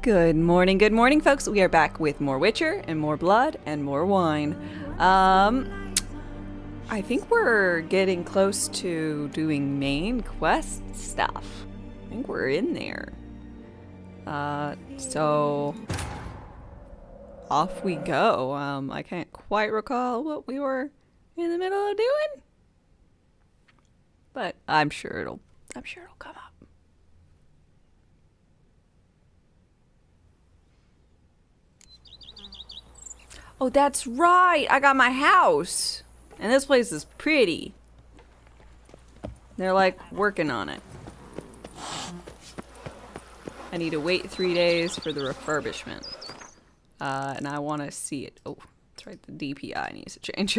Good morning, folks. We are back with more Witcher and more blood and more wine. I think we're getting close to doing main quest stuff. I think we're in there. So off we go. I can't quite recall what we were in the middle of doing, but I'm sure it'll come up. Oh, that's right! I got my house! And this place is pretty. They're like working on it. I need to wait 3 days for the refurbishment. And I want to see it. Oh, that's right, the DPI needs to change.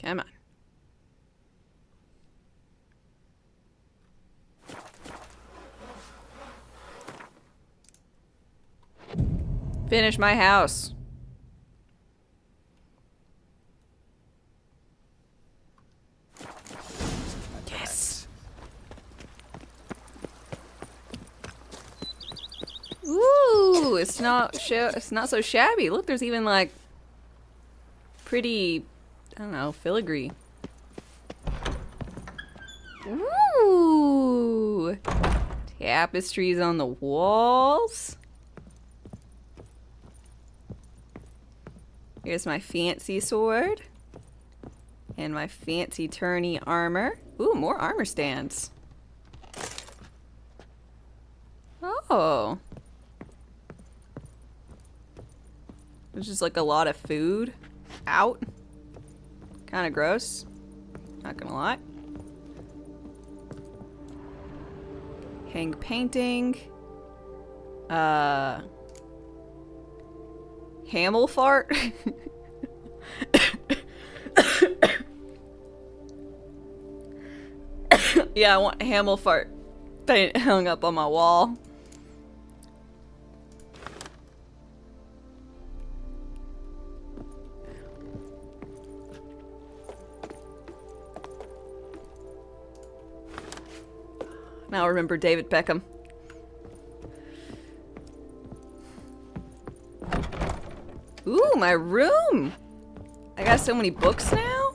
Come on. Finish my house. Yes. Ooh, it's not so shabby. Look, there's even like pretty, I don't know, filigree. Ooh, tapestries on the walls. Here's my fancy sword. And my fancy tourney armor. Ooh, more armor stands. Oh. There's just like a lot of food out. Kind of gross. Not gonna lie. Hang painting. Hamel fart? Yeah, I want Hamel fart hung up on my wall. Now remember David Beckham. Ooh, my room! I got so many books now?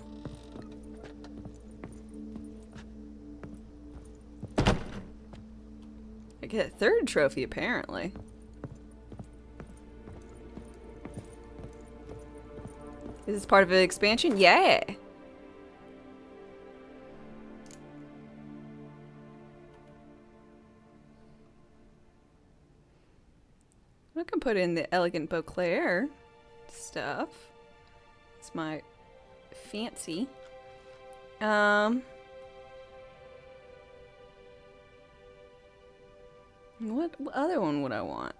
I get a third trophy, apparently. Is this part of an expansion? Yeah! I can put in the elegant Beauclair stuff. It's my fancy. What other one would I want?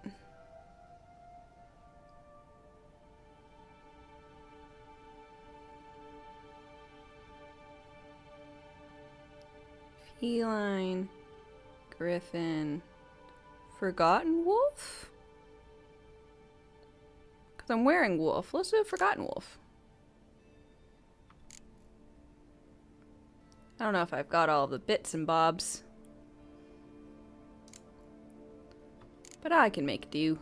Feline, Griffin, Forgotten Wolf? Because I'm wearing wolf. Let's do a Forgotten Wolf. I don't know if I've got all the bits and bobs, but I can make do.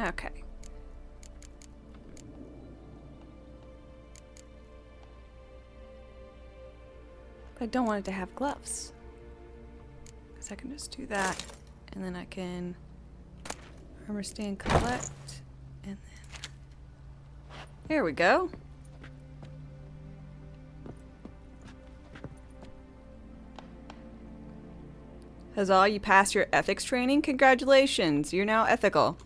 Okay. But I don't want it to have gloves. Because I can just do that. And then I can armor stand collect. And then... There we go. Huzzah, you passed your ethics training? Congratulations, you're now ethical.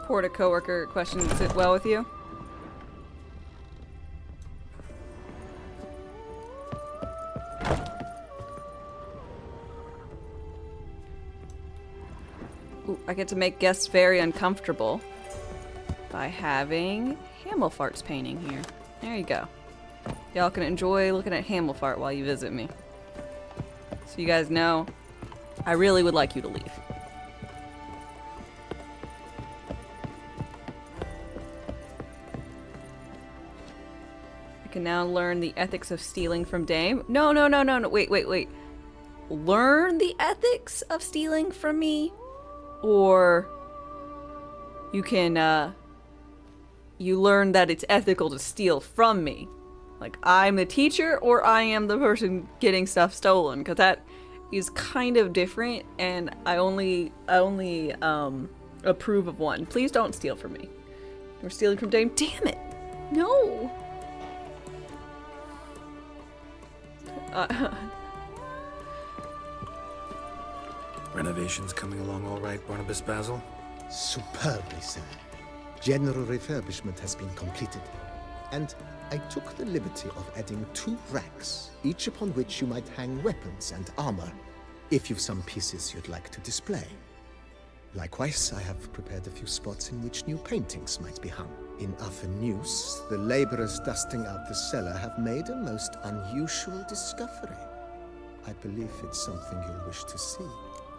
report a coworker question sit well with you? Ooh, I get to make guests very uncomfortable by having Hammelfart's painting here. There you go. Y'all can enjoy looking at Hammelfart while you visit me. So you guys know, I really would like you to leave. I can now learn the ethics of stealing from Dame. No, wait. Learn the ethics of stealing from me? Or you can, you learn that it's ethical to steal from me. Like, I'm the teacher or I am the person getting stuff stolen, because that is kind of different, and I only approve of one. Please don't steal from me. We're stealing from Dame. Damn it! No! Renovations coming along all right, Barnabas Basil? Superbly, sir. General refurbishment has been completed. And I took the liberty of adding 2 racks, each upon which you might hang weapons and armor, if you've some pieces you'd like to display. Likewise, I have prepared a few spots in which new paintings might be hung. In other news, the laborers dusting out the cellar have made a most unusual discovery. I believe it's something you'll wish to see.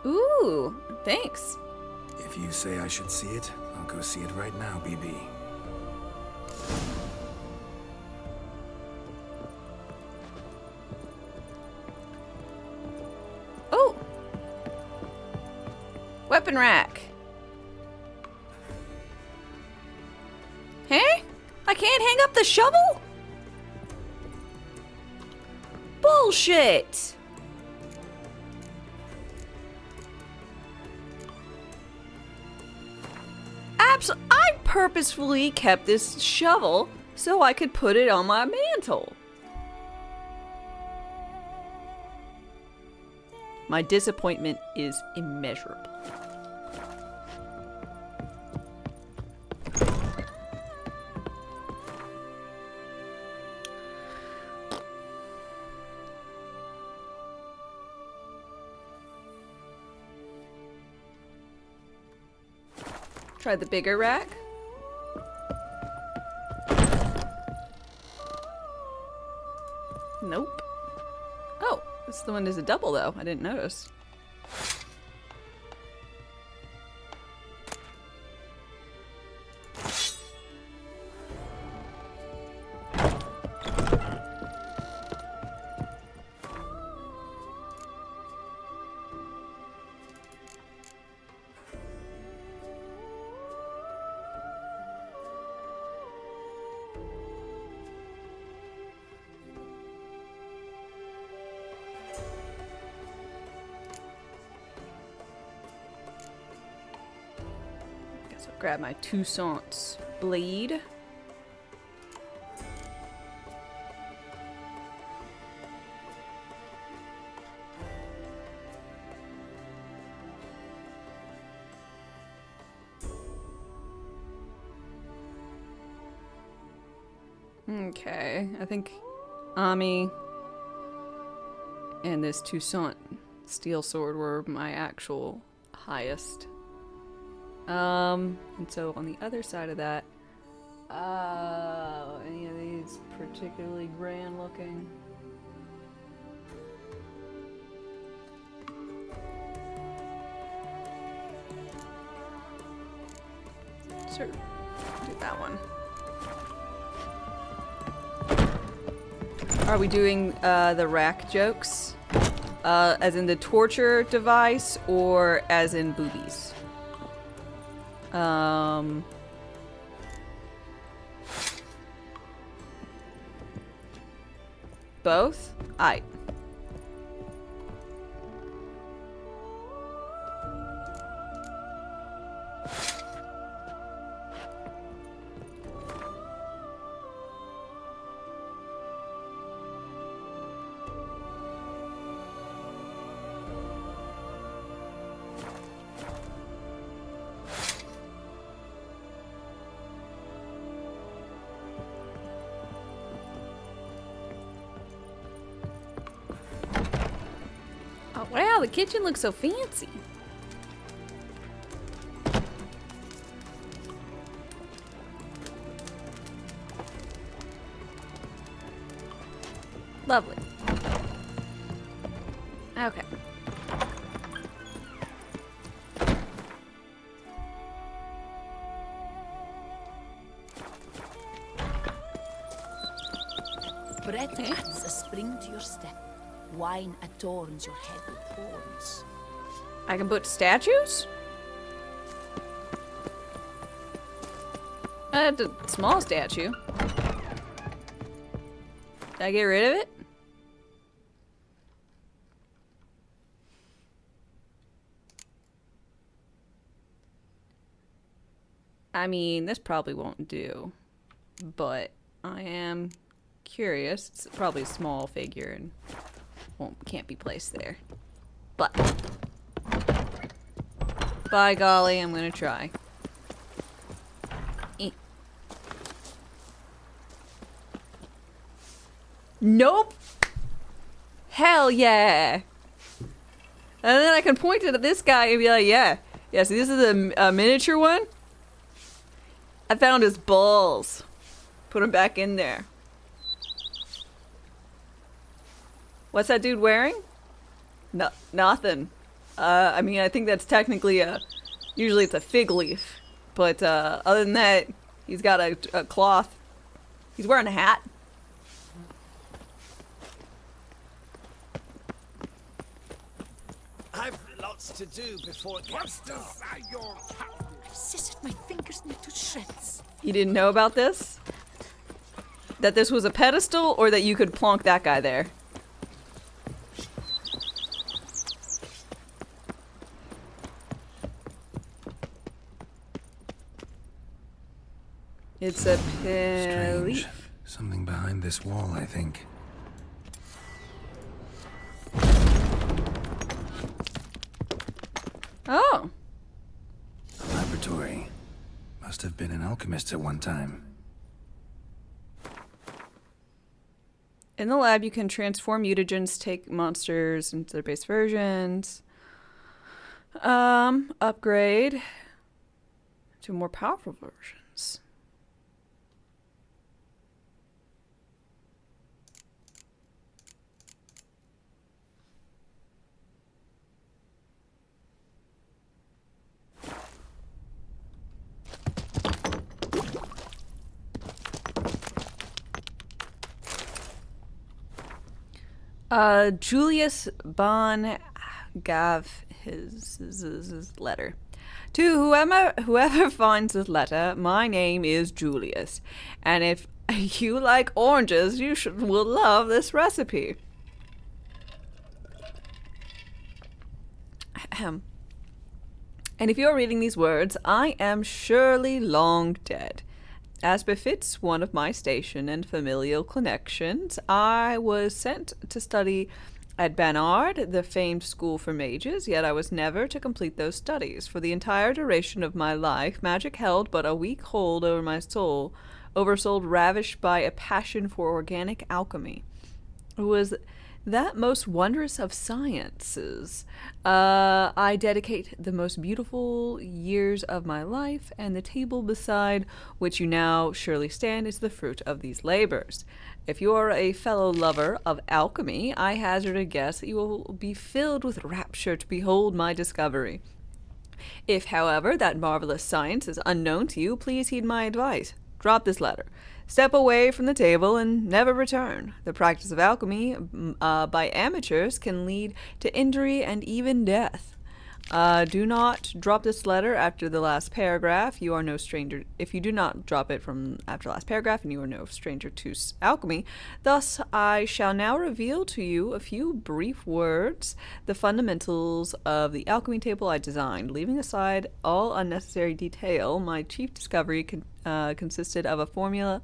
Ooh, thanks. If you say I should see it, I'll go see it right now, BB. Oh! Weapon rack. Huh? I can't hang up the shovel? Bullshit! I purposefully kept this shovel so I could put it on my mantle. My disappointment is immeasurable. Try the bigger rack. Nope. Oh, this one is a double though. I didn't notice. Grab my Toussaint's blade. Okay, I think Ami and this Toussaint steel sword were my actual highest. And so on the other side of that, any of these particularly grand looking? Sure, do that one. Are we doing the rack jokes? As in the torture device or as in boobies? Both? Aight. Wow, the kitchen looks so fancy. Lovely. Okay. Bread adds a spring to your step. Wine adorns your head with thorns. I can put statues? It's a small statue. Did I get rid of it? I mean, this probably won't do, but I am curious. It's probably a small figure and can't be placed there. But by golly, I'm gonna try. Nope. Hell yeah. And then I can point it at this guy and be like, yeah, see, this is a miniature one. I found his balls. Put him back in there. What's that dude wearing? No, nothing. I mean, I think that's technically usually it's a fig leaf. But other than that, he's got a cloth. He's wearing a hat. I've lots to do before it gets dark. I've scissored my fingers into shreds. You didn't know about this? That this was a pedestal, or that you could plonk that guy there? It's a Strange. Something behind this wall, I think. Oh. A laboratory. Must have been an alchemist at one time. In the lab, you can transform mutagens, take monsters into their base versions, upgrade to more powerful versions. Julius Bon gave his letter. To whoever finds this letter, my name is Julius, and if you like oranges, you will love this recipe. Ahem. And if you're reading these words, I am surely long dead. As befits one of my station and familial connections, I was sent to study at Barnard, the famed school for mages, yet I was never to complete those studies. For the entire duration of my life, magic held but a weak hold over my soul, oversouled, ravished by a passion for organic alchemy. It was that most wondrous of sciences. I dedicate the most beautiful years of my life, and the table beside which you now surely stand is the fruit of these labors. If you are a fellow lover of alchemy, I hazard a guess that you will be filled with rapture to behold my discovery. If, however, that marvelous science is unknown to you, please heed my advice. Drop this letter. Step away from the table and never return. The practice of alchemy by amateurs can lead to injury and even death. Do not drop this letter after the last paragraph. You are no stranger. If you do not drop it from after the last paragraph, and you are no stranger to alchemy. Thus, I shall now reveal to you a few brief words, the fundamentals of the alchemy table I designed. Leaving aside all unnecessary detail, my chief discovery consisted of a formula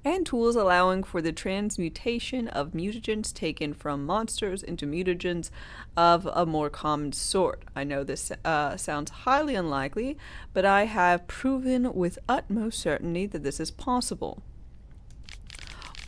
and tools allowing for the transmutation of mutagens taken from monsters into mutagens of a more common sort. I know this sounds highly unlikely, but I have proven with utmost certainty that this is possible.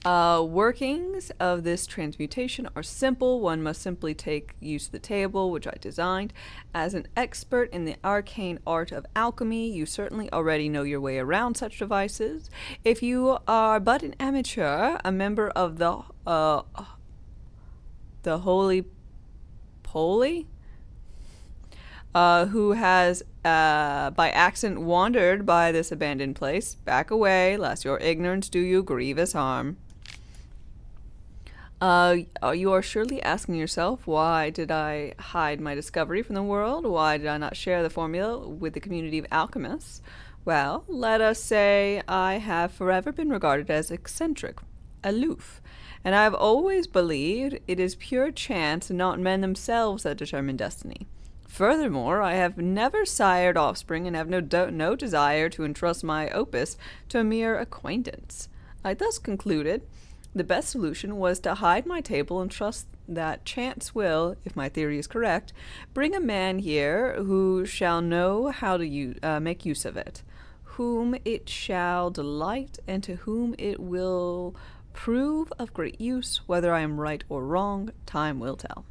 Workings of this transmutation are simple. One must simply take use of the table, which I designed. As an expert in the arcane art of alchemy, you certainly already know your way around such devices. If you are but an amateur, a member of the Holy Poly, who has by accident wandered by this abandoned place, back away, lest your ignorance do you grievous harm. You are surely asking yourself, why did I hide my discovery from the world? Why did I not share the formula with the community of alchemists? Well, let us say I have forever been regarded as eccentric, aloof, and I have always believed it is pure chance and not men themselves that determine destiny. Furthermore, I have never sired offspring and have no desire to entrust my opus to a mere acquaintance. I thus concluded the best solution was to hide my table and trust that chance will, if my theory is correct, bring a man here who shall know how to make use of it, whom it shall delight, and to whom it will prove of great use. Whether I am right or wrong, time will tell.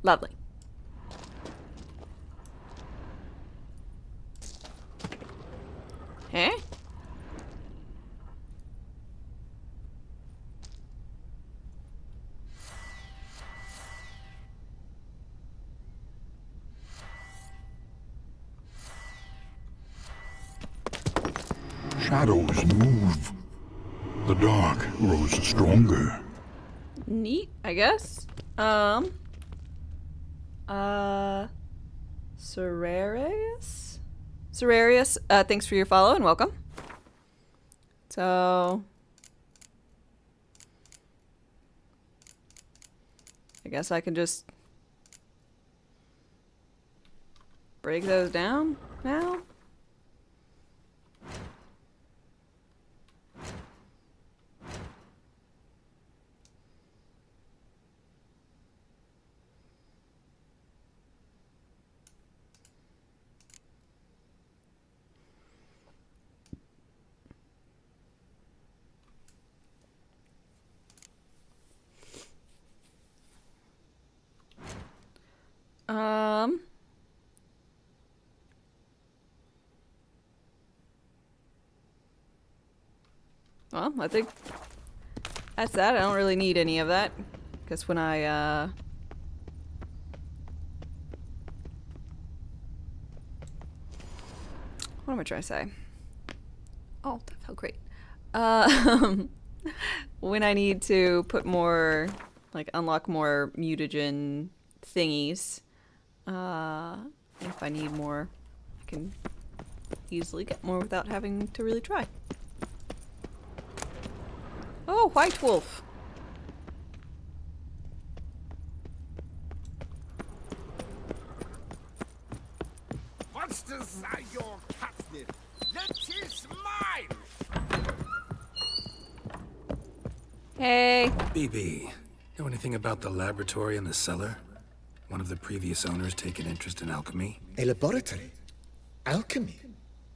Lovely. Eh? Shadows move. The dark grows stronger. Neat, I guess. Serarius? Serarius, thanks for your follow and welcome. So, I guess I can just break those down now. Well, I think that's that. I don't really need any of that. Because when I, what am I trying to say? Oh, that felt great. When I need to put more, like, unlock more mutagen thingies, if I need more, I can easily get more without having to really try. Oh, White Wolf. Monsters are your captive. That is mine. Hey. BB, know anything about the laboratory in the cellar? One of the previous owners take an interest in alchemy? A laboratory? Alchemy?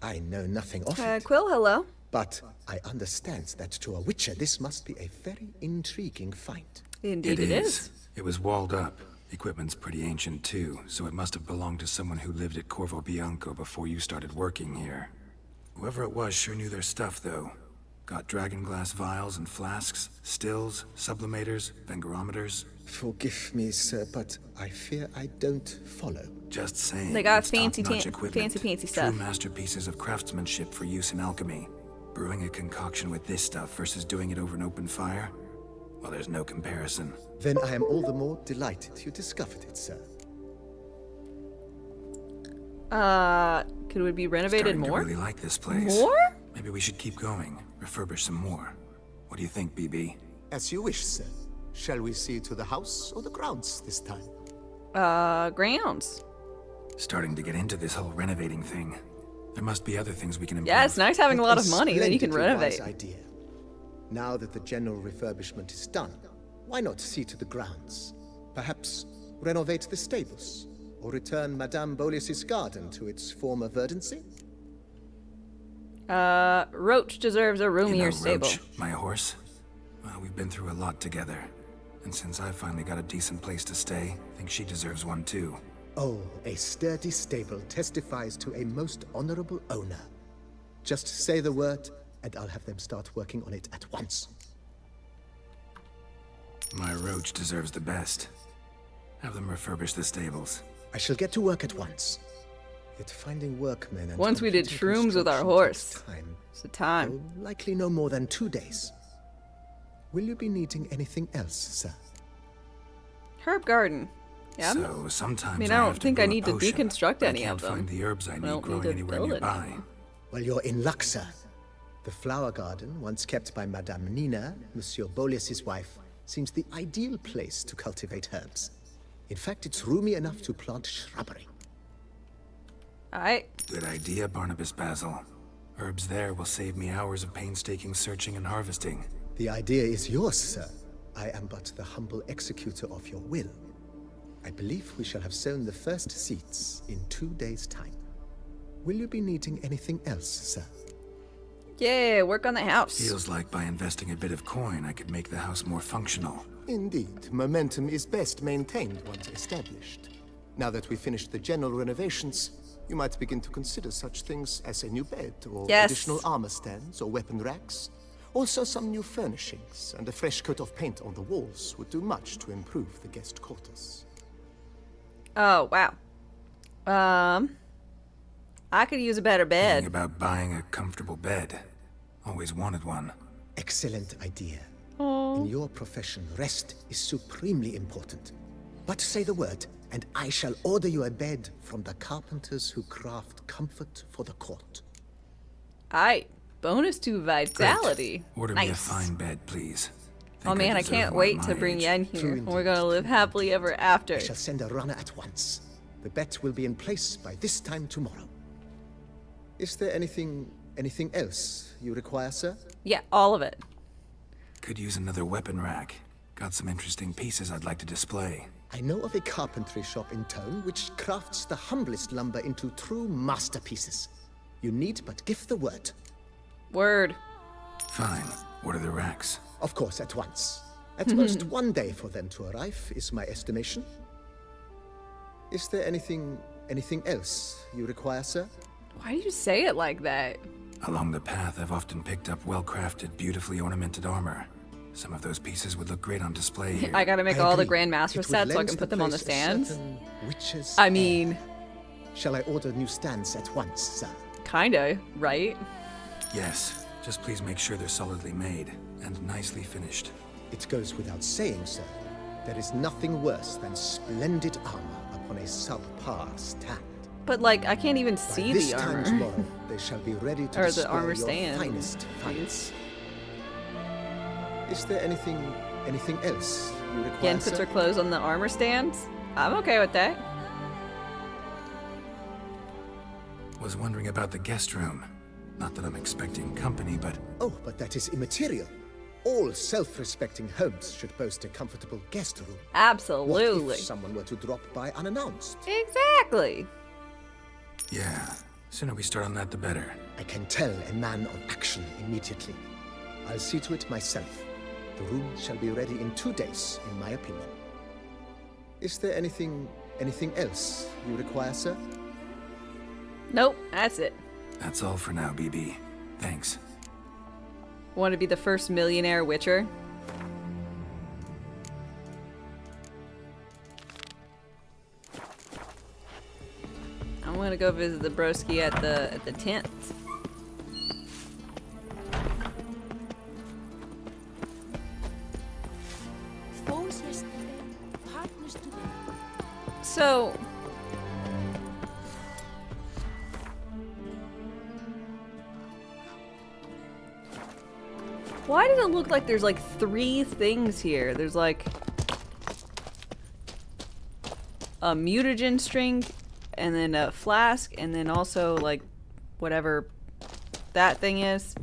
I know nothing of it. Quill, hello. But I understand that to a witcher this must be a very intriguing find. Indeed it is. It was walled up. Equipment's pretty ancient too, so it must have belonged to someone who lived at Corvo Bianco before you started working here. Whoever it was sure knew their stuff though. Got dragon glass vials and flasks, stills, sublimators, vengerometers. Forgive me, sir, but I fear I don't follow. Just saying. They got it's fancy top-notch equipment. fancy stuff. True masterpieces of craftsmanship for use in alchemy. Brewing a concoction with this stuff versus doing it over an open fire? Well, there's no comparison. Then I am all the more delighted you discovered it, sir. Could it be renovated Starting more? to really like this place. More? Maybe we should keep going. Refurbish some more. What do you think, BB? As you wish, sir. Shall we see to the house or the grounds this time? Grounds. Starting to get into this whole renovating thing. There must be other things we can improve. Yeah, it's nice having a lot of money that you can Splendidly renovate. wise idea. Now that the general refurbishment is done, why not see to the grounds? Perhaps renovate the stables, or return Madame Bolis's garden to its former verdancy? Roach deserves a roomier You know, stable. Roach, my horse? Well, we've been through a lot together. And since I finally got a decent place to stay, I think she deserves one too. Oh, a sturdy stable testifies to a most honorable owner. Just say the word, and I'll have them start working on it at once. My Roach deserves the best. Have them refurbish the stables. I shall get to work at once. Yet finding workmen and Once we did completing shrooms with our construction horse. takes time. It's the time. Oh, likely no more than 2 days. Will you be needing anything else, sir? Herb garden. Yeah. So sometimes I mean, I I have don't to think brew I a need to potion, deconstruct but any I of can't them. find the herbs I need don't growing need to anywhere build nearby. anything. Well, you're in luck, sir. The flower garden, once kept by Madame Nina, Monsieur Bolis's wife, seems the ideal place to cultivate herbs. In fact, it's roomy enough to plant shrubbery. Alright. Good idea, Barnabas Basil. Herbs there will save me hours of painstaking searching and harvesting. The idea is yours, sir. I am but the humble executor of your will. I believe we shall have sown the first seeds in 2 days' time. Will you be needing anything else, sir? Yeah, work on the house. Feels like by investing a bit of coin, I could make the house more functional. Indeed, momentum is best maintained once established. Now that we've finished the general renovations, you might begin to consider such things as a new bed, or Yes. additional armor stands, or weapon racks. Also, some new furnishings and a fresh coat of paint on the walls would do much to improve the guest quarters. Oh, wow. I could use a better Thinking bed. about buying a comfortable bed. Always wanted one. Excellent idea. In your profession, rest is supremely important. But say the word, and I shall order you a bed from the carpenters who craft comfort for the court. Alright. Bonus to vitality. Great. Order me a fine bed, please. Oh Think man, I deserve can't one at wait to my bring age. you in True here. indeed. We're gonna live happily ever after. I shall send a runner at once. The bet will be in place by this time tomorrow. Is there anything else you require, sir? Yeah, all of it. Could use another weapon rack. Got some interesting pieces I'd like to display. I know of a carpentry shop in town which crafts the humblest lumber into true masterpieces. You need but give the word. Word. Fine. What are the racks? Of course, at once. At most 1 day for them to arrive, is my estimation. Is there anything else you require, sir? Why do you say it like that? Along the path, I've often picked up well-crafted, beautifully ornamented armor. Some of those pieces would look great on display here. I gotta make I all the agree. Grandmaster It would sets so I lend can the put them on the place a stands. certain witch's I air. mean, Shall I order new stands at once, sir? kinda, right? Yes. Just please make sure they're solidly made and nicely finished. It goes without saying, sir. There is nothing worse than splendid armor upon a subpar stand. But like, I can't even By see this the time armor. tomorrow, they shall be ready to Or display the armor your stand. finest finds. Is there anything else you require, Yen puts sir? her clothes on the armor stands. I'm okay with that. Was wondering about the guest room. Not that I'm expecting company, but Oh, but that is immaterial. All self-respecting homes should boast a comfortable guest room. What Absolutely. if someone were to drop by unannounced? Exactly. yeah. Sooner we start on that, the better. I can tell a man of action immediately. I'll see to it myself. The room shall be ready in 2 days, in my opinion. Is there anything else you require, sir? Nope, that's it. That's all for now, BB. Thanks. Want to be the first millionaire witcher? I'm gonna go visit the broski at the tent. Foes yesterday, partners today. So, why does it look like there's like 3 things here? There's like a mutagen string, and then a flask, and then also like whatever that thing is.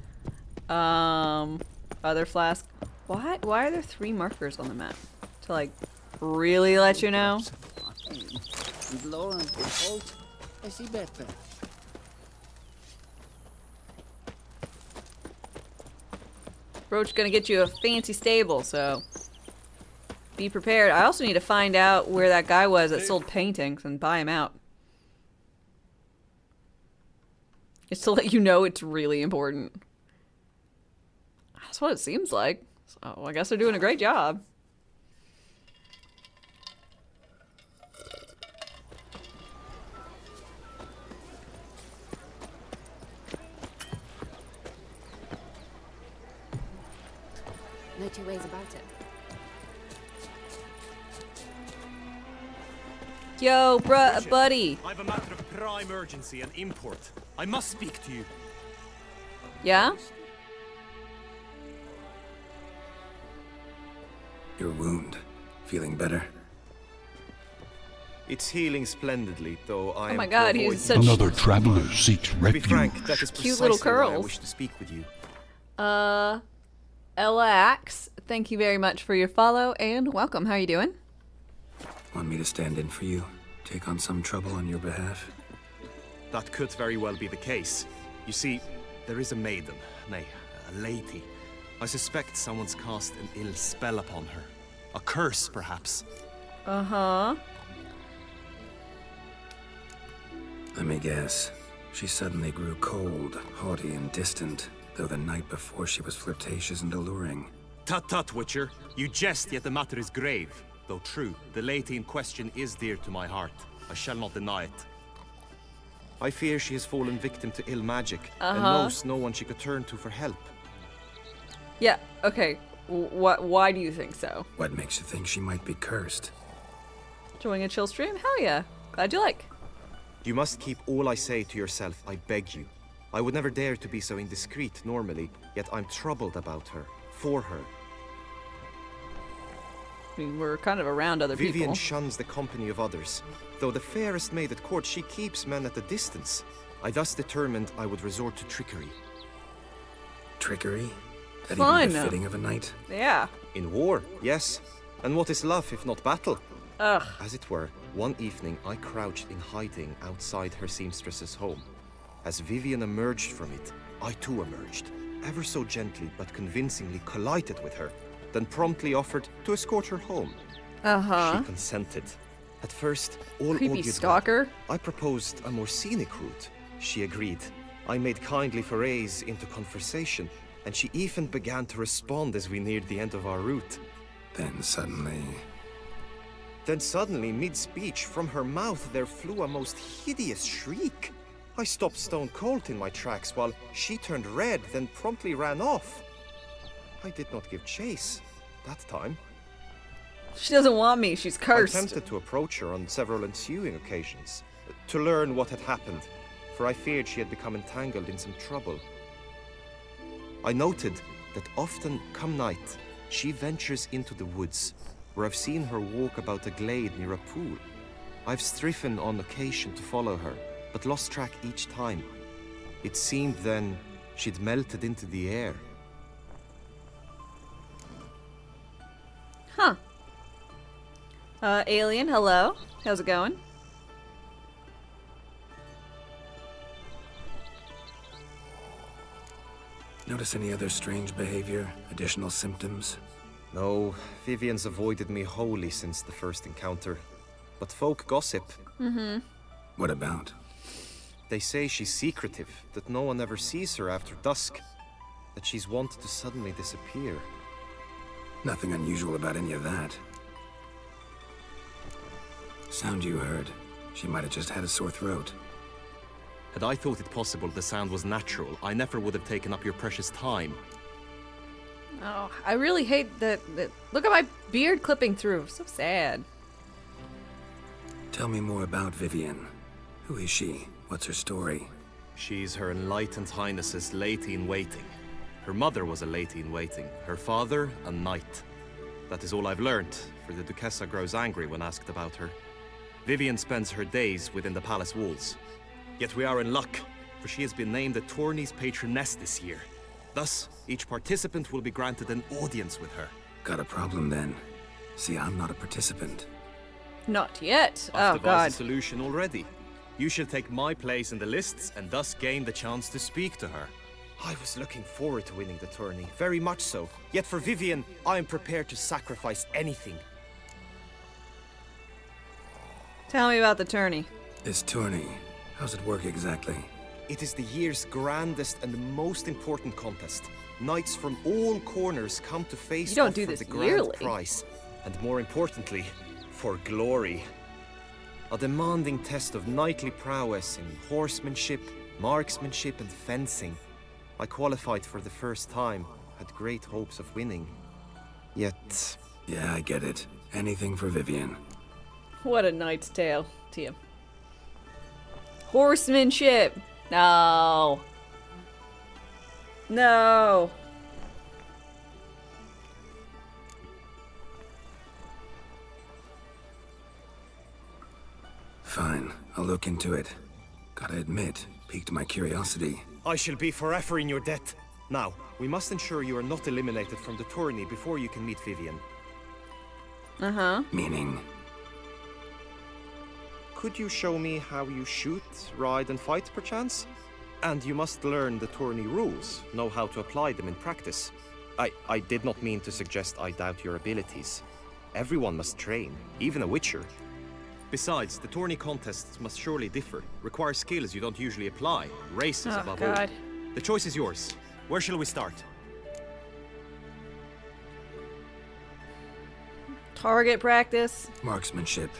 Other flask. Why are there 3 markers on the map? To like really let you know? And lo and behold, I see better. brooch gonna get you a fancy stable, so be prepared. I also need to find out where that guy was that sold paintings and buy him out. Just to let you know it's really important. That's what it seems like. So I guess they're doing a great job. No two ways about it. Yo, bruh, buddy. I have a matter of prime urgency and import. I must speak to you. Yeah? Your wound. Feeling better? It's healing splendidly, though I am. Oh my god, to he's avoid such Another traveler seeks To be refuge. frank, that is Cute little precisely why I curls. wish to speak with you. Ella Axe, thank you very much for your follow and welcome. How are you doing? Want me to stand in for you? Take on some trouble on your behalf? That could very well be the case. You see, there is a maiden, nay, a lady. I suspect someone's cast an ill spell upon her. A curse, perhaps. Uh-huh. Let me guess. She suddenly grew cold, haughty, and distant, though the night before she was flirtatious and alluring. Tut tut, Witcher. You jest, yet the matter is grave. Though true, the lady in question is dear to my heart. I shall not deny it. I fear she has fallen victim to ill magic, and knows no one she could turn to for help. Yeah, okay. Why do you think so? What makes you think she might be cursed? Enjoying a chill stream? Hell yeah. Glad you like. You must keep all I say to yourself, I beg you. I would never dare to be so indiscreet normally, yet I'm troubled about her, for her. I mean, we're kind of around other Vivian people. shuns the company of others. Though the fairest maid at court, she keeps men at a distance. I thus determined I would resort to trickery. Trickery? That Fun. even befitting of a knight? Yeah. In war, yes. And what is love if not battle? Ugh. As it were, one evening I crouched in hiding outside her seamstress's home. As Vivian emerged from it, I too emerged, ever so gently but convincingly collided with her, then promptly offered to escort her home. Uh-huh. She consented. At first, all Creepy augured well. stalker. I proposed a more scenic route. She agreed. I made kindly forays into conversation, and she even began to respond as we neared the end of our route. Then suddenly... mid-speech, from her mouth there flew a most hideous shriek. I stopped stone cold in my tracks while she turned red, then promptly ran off. I did not give chase that time. She doesn't want me. She's I cursed. attempted to approach her on several ensuing occasions, to learn what had happened, for I feared she had become entangled in some trouble. I noted that often, come night, she ventures into the woods, where I've seen her walk about a glade near a pool. I've striven on occasion to follow her, but lost track each time. It seemed then she'd melted into the air. Huh. Alien, hello. How's it going? Notice any other strange behavior? Additional symptoms? No, Vivian's avoided me wholly since the first encounter. But folk gossip. What about? They say she's secretive, that no one ever sees her after dusk, that she's wont to suddenly disappear. Nothing unusual about any of that. Sound you heard. She might have just had a sore throat. Had I thought it possible the sound was natural, I never would have taken up your precious time. Oh, I really hate that. Look at my beard clipping through. So sad. Tell me more about Vivian. Who is she? What's her story? She's Her Enlightened Highness's lady-in-waiting. Her mother was a lady-in-waiting, her father a knight. That is all I've learned, for the Duchessa grows angry when asked about her. Vivian spends her days within the palace walls. Yet we are in luck, for she has been named the tourney's patroness this year. Thus, each participant will be granted an audience with her. Got a problem then. See, I'm not a participant. Not yet. I've Oh devised god. a solution already. You shall take my place in the lists and thus gain the chance to speak to her. I was looking forward to winning the tourney, very much so. Yet for Vivian, I am prepared to sacrifice anything. Tell me about the tourney. This tourney, how's it work exactly? It is the year's grandest and most important contest. Knights from all corners come to face You don't off do for this the grand yearly. prize. And more importantly, for glory. A demanding test of knightly prowess in horsemanship, marksmanship and fencing. I qualified for the first time, had great hopes of winning. Yet... Yeah, I get it. Anything for Vivian. What a knight's tale, Tia. Horsemanship! No. No. Fine, I'll look into it. Gotta admit, piqued my curiosity. I shall be forever in your debt. Now, we must ensure you are not eliminated from the tourney before you can meet Vivian. Uh-huh. Meaning? Could you show me how you shoot, ride and fight, perchance? And you must learn the tourney rules, know how to apply them in practice. I did not mean to suggest I doubt your abilities. Everyone must train, even a witcher. Besides, the tourney contests must surely differ, require skills you don't usually apply, races Oh, above God. all. The choice is yours. Where shall we start? Target practice. Marksmanship.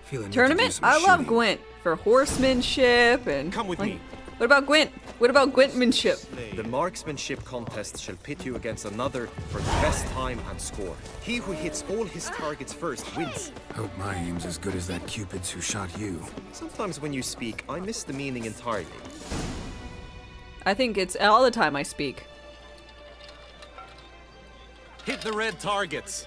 Feeling need to do Tournament? some I love shooting. Gwent for horsemanship and... Come with like, me. What about Gwent? What about Gwentmanship? The marksmanship contest shall pit you against another for the best time and score. He who hits all his targets first wins. Hope my aim's as good as that Cupid's who shot you. Sometimes when you speak, I miss the meaning entirely. I think it's all the time I speak. Hit the red targets.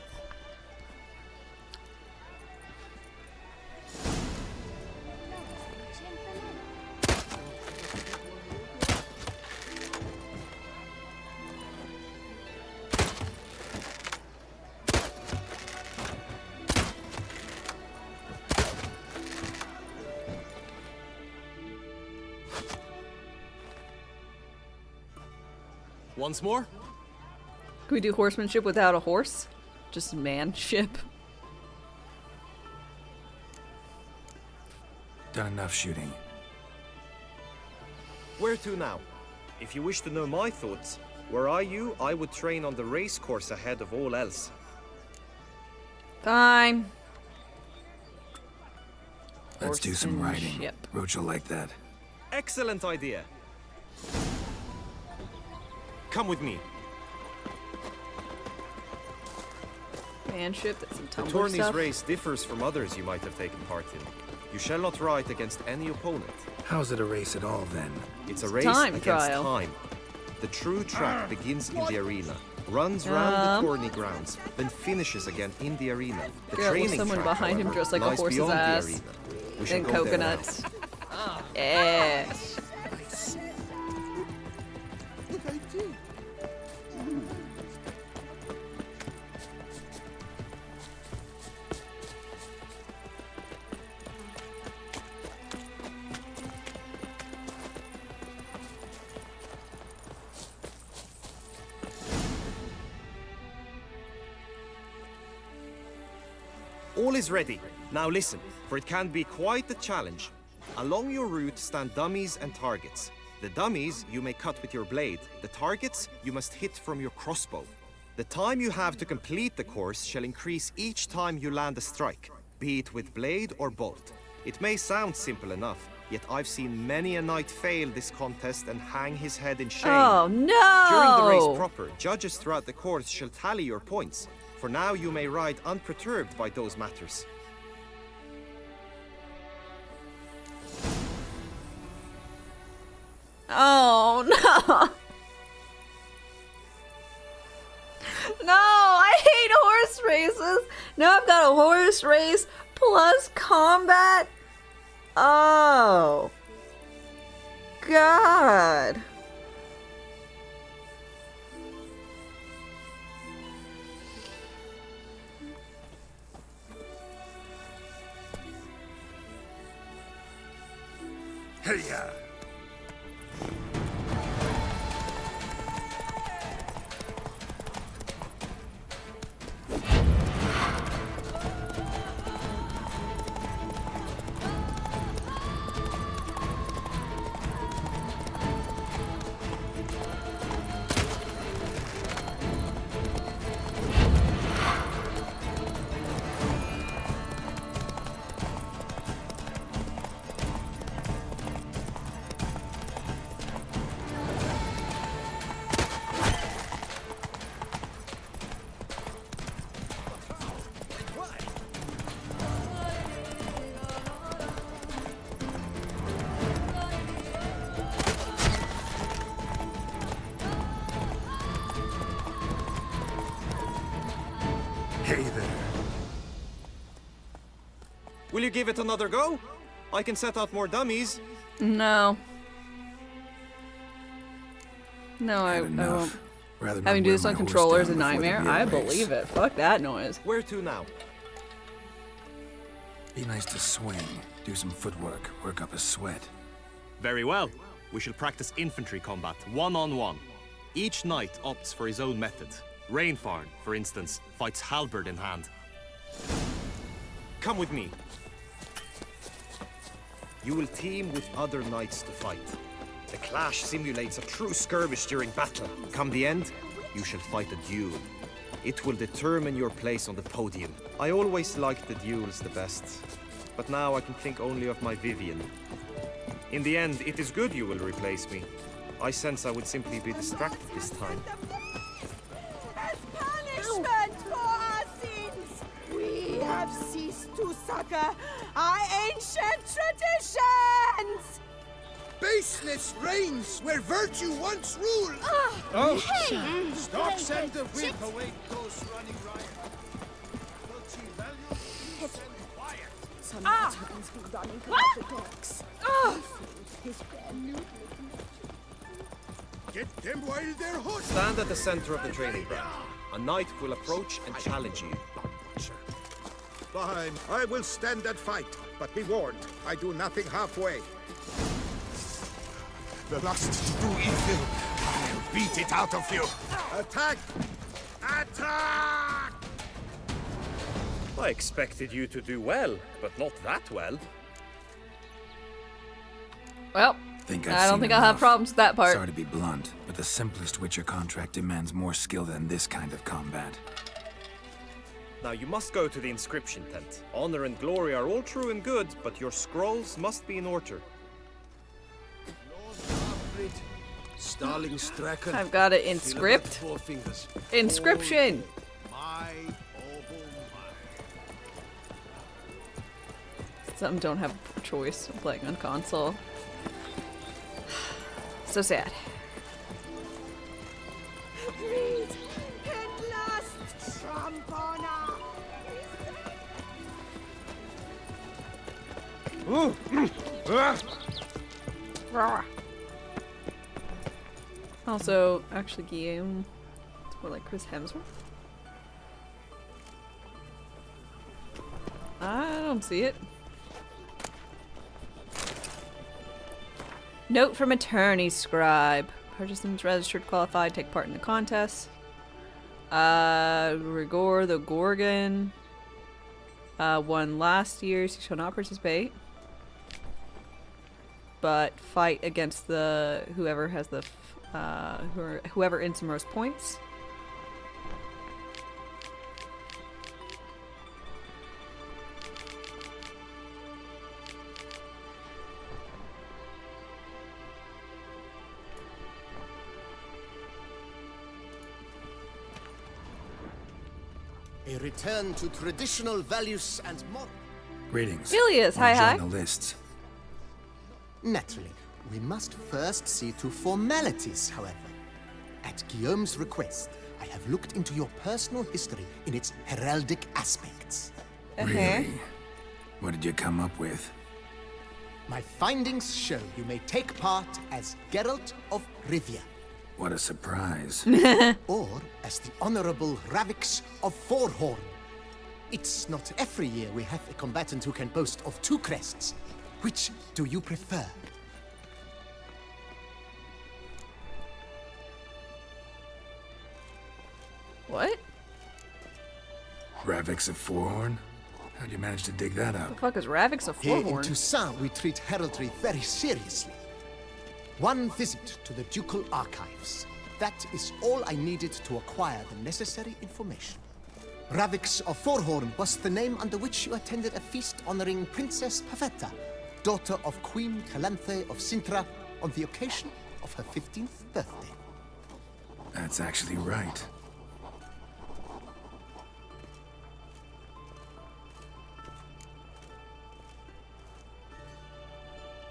Once more? Can we do horsemanship without a horse? Just manship. Done enough shooting. Where to now? If you wish to know my thoughts, were I you, I would train on the race course ahead of all else. Fine. Let's do some riding. Horsemanship. Roach will like that. Excellent idea. Come with me. Manship, that's some The Tumblr tourney's stuff. race differs from others you might have taken part in. You shall not ride against any opponent. How's it a race at all, then? It's a race time against trial. time. The true track begins in the arena, runs round the tourney grounds, then finishes again in the arena. The Girl with training someone track, behind him however, dressed like a lies horse's beyond the ass arena. We shall and go there now. coconuts. Yeah. All is ready. Now listen, for it can be quite a challenge. Along your route stand dummies and targets. The dummies you may cut with your blade. The targets you must hit from your crossbow. The time you have to complete the course shall increase each time you land a strike, be it with blade or bolt. It may sound simple enough, yet I've seen many a knight fail this contest and hang his head in shame. Oh no! During the race proper, judges throughout the course shall tally your points. For now you may ride unperturbed by those matters. Oh no! No, I hate horse races. Now I've got a horse race plus combat. Oh. God. Hey-ya! Hey there. Will you give it another go? I can set out more dummies. No. No, I Had won't. enough. Rather than Having to do wear this my on horse controller is a down before the nightmare. real I race. believe it. Fuck that noise. Where to now? Be nice to swing, do some footwork, work up a sweat. Very well. We shall practice infantry combat, one-on-one. Each knight opts for his own method. Rainfarn, for instance, fights halberd in hand. Come with me. You will team with other knights to fight. The clash simulates a true skirmish during battle. Come the end, you shall fight a duel. It will determine your place on the podium. I always liked the duels the best, but now I can think only of my Vivian. In the end, it is good you will replace me. I sense I would simply be distracted this time. As punishment for our sins, we have ceased to succor our ancient traditions! Baseness reigns where virtue once ruled. Stop, send the whip away those running riot. Virtue values and quiet. Some has been running like the dogs. Get them while they're hot. Stand at the center of the training ground. A knight will approach and challenge you. Fine, I will stand and fight, but be warned, I do nothing halfway. The lust to do evil, I'll beat it out of you. Attack! Attack! I expected you to do well, but not that well. Well, Think I've I don't seen think I'll have enough. problems with that part. Sorry to be blunt, but the simplest Witcher contract demands more skill than this kind of combat. Now you must go to the inscription tent. Honor and glory are all true and good, but your scrolls must be in order. Starling Stracken. I've got it in script. Inscription! Some don't have a choice of playing on console. So sad. Greed and lust trump on our... Also, actually, Guillaume, it's more like Chris Hemsworth. I don't see it. Note from attorney scribe. Participants registered, qualified, take part in the contest. Rigor the Gorgon won last year, so shall not participate. But fight against the whoever has the whoever earns the most points. A return to traditional values and more. Greetings. Ilias, Wanna hi, join hi. the lists. Naturally, we must first see to formalities, however. At Guillaume's request, I have looked into your personal history in its heraldic aspects. Really? What did you come up with? My findings show you may take part as Geralt of Rivia, What a surprise. or as the Honorable Ravix of Forhorn. It's not every year we have a combatant who can boast of two crests. Which do you prefer? What? Ravix of Forhorn? How'd you manage to dig that The up? fuck is Ravix a Here in Forhorn? Toussaint, we treat heraldry very seriously. One visit to the Ducal Archives. That is all I needed to acquire the necessary information. Ravix of Forhorn was the name under which you attended a feast honoring Princess Pavetta, daughter of Queen Calanthe of Sintra, on the occasion of her 15th birthday. That's actually right.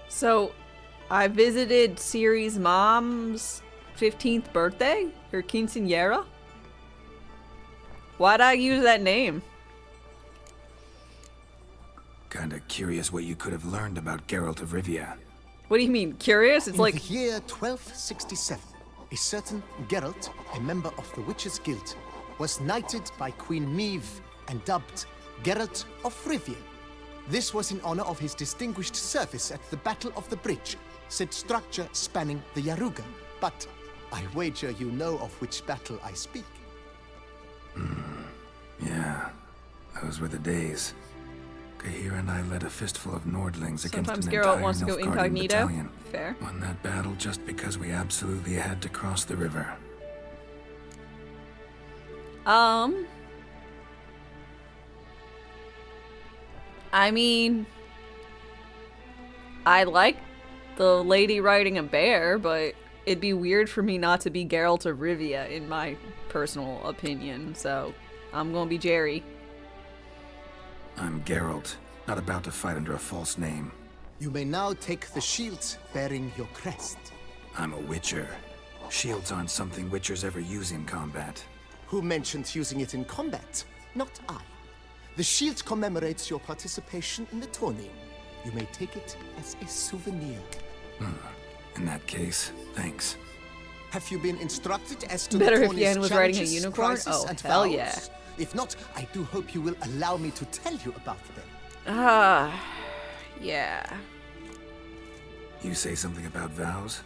So, I visited Ciri's mom's 15th birthday? Her quinceañera? Why'd I use that name? Kinda curious what you could have learned about Geralt of Rivia. What do you mean, curious? It's In like... the year 1267, a certain Geralt, a member of the Witches' Guild, was knighted by Queen Meve and dubbed Geralt of Rivia. This was in honor of his distinguished service at the Battle of the Bridge, said structure spanning the Yaruga. But I wager you know of which battle I speak. Yeah, those were the days. Kahir and I led a fistful of Nordlings against Sometimes an Geralt entire wants to go Nilfgaardian incognito. battalion. Fair. Won that battle just because we absolutely had to cross the river. I mean, I like the lady riding a bear, but it'd be weird for me not to be Geralt of Rivia, in my personal opinion, so I'm gonna be Jerry. I'm Geralt, not about to fight under a false name. You may now take the shield bearing your crest. I'm a Witcher. Shields aren't something Witchers ever use in combat. Who mentioned using it in combat? Not I. The shield commemorates your participation in the tourney. You may take it as a souvenir. In that case, thanks. Have you been instructed as to Better the if tourney's Yen was riding a challenges, unicorn? prizes, Oh, and hell vows? yeah. If not, I do hope you will allow me to tell you about them. Yeah. You say something about vows?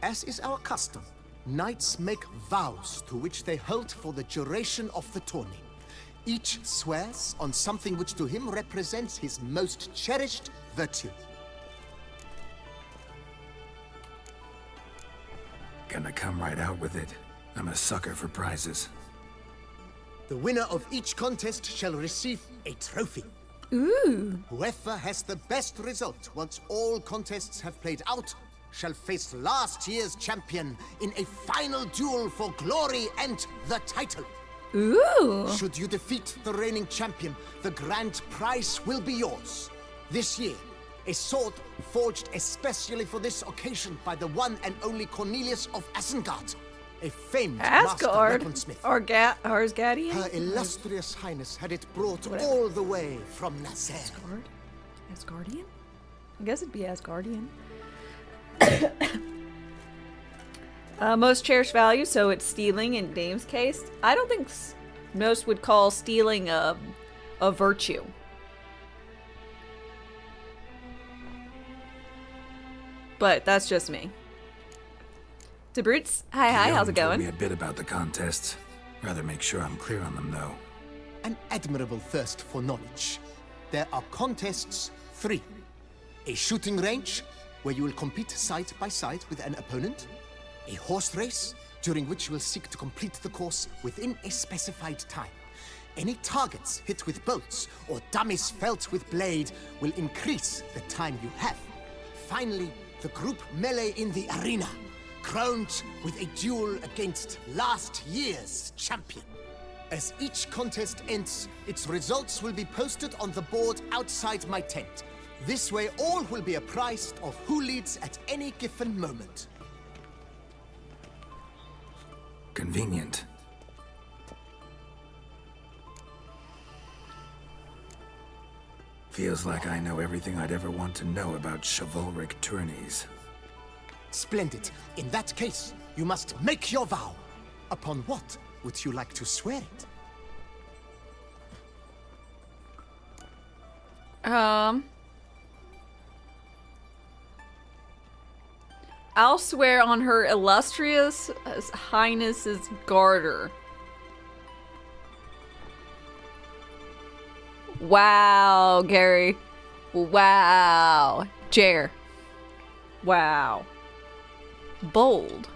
As is our custom, knights make vows to which they hold for the duration of the tourney. Each swears on something which to him represents his most cherished virtue. Gonna come right out with it. I'm a sucker for prizes. The winner of each contest shall receive a trophy. Ooh. Whoever has the best result once all contests have played out shall face last year's champion in a final duel for glory and the title. Ooh. Should you defeat the reigning champion, the grand prize will be yours. This year, a sword forged especially for this occasion by the one and only Cornelius of Isengard, a famed master Asgard. weaponsmith. Or Asgardian? Her illustrious highness had it brought all the way from Nazaire. Asgard? Asgardian? I guess it'd be Asgardian. Most cherished value, so it's stealing in Dame's case. I don't think most would call stealing a virtue. But that's just me. DeBrutes, hi, how's it Guillaume going? told me a bit about the contests. Rather make sure I'm clear on them, though. An admirable thirst for knowledge. There are contests 3. A shooting range, where you will compete side by side with an opponent. A horse race, during which you will seek to complete the course within a specified time. Any targets hit with bolts or dummies felt with blade will increase the time you have. Finally, the group melee in the arena, crowned with a duel against last year's champion. As each contest ends, its results will be posted on the board outside my tent. This way, all will be apprised of who leads at any given moment. Convenient. Feels like I know everything I'd ever want to know about chivalric tourneys. Splendid. In that case, you must make your vow. Upon what would you like to swear it? I'll swear on her illustrious highness's garter. Wow, Gary. Wow. Jer. Wow. Bold.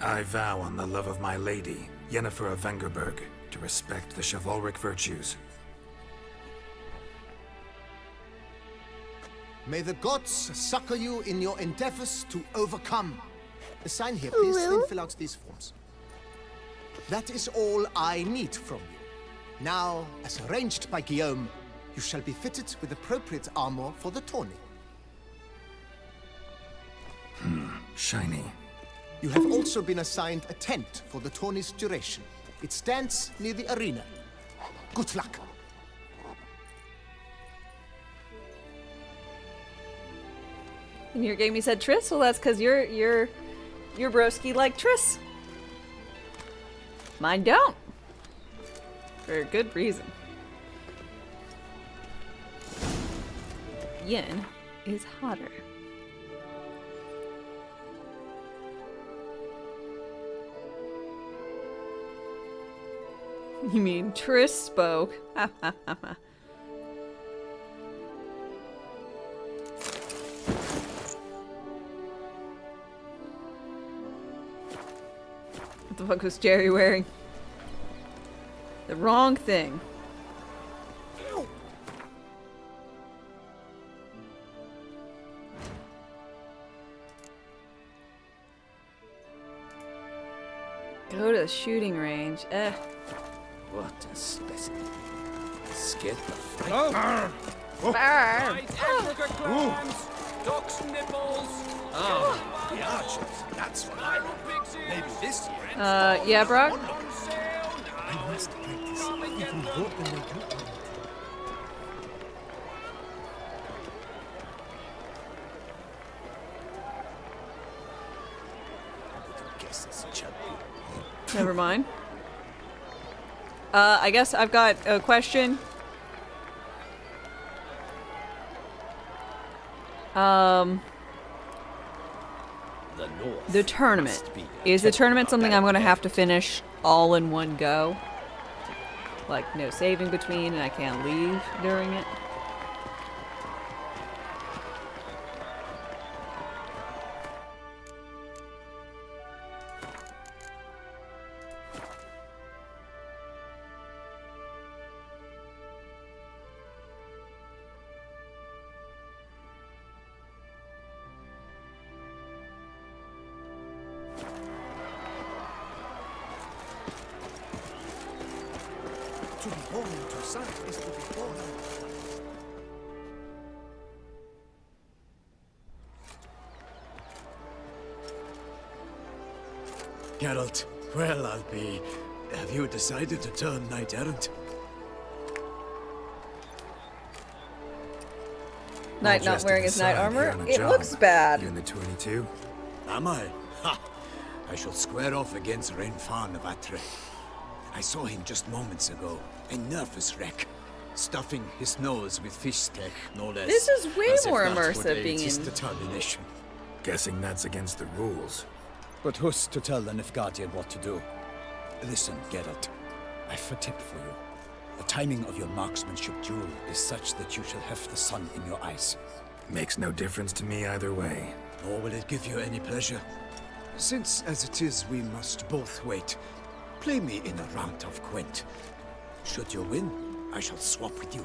I vow on the love of my lady, Yennefer of Vengerberg, to respect the chivalric virtues. May the gods succor you in your endeavors to overcome. Sign here, please, then fill out these forms. That is all I need from you. Now, as arranged by Guillaume, you shall be fitted with appropriate armor for the tourney. Shiny. You have also been assigned a tent for the tourney's duration. It stands near the arena. Good luck. In your game you said Triss? Well, that's because you're broski like Triss. Mine don't. For a good reason. Yin is hotter. You mean Triss spoke? Ha ha ha ha. What the fuck was Jerry wearing? The wrong thing. Go to the shooting range. What a specimen. Scared the fright. Arr. Clams, duck's nipples. Oh, the archers. That's what I want. Maybe this year. Yeah, Brock? I must practice even more than they do. Guess it's champion. Never mind. I guess I've got a question. The tournament. Is the tournament something I'm going to have to finish all in one go? Like, no saving between and I can't leave during it? To be born into sun is to be born. Geralt, well, I'll be. Have you decided to turn knight errant? Knight not Dressed wearing in his the knight sun here armor? on a It job. looks bad. You in the 22? Am I? Ha! I shall square off against Renfan of Atre. I saw him just moments ago. A nervous wreck. Stuffing his nose with fish steak, no less. This is way As if more that would immersive aid being his in- determination. Guessing that's against the rules. But who's to tell the Nilfgaardian what to do? Listen, Geralt. I've a tip for you. The timing of your marksmanship duel is such that you shall have the sun in your eyes. Makes no difference to me either way. Nor will it give you any pleasure. Since, as it is, we must both wait, play me in a round of Gwent. Should you win, I shall swap with you.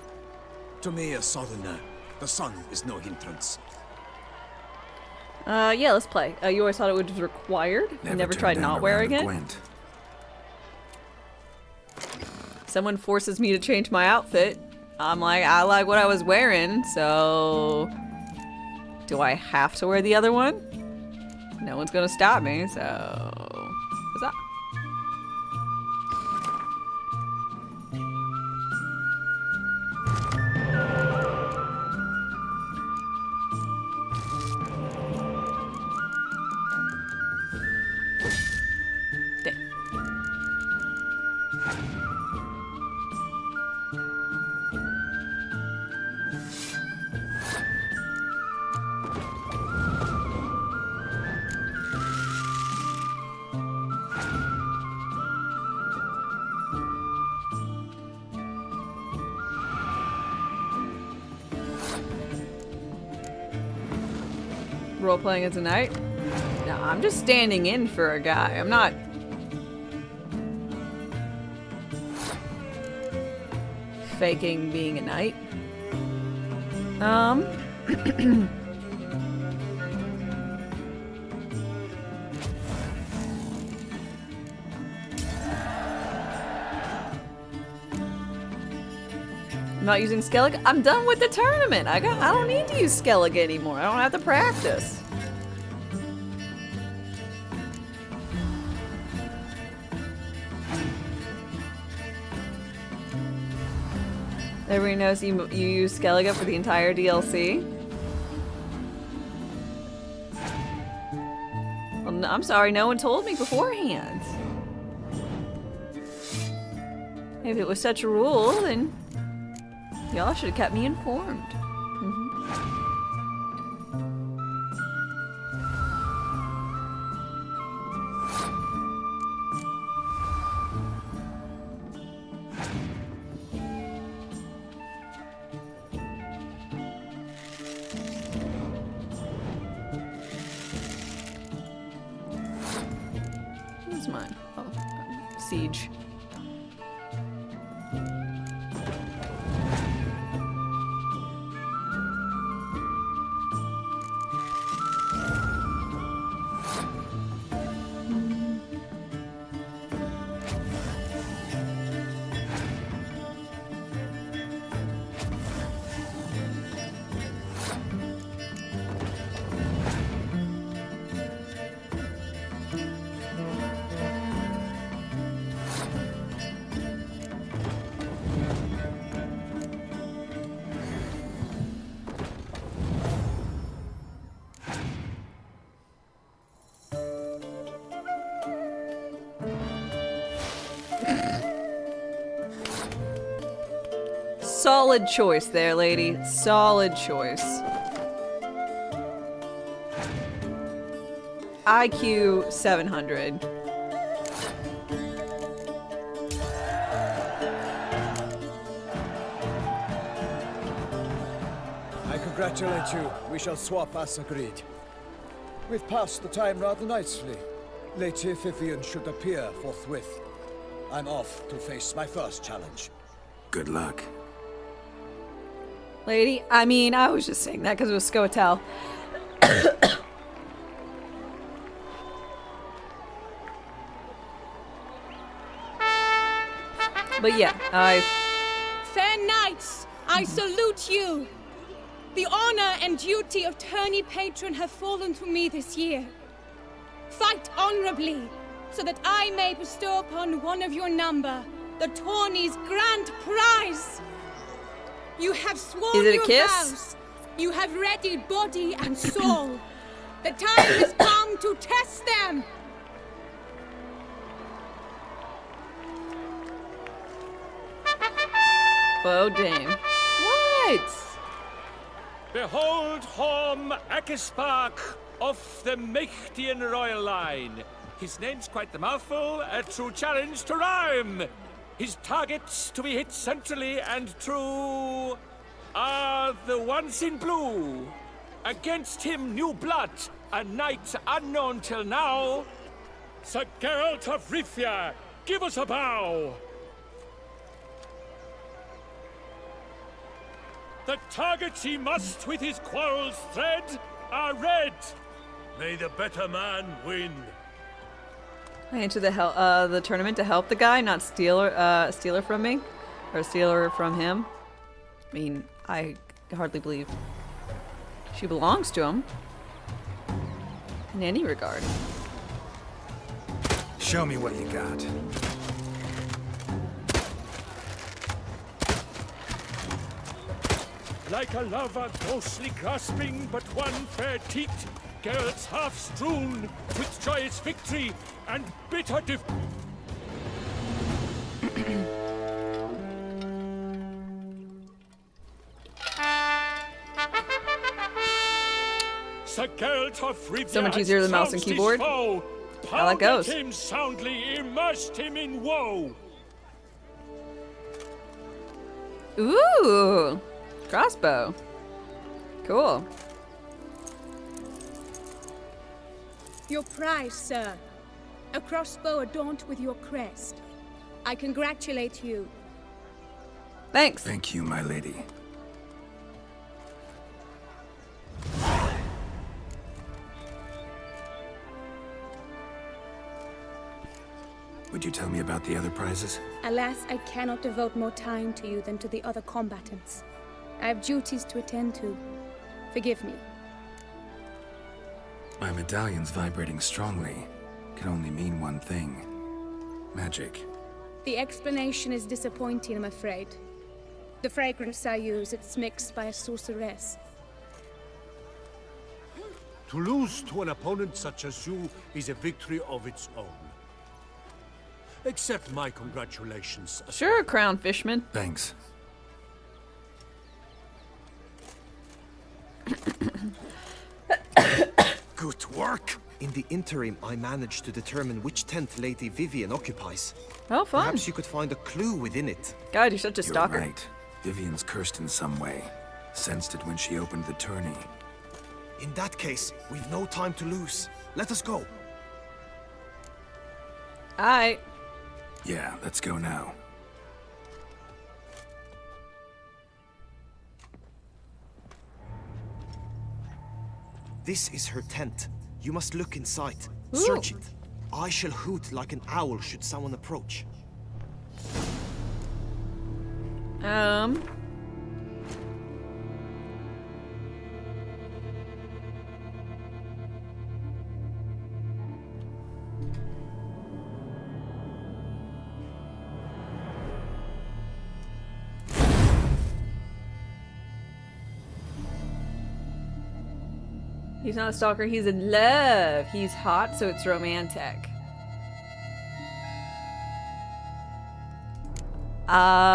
To me, a southerner, the sun is no hindrance. Yeah, let's play. You always thought it was required? You never turned tried down not a wearing round it? of Gwent. Someone forces me to change my outfit. I'm like, I like what I was wearing, so... Do I have to wear the other one? No one's gonna stop me, so... What's up? Damn. Role-playing as a knight? No, I'm just standing in for a guy. I'm not... faking being a knight. not using Skellige. I'm done with the tournament. I don't need to use Skellige anymore. I don't have to practice. Everybody knows you use Skellige for the entire DLC. Well, no, I'm sorry, no one told me beforehand. If it was such a rule, then y'all should have kept me informed. What's mine? Oh, siege. Solid choice there, lady. Solid choice. IQ 700. I congratulate you. We shall swap as agreed. We've passed the time rather nicely. Lady Vivian should appear forthwith. I'm off to face my first challenge. Good luck. Lady, I mean, I was just saying that because it was Scotel. But yeah, Fair knights, I salute you! The honor and duty of tourney patron have fallen to me this year. Fight honorably, so that I may bestow upon one of your number the tourney's grand prize! You have sworn your vows. You have readied body and soul. The time has come to test them! oh dame. What? Behold Horm Akispark of the Mechtian royal line. His name's quite the mouthful, a true challenge to rhyme. His targets to be hit centrally and true are the ones in blue. Against him, new blood, a knight unknown till now. Sir Geralt of Rivia, give us a bow. The targets he must with his quarrels thread are red. May the better man win. I entered the tournament to help the guy, not steal her from me, or steal her from him. I mean, I hardly believe she belongs to him in any regard. Show me what you got. Like a lover ghostly grasping but one fair teat, Geralt's half strewn with joyous victory and bitter Sir Geralt of Rivia so much easier than mouse and keyboard. How that goes. Him soundly, immersed him in woe. Ooh, crossbow. Cool. Your prize, sir. A crossbow adorned with your crest. I congratulate you. Thanks. Thank you, my lady. Would you tell me about the other prizes? Alas, I cannot devote more time to you than to the other combatants. I have duties to attend to. Forgive me. My medallion's vibrating strongly. Can only mean one thing. Magic. The explanation is disappointing, I'm afraid. The fragrance I use, it's mixed by a sorceress. To lose to an opponent such as you is a victory of its own. Accept my congratulations. Sure, Crown Fishman. Thanks. Good work! In the interim, I managed to determine which tent Lady Vivian occupies. Oh, fun. Perhaps you could find a clue within it. God, you're such a stalker. You're right. Vivian's cursed in some way. Sensed it when she opened the tourney. In that case, we've no time to lose. Let us go. Alright. Yeah, let's go now. This is her tent. You must look inside. Ooh. Search it. I shall hoot like an owl should someone approach. He's not a stalker, he's in love. He's hot, so it's romantic. No?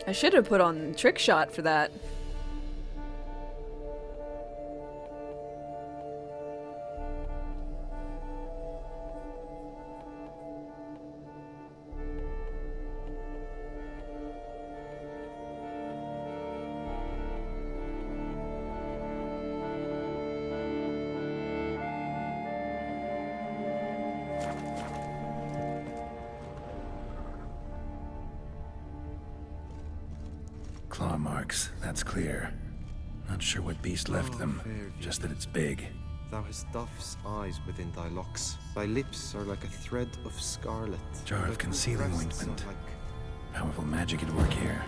I should have put on trick shot for that. Claw marks, that's clear. Not sure what beast left them, just that it's big. Thou hast dove's eyes within thy locks. Thy lips are like a thread of scarlet. Jar of concealing ointment. Powerful magic at work here.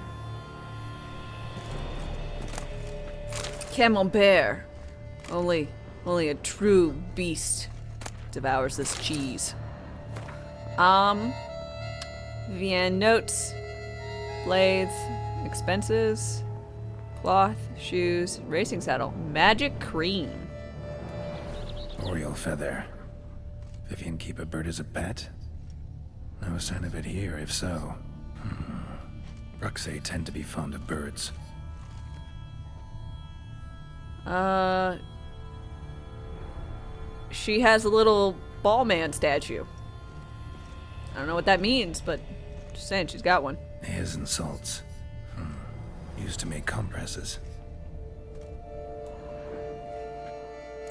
Camembert. Only a true beast devours this cheese. Vivian notes, blades, expenses, cloth, shoes, racing saddle, magic cream. Oriole feather. Vivian keep a bird as a pet? No sign of it here, if so. Bruxay tend to be fond of birds. She has a little ball man statue. I don't know what that means, but just saying she's got one. His and salts. Used to make compresses.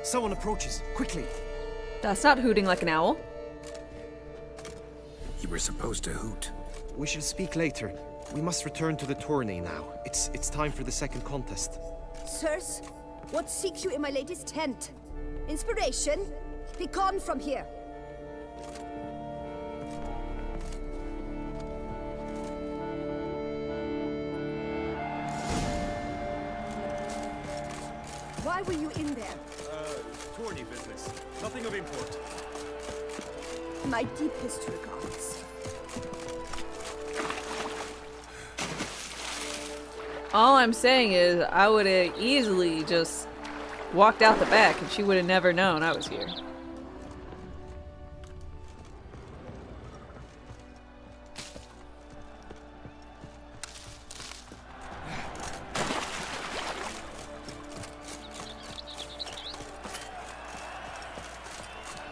Someone approaches. Quickly. That's not hooting like an owl. You were supposed to hoot. We shall speak later. We must return to the tourney now. It's time for the second contest. Sirs, what seek you in my lady's tent? Inspiration? Be gone from here. Why were you in there? Tourney business. Nothing of import. My deepest regards. All I'm saying is I would have easily just walked out the back and she would have never known I was here.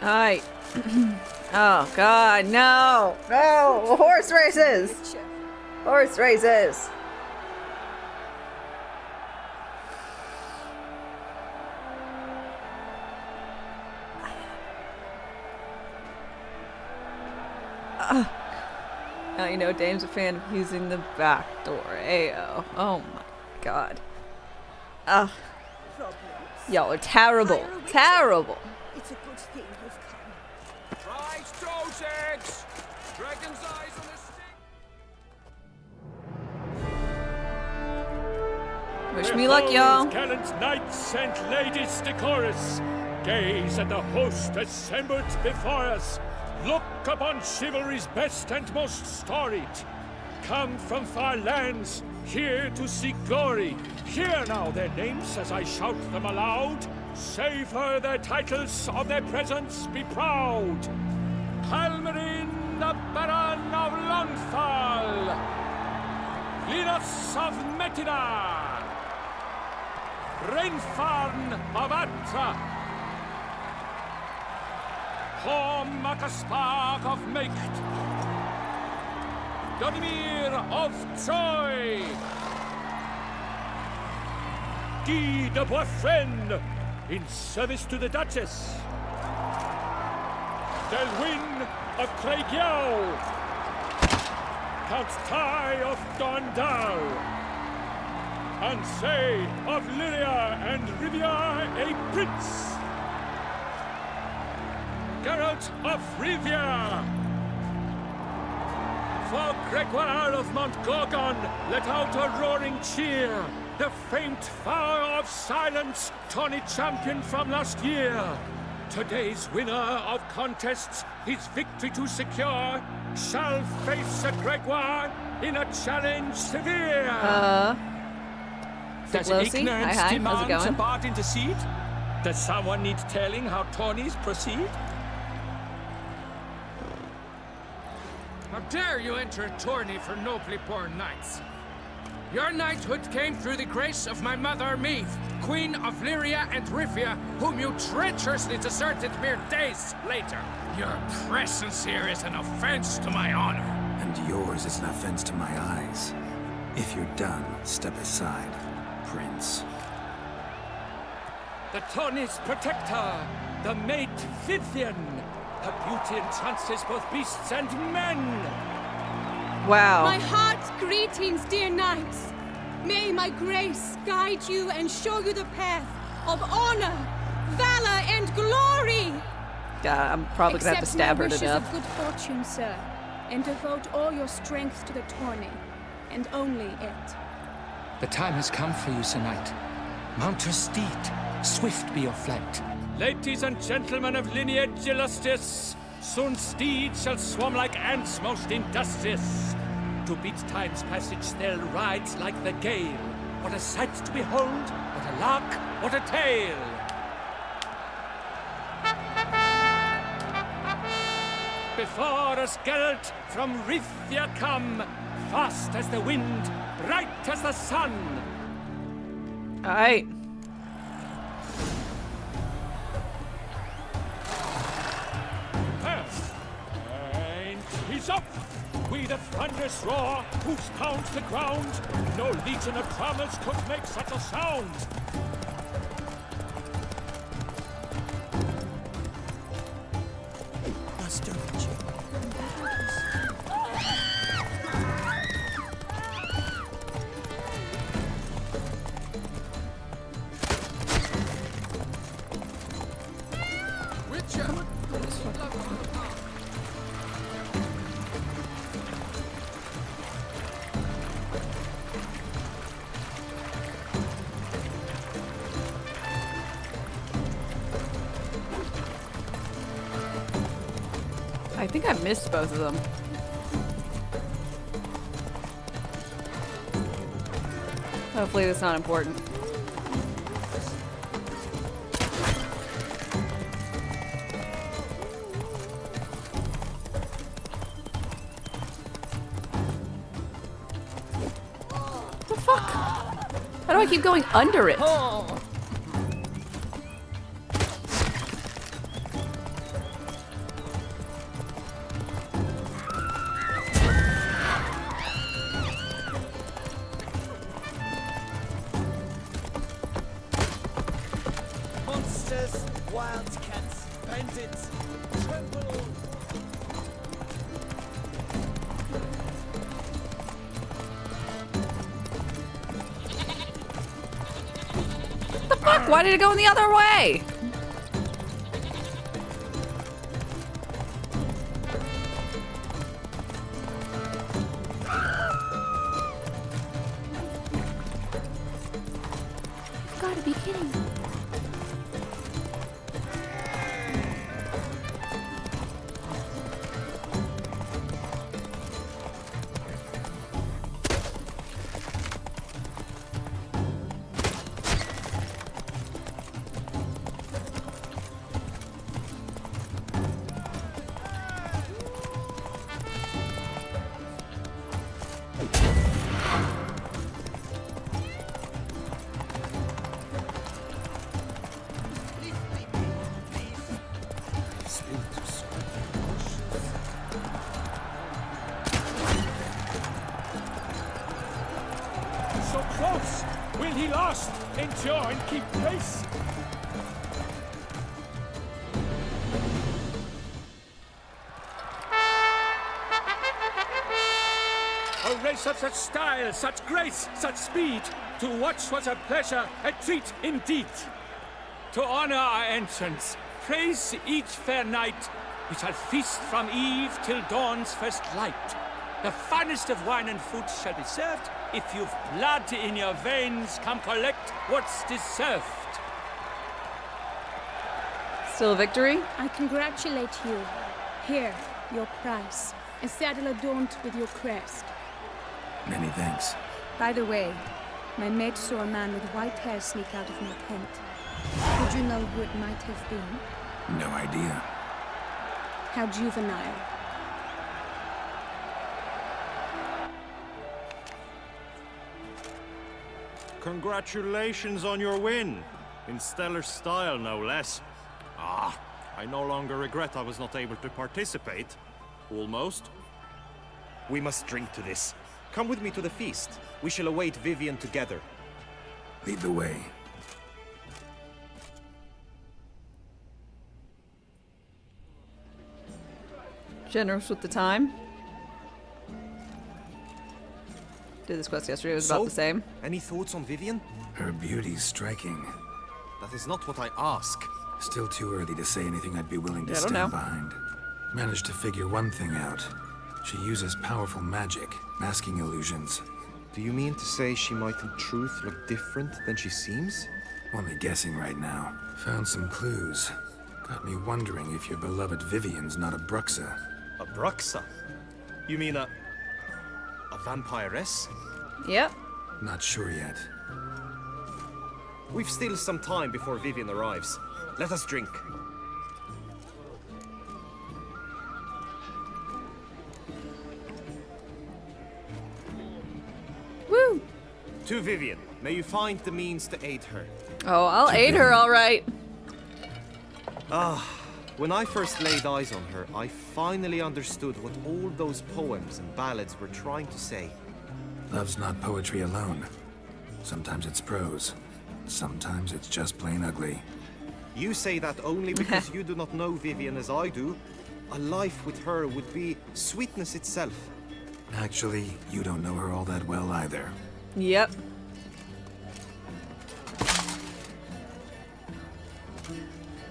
Alright. Oh god, no! No! Horse races! Horse races! Now you know Dame's a fan of using the back door. Ayo. Oh my god. Y'all are terrible. Terrible. It's a good thing you've come. Try those eggs! Dragon's eyes on a stick! Wish me luck, y'all. Gallant knights and ladies decorous, gaze at the host assembled before us. Look upon chivalry's best and most storied. Come from far lands, here to seek glory. Hear now their names as I shout them aloud. Savor their titles, of their presence be proud. Halmarin, the Baron of Lonthal. Linus of Metina. Rainfarn of Atra. Makaspark of Mecht. Donimir of Troy. Guy de Boisfriend, in service to the Duchess. Delwyn of Craigiau. Count Ty of Gondal. Ansay of Lyria and Rivia a prince. Geralt of Rivia. For Gregoire of Montgorgon, let out a roaring cheer. The faint fire of silence, Tawny champion from last year. Today's winner of contests, his victory to secure, shall face a Gregoire in a challenge severe. Does ignorance demand a part intercede? Does someone need telling how Tawnies proceed? How dare you enter a tourney for nobly born knights? Your knighthood came through the grace of my mother Meath, Queen of Lyria and Rivia, whom you treacherously deserted mere days later. Your presence here is an offense to my honor. And yours is an offense to my eyes. If you're done, step aside, Prince. The Tawny's protector, the mate Vivian. Her beauty entrances both beasts and men. Wow. My heart's greetings, dear knights. May my grace guide you and show you the path of honor, valor, and glory. Yeah, I'm probably gonna have to stab her to death. Accept my wishes of good fortune, sir, and devote all your strength to the tourney, and only it. The time has come for you, Sir Knight. Mount your steed. Swift be your flight. Ladies and gentlemen of lineage illustrious, soon steeds shall swarm like ants most industrious. To beat time's passage they'll ride like the gale. What a sight to behold, what a lark, what a tale! Before us Geralt from Rithia come, fast as the wind, bright as the sun. Alright. He's up! We the thunderous roar, hoofs pound the ground. No legion of drummers could make such a sound. Master I think I missed both of them. Hopefully that's not important. What the fuck? How do I keep going under it? fuck? Why did it go in the other way? You've got to be kidding me. So close! Will he last, endure, and keep pace? A race of such style, such grace, such speed. To watch was a pleasure, a treat indeed. To honor our entrance, praise each fair knight. We shall feast from eve till dawn's first light. The finest of wine and food shall be served. If you've blood in your veins, come collect what's deserved. Still a victory? I congratulate you. Here, your prize. A saddle adorned with your crest. Many thanks. By the way, my mate saw a man with white hair sneak out of my tent. Would you know who it might have been? No idea. How juvenile. Congratulations on your win. In stellar style, no less. Ah, I no longer regret I was not able to participate. Almost. We must drink to this. Come with me to the feast. We shall await Vivian together. Lead the way. Generous with the time. Did this quest yesterday, it was about the same. Any thoughts on Vivian? Her beauty's striking. That is not what I ask. Still too early to say anything I'd be willing to Yeah, I don't stand know. behind. Managed to figure one thing out. She uses powerful magic, masking illusions. Do you mean to say she might in truth look different than she seems? Only guessing right now. Found some clues. Got me wondering if your beloved Vivian's not a Bruxa. A Bruxa? You mean a vampiress? Yep. Not sure yet. We've still some time before Vivian arrives. Let us drink. Woo! To Vivian, may you find the means to aid her. Oh, I'll aid her, all right. Ah, when I first laid eyes on her, I finally understood what all those poems and ballads were trying to say. Love's not poetry alone. Sometimes it's prose. Sometimes it's just plain ugly. You say that only because you do not know Vivian as I do. A life with her would be sweetness itself. Actually, you don't know her all that well either. Yep.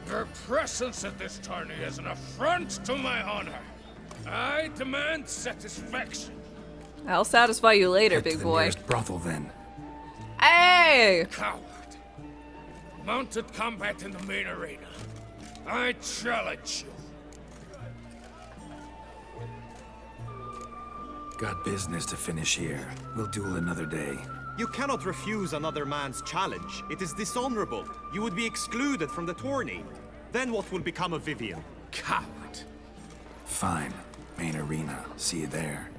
Your presence at this tourney is an affront to my honor. I demand satisfaction. I'll satisfy you later, Head to big the boy. nearest brothel, then. Hey! Coward. Mounted combat in the main arena. I challenge you. Got business to finish here. We'll duel another day. You cannot refuse another man's challenge. It is dishonorable. You would be excluded from the tourney. Then what will become of Vivian? Coward. Fine. Main arena. See you there.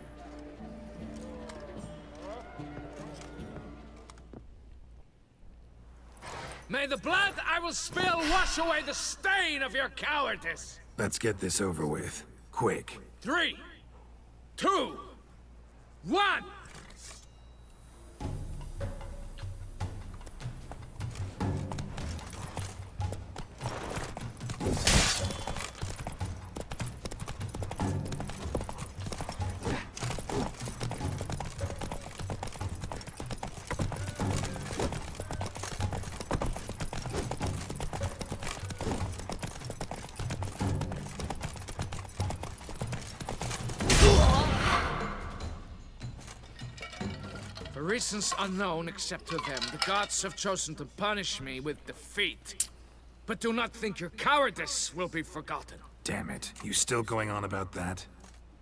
May the blood I will spill wash away the stain of your cowardice. Let's get this over with. Quick. 3, 2, 1. For reasons unknown except to them, the gods have chosen to punish me with defeat. But do not think your cowardice will be forgotten. Damn it. You still going on about that?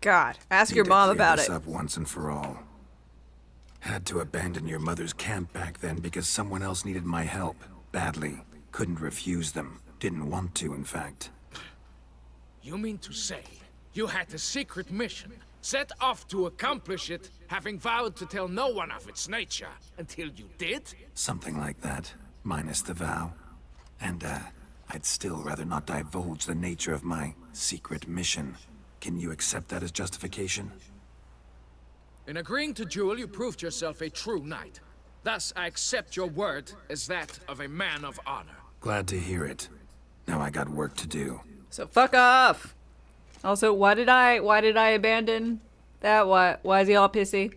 God, ask your Need to mom clear about this it. up once and for all. Had to abandon your mother's camp back then because someone else needed my help. Badly. Couldn't refuse them. Didn't want to, in fact. You mean to say you had a secret mission, set off to accomplish it, having vowed to tell no one of its nature, until you did? Something like that. Minus the vow. And, I'd still rather not divulge the nature of my secret mission. Can you accept that as justification? In agreeing to duel, you proved yourself a true knight. Thus, I accept your word as that of a man of honor. Glad to hear it. Now I got work to do. So fuck off. Also, why did I abandon that? Why is he all pissy?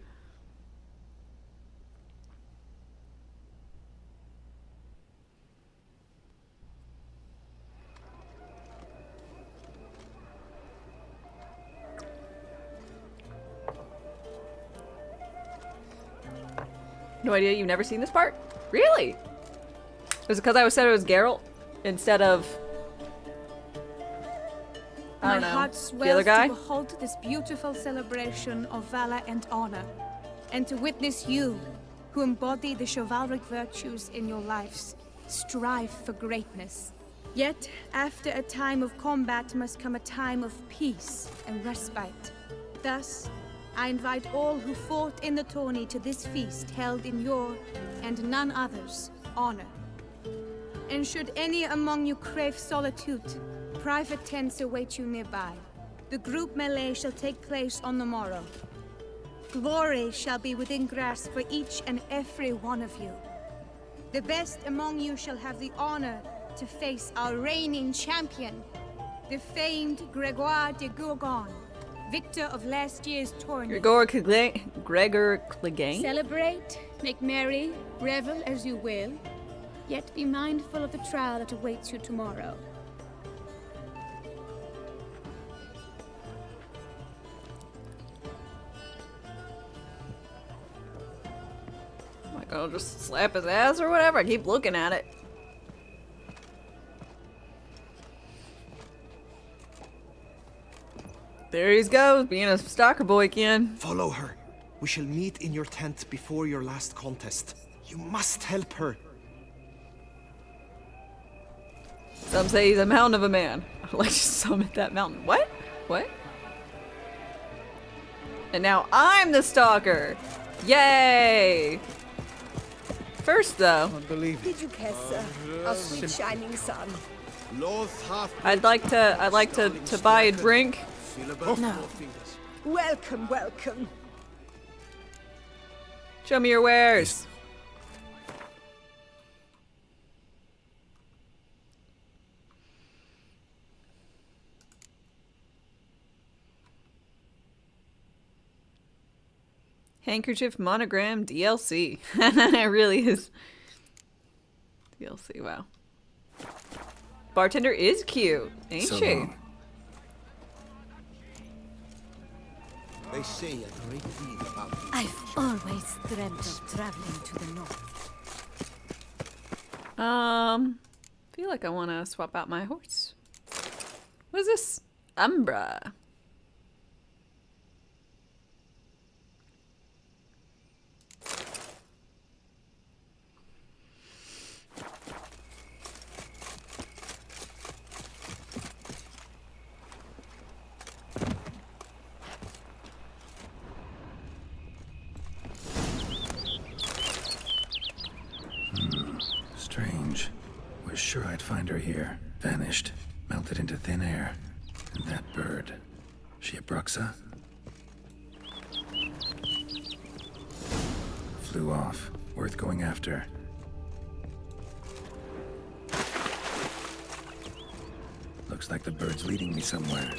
No idea. You've never seen this part? Really? Was it because I said it was Geralt instead of I don't My know, heart the swells other guy? to behold this beautiful celebration of valor and honor, and to witness you, who embody the chivalric virtues in your lives, strive for greatness. Yet, after a time of combat must come a time of peace and respite. Thus, I invite all who fought in the tourney to this feast held in your, and none other's, honor. And should any among you crave solitude, private tents await you nearby. The group melee shall take place on the morrow. Glory shall be within grasp for each and every one of you. The best among you shall have the honor to face our reigning champion, the famed Gregoire de Gourgon, victor of last year's tournament. Gregor Clegane? Celebrate, make merry, revel as you will, yet be mindful of the trial that awaits you tomorrow. Am I gonna just slap his ass or whatever? I keep looking at it. There he goes, being a stalker boy again. Follow her. We shall meet in your tent before your last contest. You must help her. Some say he's a mountain of a man. I'd like to summit that mountain. What? What? And now I'm the stalker! Yay! First though, Did you care, sir? Our sweet shining sun. I'd like to buy a drink. No. Welcome, welcome. Show me your wares. Handkerchief monogram DLC. It really is. DLC, wow. Bartender is cute, ain't So she? long. They say a great deal about you. I've always dreamt of traveling to the north. Feel like I want to swap out my horse. What is this? Umbra. Strange. Was sure I'd find her here. Vanished. Melted into thin air. And that bird. She a Bruxa? Flew off. Worth going after. Looks like the bird's leading me somewhere.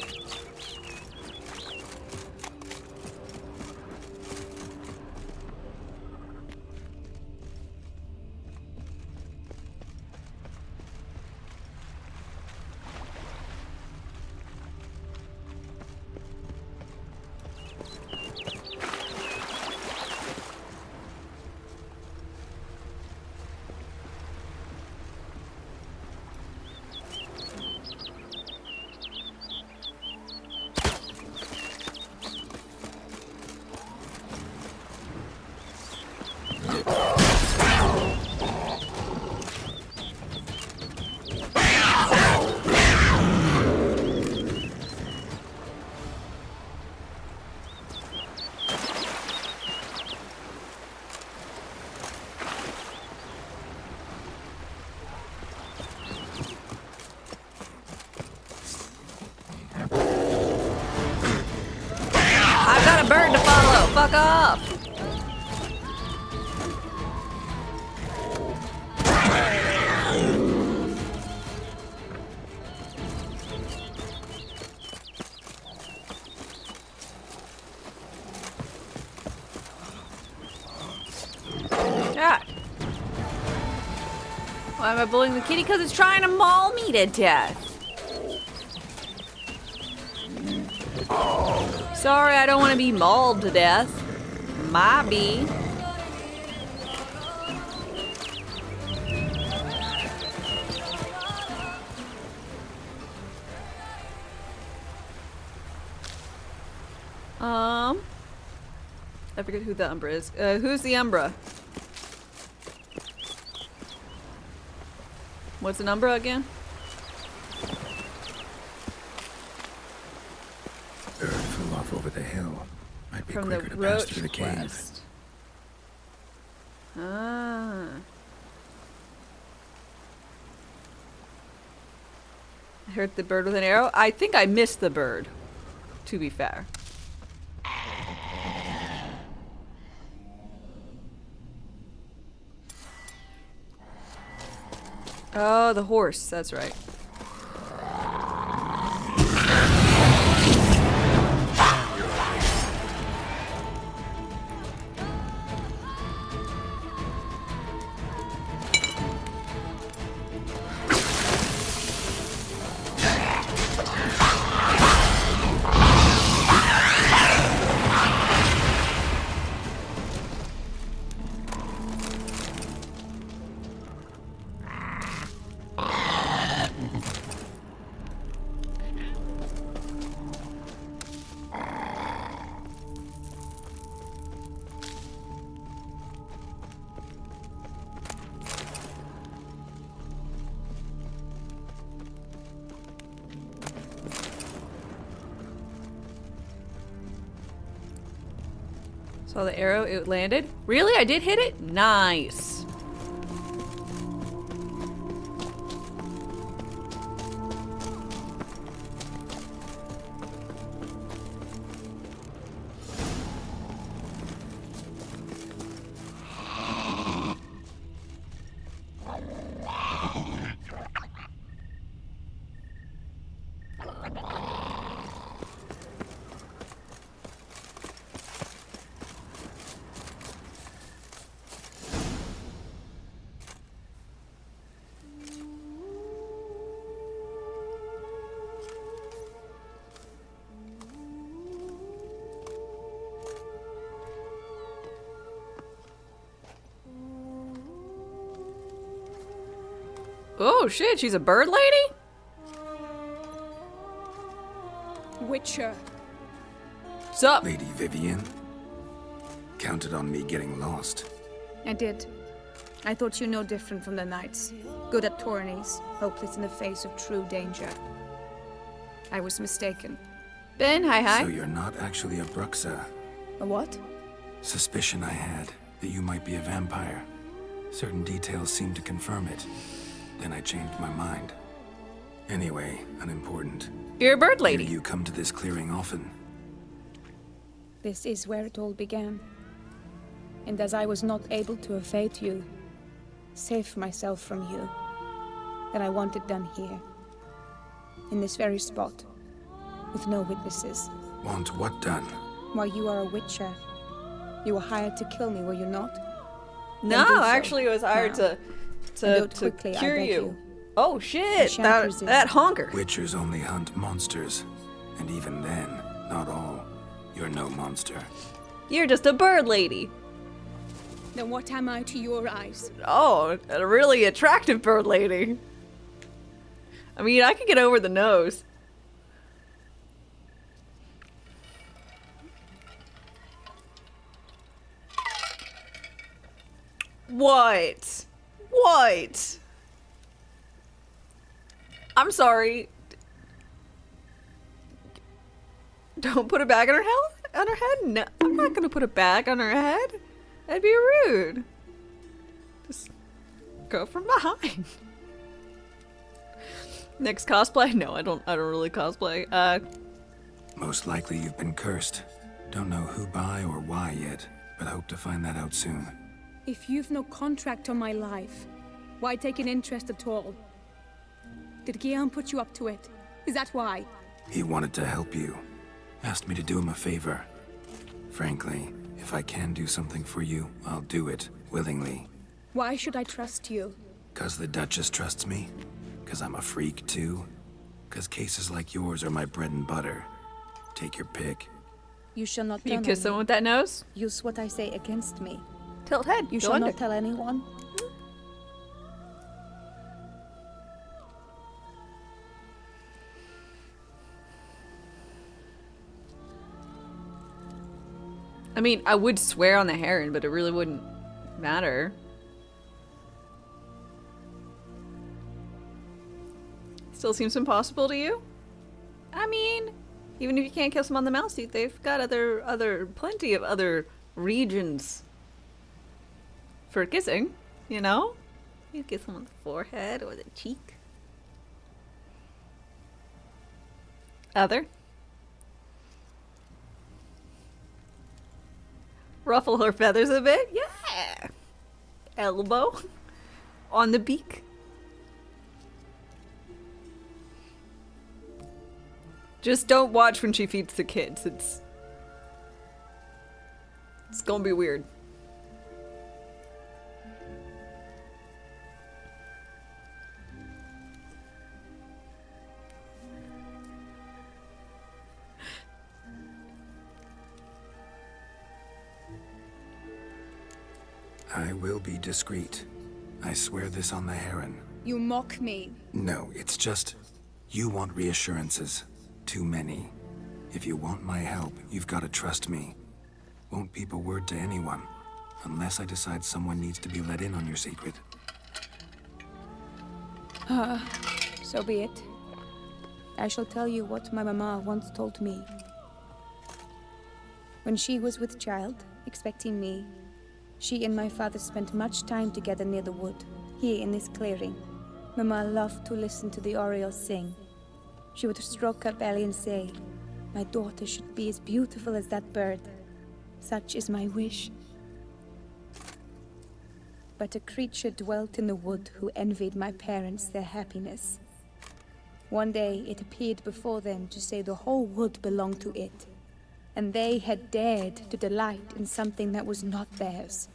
fuck off! Ah. Why am I bullying the kitty? Because it's trying to maul me to death. Sorry, I don't want to be mauled to death. Might be. I forget who the Umbra is. Who's the Umbra? What's an Umbra again? Bird flew off over the hill. Might be From quicker the to pass Roach through the cave. quest. Ah. I hurt the bird with an arrow. I think I missed the bird, to be fair. Oh, the horse. That's right. Saw the arrow, it landed. Really? I did hit it? Nice. Oh shit, she's a bird lady? Witcher. Sup? Lady Vivian? Counted on me getting lost. I did. I thought you no different from the knights. Good at tourneys, hopeless in the face of true danger. I was mistaken. Ben, hi. So you're not actually a Bruxa. A what? Suspicion I had that you might be a vampire. Certain details seemed to confirm it. Then I changed my mind. Anyway, unimportant. You're a bird lady. Do you come to this clearing often? This is where it all began. And as I was not able to evade you, save myself from you, then I want it done here. In this very spot. With no witnesses. Want what done? Why, you are a witcher. You were hired to kill me, were you not? No, actually I was hired to cure you. Oh shit, that honker. Witchers only hunt monsters. And even then, not all. You're no monster. You're just a bird lady. Then what am I to your eyes? Oh, a really attractive bird lady. I mean, I could get over the nose. What? What? I'm sorry. Don't put a bag on her head? On her head? No, I'm not gonna put a bag on her head. That'd be rude. Just go from behind. Next cosplay? No, I don't really cosplay. Most likely you've been cursed. Don't know who by or why yet, but hope to find that out soon. If you've no contract on my life, why take an interest at all? Did Guillaume put you up to it? Is that why? He wanted to help you. Asked me to do him a favor. Frankly, if I can do something for you, I'll do it, willingly. Why should I trust you? 'Cause the Duchess trusts me? 'Cause I'm a freak, too? 'Cause cases like yours are my bread and butter. Take your pick. You shall not You tell kiss someone with that nose? Use what I say against me. Tilt head. You Go shall under. not tell anyone. I mean, I would swear on the heron, but it really wouldn't matter. Still seems impossible to you? I mean, even if you can't kiss them on the mouse suit, they've got plenty of other regions for kissing, you know? You kiss them on the forehead or the cheek. Other? Ruffle her feathers a bit? Yeah! Elbow? On the beak? Just don't watch when she feeds the kids. It's gonna be weird. I will be discreet. I swear this on the heron. You mock me. No, it's just... you want reassurances. Too many. If you want my help, you've got to trust me. Won't peep a word to anyone. Unless I decide someone needs to be let in on your secret. So be it. I shall tell you what my mama once told me. When she was with child, expecting me, she and my father spent much time together near the wood, here in this clearing. Mama loved to listen to the orioles sing. She would stroke her belly and say, "My daughter should be as beautiful as that bird. Such is my wish." But a creature dwelt in the wood who envied my parents their happiness. One day it appeared before them to say the whole wood belonged to it, and they had dared to delight in something that was not theirs.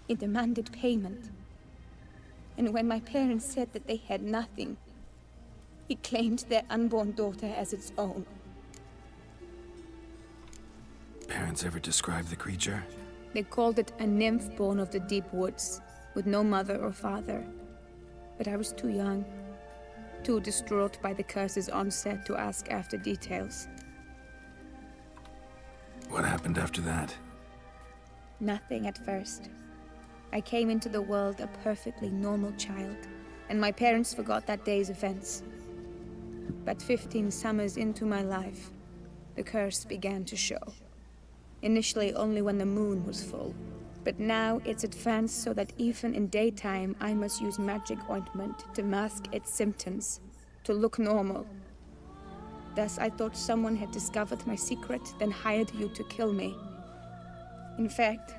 It demanded payment, and when my parents said that they had nothing, it claimed their unborn daughter as its own. Parents ever describe the creature? They called it a nymph born of the deep woods, with no mother or father. But I was too young, too distraught by the curse's onset to ask after details. What happened after that? Nothing at first. I came into the world a perfectly normal child, and my parents forgot that day's events. But 15 summers into my life, the curse began to show. Initially only when the moon was full, but now it's advanced so that even in daytime I must use magic ointment to mask its symptoms, to look normal. Thus I thought someone had discovered my secret, then hired you to kill me. In fact,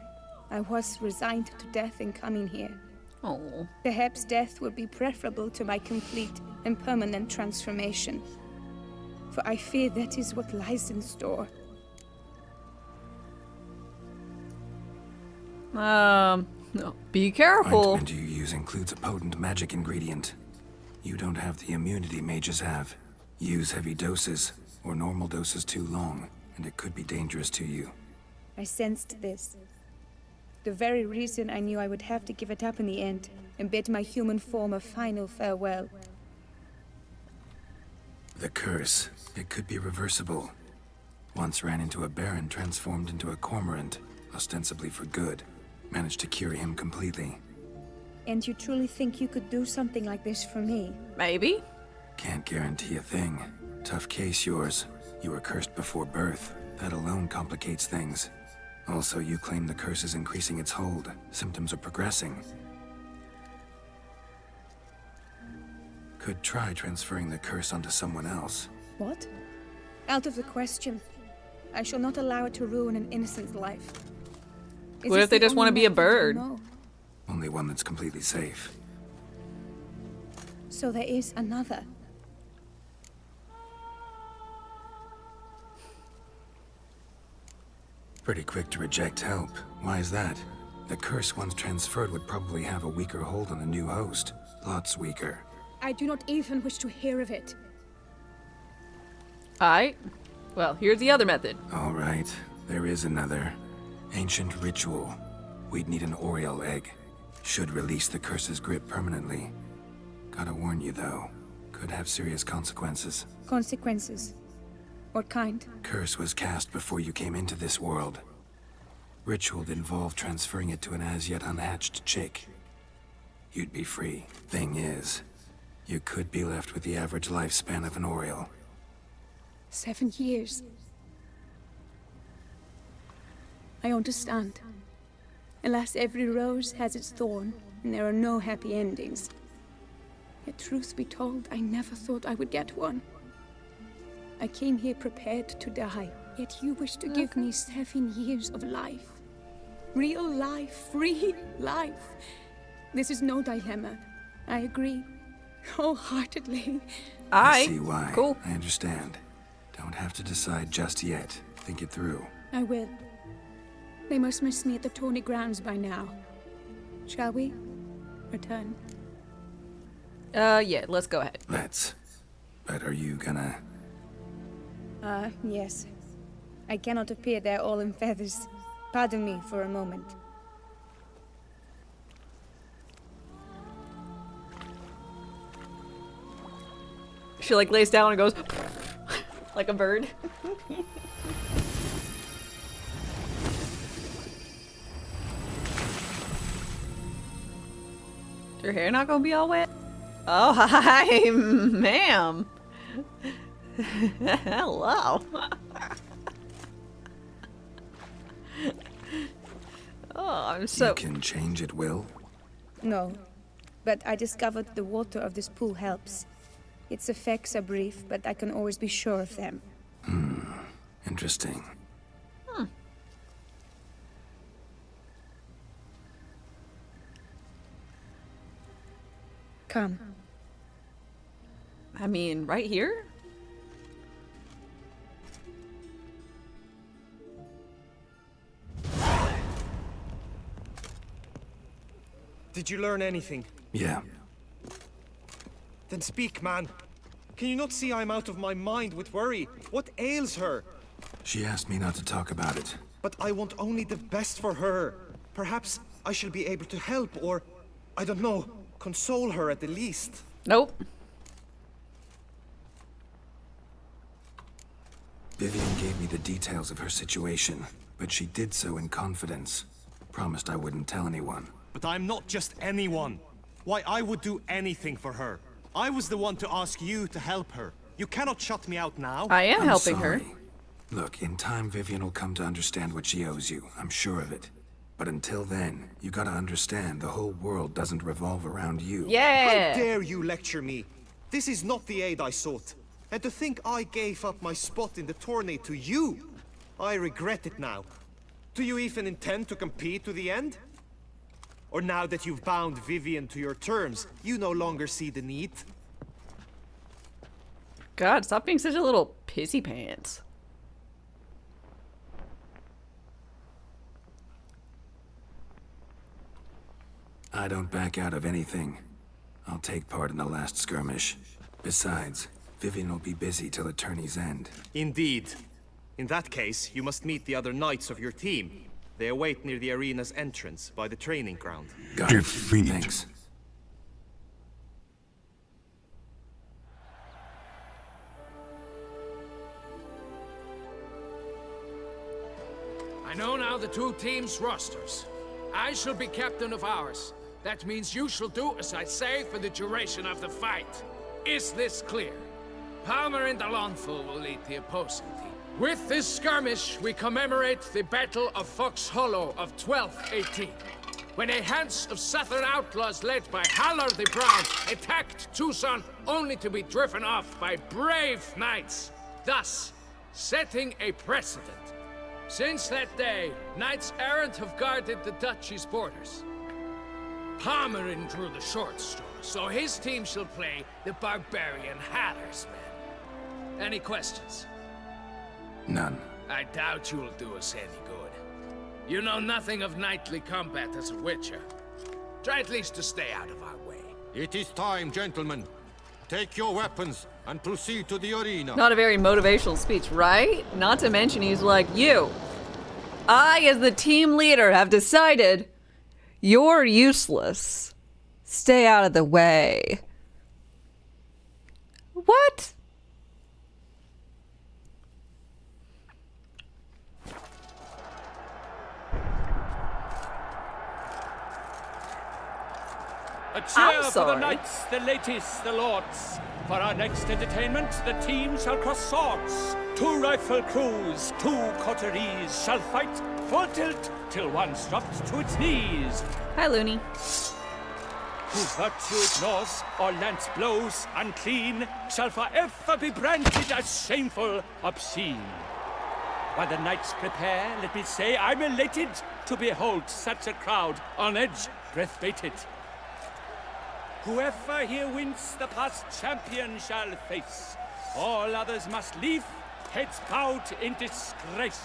I was resigned to death in coming here. Oh. Perhaps death would be preferable to my complete and permanent transformation. For I fear that is what lies in store. No. Be careful. Ointment you use includes a potent magic ingredient. You don't have the immunity mages have. Use heavy doses, or normal doses too long, and it could be dangerous to you. I sensed this. The very reason I knew I would have to give it up in the end, and bid my human form a final farewell. The curse, it could be reversible. Once ran into a baron transformed into a cormorant, ostensibly for good. Managed to cure him completely. And you truly think you could do something like this for me? Maybe. Can't guarantee a thing. Tough case, yours. You were cursed before birth. That alone complicates things. Also, you claim the curse is increasing its hold. Symptoms are progressing. Could try transferring the curse onto someone else. What? Out of the question. I shall not allow it to ruin an innocent's life. Is What this if they the just want to only be a method you bird? know? Only one that's completely safe. So there is another. Pretty quick to reject help. Why is that? The curse once transferred would probably have a weaker hold on the new host. Lots weaker. I do not even wish to hear of it. Alright. Well, here's the other method. Alright, there is another. Ancient ritual. We'd need an Oriole egg. Should release the curse's grip permanently. Gotta warn you though, could have serious consequences. Consequences? What kind? Curse was cast before you came into this world. Ritual'd involve transferring it to an as-yet unhatched chick. You'd be free. Thing is, you could be left with the average lifespan of an Oriole. 7 years. I understand. Alas, every rose has its thorn, and there are no happy endings. Yet truth be told, I never thought I would get one. I came here prepared to die, yet you wish to give me 7 years of life. Real life, free life. This is no dilemma. I agree. Wholeheartedly. I see why. Cool. I understand. Don't have to decide just yet. Think it through. I will. They must miss me at the tourney grounds by now. Shall we? Return. Yeah, let's go ahead. Let's. But are you gonna... Yes. I cannot appear there all in feathers. Pardon me for a moment. She like lays down and goes like a bird. Your hair not gonna be all wet? Oh, hi, ma'am. Hello. Oh, I'm so... You can change at will? No, but I discovered the water of this pool helps. Its effects are brief, but I can always be sure of them. Interesting. Come. I mean, right here? Did you learn anything? Yeah. Then speak, man. Can you not see I'm out of my mind with worry? What ails her? She asked me not to talk about it. But I want only the best for her. Perhaps I shall be able to help, or, I don't know, console her at the least. Nope. Vivian gave me the details of her situation, but she did so in confidence. Promised I wouldn't tell anyone. But I'm not just anyone. Why, I would do anything for her. I was the one to ask you to help her. You cannot shut me out now. I am helping her. Look, in time Vivian will come to understand what she owes you. I'm sure of it. But until then, you gotta understand the whole world doesn't revolve around you. Yeah! How dare you lecture me? This is not the aid I sought. And to think I gave up my spot in the tourney to you, I regret it now. Do you even intend to compete to the end? Or now that you've bound Vivian to your terms, you no longer see the need? God, stop being such a little pissy pants. I don't back out of anything. I'll take part in the last skirmish. Besides, Vivian will be busy till the tourney's end. Indeed. In that case, you must meet the other knights of your team. They await near the arena's entrance, by the training ground. Got it. Thanks. I know now the two teams' rosters. I shall be captain of ours. That means you shall do as I say for the duration of the fight. Is this clear? Palmer and Alonful will lead the opposing team. With this skirmish, we commemorate the Battle of Fox Hollow of 1218, when a Hans of Southern outlaws led by Haller the Brown attacked Tucson only to be driven off by brave knights. Thus, setting a precedent. Since that day, knights errant have guarded the duchy's borders. Palmerin drew the short straw, so his team shall play the barbarian Hallersmen. Any questions? None. I doubt you'll do us any good. You know nothing of knightly combat as a witcher. Try at least to stay out of our way. It is time, gentlemen. Take your weapons and proceed to the arena. Not a very motivational speech, right? Not to mention he's like, I, as the team leader, have decided you're useless. Stay out of the way. What? A cheer for the knights, the ladies, the lords. For our next entertainment, the team shall cross swords. 2 rifle crews, 2 coteries shall fight full tilt till one's dropped to its knees. Hi, Looney. Who virtue ignores or lance blows unclean shall forever be branded as shameful, obscene. While the knights prepare, let me say I'm elated to behold such a crowd on edge, breath baited. Whoever here wins the past champion shall face. All others must leave, heads bowed in disgrace.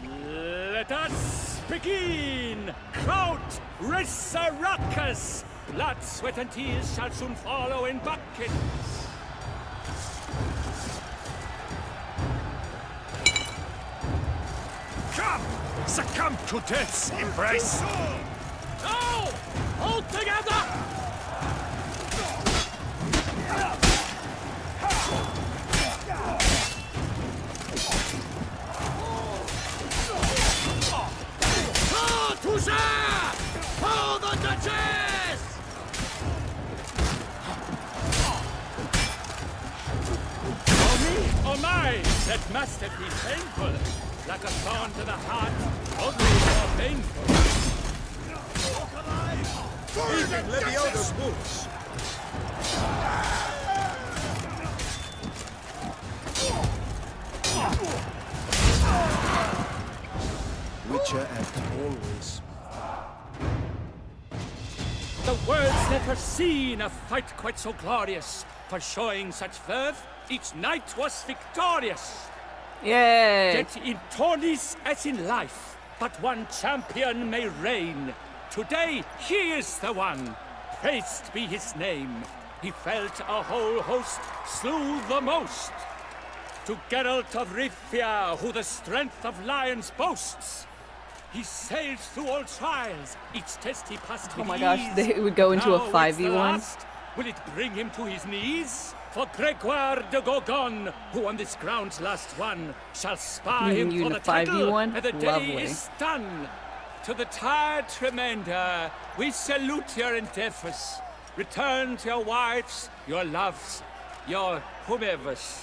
Let us begin! Crowd, race a ruckus! Blood, sweat, and tears shall soon follow in buckets. Come! Succumb to death's embrace! Now! Hold together! Touche! For the Duchess! Oh me, oh my! That must have been painful. Like a thorn to the heart, only more painful. Even Leviosa's wounds. Witcher as always. The world's never seen a fight quite so glorious. For showing such verve, each knight was victorious. Yay! Yet in tourneys as in life, but one champion may reign. Today, he is the one. Praised be his name. He felt a whole host, slew the most. To Geralt of Rivia, who the strength of lions boasts. He sailed through all trials, each test he passed with Oh my gosh, ease. they would go into a Now it's 5v1. the last. Will it bring him to his knees? For Gregoire de Gorgon, who on this ground last won, shall spar him You for in the a title, 5v1? and the day Lovely. is done. To the tired remainder, we salute your endeavors. Return to your wives, your loves, your whomevers.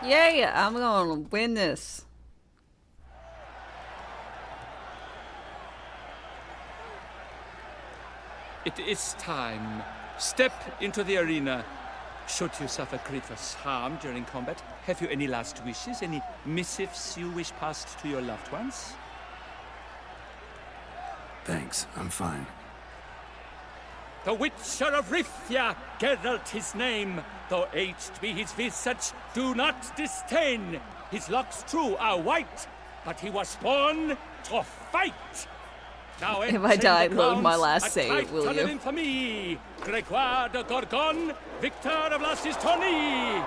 Yeah, I'm gonna win this. It is time. Step into the arena. Should you suffer grievous harm during combat, have you any last wishes? Any missives you wish passed to your loved ones? Thanks, I'm fine. The Witcher of Rivia, Geralt his name. Though aged be his visage, do not disdain. His locks true are white, but he was born to fight. Now If I die, load my last a save, will title you? infamy. Gregoire de Gorgon, victor of Las's tourney.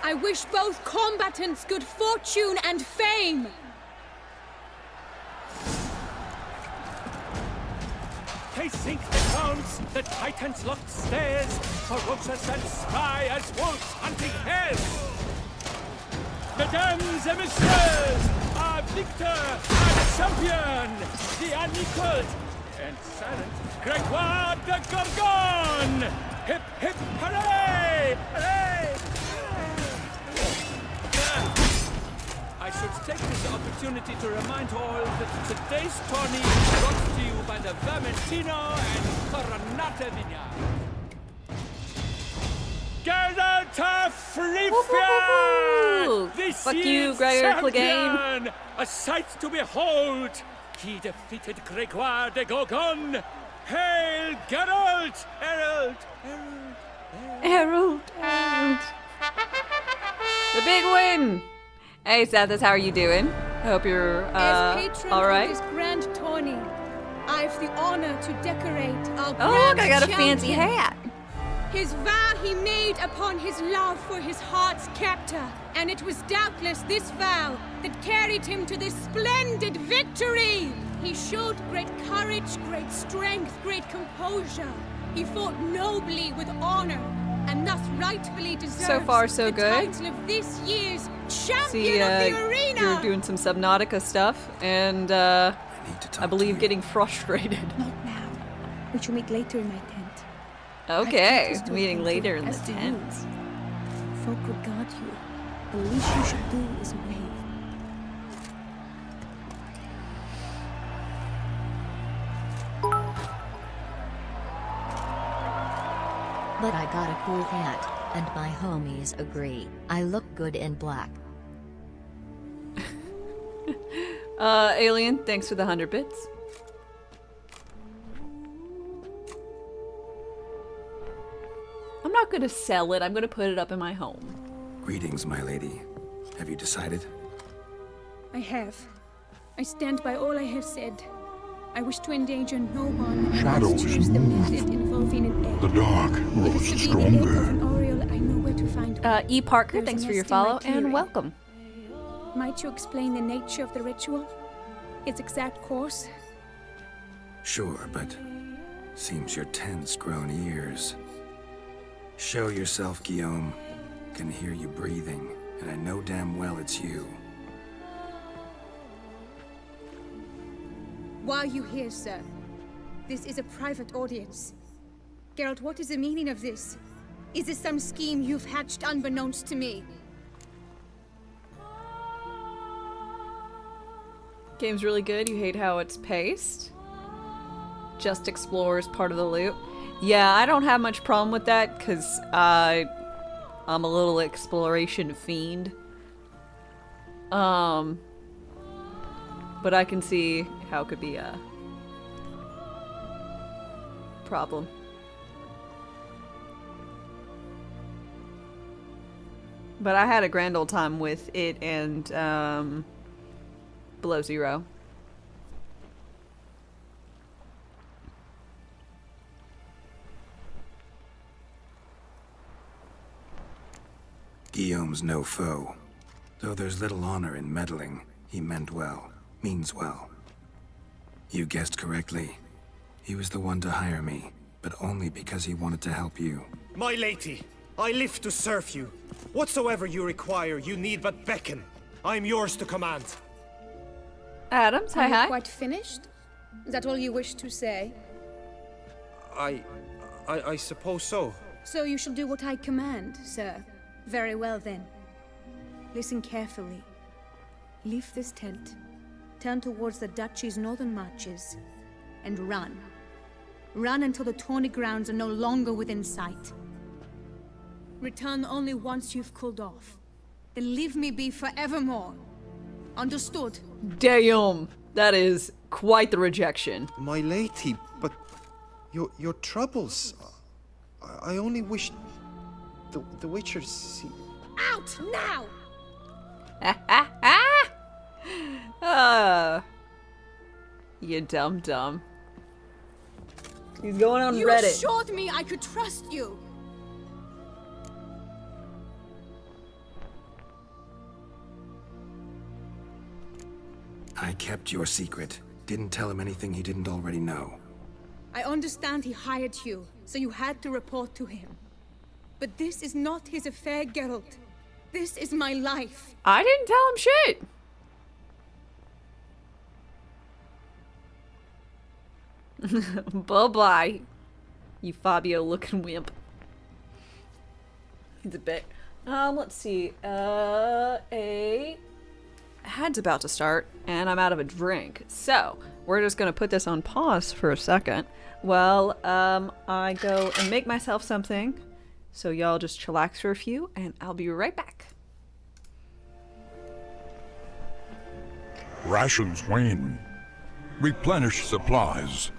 I wish both combatants good fortune and fame. They sink the grounds, the titans locked stairs, ferocious and spry as wolves hunting hares. Mesdames et messieurs, our victor, our champion, the unequaled and silent Gregoire de Gorgon! Hip, hip, hooray! Hooray! I should take this opportunity to remind all that today's tourney is brought to you by the Vermentino and Coronata Vineyard. Geralt Frifia! This Fuck year's you, Gregor Clegane. champion! A sight to behold! He defeated Gregoire de Gorgon! Hail, Geralt! Herald! Herald! The big win! Hey Seth, how are you doing? I hope you're As patron alright. of this grand tourney, I've the honor to decorate our Oh, grand look, I got a fancy champion. hat. His vow he made upon his love for his heart's captor, and it was doubtless this vow that carried him to this splendid victory. He showed great courage, great strength, great composure. He fought nobly with honor, and thus rightfully deserves So far, so the good. title of this year's champion See, of the arena. you're doing some Subnautica stuff, and I believe getting frustrated. Not now. We shall meet later in my tent. Okay, meeting later in the As do you. tent. Folk regard you. The least you should do is wave. But I got a cool hat, and my homies agree. I look good in black. Alien, thanks for the 100 bits. I'm not gonna sell it, I'm gonna put it up in my home. Greetings, my lady. Have you decided? I have. I stand by all I have said. I wish to endanger no one. I Shadows must choose the move. method involving an egg. The dark If grows it's to be the egg of stronger. an Oriole, I know where to find one. E. Parker, There's thanks a for your nest in my follow, and clearing. welcome. Might you explain the nature of the ritual? Its exact course? Sure, but seems your tent's grown ears. Show yourself, Guillaume. Can hear you breathing, and I know damn well it's you. Why are you here, sir? This is a private audience. Geralt, what is the meaning of this? Is this some scheme you've hatched unbeknownst to me? Game's really good, you hate how it's paced. Just explore is part of the loot. Yeah, I don't have much problem with that, because I'm a little exploration fiend. But I can see how it could be a problem. But I had a grand old time with it and Below Zero. Guillaume's no foe. Though there's little honor in meddling, he meant well, means well. You guessed correctly. He was the one to hire me, but only because he wanted to help you. My lady, I live to serve you. Whatsoever you require, you need but beckon. I am yours to command. Adams, hi Are you hi. quite finished? Is that all you wish to say? I suppose so. So you shall do what I command, sir. Very well then. Listen carefully. Leave this tent, turn towards the duchy's northern marches, and run. Run until the tourney grounds are no longer within sight. Return only once you've cooled off. Then leave me be forevermore. Understood? Damn, that is quite the rejection. My lady, but your troubles. I only wish the Witcher see. Out now! You dumb. He's going on You Reddit. assured me I could trust you. I kept your secret. Didn't tell him anything he didn't already know. I understand he hired you, so you had to report to him. But this is not his affair, Geralt. This is my life. I didn't tell him shit. Bye-bye, you Fabio-looking wimp. He's a bit. Let's see. ad's about to start, and I'm out of a drink. So, we're just going to put this on pause for a second while I go and make myself something. So y'all just chillax for a few, and I'll be right back. Rations wane. Replenish supplies.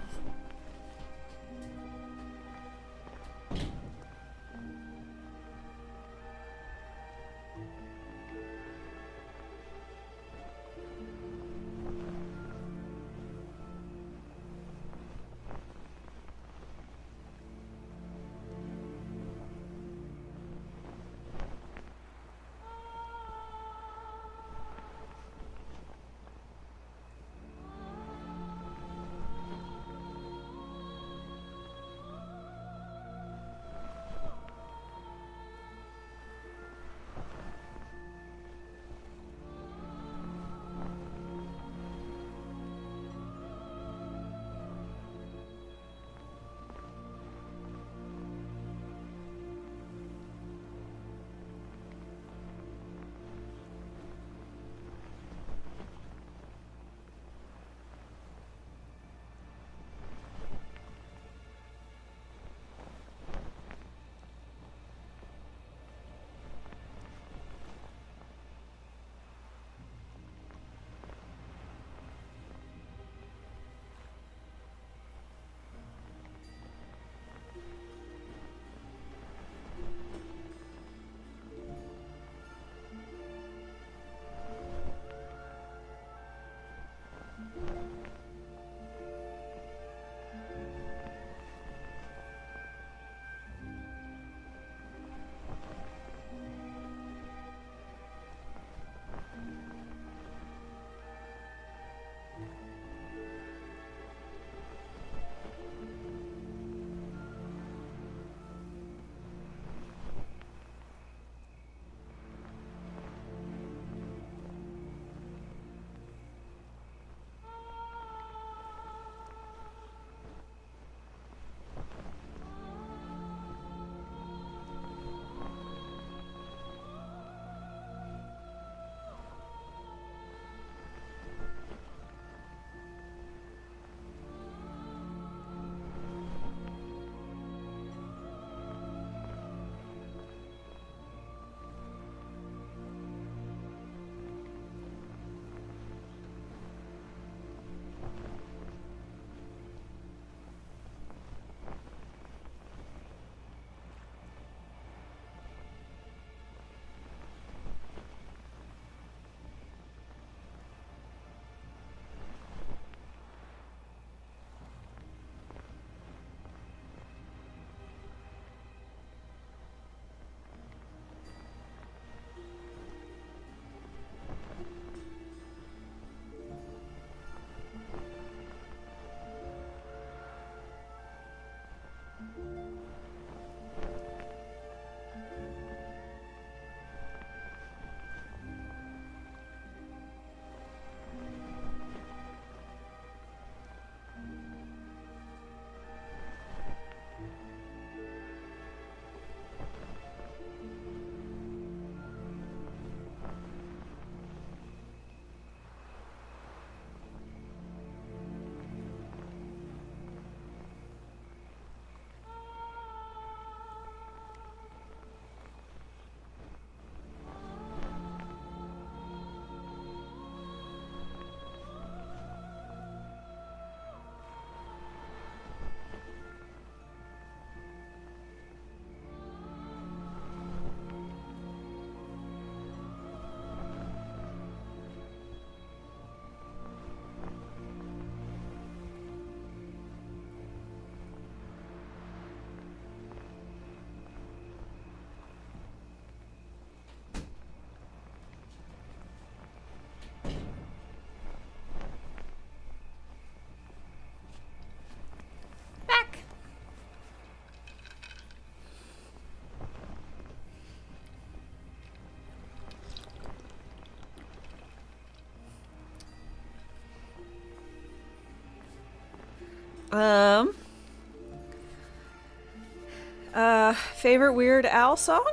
Favorite Weird Al song?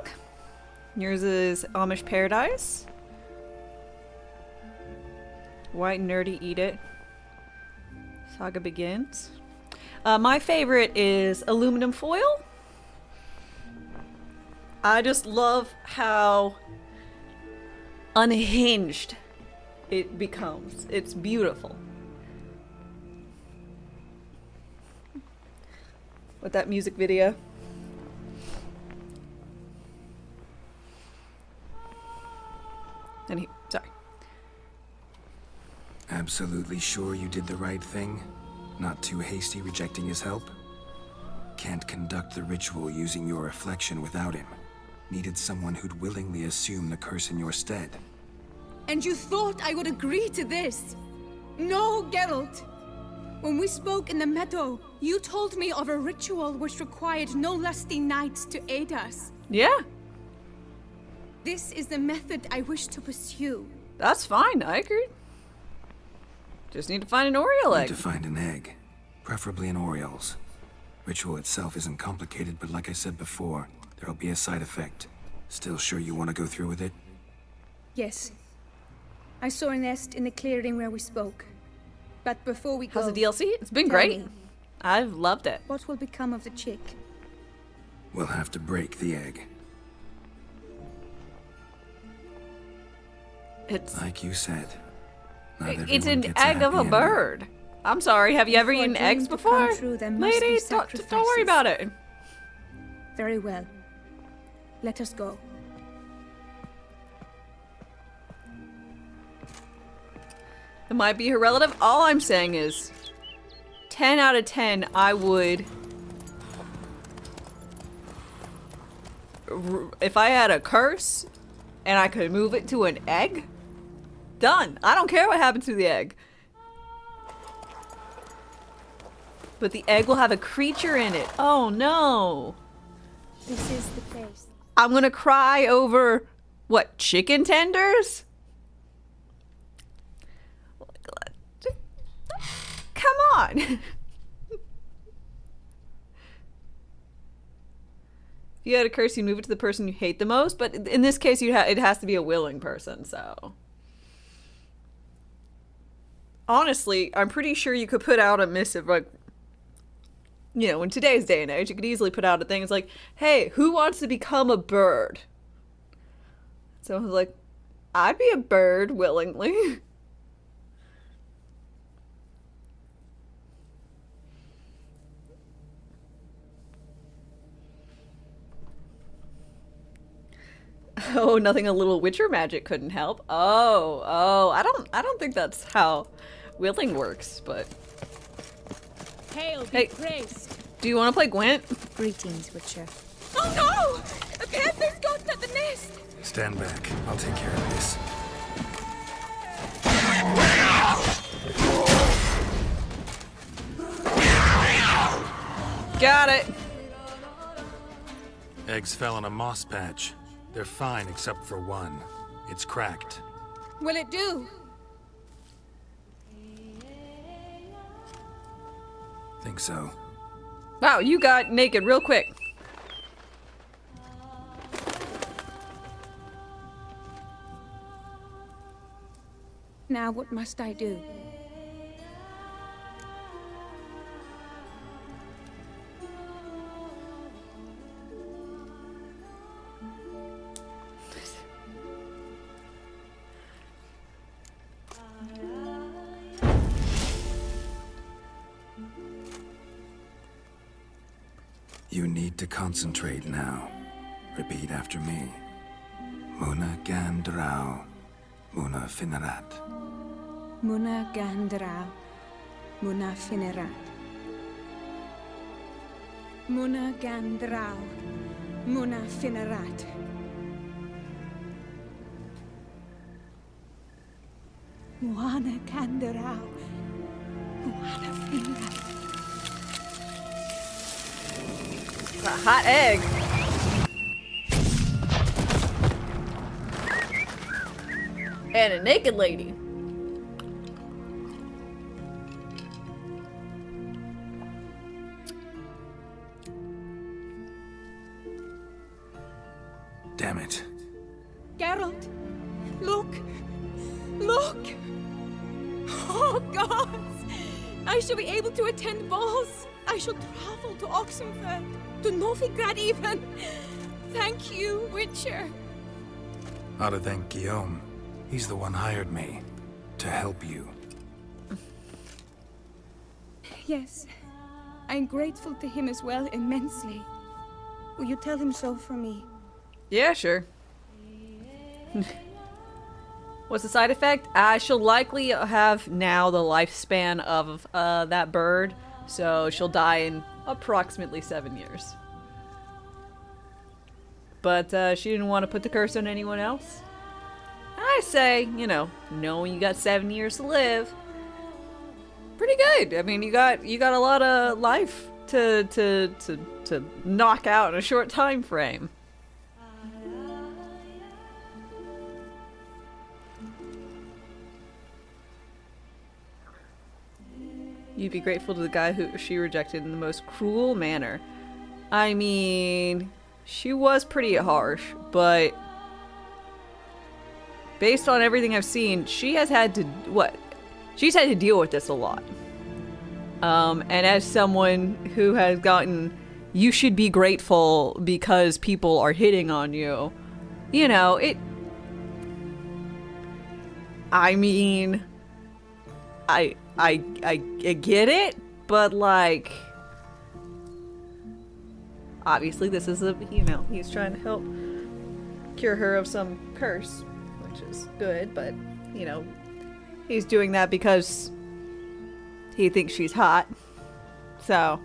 Yours is Amish Paradise. White nerdy eat it. Saga begins. My favorite is aluminum foil. I just love how unhinged it becomes. It's beautiful. With that music video. Sorry. Absolutely sure you did the right thing? Not too hasty rejecting his help? Can't conduct the ritual using your reflection without him. Needed someone who'd willingly assume the curse in your stead. And you thought I would agree to this? No, Geralt. When we spoke in the meadow, you told me of a ritual which required no lusty knights to aid us. Yeah. This is the method I wish to pursue. That's fine, I agree. Just need to find an Oriole egg. Need to find an egg. Preferably an Oriole's. Ritual itself isn't complicated, but like I said before, there'll be a side effect. Still sure you want to go through with it? Yes. I saw a nest in the clearing where we spoke. But before we go... How's the DLC? It's been tell great. me, I've loved it. what will become of the chick? We'll have to break the egg. It's... Like you said. Not It's everyone an gets a egg of happy a ending. bird. I'm sorry, have you ever For a eaten dream eggs to come before? true, there must be Lady, don't worry sacrifices. about it. Very well. Let us go. It might be her relative. All I'm saying is 10 out of 10, I would... If I had a curse and I could move it to an egg, done. I don't care what happens to the egg. But the egg will have a creature in it. Oh no. This is the place. I'm gonna cry over, what, chicken tenders? Come on. If you had a curse, you move it to the person you hate the most, but in this case, it has to be a willing person, so. Honestly, I'm pretty sure you could put out a missive, like, you know, in today's day and age, you could easily put out a thing. It's like, hey, who wants to become a bird? So I was like, I'd be a bird willingly. Oh, nothing a little witcher magic couldn't help. Oh, I don't think that's how willing works, but Hail hey, be praised. Do you want to play Gwent? Greetings, Witcher. Oh no! A panther's got at the nest! Stand back. I'll take care of this. Got it. Eggs fell in a moss patch. They're fine except for one. It's cracked. Will it do? Think so. Wow, you got naked real quick. Now what must I do? You need to concentrate now. Repeat after me. Muna Gandrau, Muna Finerat. Muna Gandrau, Muna Finerat. Muna Gandrau, Muna Finerat. Muna Gandrau, Muna Finerat. A hot egg. And a naked lady. Damn it. Geralt, look! Look! Oh, God! I shall be able to attend balls. I shall travel to Oxenfurt, to Novigrad even. Thank you, Witcher. Ought to thank Guillaume. He's the one hired me to help you. Yes, I'm grateful to him as well, immensely. Will you tell him so for me? Yeah, sure. What's the side effect? I shall likely have now the lifespan of that bird, so she'll die in approximately 7 years. But she didn't want to put the curse on anyone else. I say, you know, knowing you got 7 years to live, pretty good. I mean, you got a lot of life to knock out in a short time frame. You'd be grateful to the guy who she rejected in the most cruel manner. I mean, she was pretty harsh, but based on everything I've seen, she has had to, she's had to deal with this a lot. And as someone who has gotten, you should be grateful because people are hitting on you, you know, I mean, I get it, but like, obviously this is he's trying to help cure her of some curse, which is good, but, you know, he's doing that because he thinks she's hot, so.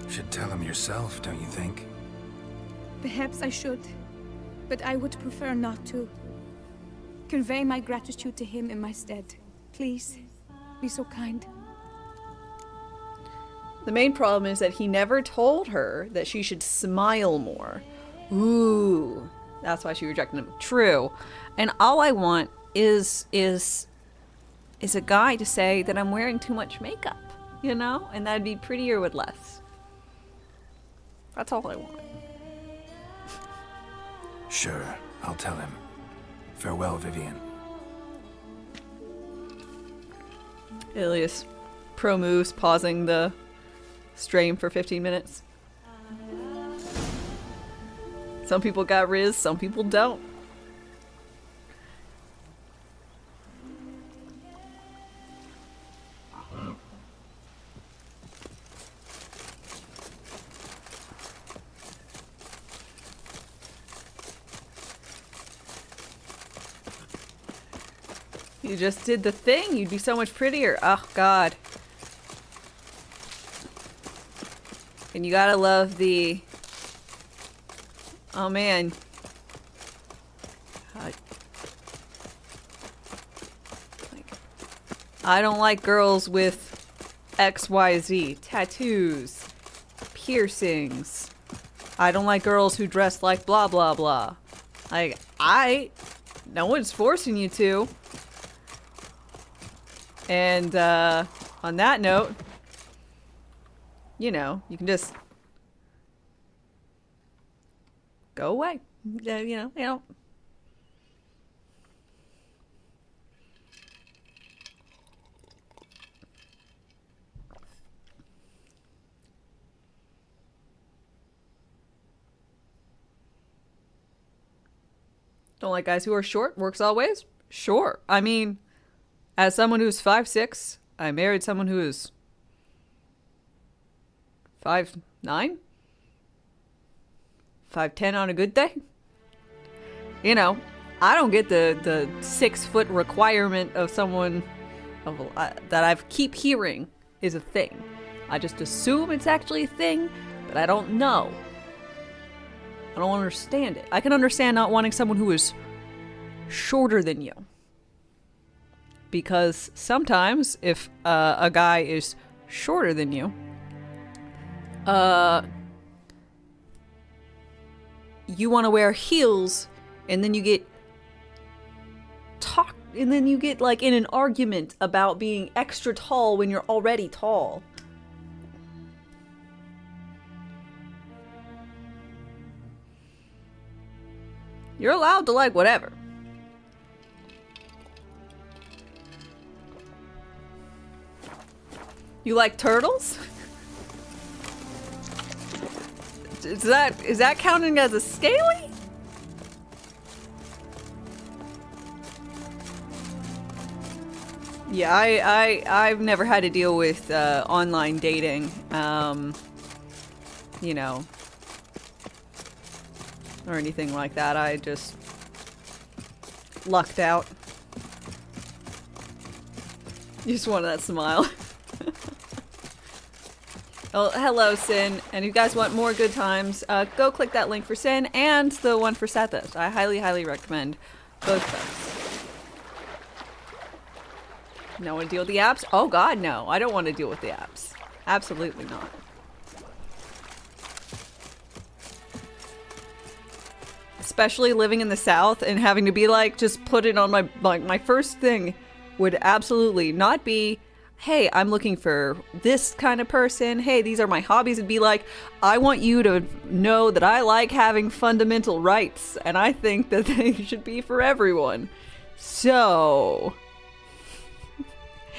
Should tell him yourself, don't you think? Perhaps I should, but I would prefer not to. Convey my gratitude to him in my stead. Please, be so kind. The main problem is that he never told her that she should smile more. Ooh, that's why she rejected him. True. And all I want is a guy to say that I'm wearing too much makeup, you know? And that'd be prettier with less. That's all I want. Sure, I'll tell him. Farewell, Vivian. Ilias pro moves, pausing the stream for 15 minutes. Some people got Riz, some people don't. You just did the thing. You'd be so much prettier. Oh, God. And you gotta love the... Oh, man. I don't like girls with XYZ. Tattoos. Piercings. I don't like girls who dress like blah, blah, blah. Like, no one's forcing you to. And on that note, you know, you can just go away. You know. Don't like guys who are short. Works always. Sure. I mean, as someone who's 5'6", I married someone who is 5'9", 5'10" on a good day. You know, I don't get the 6 foot requirement of someone that I keep hearing is a thing. I just assume it's actually a thing, but I don't know. I don't understand it. I can understand not wanting someone who is shorter than you. Because sometimes if a guy is shorter than you, you want to wear heels, and then you get like in an argument about being extra tall when you're already tall. You're allowed to like whatever. You like turtles? Is that counting as a scaly? Yeah, I've never had to deal with online dating, you know, or anything like that. I just lucked out. You just wanted that smile. Oh, hello, Sin. And if you guys want more good times, go click that link for Sin and the one for Sethis. I highly, highly recommend both of them. No one to deal with the apps? Oh god, no. I don't want to deal with the apps. Absolutely not. Especially living in the South and having to be like, just put it on my first thing would absolutely not be, hey, I'm looking for this kind of person. Hey, these are my hobbies. It'd be like, I want you to know that I like having fundamental rights, and I think that they should be for everyone. So,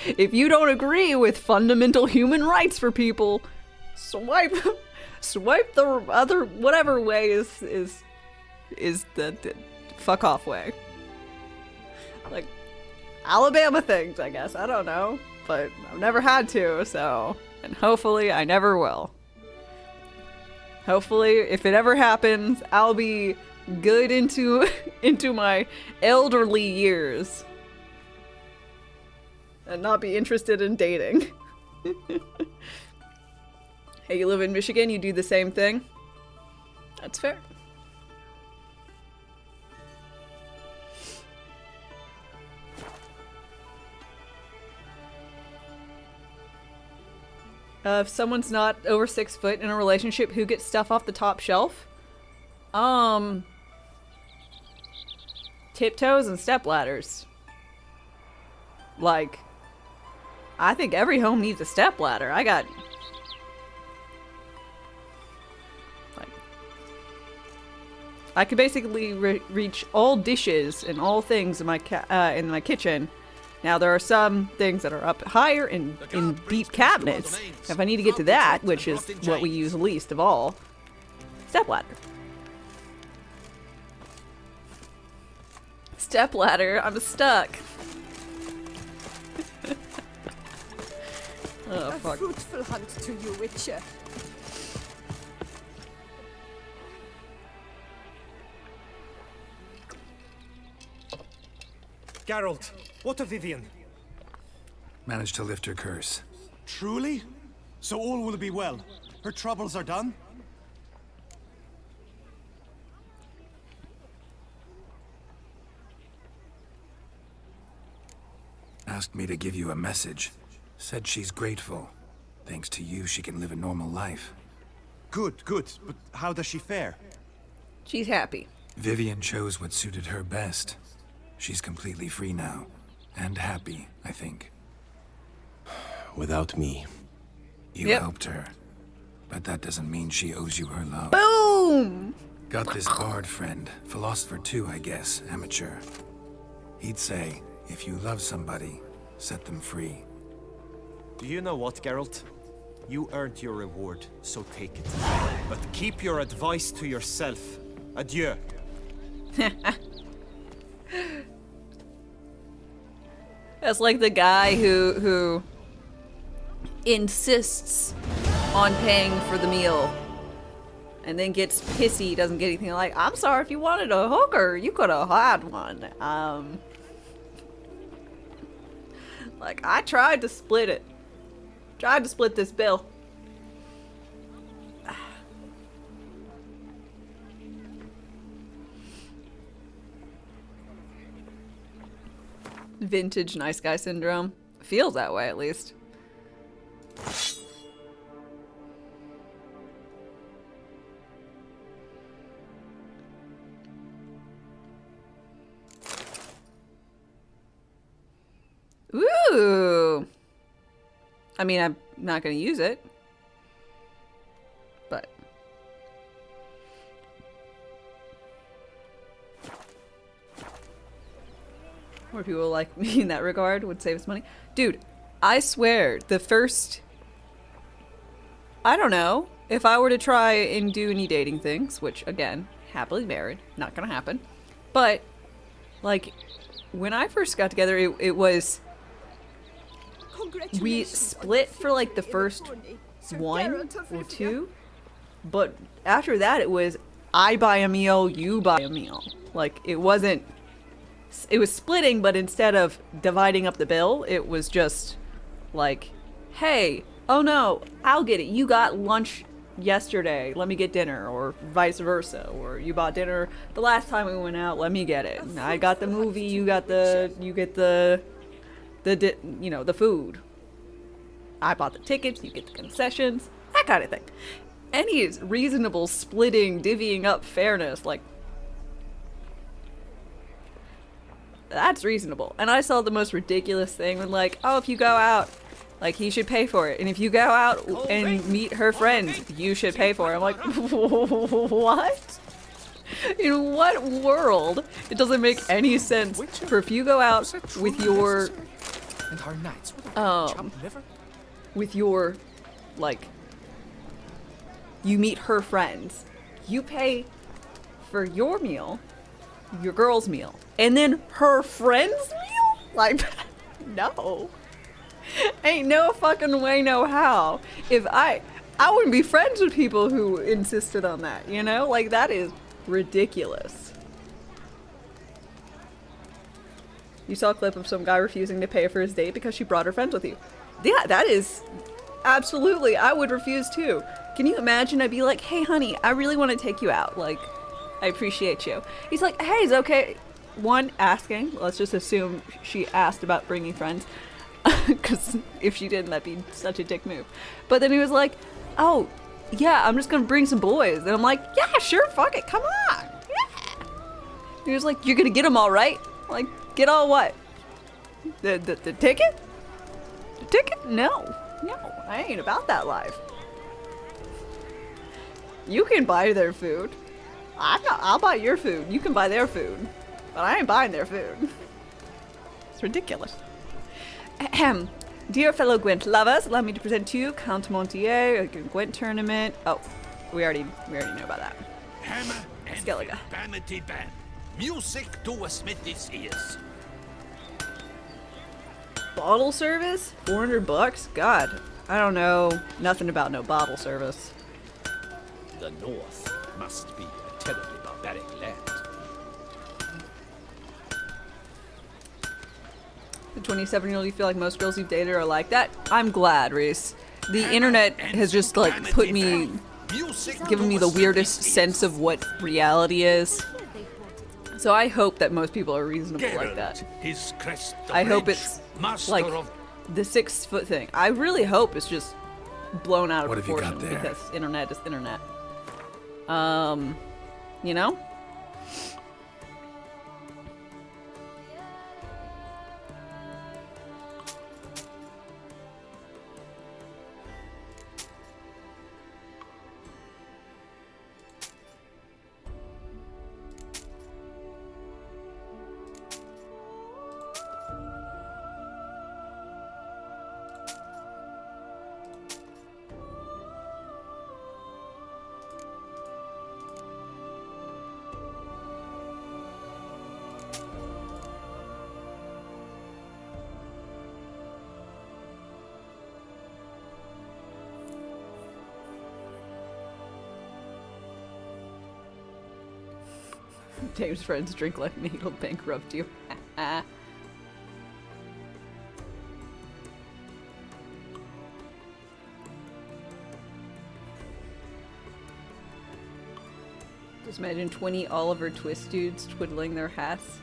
if you don't agree with fundamental human rights for people, swipe the other whatever way is the fuck off way. Like Alabama things, I guess. I don't know. But I've never had to, so, and hopefully I never will. Hopefully, if it ever happens, I'll be good into my elderly years and not be interested in dating. Hey, you live in Michigan, you do the same thing? That's fair. If someone's not over 6 foot in a relationship, who gets stuff off the top shelf? Tiptoes and stepladders. Like, I think every home needs a stepladder. I could basically reach all dishes and all things in my kitchen. Now, there are some things that are up higher in deep cabinets. If I need to get to that, which is what we use least of all, stepladder. Stepladder, I'm stuck. Oh, fuck. A fruitful hunt to you, Witcher. Geralt, what of Vivian? Managed to lift her curse. Truly? So all will be well. Her troubles are done? Asked me to give you a message. Said she's grateful. Thanks to you, she can live a normal life. Good, good. But how does she fare? She's happy. Vivian chose what suited her best. She's completely free now. And happy, I think. Without me. You helped her. But that doesn't mean she owes you her love. Boom! Got this bard friend. Philosopher too, I guess. Amateur. He'd say, if you love somebody, set them free. Do you know what, Geralt? You earned your reward, so take it. But keep your advice to yourself. Adieu. That's like the guy who insists on paying for the meal and then gets pissy, doesn't get anything. Like, I'm sorry, if you wanted a hooker, you could have had one. Like, I tried to split it. Tried to split this bill. Vintage nice guy syndrome. Feels that way, at least. Ooh! I mean, I'm not going to use it. But... More people like me in that regard would save us money. Dude, I swear, the first... I don't know. If I were to try and do any dating things, which, again, happily married, not gonna happen. But, like, when I first got together, it was... We split for, like, the first one or two. But after that, it was, I buy a meal, you buy a meal. Like, it wasn't... It was splitting, but instead of dividing up the bill, it was just, like, hey, oh no, I'll get it. You got lunch yesterday, let me get dinner, or vice versa. Or you bought dinner the last time we went out, let me get it. I got the movie, you get the food. I bought the tickets, you get the concessions, that kind of thing. Any reasonable splitting, divvying up fairness, like, that's reasonable. And I saw the most ridiculous thing when, like, oh, if you go out, like, he should pay for it. And if you go out and meet her friends, you should pay for it. I'm like, what? In what world? It doesn't make any sense for if you go out with your, with your, like, you meet her friends, you pay for your meal, your girl's meal, and then her friend's meal? Like, no. Ain't no fucking way, no how. If I wouldn't be friends with people who insisted on that, you know? Like, that is ridiculous. You saw a clip of some guy refusing to pay for his date because she brought her friends with you. Yeah, that is... Absolutely, I would refuse too. Can you imagine? I'd be like, hey honey, I really want to take you out. Like, I appreciate you. He's like, hey, is it okay? One, asking. Let's just assume she asked about bringing friends. Because if she didn't, that'd be such a dick move. But then he was like, oh, yeah, I'm just going to bring some boys. And I'm like, yeah, sure, fuck it, come on. Yeah. He was like, you're going to get them all right? Like, get all what? The ticket? The ticket? No, I ain't about that life. You can buy their food. I'll buy your food. You can buy their food. But I ain't buying their food. It's ridiculous. Ahem. Dear fellow Gwent lovers, allow me to present to you Count Montier, a Gwent tournament. Oh, we already know about that. Hammer and Skellige. vanity band. Music to a smithy's ears. Bottle service? $400? God, I don't know nothing about no bottle service. The North must be a terribly barbaric land. The 27-year-old, you feel like most girls you've dated are like that? I'm glad, Reese. The internet has just, like, put me... given me the weirdest sense of what reality is. So I hope that most people are reasonable like that. I hope it's, like, the 6-foot thing. I really hope it's just blown out of proportion because internet is internet. You know? Dave's friends drink like me, it'll bankrupt you. Just imagine 20 Oliver Twist dudes twiddling their hats.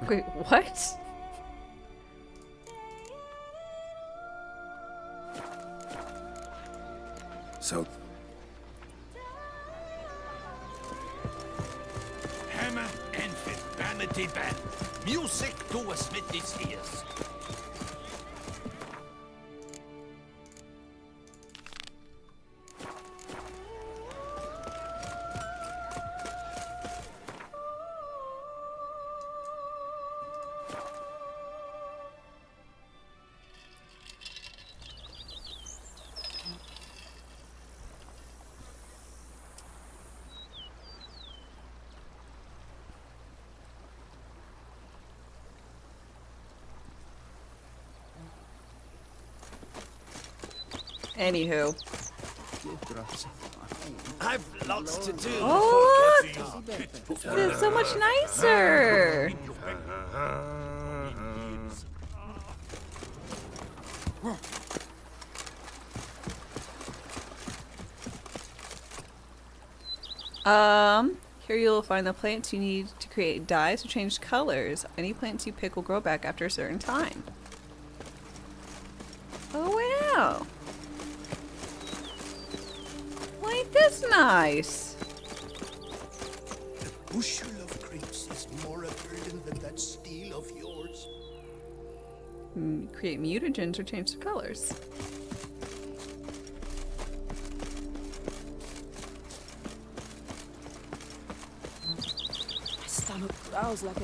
Wait, what? So... Hammer and vanity band. Music to a smithy's ears. Anywho. I've lots to do. Oh, look! This is so much nicer. Here you'll find the plants you need to create dyes or change colors. Any plants you pick will grow back after a certain time. Oh wow! Ain't this nice? The bushel of grapes is more a burden than that steel of yours. Create mutagens or change the colors.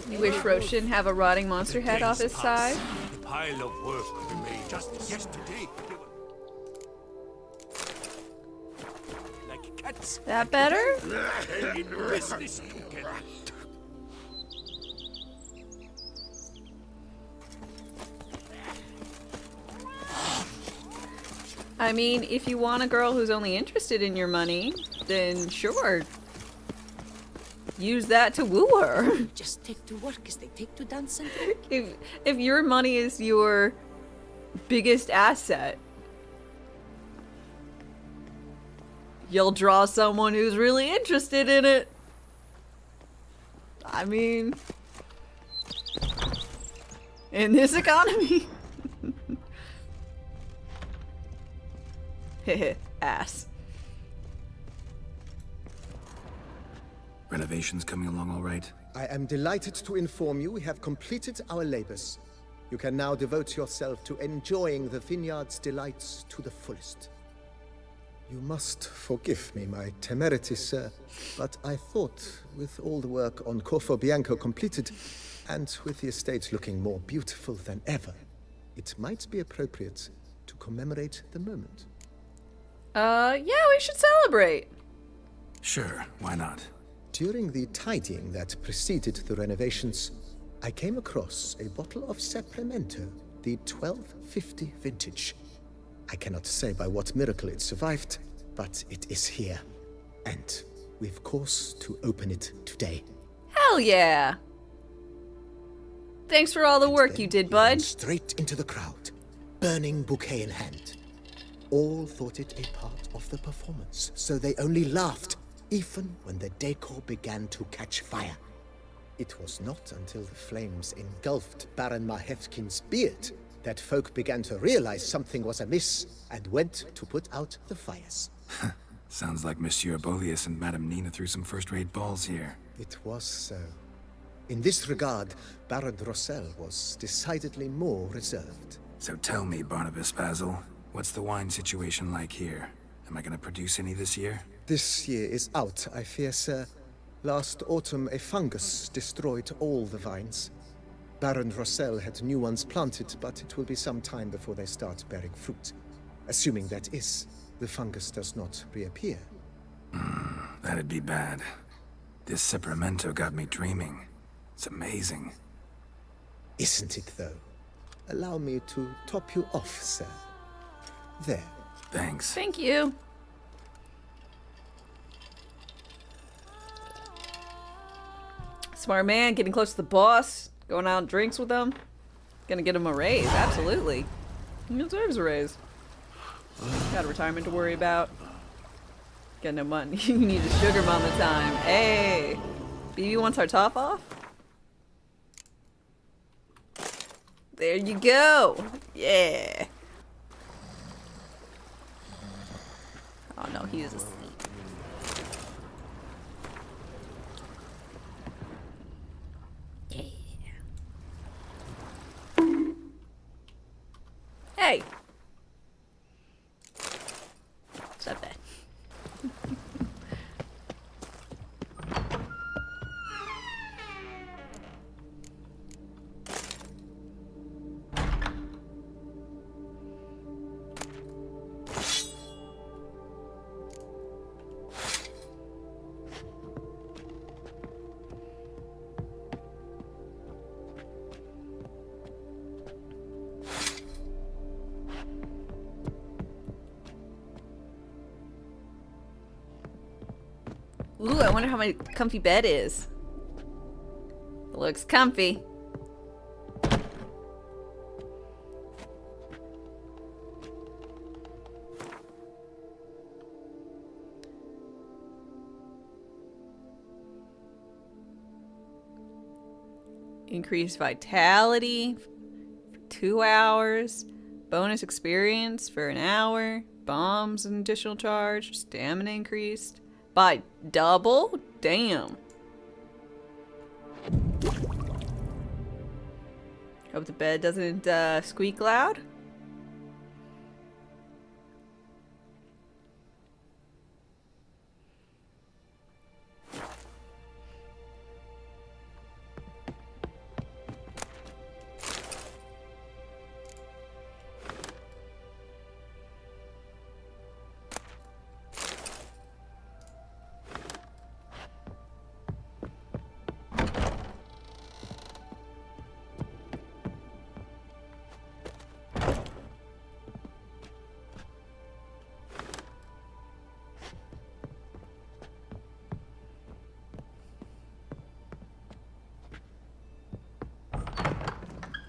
You wish Roach didn't have a rotting monster head off his side? The pile of work we made just yesterday. Like cats. That better? In business together. I mean, if you want a girl who's only interested in your money, then sure. Use that to woo her. Just take to work as they take to dancing. If your money is your biggest asset, you'll draw someone who's really interested in it. I mean, in this economy. Heh, ass. Renovations coming along all right? I am delighted to inform you we have completed our labors. You can now devote yourself to enjoying the vineyard's delights to the fullest. You must forgive me my temerity, sir, but I thought with all the work on Corvo Bianco completed, and with the estate looking more beautiful than ever, it might be appropriate to commemorate the moment. Yeah, we should celebrate. Sure, why not? During the tidying that preceded the renovations, I came across a bottle of Sapramento, the 1250 vintage. I cannot say by what miracle it survived, but it is here. And we've cause to open it today. Hell yeah! Thanks for all the work you did, bud. Straight into the crowd, burning bouquet in hand. All thought it a part of the performance, so they only laughed, even when the decor began to catch fire. It was not until the flames engulfed Baron Mahevkin's beard that folk began to realize something was amiss and went to put out the fires. Sounds like Monsieur Bolius and Madame Nina threw some first-rate balls here. It was so. In this regard, Baron Rossel was decidedly more reserved. So tell me, Barnabas Basil, what's the wine situation like here? Am I gonna produce any this year? This year is out, I fear, sir. Last autumn, a fungus destroyed all the vines. Baron Rossel had new ones planted, but it will be some time before they start bearing fruit. Assuming that is, the fungus does not reappear. That'd be bad. This Sapramento got me dreaming. It's amazing. Isn't it, though? Allow me to top you off, sir. There. Thanks. Thank you. Smart man, getting close to the boss, going out on drinks with them. Gonna get him a raise, absolutely. He deserves a raise. Got a retirement to worry about. Got no money. You need a sugar mama time. Hey! BB wants our top off? There you go! Yeah! Oh no, he is asleep. Hey! It's not bad. Ooh, I wonder how my comfy bed is. It looks comfy. Increased vitality for 2 hours. Bonus experience for an hour. Bombs an additional charge. Stamina increased by double? Damn. Hope the bed doesn't squeak loud.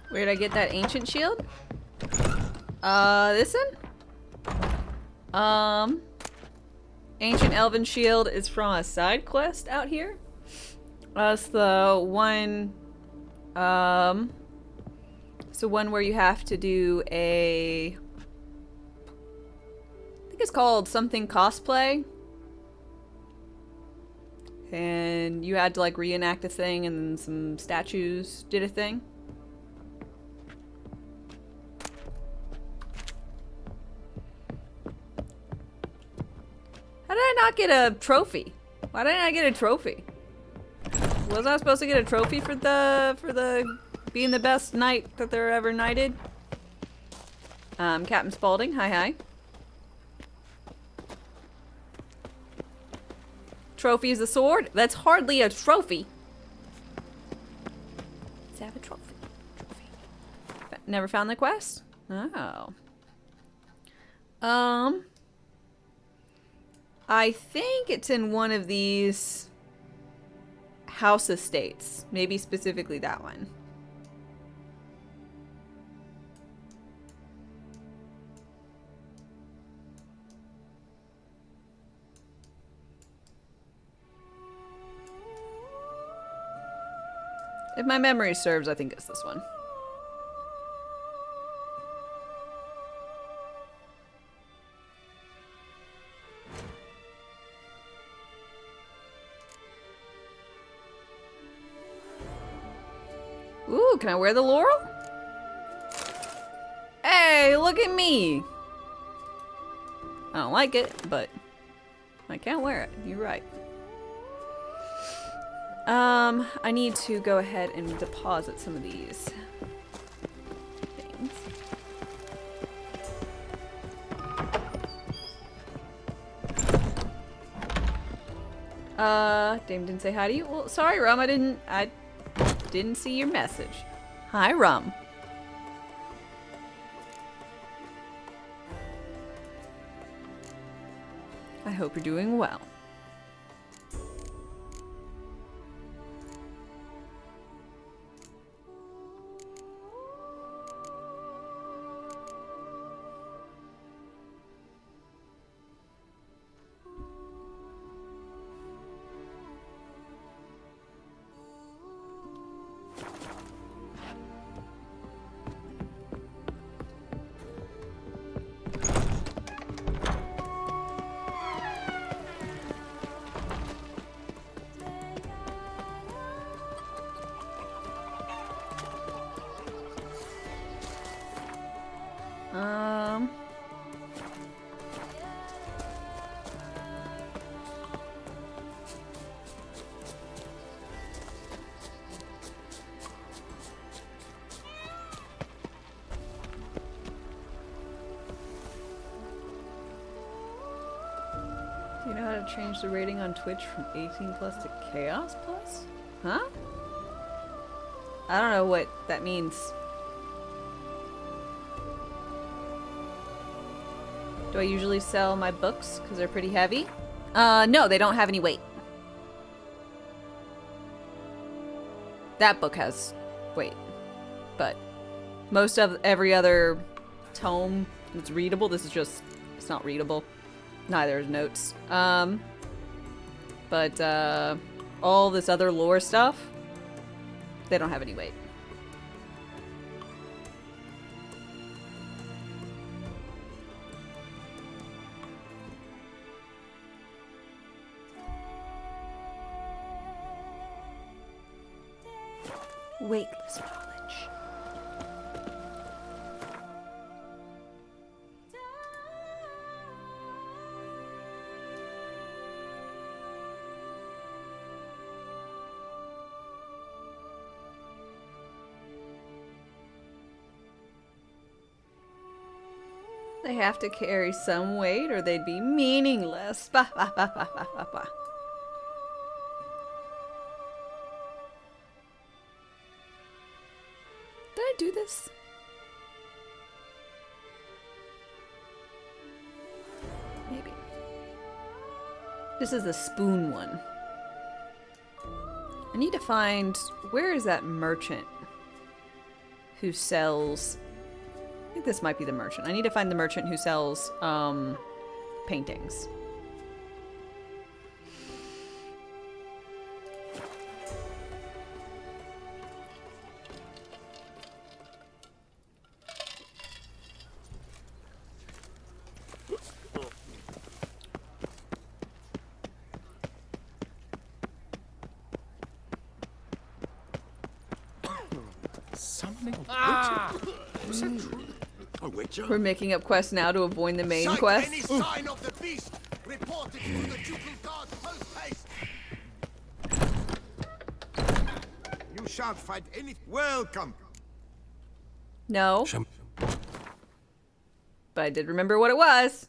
Where did I get that ancient shield? This one? Ancient Elven Shield is from a side quest out here. It's the one, it's the one where you have to do a, I think it's called something cosplay. And you had to like reenact a thing and then some statues did a thing. How did I not get a trophy? Why didn't I get a trophy? Was I supposed to get a trophy for the being the best knight that there ever knighted? Captain Spaulding, hi. Trophy is a sword? That's hardly a trophy. Does it have a trophy? Never found the quest? Oh. I think it's in one of these house estates. Maybe specifically that one. If my memory serves, I think it's this one. Ooh, can I wear the laurel? Hey, look at me! I don't like it, but I can't wear it. You're right. I need to go ahead and deposit some of these things. Dame didn't say hi to you. Well, sorry, Rum. I didn't see your message. Hi, Rum. I hope you're doing well. Do you know how to change the rating on Twitch from 18 plus to Chaos plus? Huh? I don't know what that means. Do I usually sell my books because they're pretty heavy? No, they don't have any weight. That book has weight, but most of every other tome that's readable, this is just, it's not readable. Neither is notes. But all this other lore stuff, they don't have any weight. Weightless knowledge. They have to carry some weight or they'd be meaningless. Bah, bah, bah, bah, bah, bah, bah. Did I do this? Maybe. This is the spoon one. I need to find, where is that merchant who sells, I think this might be the merchant. I need to find the merchant who sells paintings. We're making up quests now to avoid the main quest. Any sign of the beast, report it to the ducal guard post haste. You shan't find any. Welcome. No. But I did remember what it was.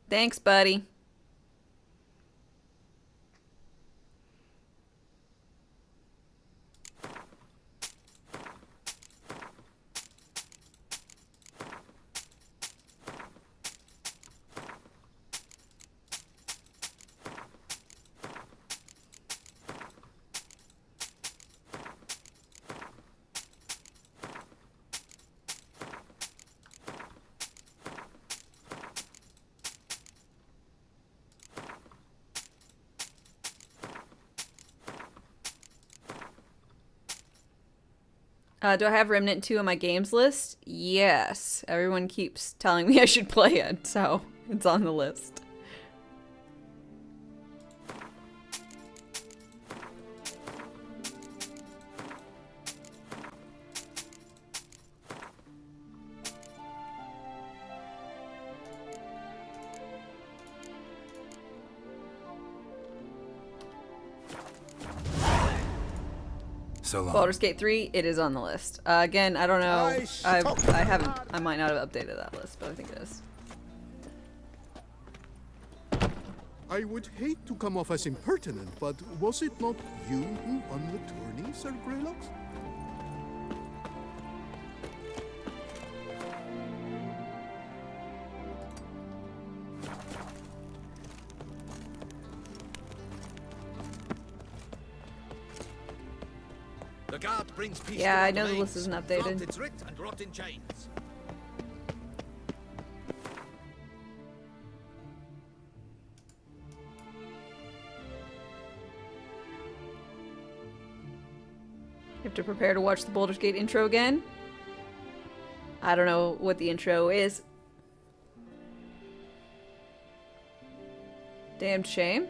Thanks, buddy. Do I have Remnant 2 on my games list? Yes. Everyone keeps telling me I should play it, so it's on the list. So long. Baldur's Gate 3, it is on the list. Again, I don't know. I haven't. I might not have updated that list, but I think it is. I would hate to come off as impertinent, but was it not you who won the tourney, Sir Greylox? The guard brings peace. Yeah, I know the list isn't updated. It's writ and rot in chains. You have to prepare to watch the Baldur's Gate intro again. I don't know what the intro is. Damned shame.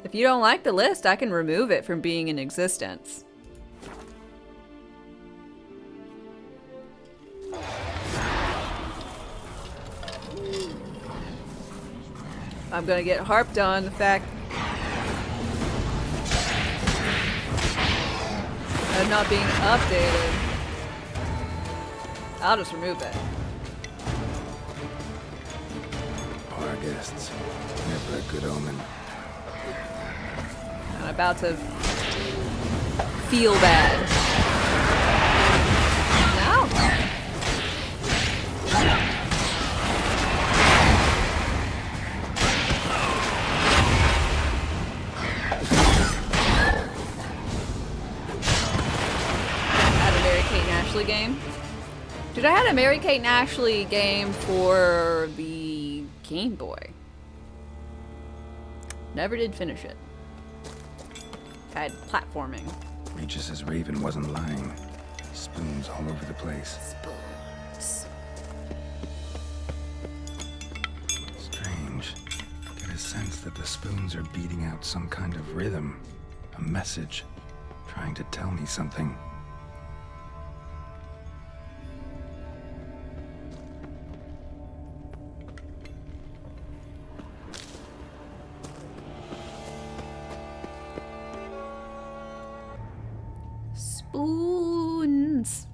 If you don't like the list, I can remove it from being in existence. I'm gonna get harped on the fact of not being updated. I'll just remove it. Our guests, never a good omen. I'm about to feel bad. No. Had a Mary-Kate and Ashley game. Dude, I had a Mary-Kate and Ashley game for the Game Boy. Never did finish it. I had platforming. Regis's Raven wasn't lying. Spoons all over the place. Spoons. Strange. Get a sense that the spoons are beating out some kind of rhythm. A message. Trying to tell me something. Spoons.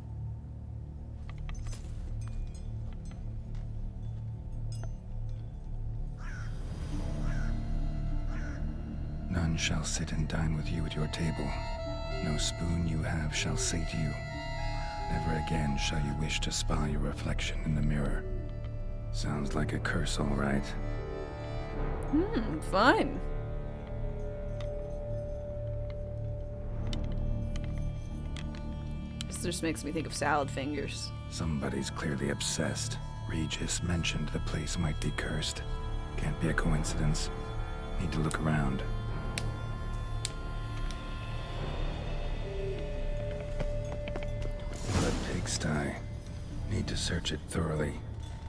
None shall sit and dine with you at your table. No spoon you have shall say to you. Never again shall you wish to spy your reflection in the mirror. Sounds like a curse, all right. Fine. This just makes me think of salad fingers. Somebody's clearly obsessed. Regis mentioned the place might be cursed. Can't be a coincidence. Need to look around. Blood pigsty. Need to search it thoroughly.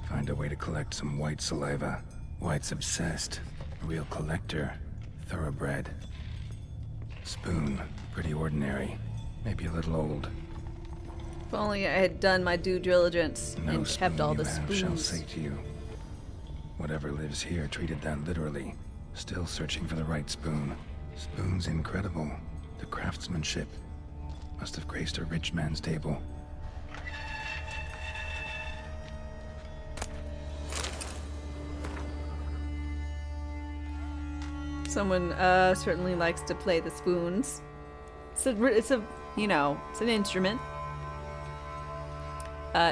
Find a way to collect some white saliva. White's obsessed. A real collector. Thoroughbred. Spoon. Pretty ordinary. Maybe a little old. If only I had done my due diligence No and kept all the spoon you have shall spoons. say to you. Whatever lives here treated that literally. Still searching for the right spoon. Spoon's incredible. The craftsmanship. Must have graced a rich man's table. Someone certainly likes to play the spoons. It's a you know, it's an instrument.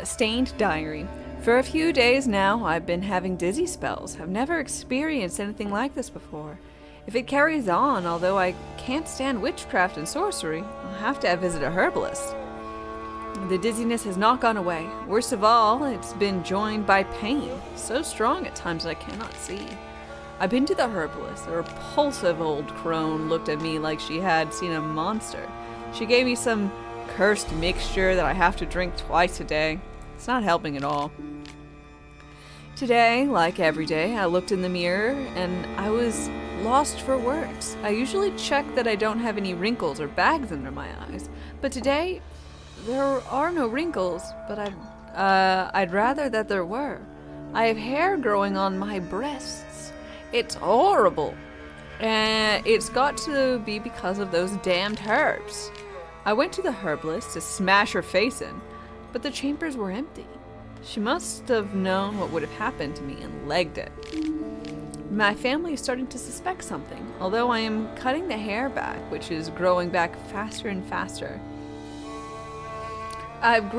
Stained diary. For a few days now, I've been having dizzy spells. I've never experienced anything like this before. If it carries on, although I can't stand witchcraft and sorcery, I'll have to visit a herbalist. The dizziness has not gone away. Worst of all, it's been joined by pain, so strong at times that I cannot see. I've been to the herbalist. A repulsive old crone looked at me like she had seen a monster. She gave me some cursed mixture that I have to drink twice a day. It's not helping at all. Today, like every day, I looked in the mirror and I was lost for words. I usually check that I don't have any wrinkles or bags under my eyes, but today there are no wrinkles, but I'd rather that there were. I have hair growing on my breasts. It's horrible. And it's got to be because of those damned herbs. I went to the herbalist to smash her face in, but the chambers were empty. She must have known what would have happened to me and legged it. My family is starting to suspect something, although I am cutting the hair back, which is growing back faster and faster. I've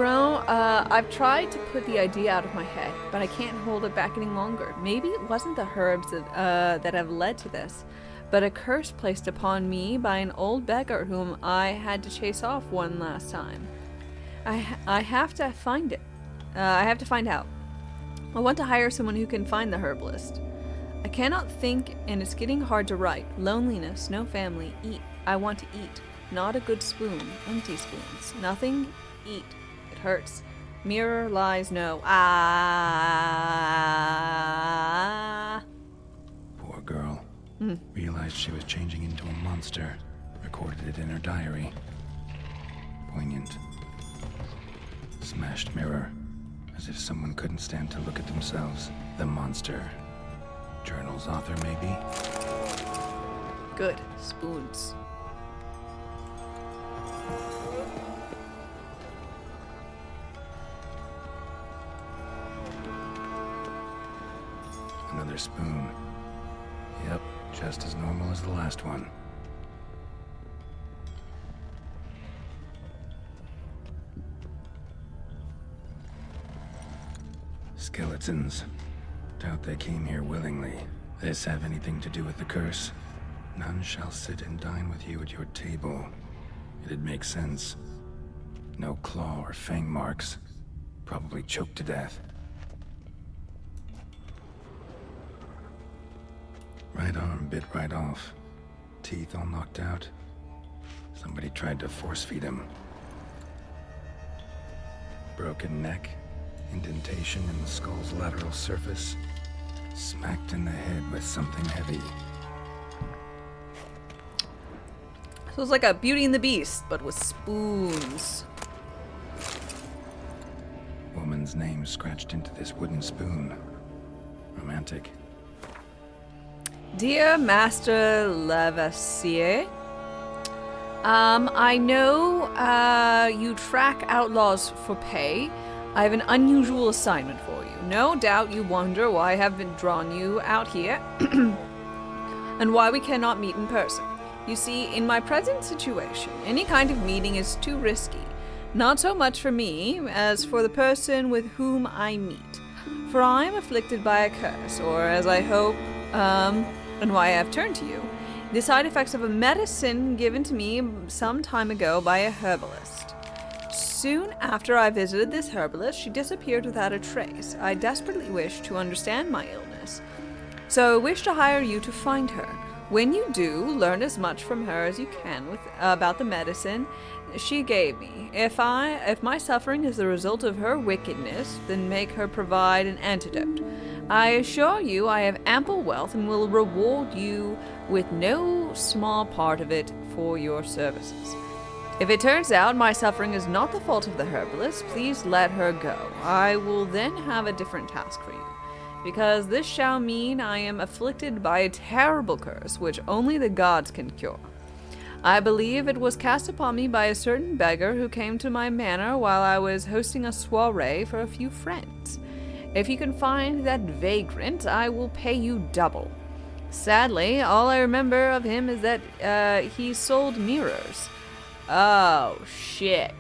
tried to put the idea out of my head, but I can't hold it back any longer. Maybe it wasn't the herbs that have led to this, but a curse placed upon me by an old beggar whom I had to chase off one last time. I have to find it. I have to find out. I want to hire someone who can find the herbalist. I cannot think, and it's getting hard to write. Loneliness, no family, eat. I want to eat. Not a good spoon. Empty spoons. Nothing. Eat. It hurts. Mirror, lies, no. Ah. Poor girl. Realized she was changing into a monster. Recorded it in her diary. Poignant. Smashed mirror. As if someone couldn't stand to look at themselves. The monster. Journal's author, maybe? Good. Spoons. Another spoon. Yep, just as normal as the last one. Skeletons. Doubt they came here willingly. This have anything to do with the curse? None shall sit and dine with you at your table. It'd make sense. No claw or fang marks. Probably choked to death. Right arm bit right off. Teeth all knocked out. Somebody tried to force feed him. Broken neck. Indentation in the skull's lateral surface. Smacked in the head with something heavy. So it's like a Beauty and the Beast, but with spoons. Woman's name scratched into this wooden spoon. Romantic. Dear Master Levassier, I know you track outlaws for pay. I have an unusual assignment for you. No doubt you wonder why I have been drawn you out here and why we cannot meet in person. You see, in my present situation, any kind of meeting is too risky. Not so much for me as for the person with whom I meet. For I am afflicted by a curse, or as I hope, and why I have turned to you, the side effects of a medicine given to me some time ago by a herbalist. Soon after I visited this herbalist, she disappeared without a trace. I desperately wish to understand my illness, so I wish to hire you to find her. When you do, learn as much from her as you can about the medicine she gave me. If my suffering is the result of her wickedness, then make her provide an antidote. I assure you I have ample wealth and will reward you with no small part of it for your services. If it turns out my suffering is not the fault of the herbalist, please let her go. I will then have a different task for you, because this shall mean I am afflicted by a terrible curse which only the gods can cure. I believe it was cast upon me by a certain beggar who came to my manor while I was hosting a soiree for a few friends. If you can find that vagrant, I will pay you double. Sadly, all I remember of him is that he sold mirrors. Oh, shit.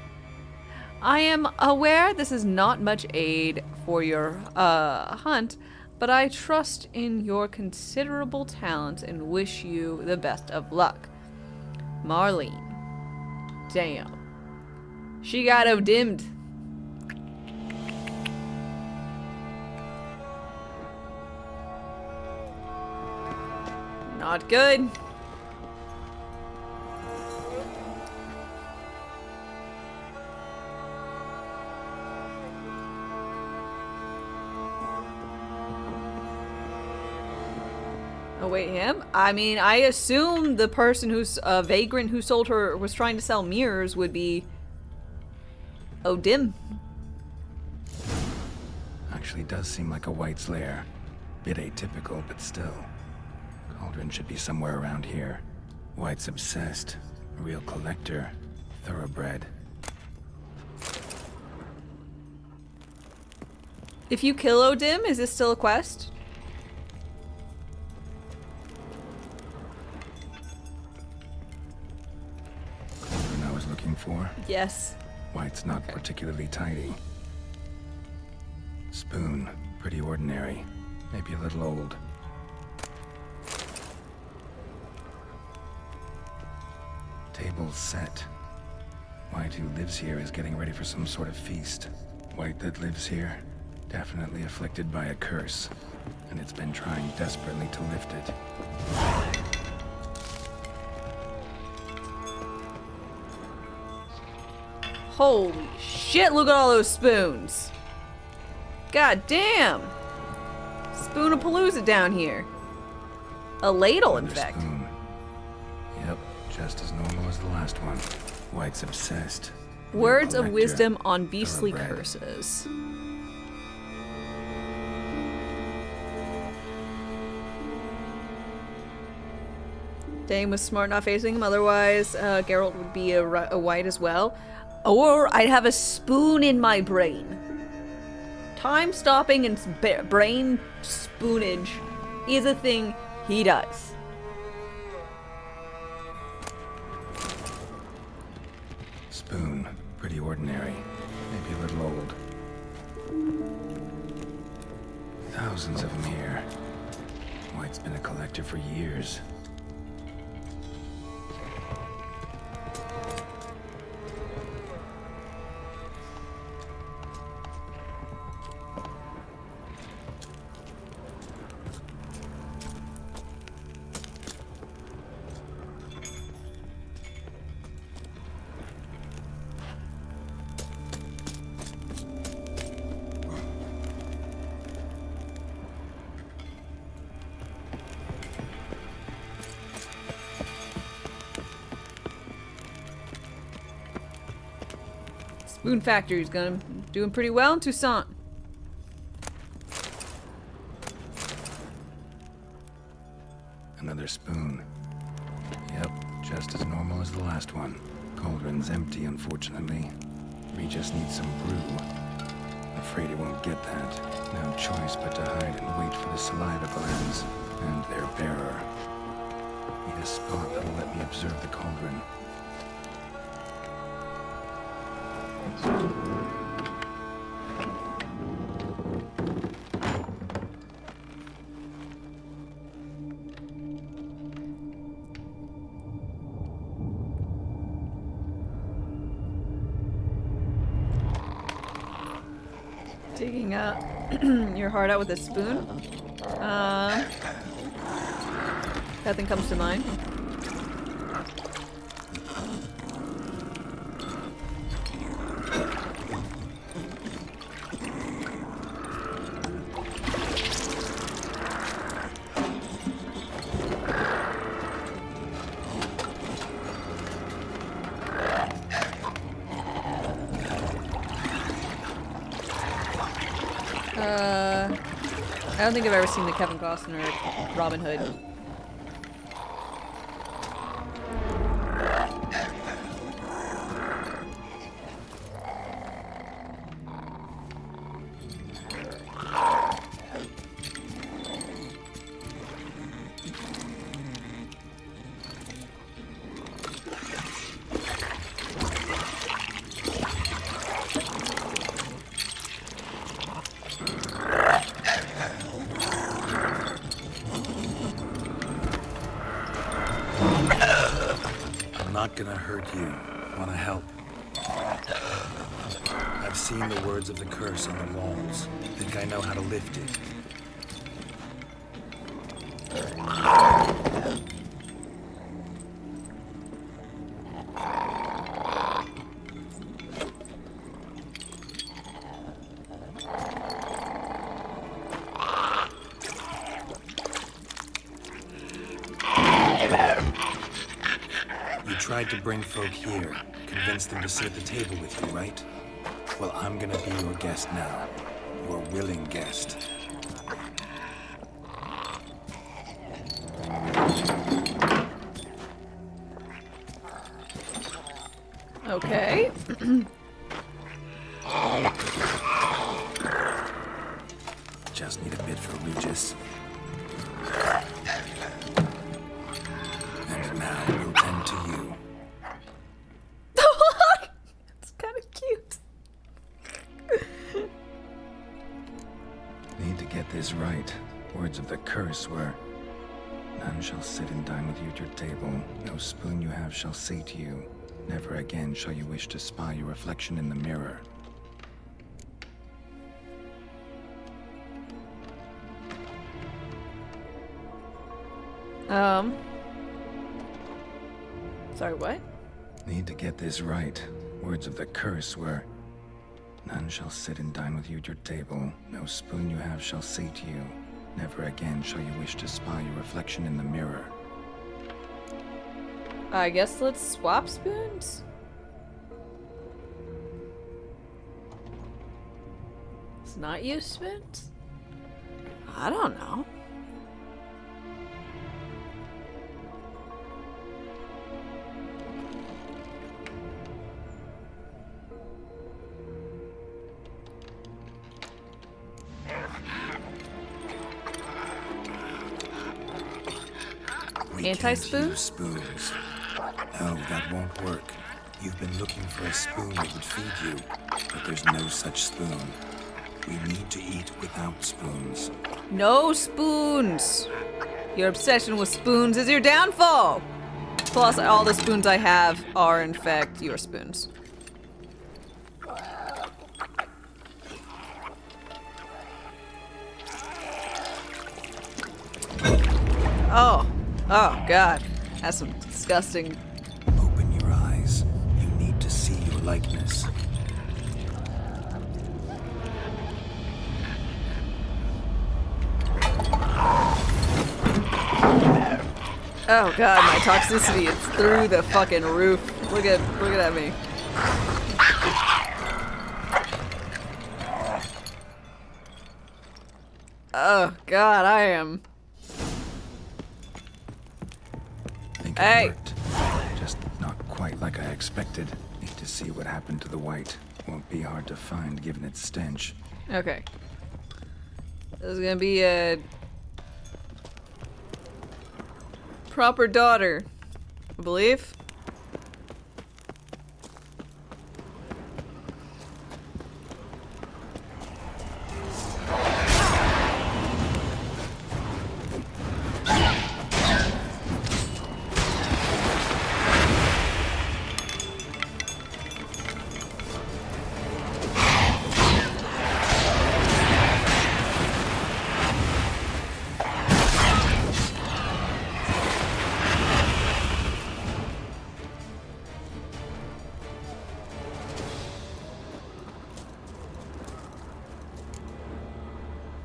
I am aware this is not much aid for your hunt, but I trust in your considerable talent and wish you the best of luck. Marlene. Damn. She got ODimmed. Not good. Oh wait, him? I mean, I assume the person who's a vagrant who sold her was trying to sell mirrors would be ODim. Actually does seem like a White's lair. Bit atypical, but still. Cauldron should be somewhere around here. White's obsessed. A real collector. Thoroughbred. If you kill ODim, is this still a quest? Cauldron I was looking for? Yes. White's not particularly tidy. Spoon. Pretty ordinary. Maybe a little old. Table's set. White, who lives here, is getting ready for some sort of feast. White that lives here, definitely afflicted by a curse, and it's been trying desperately to lift it. Holy shit, look at all those spoons. God damn. Spoonapalooza down here. A ladle, in fact. Spoon. Yep, just as normal as the last one. White's obsessed. Words of wisdom on beastly curses. Dame was smart not facing him, otherwise Geralt would be a white as well. Or I'd have a spoon in my brain. Time stopping and brain spoonage is a thing he does. Spoon. Pretty ordinary. Maybe a little old. Thousands of them here. White's been a collector for years. Spoon Factory's doing pretty well in Toussaint. Another spoon. Yep, just as normal as the last one. Cauldron's empty, unfortunately. We just need some brew. Afraid he won't get that. No choice but to hide and wait for the saliva glands and their bearer. Need a spot that'll let me observe the cauldron. Digging up your heart out with a spoon? Nothing comes to mind. I don't think I've ever seen the Kevin Costner Robin Hood. Not gonna hurt you. Wanna help? I've seen the words of the curse on the walls. Think I know how to lift it. Tried to bring folk here, convince them to sit at the table with you, right? Well, I'm gonna be your guest now. Your willing guest. Okay. Just need a bit for Regis. And now we'll tend to you. It's kind of cute. Need to get this right. Words of the curse were, none shall sit and dine with you at your table. No spoon you have shall say to you, never again shall you wish to spy your reflection in the mirror. Sorry, what? Need to get this right. Words of the curse were, none shall sit and dine with you at your table. No spoon you have shall say to you, never again shall you wish to spy your reflection in the mirror. I guess let's swap spoons? Let's not use spoons? I don't know. Anti-spoon? Spoons. No, that won't work. You've been looking for a spoon that would feed you, but there's no such spoon. We need to eat without spoons. No spoons! Your obsession with spoons is your downfall! Plus, all the spoons I have are, in fact, your spoons. Oh. Oh, God. That's some disgusting... Open your eyes. You need to see your likeness. Oh God, my toxicity is through the fucking roof. Look at me. Oh God, I am. Hey. Worked. Just not quite like I expected. Need to see what happened to the white. Won't be hard to find given its stench. Okay. This is gonna be a proper daughter, I believe.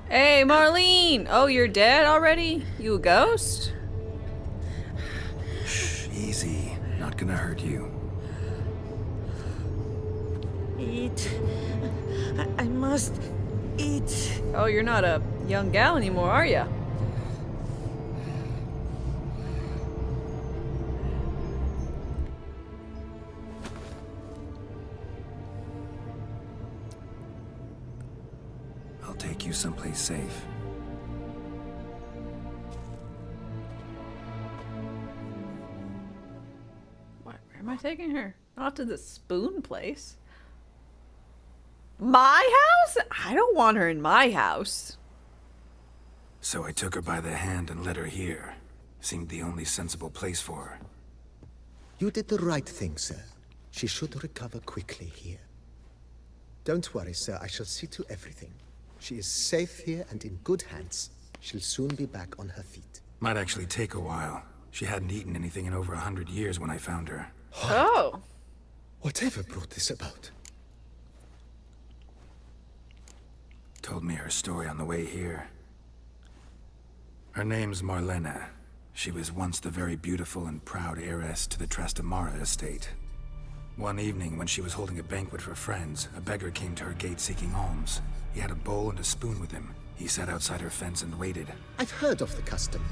Hey, Marlene! Oh, you're dead already? You a ghost? Shh, easy. Not gonna hurt you. Eat. I must eat. Oh, you're not a young gal anymore, are ya? Take you someplace safe. Where am I taking her? Not to the spoon place. My house? I don't want her in my house. So I took her by the hand and led her here. Seemed the only sensible place for her. You did the right thing, sir. She should recover quickly here. Don't worry, sir. I shall see to everything. She is safe here and in good hands. She'll soon be back on her feet. Might actually take a while. She hadn't eaten anything in over 100 years when I found her. Oh. Whatever brought this about? Told me her story on the way here. Her name's Marlena. She was once the very beautiful and proud heiress to the Trastamara estate. One evening, when she was holding a banquet for friends, a beggar came to her gate seeking alms. He had a bowl and a spoon with him. He sat outside her fence and waited. I've heard of the custom.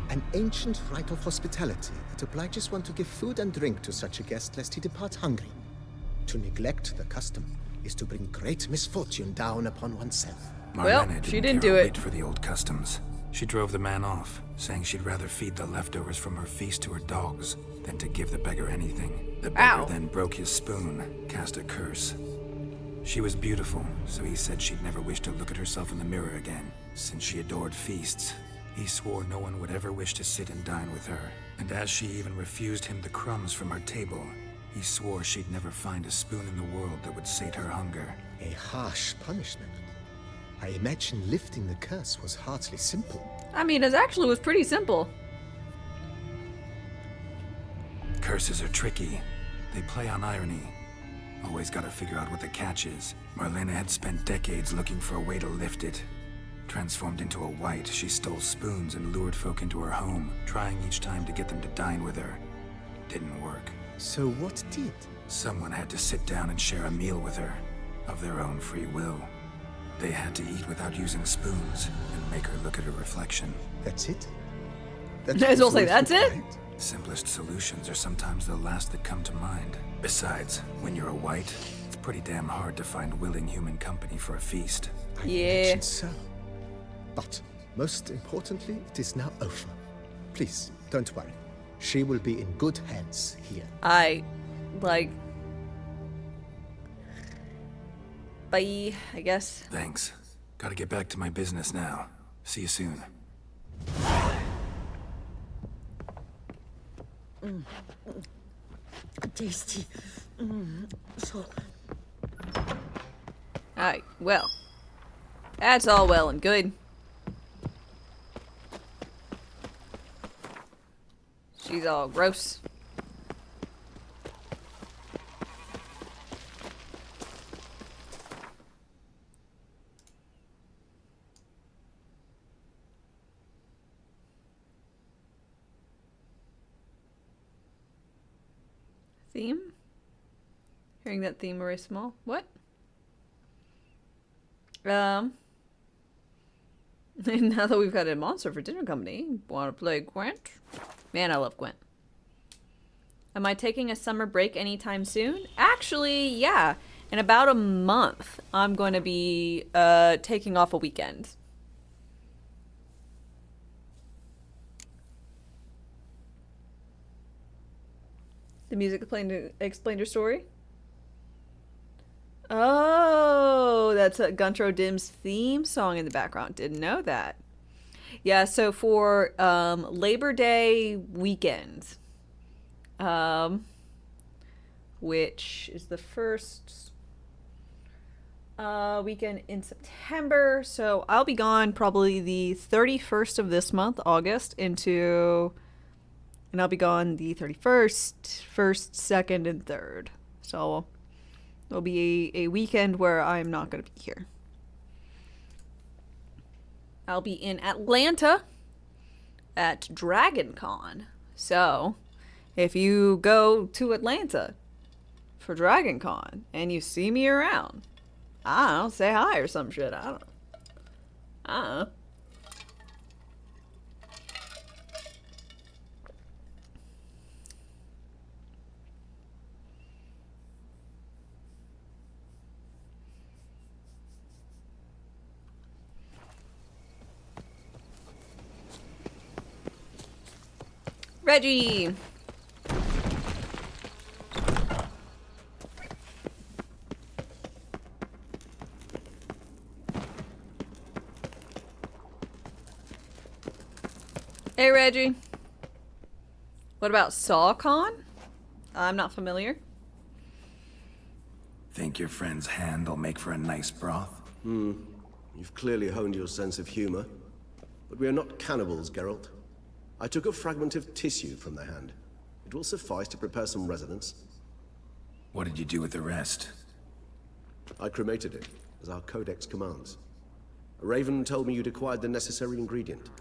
An ancient rite of hospitality that obliges one to give food and drink to such a guest lest he depart hungry. To neglect the custom is to bring great misfortune down upon oneself. Well, she didn't do it. Wait for the old customs. She drove the man off, saying she'd rather feed the leftovers from her feast to her dogs than to give the beggar anything. The beggar then broke his spoon, cast a curse. She was beautiful, so he said she'd never wish to look at herself in the mirror again. Since she adored feasts, he swore no one would ever wish to sit and dine with her. And as she even refused him the crumbs from her table, he swore she'd never find a spoon in the world that would sate her hunger. A harsh punishment. I imagine lifting the curse was hardly simple. I mean, it actually was pretty simple. Curses are tricky. They play on irony. Always gotta figure out what the catch is. Marlena had spent decades looking for a way to lift it. Transformed into a white, she stole spoons and lured folk into her home, trying each time to get them to dine with her. Didn't work. So what did? Someone had to sit down and share a meal with her, of their own free will. They had to eat without using spoons, and make her look at her reflection. That's it? May as well say that's it? Simplest solutions are sometimes the last that come to mind. Besides, when you're a white, it's pretty damn hard to find willing human company for a feast. I imagine so. But, most importantly, it is now over. Please, don't worry. She will be in good hands here. Bye, I guess. Thanks. Gotta get back to my business now. See you soon. Tasty. So. Alright, well. That's all well and good. She's all gross. Theme? Hearing that theme very small. What? And now that we've got a monster for dinner company, wanna play Gwent? Man, I love Gwent. Am I taking a summer break anytime soon? Actually, yeah. In about a month, I'm going to be taking off a weekend. The music explained your story? Oh, that's a Guntro Dim's theme song in the background. Didn't know that. Yeah, so for Labor Day weekend, which is the first weekend in September, so I'll be gone probably the 31st of this month, August, and I'll be gone the 31st, 1st, 2nd, and 3rd. So there'll be a weekend where I'm not going to be here. I'll be in Atlanta at Dragon Con. So if you go to Atlanta for Dragon Con and you see me around, I don't know, say hi or some shit. I don't know. Reggie! Hey, Reggie. What about SawCon? I'm not familiar. Think your friend's hand will make for a nice broth? You've clearly honed your sense of humor. But we are not cannibals, Geralt. I took a fragment of tissue from the hand. It will suffice to prepare some resonance. What did you do with the rest? I cremated it, as our codex commands. A raven told me you'd acquired the necessary ingredient.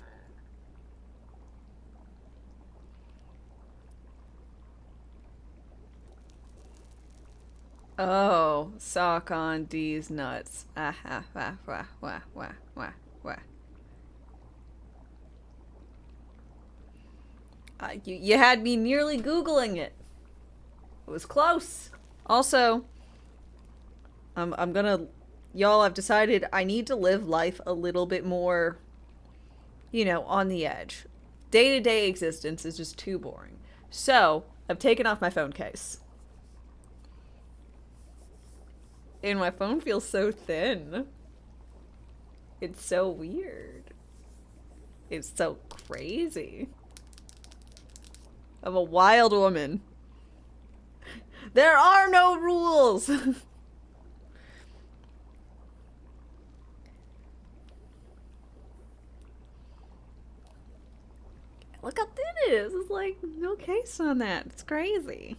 Oh, sock on D's nuts. Ah ha wah wah wah wah wah wah. You had me nearly Googling it. It was close. Also, I'm gonna, y'all, I've decided I need to live life a little bit more, you know, on the edge. Day-to-day existence is just too boring. So, I've taken off my phone case. And my phone feels so thin. It's so weird. It's so crazy. I'm a wild woman. There are no rules! Look how thin it is. It's like no case on that. It's crazy.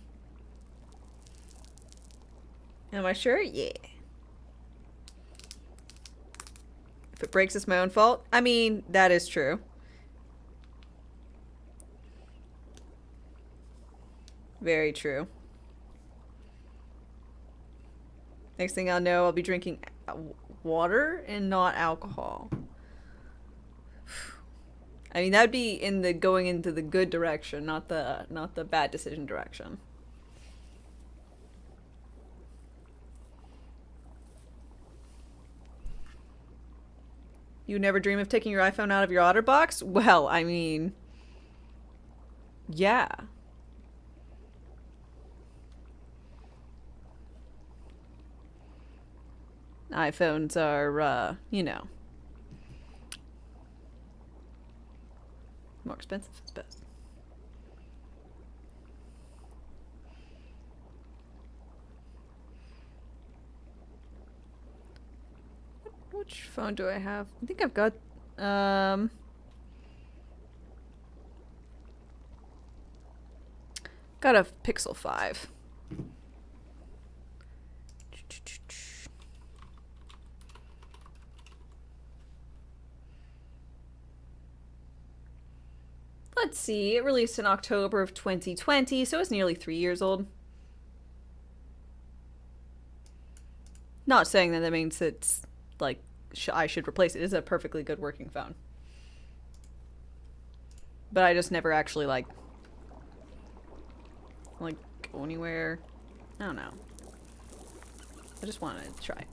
Am I sure? Yeah. If it breaks, it's my own fault. I mean, that is true. Very true. Next thing I'll know, I'll be drinking water and not alcohol. I mean, that would be in the going into the good direction, not the bad decision direction. You never dream of taking your iPhone out of your OtterBox? Well, I mean, yeah. iPhones are, you know, more expensive, it's best. Which phone do I have? I think I've got, got a Pixel 5. Let's see, it released in October of 2020, so it's nearly 3 years old. Not saying that means it's, like, I should replace it. It's a perfectly good working phone. But I just never actually, like, go anywhere. I don't know. I just wanted to try it.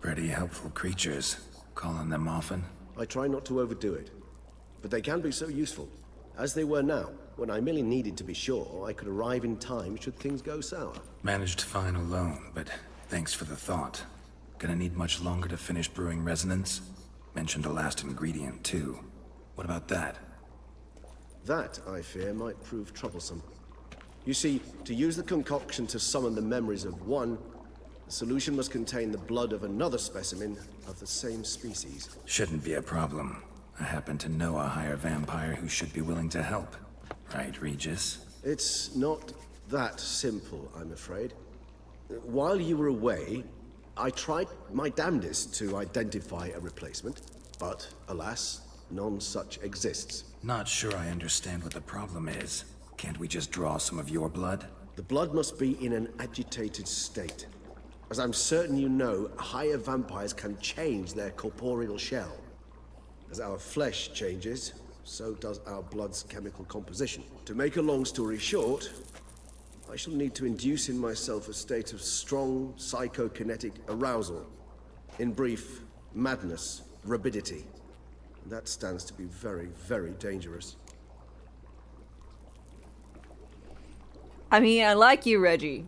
Pretty helpful creatures. Call on them often? I try not to overdo it, but they can be so useful. As they were now, when I merely needed to be sure I could arrive in time should things go sour. Managed fine alone, but thanks for the thought. Gonna need much longer to finish brewing resonance? Mentioned a last ingredient, too. What about that? That, I fear, might prove troublesome. You see, to use the concoction to summon the memories of one, the solution must contain the blood of another specimen of the same species. Shouldn't be a problem. I happen to know a higher vampire who should be willing to help. Right, Regis? It's not that simple, I'm afraid. While you were away, I tried my damnedest to identify a replacement, but alas, none such exists. Not sure I understand what the problem is. Can't we just draw some of your blood? The blood must be in an agitated state. As I'm certain you know, higher vampires can change their corporeal shell. As our flesh changes, so does our blood's chemical composition. To make a long story short, I shall need to induce in myself a state of strong psychokinetic arousal. In brief, madness, rabidity. And that stands to be very, very dangerous. I mean, I like you, Reggie.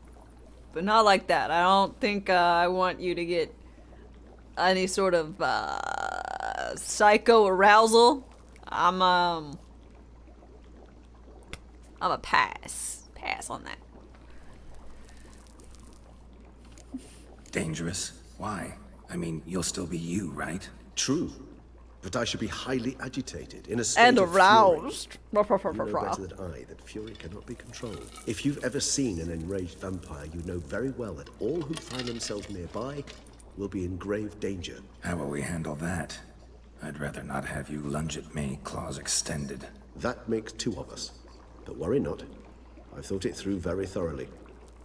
But not like that. I don't think I want you to get any sort of psycho arousal. I'm a pass on that. Dangerous? Why? I mean, you'll still be you, right? True. But I should be highly agitated, in a state and of aroused. You know better than I that fury cannot be controlled. If you've ever seen an enraged vampire, you know very well that all who find themselves nearby will be in grave danger. How will we handle that? I'd rather not have you lunge at me, claws extended. That makes two of us. But worry not. I've thought it through very thoroughly.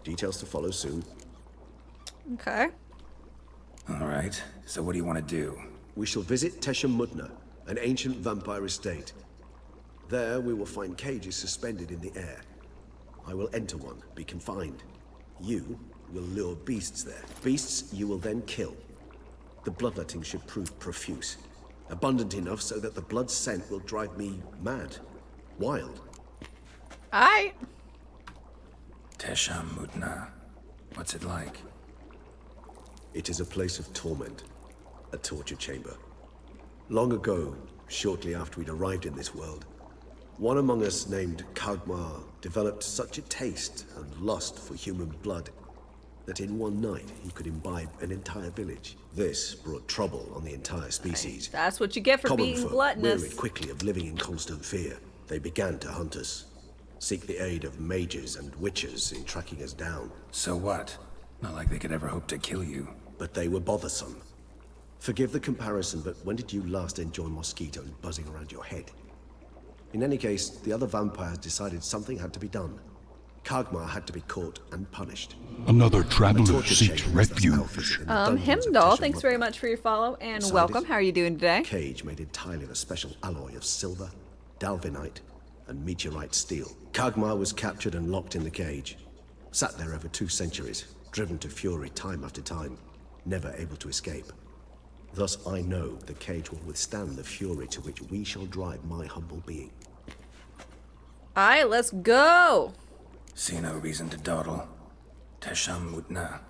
Details to follow soon. Okay. All right. So what do you want to do? We shall visit Teshem Mudna, an ancient vampire estate. There we will find cages suspended in the air. I will enter one, be confined. You will lure beasts there. Beasts you will then kill. The bloodletting should prove profuse. Abundant enough so that the blood scent will drive me mad. Wild. Aight. Teshem Mudna. What's it like? It is a place of torment. A torture chamber. Long ago, shortly after we'd arrived in this world, one among us named Kagmar developed such a taste and lust for human blood that in one night he could imbibe an entire village. This brought trouble on the entire species. That's what you get for Common being folk gluttonous. wearied quickly of living in constant fear. They began to hunt us, seek the aid of mages and witches in tracking us down. So what? Not like they could ever hope to kill you. But they were bothersome. Forgive the comparison, but when did you last enjoy mosquitoes buzzing around your head? In any case, the other vampires decided something had to be done. Kagmar had to be caught and punished. Another traveler seeks refuge. Himdall, thanks very much for your follow and welcome. How are you doing today? Cage made entirely of a special alloy of silver, dalvinite, and meteorite steel. Kagmar was captured and locked in the cage. Sat there over 2 centuries, driven to fury time after time, never able to escape. Thus I know the cage will withstand the fury to which we shall drive my humble being. Alright, let's go! See no reason to dawdle. Tesham Mutna.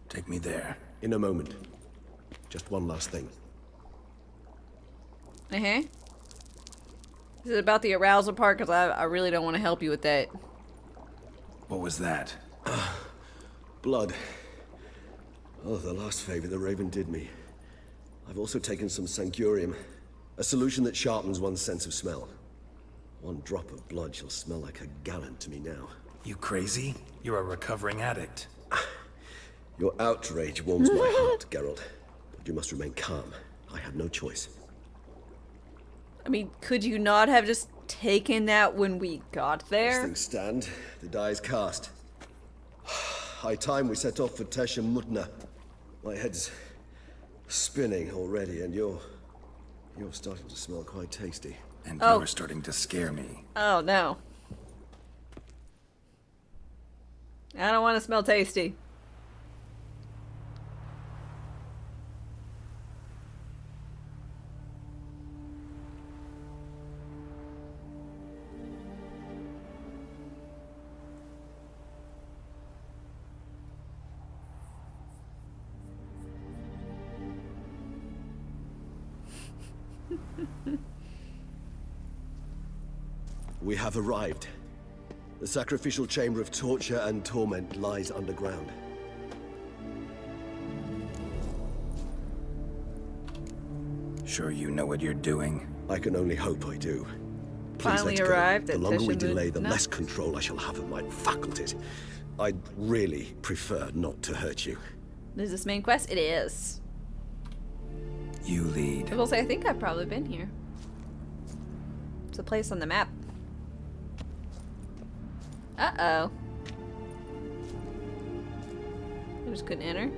Take me there. In a moment. Just one last thing. Uh-huh. Is it about the arousal part? Because I really don't want to help you with that. What was that? Blood. Oh, the last favor the Raven did me. I've also taken some Sancurium, a solution that sharpens one's sense of smell. One drop of blood shall smell like a gallon to me now. You crazy? You're a recovering addict. Your outrage warms my heart, Geralt. But you must remain calm. I had no choice. I mean, could you not have just taken that when we got there? As things stand, the die is cast. High time we set off for Tesham Mutna. My head's spinning already, and you're starting to smell quite tasty. And you're starting to scare me. Oh, no. I don't want to smell tasty. We have arrived. The sacrificial chamber of torture and torment lies underground. Sure you know what you're doing? I can only hope I do. Please Finally let's go. arrived at The longer we Tesham delay, the Mutna. less control I shall have of my faculties. I'd really prefer not to hurt you. Is this main quest? It is. You lead. I will say, I think I've probably been here. It's a place on the map. Uh-oh. I just couldn't enter.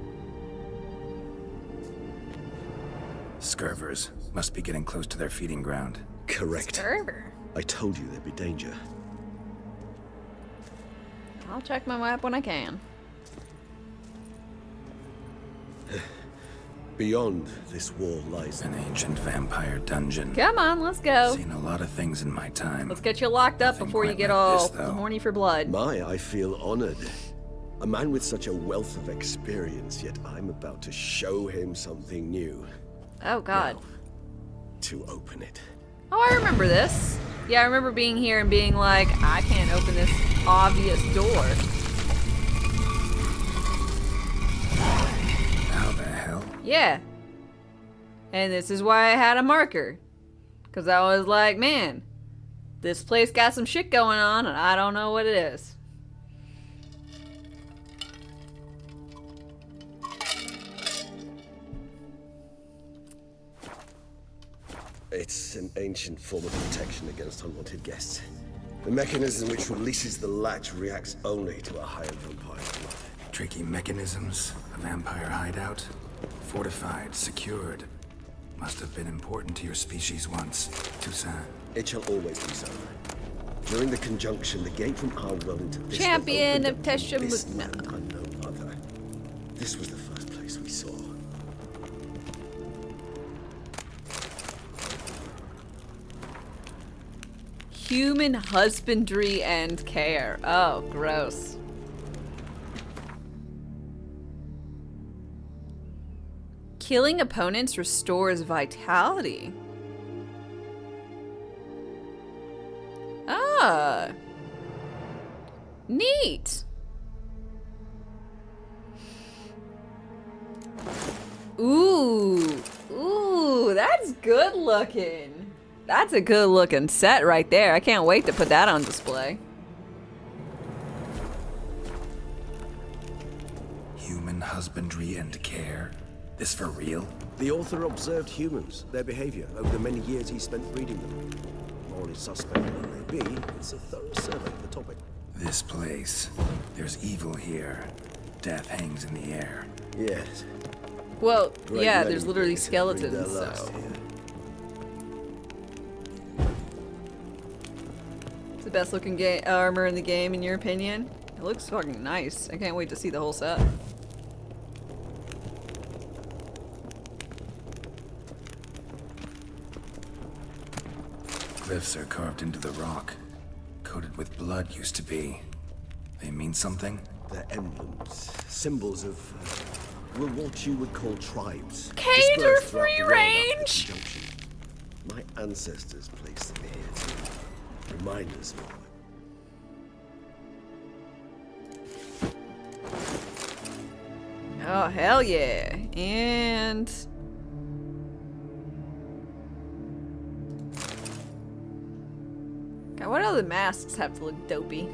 Scurvers must be getting close to their feeding ground. Correct. Scurver. I told you there'd be danger. I'll check my map when I can. Beyond this wall lies an ancient vampire dungeon. Come on, let's go. Seen a lot of things in my time. Let's get you locked up before you get all horny for blood. My, I feel honored. A man with such a wealth of experience, yet I'm about to show him something new. Oh, God. Now, to open it. Oh, I remember this. Yeah, I remember being here and being like, I can't open this obvious door. How the hell? Yeah. And this is why I had a marker. Because I was like, man, this place got some shit going on and I don't know what it is. It's an ancient form of protection against unwanted guests. The mechanism which releases the latch reacts only to a higher vampire's blood. Tricky mechanisms, a vampire hideout. Fortified, secured. Must have been important to your species once, Toussaint. It shall always be so. During the conjunction, the gate from our well into this Champion of Tesham this Mutna. land and no other. This was the first place we saw. Human husbandry and care. Oh, gross. Killing opponents restores vitality. Ah. Neat. Ooh. Ooh, that's good looking. That's a good looking set right there. I can't wait to put that on display. Human husbandry and care? This for real? The author observed humans, their behavior, over the many years he spent breeding them. Morally suspect it may be, it's a thorough survey of the topic. This place. There's evil here. Death hangs in the air. Yes. Well, Great yeah, men there's literally breed skeletons, their last so. here. It's the best looking armor in the game, in your opinion? It looks fucking nice. I can't wait to see the whole set. glyphs are carved into the rock. Coated with blood used to be. They mean something? They're emblems, symbols of, well, what you would call tribes. Cage or dispersed throughout free the world after range? conjunction. My ancestors placed them here to remind us of. Oh, hell yeah. And... God, what other masks have to look dopey?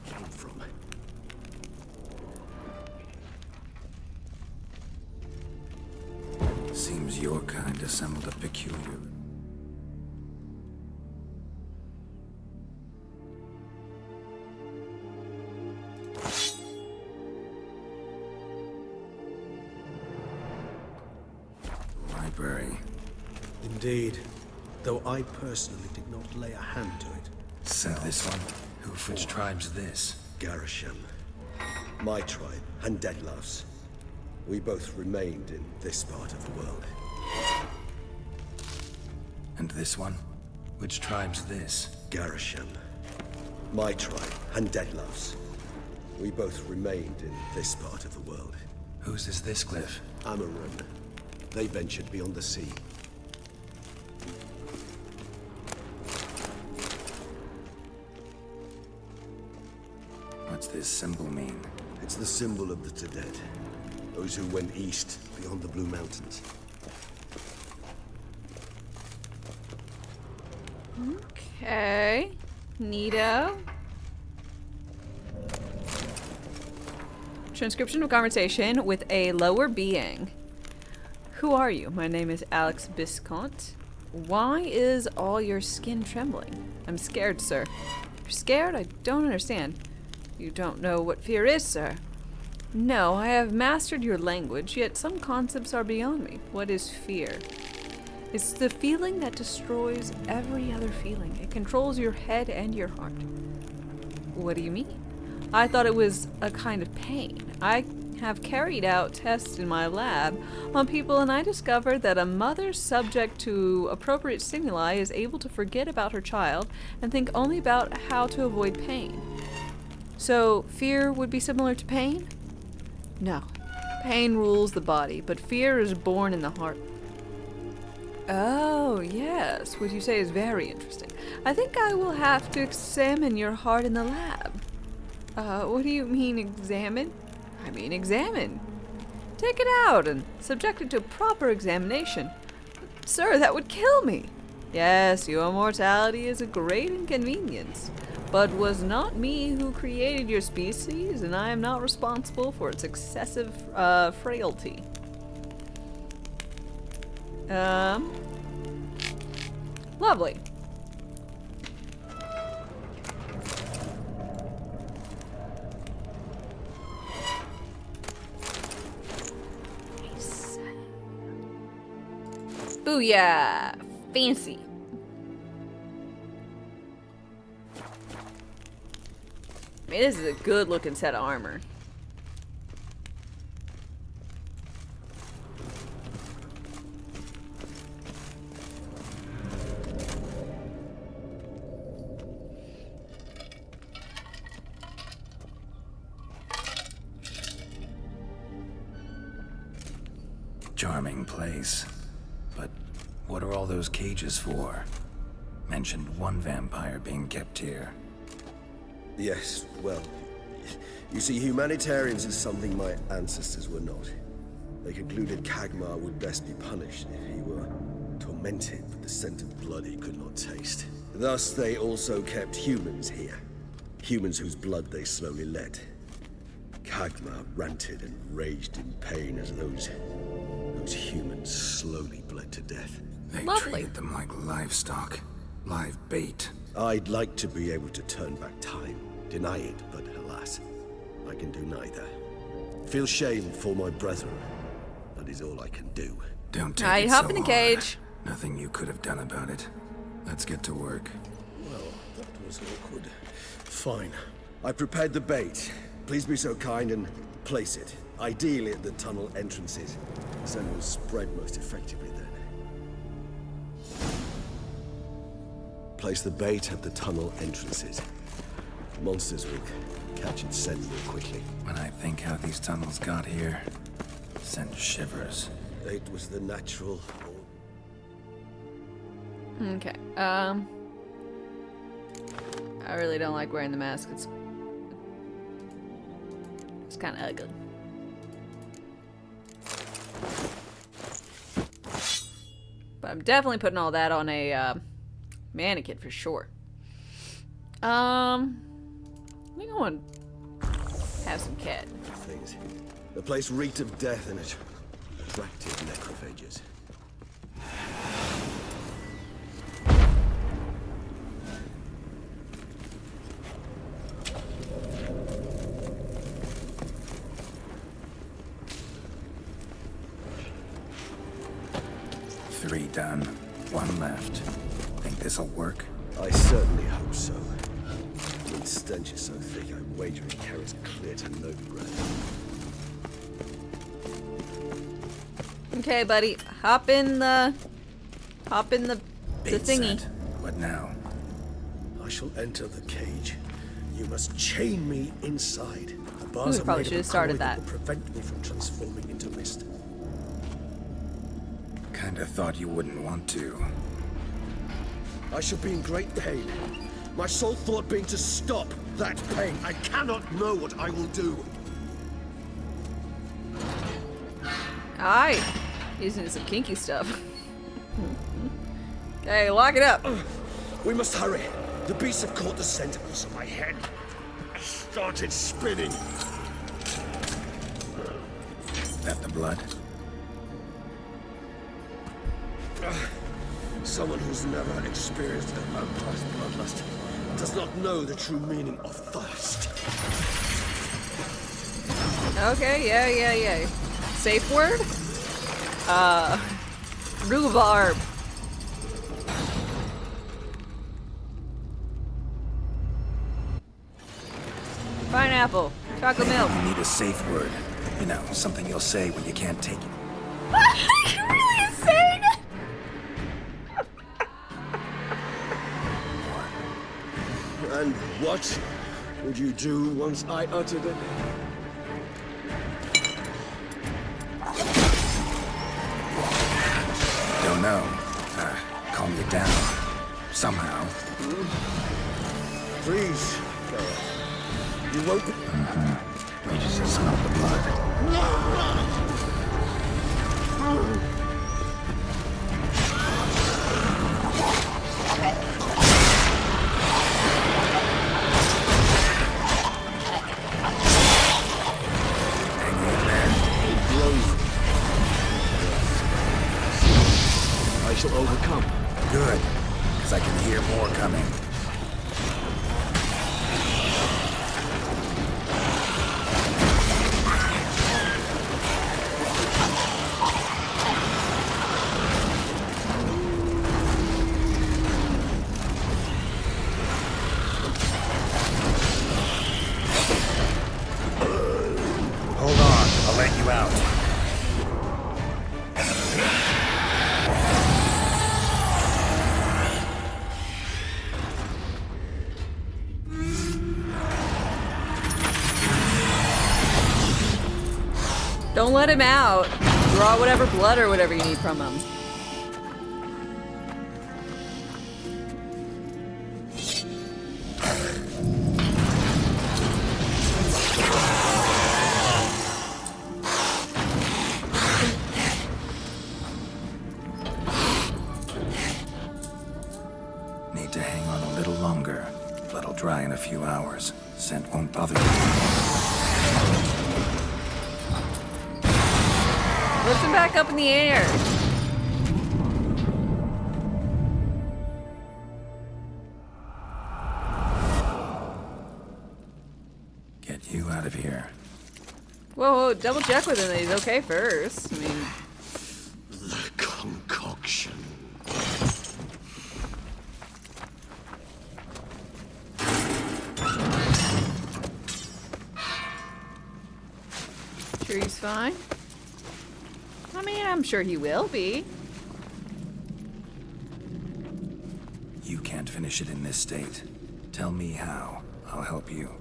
Came from. Seems your kind assembled a peculiar... library. Indeed, though I personally did not lay a hand to it. So this one? Which tribe's this? Garisham. My tribe, and Deadloves. We both remained in this part of the world. And this one? Which tribe's this? Garisham. My tribe, and Deadloves. We both remained in this part of the world. Whose is this glyph? Amarun. They ventured beyond the sea. What's this symbol mean? It's the symbol of the Tedet. Those who went east, beyond the Blue Mountains. Okay. Neato. Transcription of conversation with a lower being. Who are you? My name is Alex Biscont. Why is all your skin trembling? I'm scared, sir. You're scared? I don't understand. You don't know what fear is, sir. No, I have mastered your language, yet some concepts are beyond me. What is fear? It's the feeling that destroys every other feeling. It controls your head and your heart. What do you mean? I thought it was a kind of pain. I have carried out tests in my lab on people, and I discovered that a mother subject to appropriate stimuli is able to forget about her child and think only about how to avoid pain. So, fear would be similar to pain? No. Pain rules the body, but fear is born in the heart. Oh, yes. What you say is very interesting. I think I will have to examine your heart in the lab. What do you mean, examine? I mean, examine. Take it out and subject it to proper examination. Sir, that would kill me. Yes, your mortality is a great inconvenience, but was not me who created your species, and I am not responsible for its excessive frailty. Lovely. Booyah! Fancy. I mean, this is a good looking set of armor. Charming place. But what are all those cages for? Mentioned one vampire being kept here. Yes, well, you see, humanitarians is something my ancestors were not. They concluded Kagmar would best be punished if he were tormented with the scent of blood he could not taste. Thus, they also kept humans here. Humans whose blood they slowly let. Kagmar ranted and raged in pain as those humans slowly bled to death. They treated them like livestock. Live bait. I'd like to be able to turn back time. Deny it, but alas, I can do neither. Feel shame for my brethren. That is all I can do. Don't take I'd it hop so in the hard. cage. Nothing you could have done about it. Let's get to work. Well, that was awkward. Fine. I prepared the bait. Please be so kind and place it. Ideally at the tunnel entrances. The scent will spread most effectively then. Place the bait at the tunnel entrances. Monsters will catch its scent more quickly. When I think how these tunnels got here, send shivers. It was the natural. Okay. I really don't like wearing the mask. It's kind of ugly. But I'm definitely putting all that on a mannequin for sure. I think I want to have some cat. Things. The place reeked of death and it attracted necrophages. Three done. One left. Think this'll work? I certainly hope so. The stench is so thick, I wager it carries clear to no breath. Okay, buddy. Hop in the thingy. What now? I shall enter the cage. You must chain me inside. The bars We are probably made should of have started alloy that. will prevent me from transforming into mist. Kinda thought you wouldn't want to. I shall be in great pain. My sole thought being to stop that pain. I cannot know what I will do. Alright. He's into some kinky stuff. Okay, lock it up. We must hurry. The beasts have caught the scent also my head. I started spinning. That the blood? Someone who's never experienced a vampire's bloodlust does not know the true meaning of thirst. Okay, yeah. Safe word? Rhubarb. Pineapple. Chocolate milk. You need a safe word. You know, something you'll say when you can't take it. You're really insane! And what would you do once I uttered it? Don't know. Calm you down. Somehow. Please, Kara. You won't be... We just smell the blood. I shall overcome. Good, because I can hear more coming. Hold on, I'll let you out. Don't let him out. Draw whatever blood or whatever you need from him. Need to hang on a little longer. Blood'll dry in a few hours. Scent won't bother you. Lift him back up in the air. Get you out of here. Whoa, double check with him that he's okay first. I mean... The concoction. Sure he's fine? I mean, I'm sure he will be. You can't finish it in this state. Tell me how. I'll help you.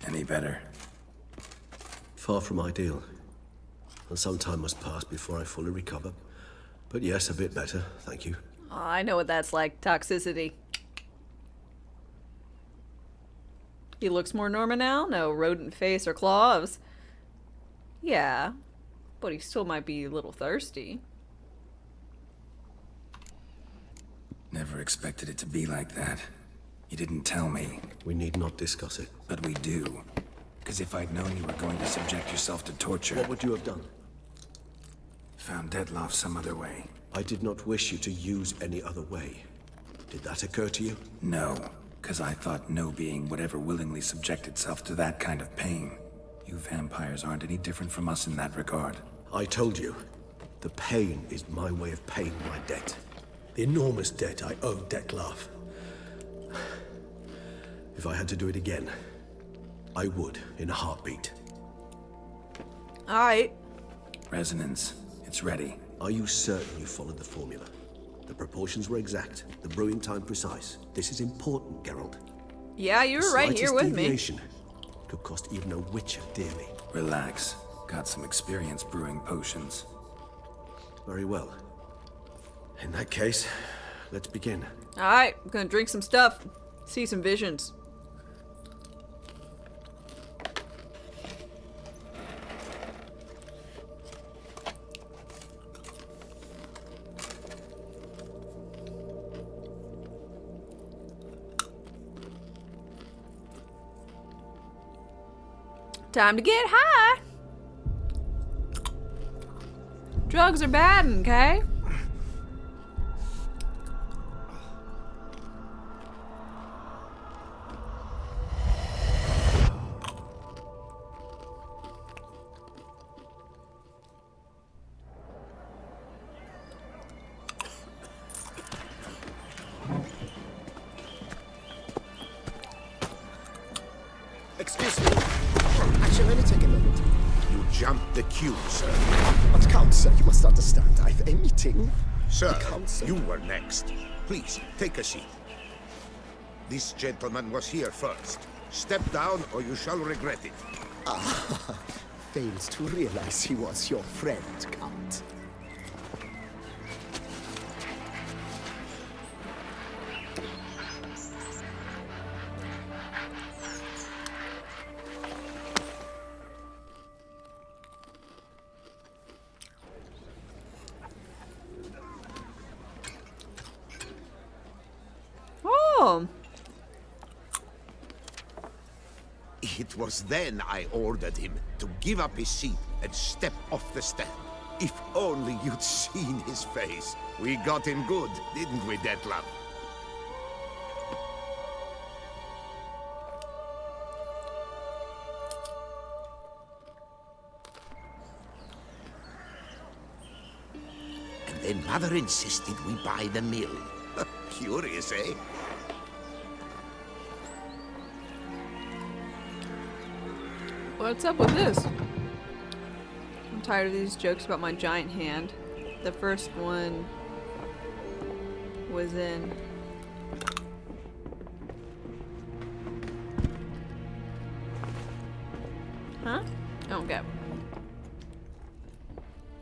Any better? Far from ideal. And some time must pass before I fully recover. But yes, a bit better, thank you. Oh, I know what that's like. Toxicity. He looks more normal now? No rodent face or claws. Yeah, but he still might be a little thirsty. Never expected it to be like that. You didn't tell me. We need not discuss it. But we do. Because if I'd known you were going to subject yourself to torture... What would you have done? Found Detloff some other way. I did not wish you to use any other way. Did that occur to you? No, because I thought no being would ever willingly subject itself to that kind of pain. You vampires aren't any different from us in that regard. I told you, the pain is my way of paying my debt. The enormous debt I owe Detloff. If I had to do it again, I would in a heartbeat. Alright. Resonance. It's ready. Are you certain you followed the formula? The proportions were exact, the brewing time precise. This is important, Geralt. Yeah, you were right here with me. Could cost even a witcher dearly. Relax. Got some experience brewing potions. Very well. In that case, let's begin. Alright, I'm gonna drink some stuff. See some visions. Time to get high. Drugs are bad, okay? Excuse me. Actually, let me take a moment. You jumped the queue, sir. But Count, sir, you must understand. I've a meeting. Sir, Count, you were next. Please, take a seat. This gentleman was here first. Step down or you shall regret it. Ah, fails to realize he was your friend, Count. Oh. It was then I ordered him to give up his seat and step off the stand. If only you'd seen his face. We got him good, didn't we, Detloff? And then Mother insisted we buy the mill. Curious, eh? What's up with this? I'm tired of these jokes about my giant hand. The first one was in... Huh? Okay.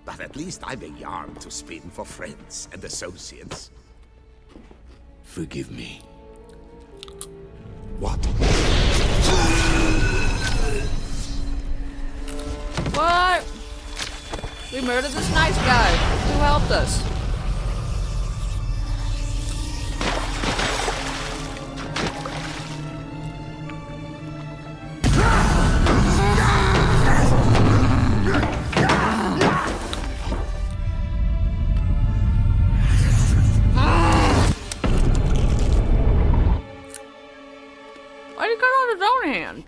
But at least I've a yarn to spin for friends and associates. Forgive me. What? What? We murdered this nice guy who helped us. Why did he cut off his own hand?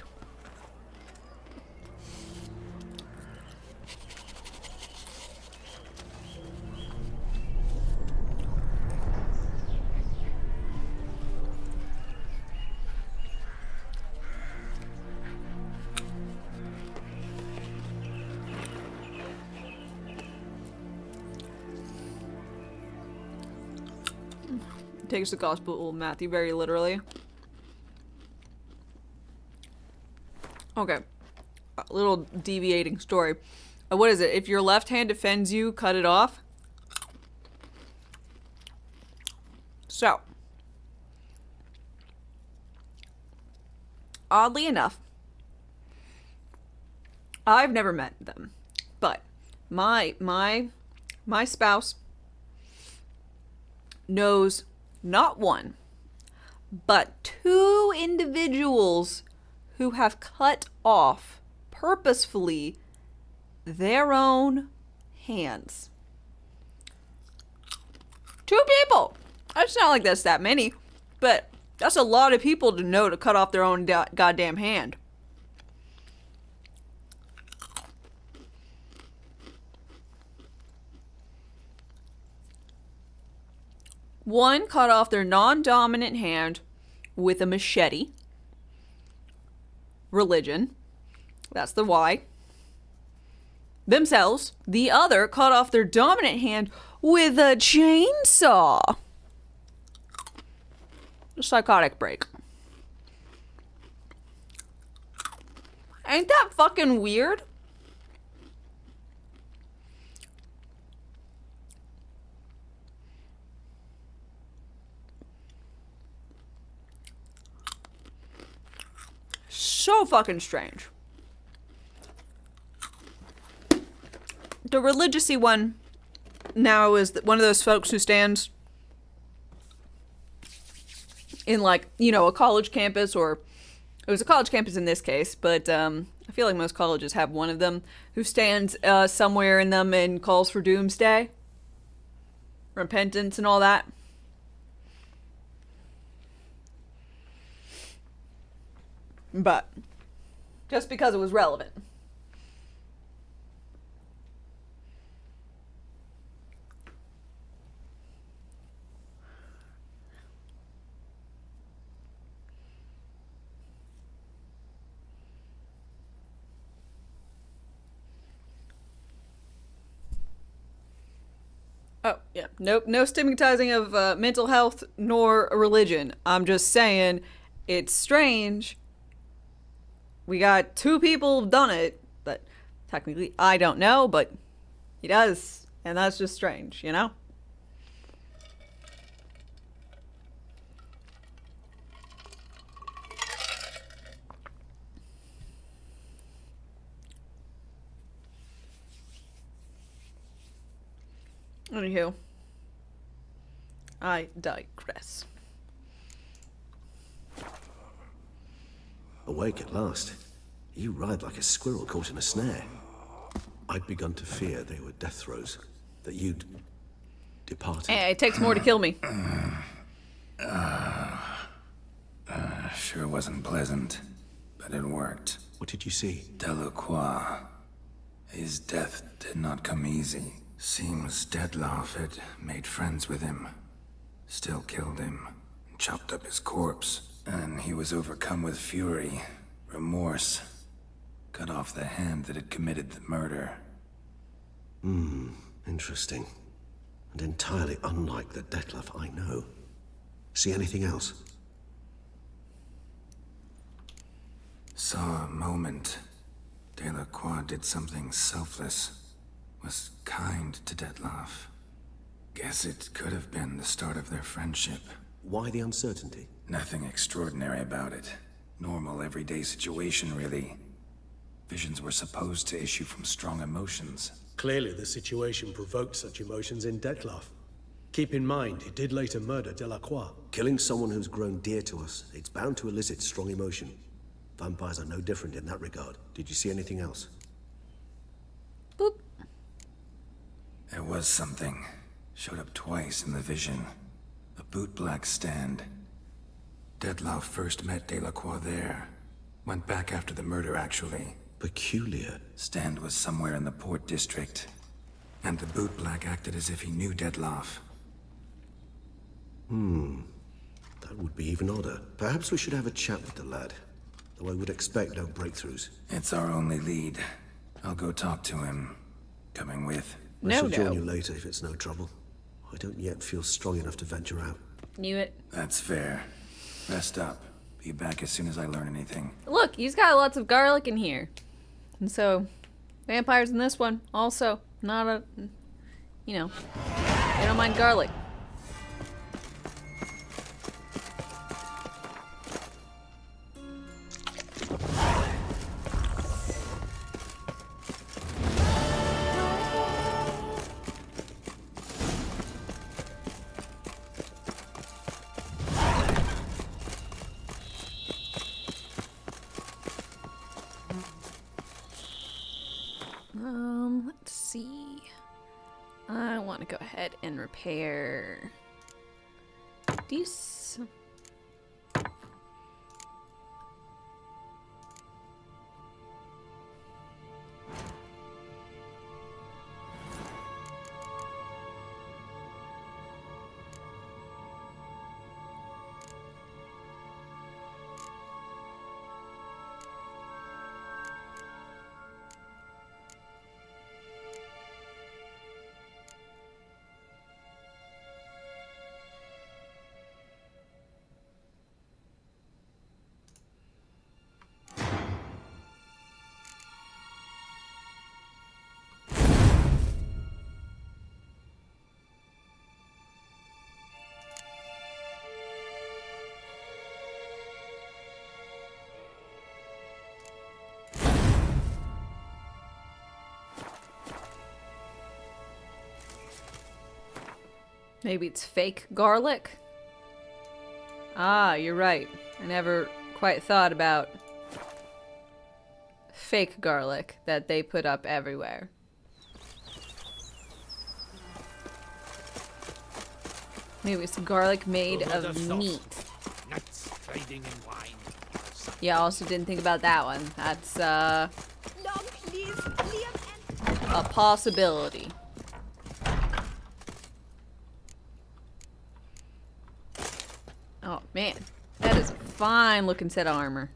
Takes the Gospel of Matthew very literally. Okay. A little deviating story. What is it? If your left hand offends you, cut it off. So, oddly enough, I've never met them, but my spouse knows not one, but 2 individuals who have cut off purposefully their own hands. 2 people. It's not like that's that many, but that's a lot of people to know to cut off their own goddamn hand. One cut off their non-dominant hand with a machete. Religion. That's the why. Themselves. The other cut off their dominant hand with a chainsaw. Psychotic break. Ain't that fucking weird? So fucking strange. The religious-y one now is one of those folks who stands in, like, you know, a college campus, or it was a college campus in this case, but I feel like most colleges have one of them who stands somewhere in them and calls for doomsday, repentance, and all that. But just because it was relevant. Oh, yeah. Nope. No stigmatizing of mental health nor religion. I'm just saying it's strange. We got 2 people who've done it, but technically I don't know, but he does. And that's just strange, you know? Anywho, I digress. Awake at last. You ride like a squirrel caught in a snare. I'd begun to fear they were death throes, that you'd departed. It takes more to kill me. Sure wasn't pleasant, but it worked. What did you see? Delacroix. His death did not come easy. Seems Dettlaff had made friends with him. Still killed him. Chopped up his corpse. And he was overcome with fury, remorse. Cut off the hand that had committed the murder. Interesting. And entirely unlike the Dettlaff I know. See anything else? Saw a moment. Delacroix did something selfless. Was kind to Dettlaff. Guess it could have been the start of their friendship. Why the uncertainty? Nothing extraordinary about it. Normal, everyday situation, really. Visions were supposed to issue from strong emotions. Clearly, the situation provoked such emotions in Dettlaff. Keep in mind, he did later murder Delacroix. Killing someone who's grown dear to us, it's bound to elicit strong emotion. Vampires are no different in that regard. Did you see anything else? Boop. There was something. Showed up twice in the vision. A bootblack stand. Dettlaff first met Delacroix there. Went back after the murder, actually. Peculiar. Stand was somewhere in the Port District. And the bootblack acted as if he knew Dettlaff. That would be even odder. Perhaps we should have a chat with the lad. Though I would expect no breakthroughs. It's our only lead. I'll go talk to him. Coming with? I shall join you later if it's no trouble. I don't yet feel strong enough to venture out. Knew it. That's fair. Rest up. Be back as soon as I learn anything. Look, he's got lots of garlic in here. And so, vampires in this one, also, not a, you know, they don't mind garlic. Let's see. I want to go ahead and repair these. Maybe it's fake garlic? Ah, you're right. I never quite thought about fake garlic that they put up everywhere. Maybe it's garlic made of meat. Yeah, I also didn't think about that one. That's a possibility. Oh man, that is a fine looking set of armor.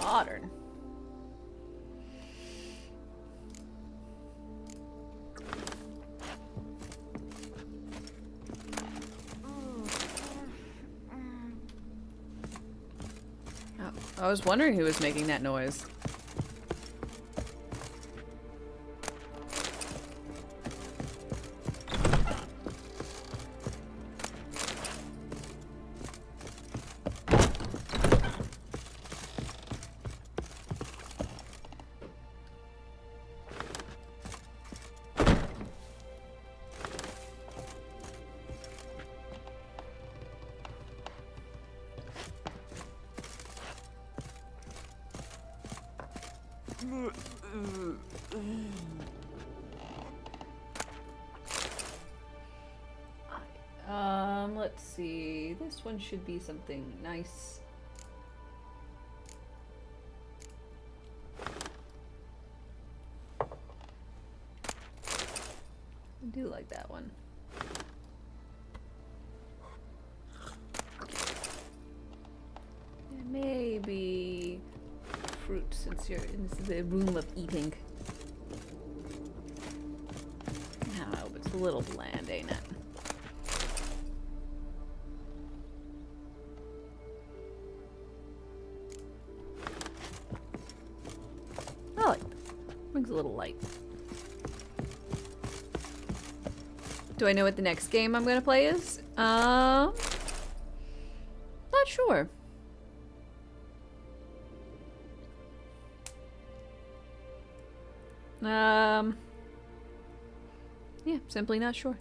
Modern. Oh, I was wondering who was making that noise. Let's see. This one should be something nice. I do like that one. Maybe fruit, since you're in the room of eating. No, it's a little bland, ain't it? I like that. Brings a little light. Do I know what the next game I'm gonna play is? Not sure. Yeah, simply not sure.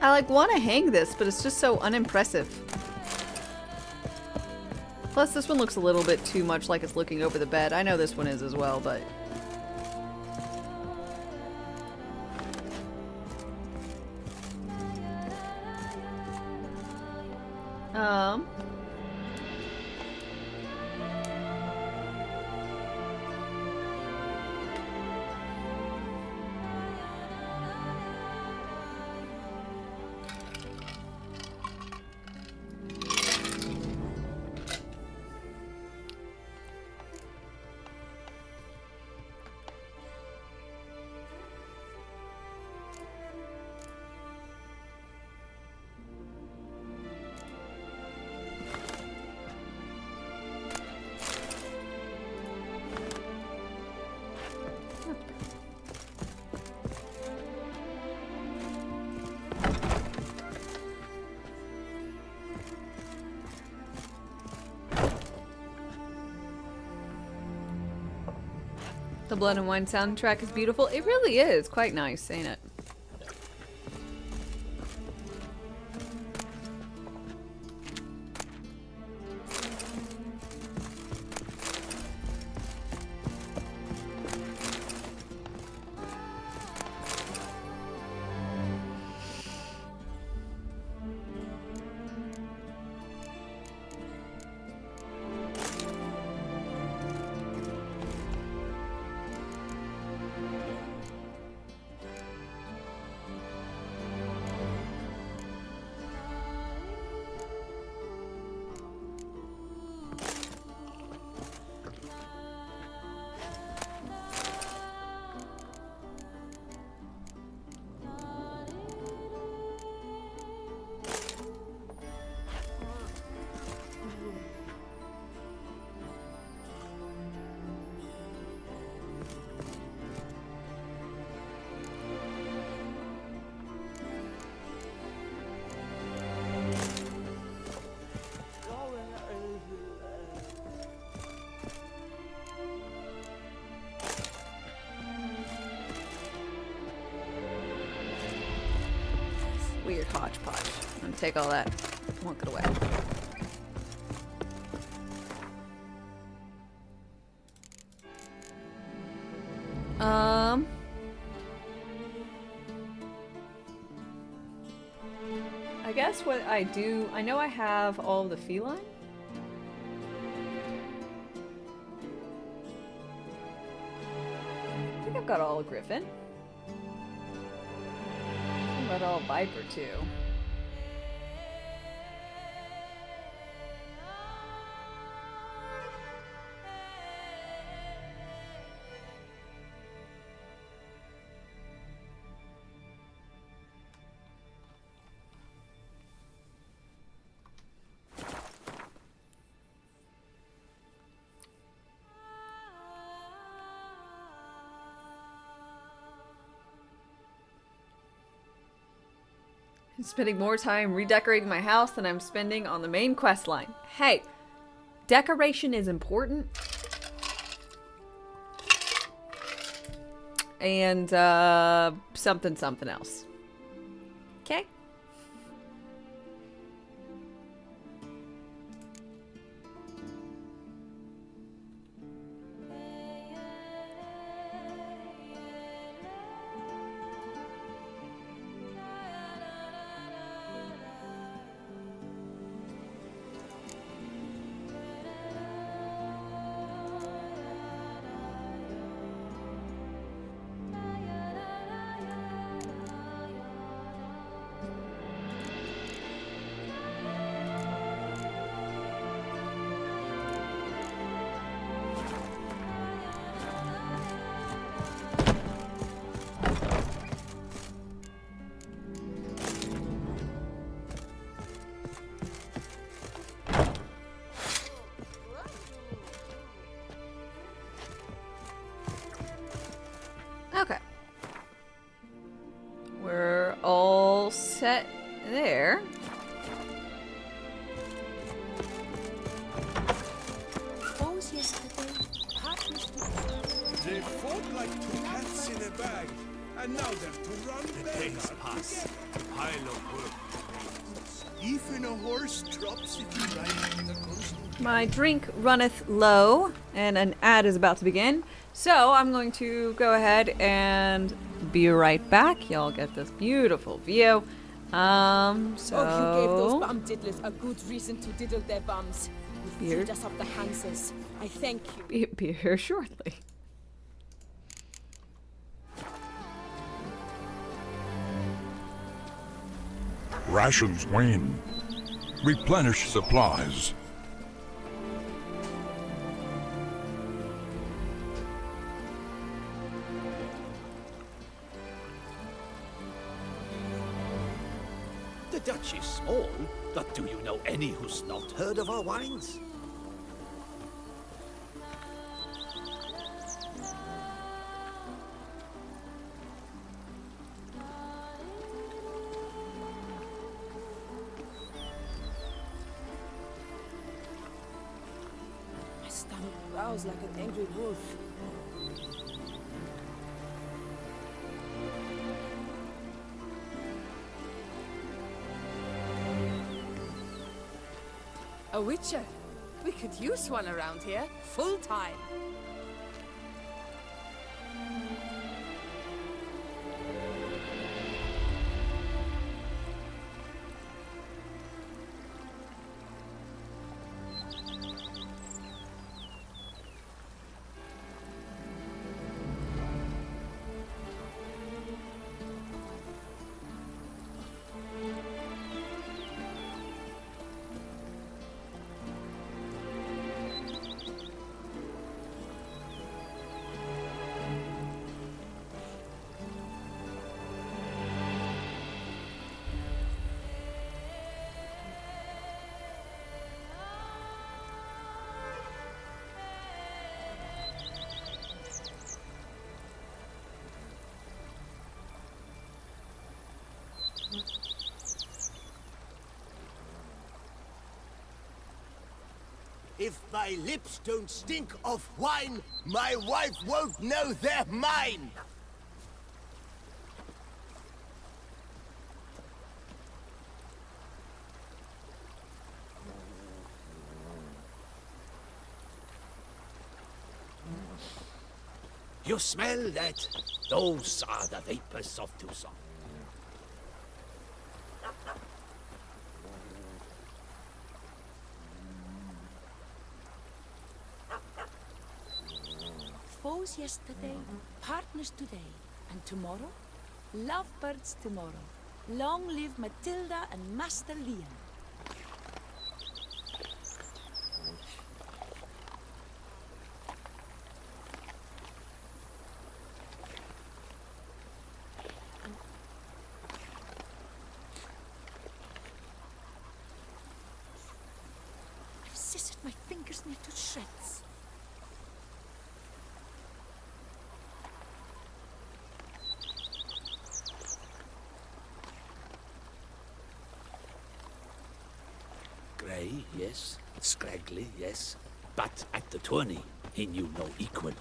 I like want to hang this, but it's just so unimpressive. Plus this one looks a little bit too much like it's looking over the bed. I know this one is as well, but... The Blood and Wine soundtrack is beautiful. It really is. Quite nice, ain't it? Weird hodgepodge. I'm gonna take all that, walk it away. I guess what I do, I know I have all of the feline. I think I've got all of Griffin. I've got all Viper too. I'm spending more time redecorating my house than I'm spending on the main quest line. Hey, decoration is important. And something else. Okay? Okay. We're all set there. They fought like two cats in a bag, and now they're to run back. Days pass. Pile of work. Even a horse drops if you ride the coast. My drink runneth low, and an ad is about to begin. So I'm going to go ahead and be right back. Y'all get this beautiful view. Oh, you gave those bum diddlers a good reason to diddle their bums. You Beer. filled us up the Hanses. I thank you. Be here shortly. Rations wane. Replenish supplies. The Dutch is small, but do you know any who's not heard of our wines? My stomach growls like an angry wolf. A witcher. We could use one around here, full time. If my lips don't stink of wine, my wife won't know they're mine! You smell that? Those are the vapors of Tucson. Foes yesterday, partners today, and tomorrow, lovebirds tomorrow. Long live Matilda and Master Leon. I've scissored my fingers near to shreds. Aye, yes. Scraggly, yes. But at the tourney, he knew no equal.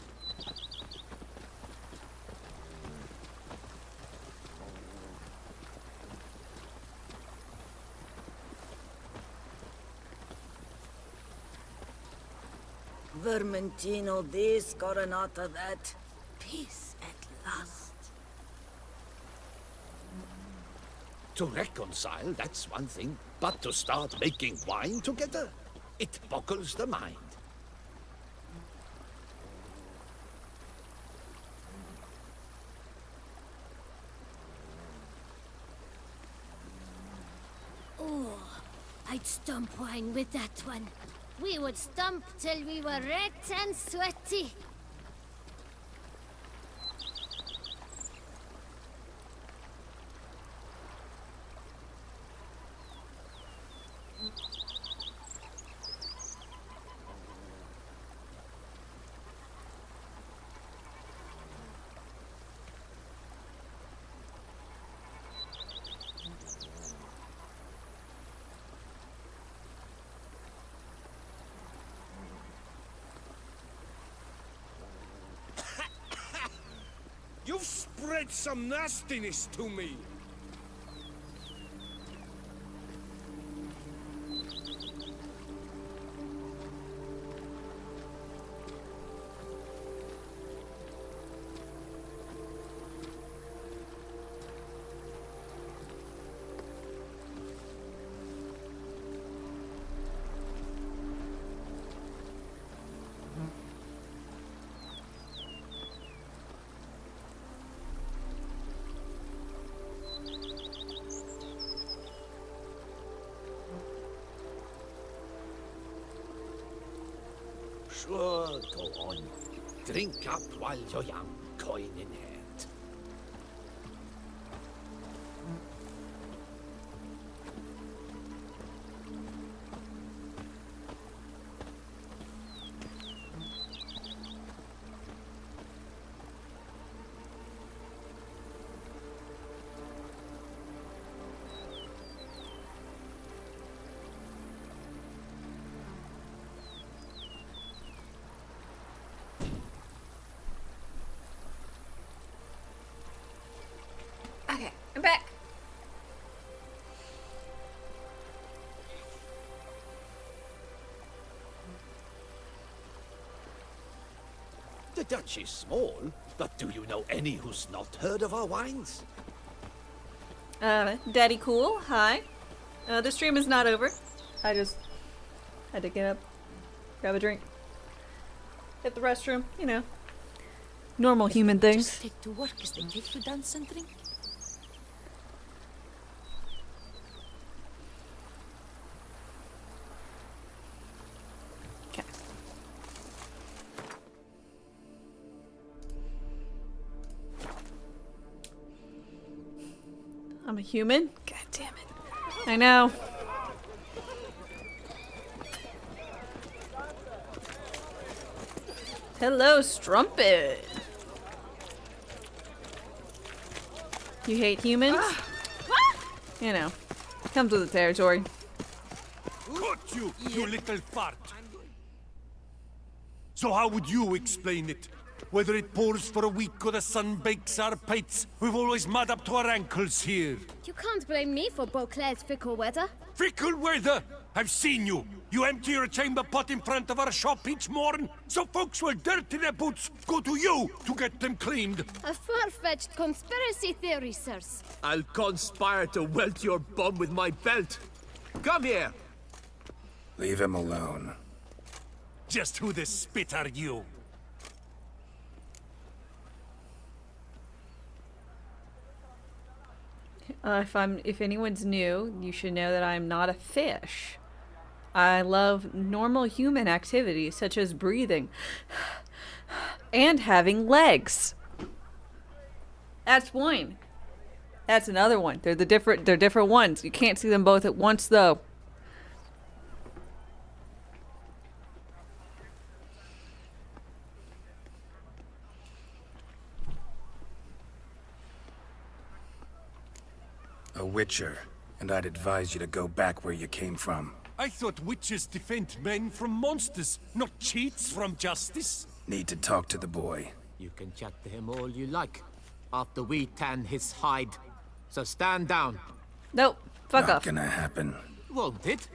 Vermentino this, Coronata that. Peace at last. To reconcile, that's one thing. But to start making wine together, it boggles the mind. Oh, I'd stump wine with that one. We would stump till we were red and sweaty. You've spread some nastiness to me. Sure, go on. Drink up while you're young, coin in hand. Okay, I'm back. The Dutch is small, but do you know any who's not heard of our wines? Daddy Cool, hi. The stream is not over. I just had to get up, grab a drink, hit the restroom, you know. Normal human things. Just take to work as they take to dance and drink. Okay. I'm a human? God damn it. I know. Hello, Strumpet. You hate humans? You know, comes with the territory. Caught you, you little fart! So how would you explain it? Whether it pours for a week or the sun bakes our pates, we've always mud up to our ankles here. You can't blame me for Beauclair's fickle weather. Fickle weather! I've seen you! You empty your chamber pot in front of our shop each morn, so folks will dirty their boots, go to you to get them cleaned. A far-fetched conspiracy theory, sirs. I'll conspire to welt your bum with my belt. Come here! Leave him alone. Just who the spit are you? If anyone's new, you should know that I'm not a fish. I love normal human activities such as breathing and having legs. That's one. That's another one. They're different ones. You can't see them both at once though. A witcher, and I'd advise you to go back where you came from. I thought witches defend men from monsters, not cheats from justice. Need to talk to the boy. You can chat to him all you like, after we tan his hide. So stand down. Nope. Fuck Not off. gonna happen. Won't it?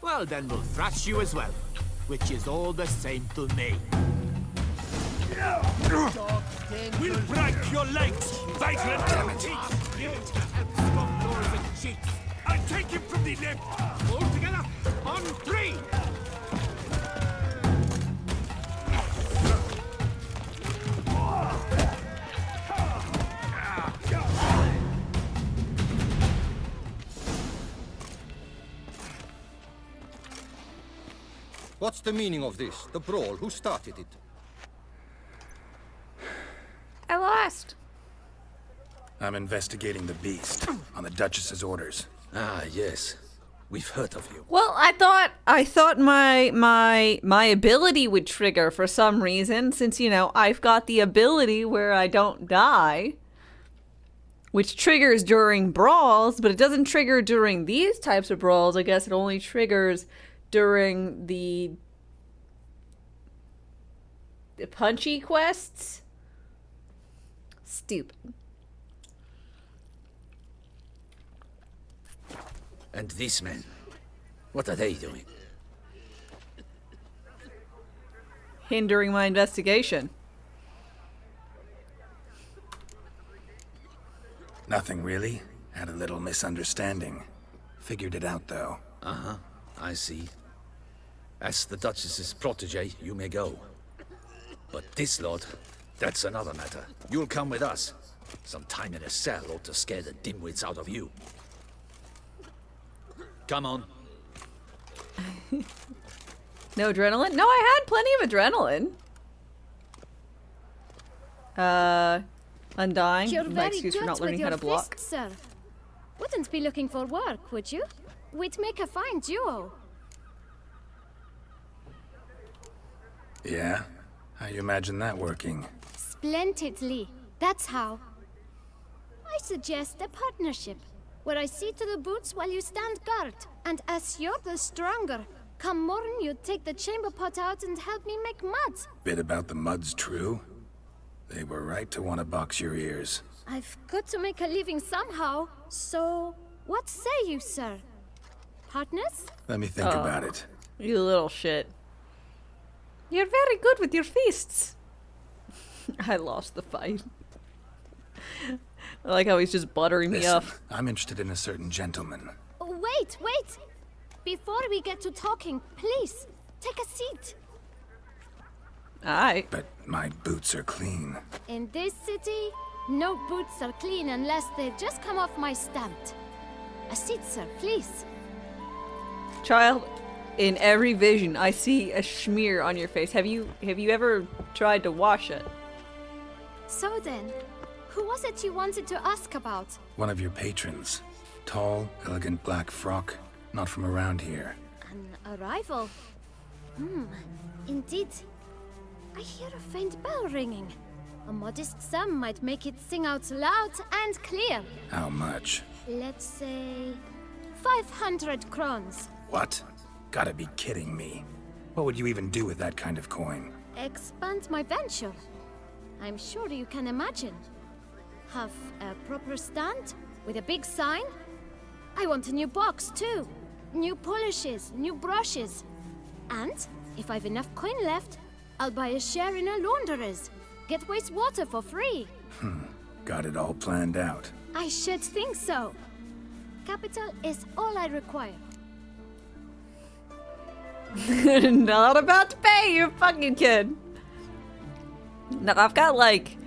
Well, then we'll thrash you as well, which is all the same to me. We'll break your legs, vagrant! Damn it! I'll take him from the left! All together, on 3! What's the meaning of this? The brawl? Who started it? I lost. I'm investigating the beast on the Duchess's orders. Ah, yes. We've heard of you. Well, I thought my ability would trigger for some reason, since, you know, I've got the ability where I don't die, which triggers during brawls, but it doesn't trigger during these types of brawls. I guess it only triggers during the punchy quests. Stupid. And these men, what are they doing? Hindering my investigation. Nothing really. Had a little misunderstanding. Figured it out though. Uh-huh, I see. As the Duchess's protege, you may go. But this lot, that's another matter. You'll come with us. Some time in a cell ought to scare the dimwits out of you. Come on. No adrenaline? No, I had plenty of adrenaline. Undying. You're My very excuse for good not learning with how your to block. fists, sir. Wouldn't be looking for work, would you? We'd make a fine duo. Yeah? How you imagine that working? Splendidly. That's how. I suggest a partnership, where I see to the boots while you stand guard. And as you're the stronger, come morn you take the chamber pot out and help me make mud. Bit about the mud's true? They were right to want to box your ears. I've got to make a living somehow, so what say you, sir? Partners? Let me think about it. You little shit. You're very good with your fists. I lost the fight. I like how he's just buttering me up. I'm interested in a certain gentleman. Wait, wait! Before we get to talking, please, take a seat. Aye. But my boots are clean. In this city, no boots are clean unless they just come off my stamp. A seat, sir, please. Child, in every vision, I see a smear on your face. Have you ever tried to wash it? So then, who was it you wanted to ask about? One of your patrons. Tall, elegant black frock. Not from around here. An arrival? Indeed. I hear a faint bell ringing. A modest sum might make it sing out loud and clear. How much? Let's say 500 crowns. What? Gotta be kidding me. What would you even do with that kind of coin? Expand my venture. I'm sure you can imagine. Have a proper stand with a big sign. I want a new box too. New polishes, new brushes. And if I've enough coin left, I'll buy a share in a launderer's. Get wastewater for free. Got it all planned out. I should think so. Capital is all I require. Not about to pay, you fucking kid. No, I've got like,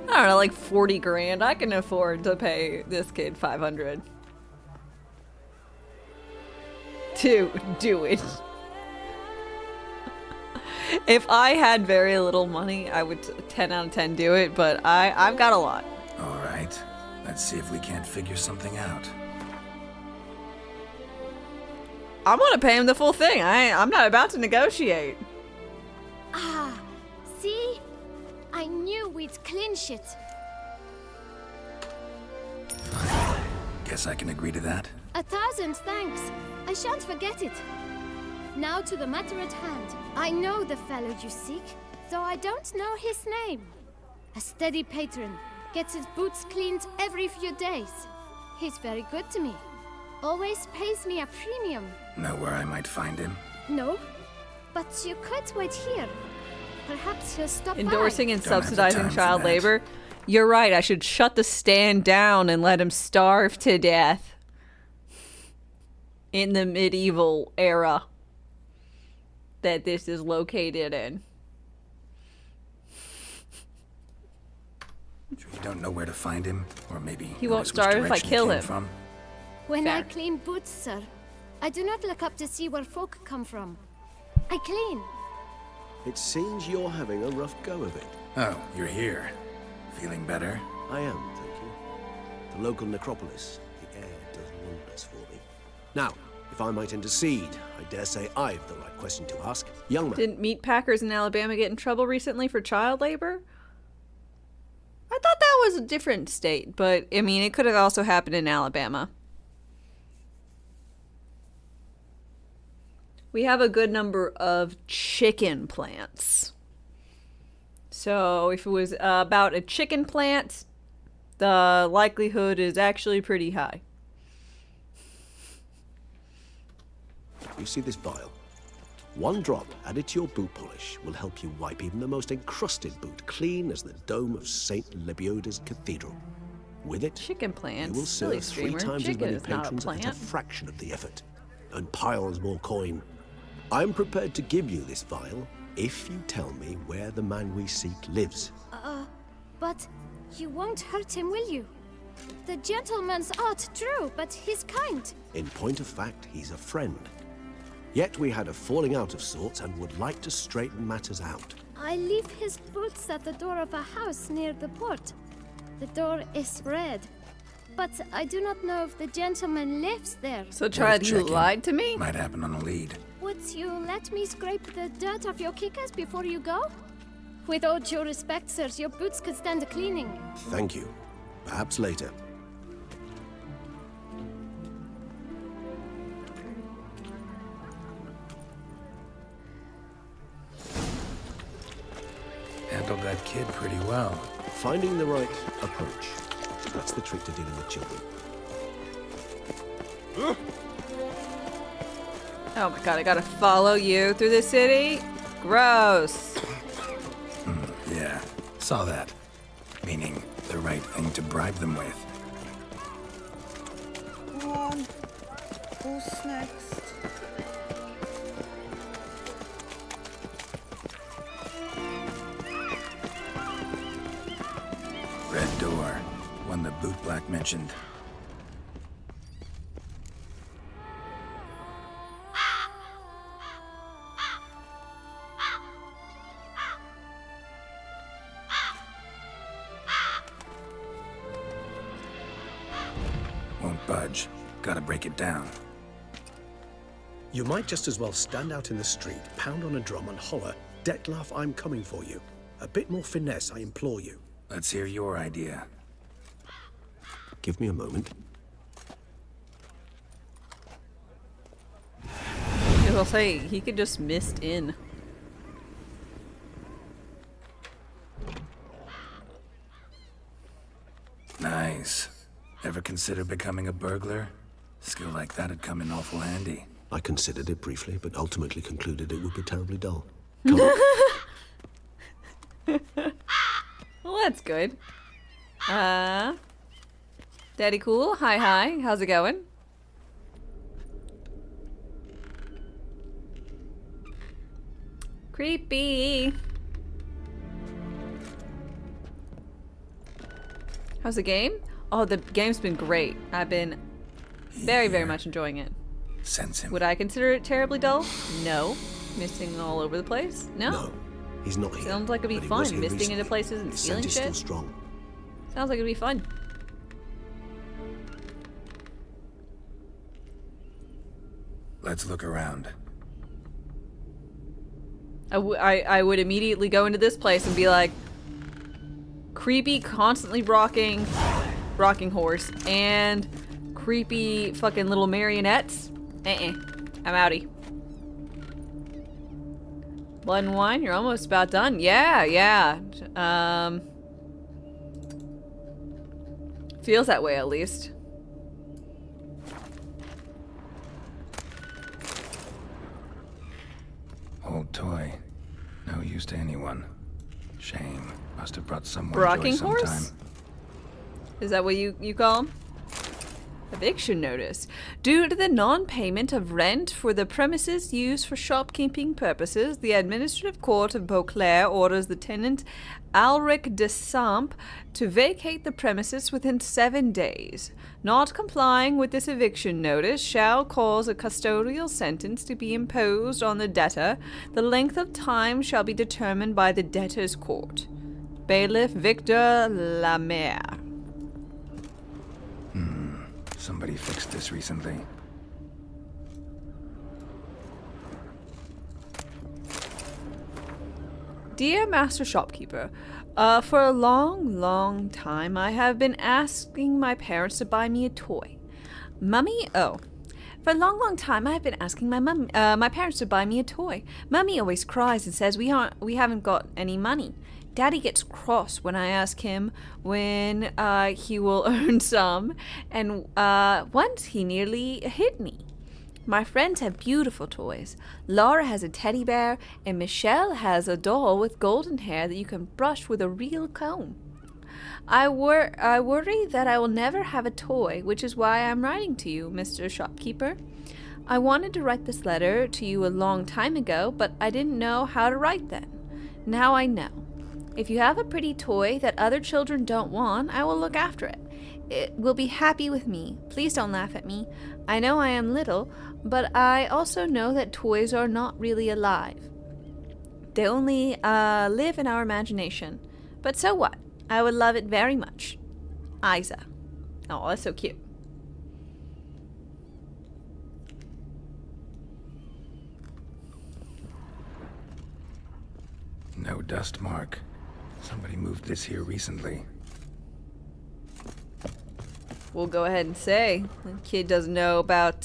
I don't know, like 40 grand. I can afford to pay this kid 500. To do it. If I had very little money, I would 10 out of 10 do it, but I've got a lot. All right. Let's see if we can't figure something out. I'm gonna pay him the full thing. I'm not about to negotiate. Ah, see? I knew we'd clinch it. Guess I can agree to that. 1,000 thanks. I shan't forget it. Now to the matter at hand. I know the fellow you seek, though I don't know his name. A steady patron, gets his boots cleaned every few days. He's very good to me. Always pays me a premium. Know where I might find him? No, but you could wait here. Perhaps he'll stop Endorsing by. and subsidizing child labor. You're right, I should shut the stand down and let him starve to death. In the medieval era that this is located in. You don't know where to find him? Or maybe He won't notice which starve if I direction he kill came him. From? When I Fair. clean boots, sir, I do not look up to see where folk come from. I clean. It seems you're having a rough go of it. Oh, you're here. Feeling better? I am, thank you. The local necropolis. The air does wonders for me. Now, if I might intercede, I dare say I've the right question to ask. Young man. Didn't meat packers in Alabama get in trouble recently for child labor? I thought that was a different state, but I mean, it could have also happened in Alabama. We have a good number of chicken plants. So if it was about a chicken plant, the likelihood is actually pretty high. You see this vial? One drop added to your boot polish will help you wipe even the most encrusted boot clean as the dome of St. Lebioda's cathedral. With it, chicken plants. you will Silly serve 3 streamer. times Chicken as many is not a patrons at a plant. fraction of the effort, and piles more coin. I'm prepared to give you this vial if you tell me where the man we seek lives. But you won't hurt him, will you? The gentleman's art true, but he's kind. In point of fact, he's a friend. Yet we had a falling out of sorts and would like to straighten matters out. I leave his boots at the door of a house near the port. The door is red, but I do not know if the gentleman lives there. So Chad, you checking. lied to me? Might happen on a lead. Would you let me scrape the dirt off your kickers before you go? With all due respect, sirs, your boots could stand a cleaning. Thank you. Perhaps later. Handled that kid pretty well. Finding the right approach. That's the trick to dealing with children. Oh my god, I gotta follow you through the city? Gross. Yeah, saw that. Meaning the right thing to bribe them with. Who's next? Red door. One the boot black mentioned. Won't budge. Gotta break it down. You might just as well stand out in the street, pound on a drum and holler, "Detlef, I'm coming for you." A bit more finesse, I implore you. Let's hear your idea. Give me a moment. I will say, he could just mist in. Nice. Ever consider becoming a burglar? Skill like that'd come in awful handy. I considered it briefly, but ultimately concluded it would be terribly dull. Well, that's good. Daddy Cool, hi. How's it going? Creepy. How's the game? Oh, the game's been great. I've been very much enjoying it. Sense him. Would I consider it terribly dull? No. Missing all over the place? No. He's not here. Sounds like it'd be but he was fun. here Misting into recently. places and His stealing scent is shit. still strong. Sounds like it'd be fun. Let's look around. I would immediately go into this place and be like, creepy, constantly rocking horse, and creepy fucking little marionettes. I'm outie. Blood and wine, you're almost about done. Yeah. Feels that way, at least. Old toy. No use to anyone. Shame. Must have brought someone Rocking joy sometime. horse? Is that what you call them? Eviction notice. Due to the non-payment of rent for the premises used for shopkeeping purposes, the Administrative Court of Beauclair orders the tenant Alric de Samp to vacate the premises within 7 days. Not complying with this eviction notice shall cause a custodial sentence to be imposed on the debtor. The length of time shall be determined by the debtor's court. Bailiff Victor Lamere. Somebody fixed this recently. Dear Master Shopkeeper, for a long time I have been asking my parents to buy me a toy. For a long time I have been asking my parents to buy me a toy. Mummy always cries and says we haven't got any money. Daddy gets cross when I ask him when he will earn some, and once he nearly hit me. My friends have beautiful toys. Laura has a teddy bear, and Michelle has a doll with golden hair that you can brush with a real comb. I worry that I will never have a toy, which is why I'm writing to you, Mr. Shopkeeper. I wanted to write this letter to you a long time ago, but I didn't know how to write then. Now I know. If you have a pretty toy that other children don't want, I will look after it. It will be happy with me. Please don't laugh at me. I know I am little, but I also know that toys are not really alive. They only live in our imagination. But so what? I would love it very much. Isa. Oh, that's so cute. No dust mark. Somebody moved this here recently. We'll go ahead and say the kid doesn't know about,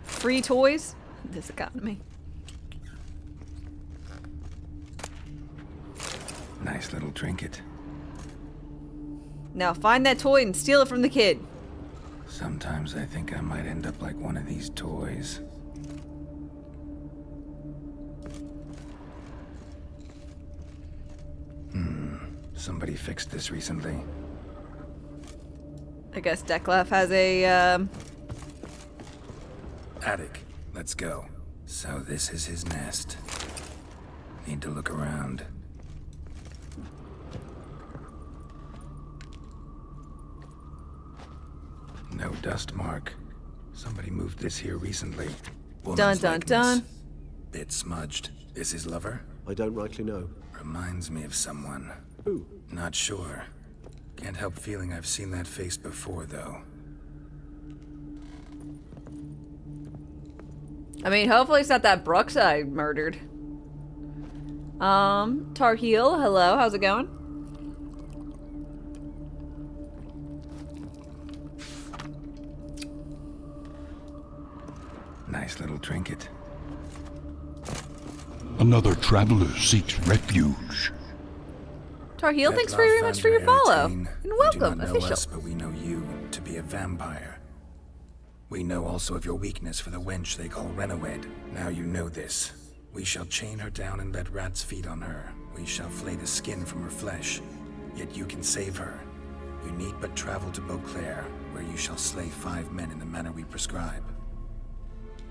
free toys in this economy. Nice little trinket. Now find that toy and steal it from the kid. Sometimes I think I might end up like one of these toys. Somebody fixed this recently. I guess Detlef has a, Attic. Let's go. So this is his nest. Need to look around. No dust mark. Somebody moved this here recently. Dun dun dun. Bit smudged. Is his lover? I don't rightly know. Reminds me of someone. Who? Not sure. Can't help feeling I've seen that face before, though. I mean, hopefully it's not that Brooks I murdered. Tarheel, hello, how's it going? Nice little trinket. Another traveler seeks refuge. Tarheel, thanks very much for your follow. And welcome, official. Us, but we know you to be a vampire. We know also of your weakness for the wench they call Renawed. Now you know this. We shall chain her down and let rats feed on her. We shall flay the skin from her flesh. Yet you can save her. You need but travel to Beauclair, where you shall slay 5 men in the manner we prescribe.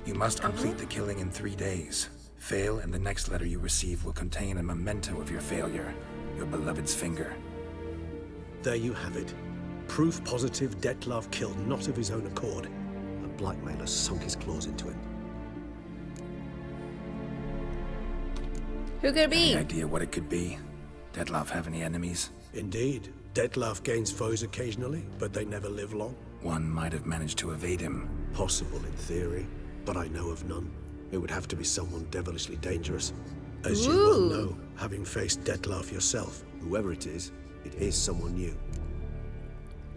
You must complete the killing in 3 days. Fail, and the next letter you receive will contain a memento of your failure. Your beloved's finger. There you have it. Proof positive Detlef killed not of his own accord. The blackmailer sunk his claws into him. Who could it be? Any idea what it could be? Detlef have any enemies? Indeed. Detlef gains foes occasionally, but they never live long. One might have managed to evade him. Possible in theory, but I know of none. It would have to be someone devilishly dangerous. As you well know, having faced Detlef yourself, whoever it is someone new.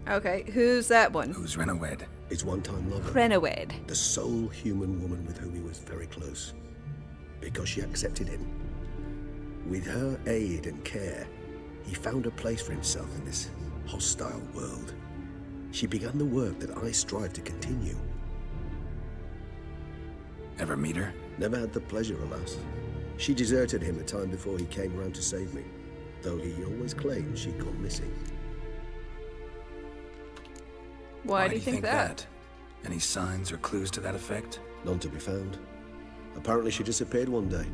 Okay, who's that one? Who's Renawed? His one-time lover. Renawed. The sole human woman with whom he was very close. Because she accepted him. With her aid and care, he found a place for himself in this hostile world. She began the work that I strive to continue. Ever meet her? Never had the pleasure, alas. She deserted him a time before he came round to save me, though he always claimed she'd gone missing. Why do you think that? Any signs or clues to that effect? None to be found. Apparently she disappeared one day.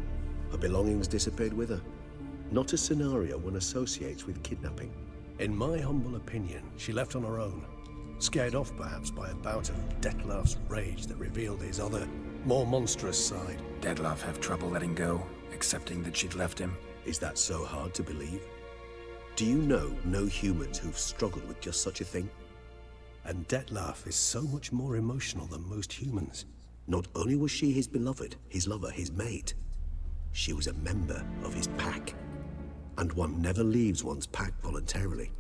Her belongings disappeared with her. Not a scenario one associates with kidnapping. In my humble opinion, she left on her own. Scared off perhaps by a bout of Detlef's rage that revealed his other, more monstrous side. Detlef have trouble letting go, accepting that she'd left him? Is that so hard to believe? Do you know no humans who've struggled with just such a thing? And Detlef is so much more emotional than most humans. Not only was she his beloved, his lover, his mate, she was a member of his pack. And one never leaves one's pack voluntarily.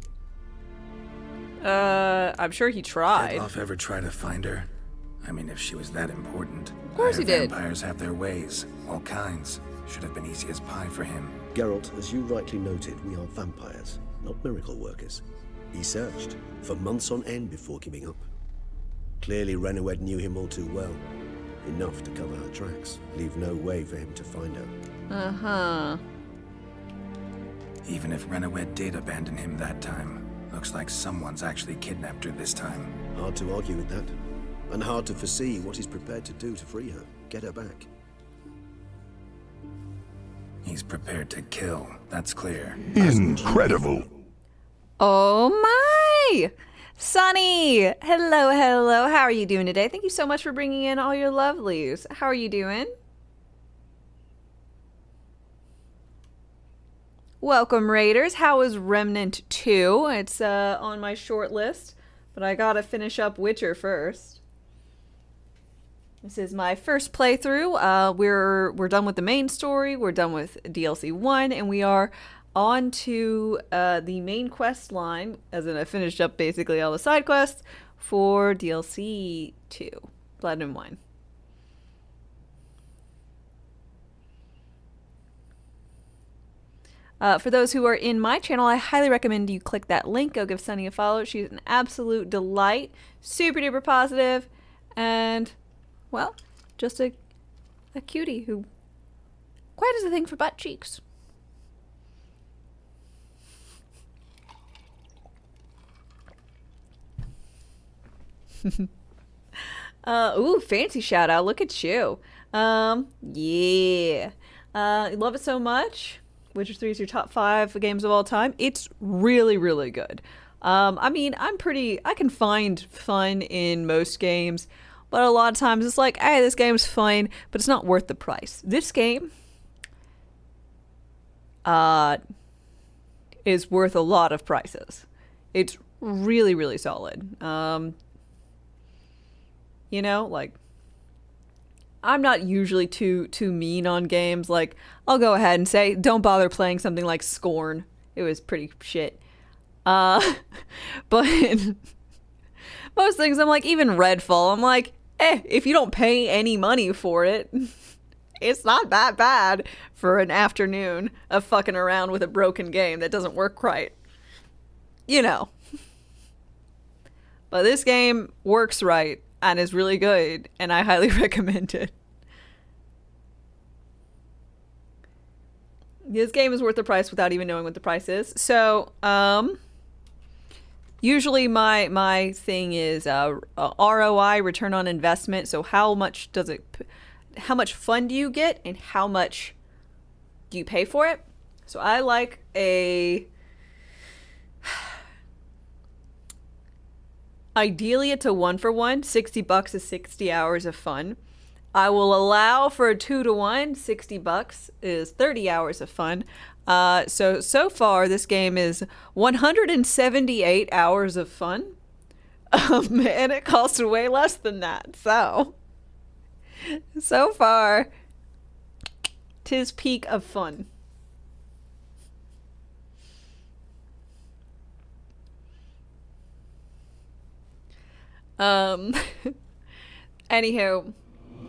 I'm sure he tried. Detlef ever try to find her? I mean, if she was that important. Of course he did. Vampires have their ways, all kinds. Should have been easy as pie for him. Geralt, as you rightly noted, we are vampires, not miracle workers. He searched for months on end before giving up. Clearly, Renawed knew him all too well. Enough to cover her tracks, leave no way for him to find her. Uh-huh. Even if Renawed did abandon him that time, looks like someone's actually kidnapped her this time. Hard to argue with that. And hard to foresee what he's prepared to do to free her, get her back. He's prepared to kill, that's clear. Incredible. Oh my! Sunny! Hello, hello. How are you doing today? Thank you so much for bringing in all your lovelies. How are you doing? Welcome, Raiders. How is Remnant 2? It's on my short list, but I gotta finish up Witcher first. This is my first playthrough. We're done with the main story. We're done with DLC 1, and we are on to the main quest line, as in I finished up basically all the side quests for DLC 2, Blood and Wine. For those who are in my channel, I highly recommend you click that link. Go give Sunny a follow. She's an absolute delight, super duper positive, and, well, just a cutie who quite has a thing for butt cheeks. Ooh, fancy shout out. Look at you. Yeah. Love it so much. Witcher 3 is your top 5 games of all time. It's really, really good. I mean, I can find fun in most games, but a lot of times it's like, hey, this game's fun, but it's not worth the price. This game is worth a lot of prices. It's really, really solid. You know, like, I'm not usually too mean on games. Like, I'll go ahead and say, don't bother playing something like Scorn. It was pretty shit. But most things, I'm like, even Redfall, I'm like, if you don't pay any money for it, it's not that bad for an afternoon of fucking around with a broken game that doesn't work right. You know. But this game works right and is really good, and I highly recommend it. This game is worth the price without even knowing what the price is. So, usually my thing is ROI, return on investment. So how much fun do you get, and how much do you pay for it? So I like ideally it's a 1-for-1. $60 is 60 hours of fun. I will allow for a 2-to-1. $60 is 30 hours of fun. So far this game is 178 hours of fun. And it costs way less than that. So far, 'tis peak of fun. Anywho.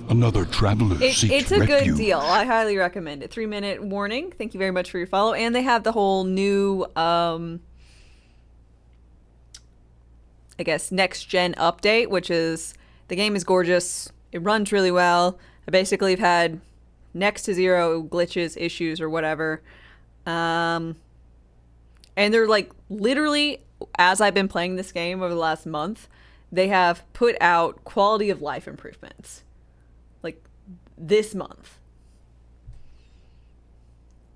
Another traveler seeks It's a good refuge. deal. I highly recommend it. 3-minute warning. Thank you very much for your follow. And they have the whole new, I guess, next-gen update, which is, the game is gorgeous. It runs really well. I basically have had next to zero glitches, issues, or whatever. And they're like, literally, as I've been playing this game over the last month, they have put out quality of life improvements. Like, this month.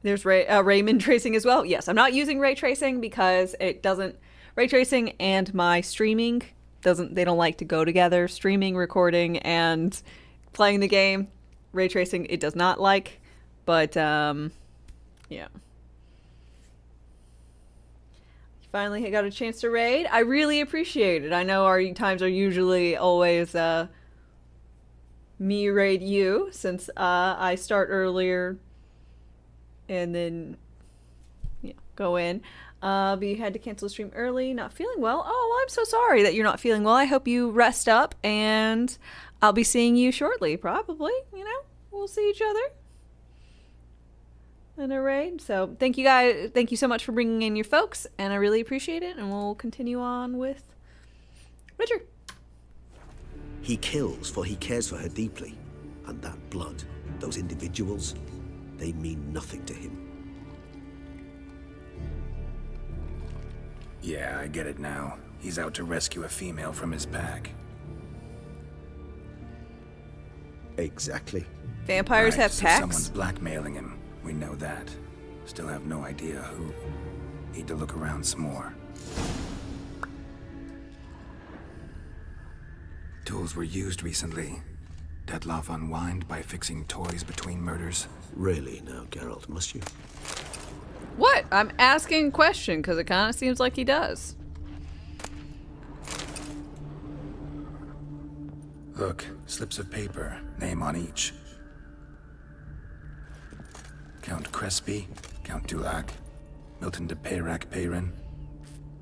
There's Raymond tracing as well. Yes, I'm not using ray tracing because it doesn't... Ray tracing and my streaming they don't like to go together. Streaming, recording, and playing the game. Ray tracing, it does not like. But, yeah. Finally got a chance to raid. I really appreciate it. I know our times are usually always me raid you, since I start earlier and then go in. But you had to cancel the stream early, not feeling well. Oh, well, I'm so sorry that you're not feeling well. I hope you rest up, and I'll be seeing you shortly, probably. We'll see each other in a raid. So thank you guys. Thank you so much for bringing in your folks, and I really appreciate it. And we'll continue on with Richard. He kills, for he cares for her deeply. And that blood, those individuals, they mean nothing to him. Yeah, I get it now. He's out to rescue a female from his pack. Exactly. Vampires have so packs? Someone's blackmailing him. We know that. Still have no idea who. Need to look around some more. Tools were used recently. Dettlaff unwind by fixing toys between murders. Really now, Geralt, must you? What? I'm asking a question because it kind of seems like he does. Look, slips of paper, name on each. Count Crespi, Count Dulac, Milton de Peyrac-Peyrin,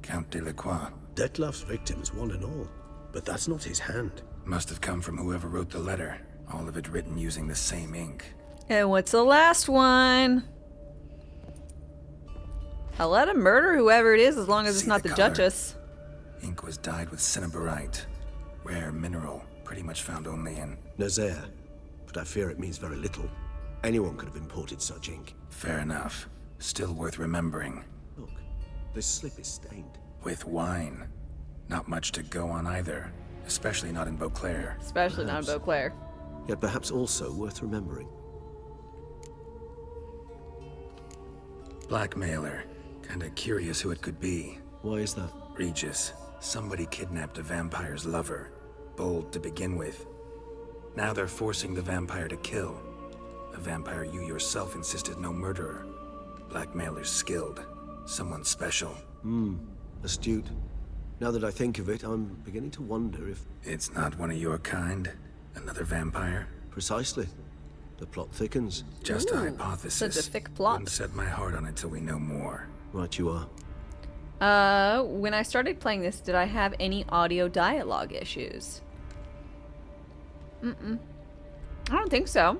Count Delacroix. Dettlaff's victims, one and all. But that's not his hand. Must have come from whoever wrote the letter. All of it written using the same ink. And what's the last one? I'll let him murder whoever it is as long as it's not the Duchess. Ink was dyed with cinnabarite. Rare mineral, pretty much found only in Nazaire. But I fear it means very little. Anyone could have imported such ink. Fair enough. Still worth remembering. Look, this slip is stained. With wine. Not much to go on either. Especially not in Beauclair. Especially not in Beauclair. Yet perhaps also worth remembering. Blackmailer. Kinda curious who it could be. Why is that? Regis. Somebody kidnapped a vampire's lover. Bold to begin with. Now they're forcing the vampire to kill. A vampire you yourself insisted no murderer. Blackmailer's skilled. Someone special. Astute. Now that I think of it, I'm beginning to wonder if... It's not one of your kind? Another vampire? Precisely. The plot thickens. Just a hypothesis. Such a thick plot. Wouldn't set my heart on it till we know more. Right you are. When I started playing this, did I have any audio dialogue issues? I don't think so.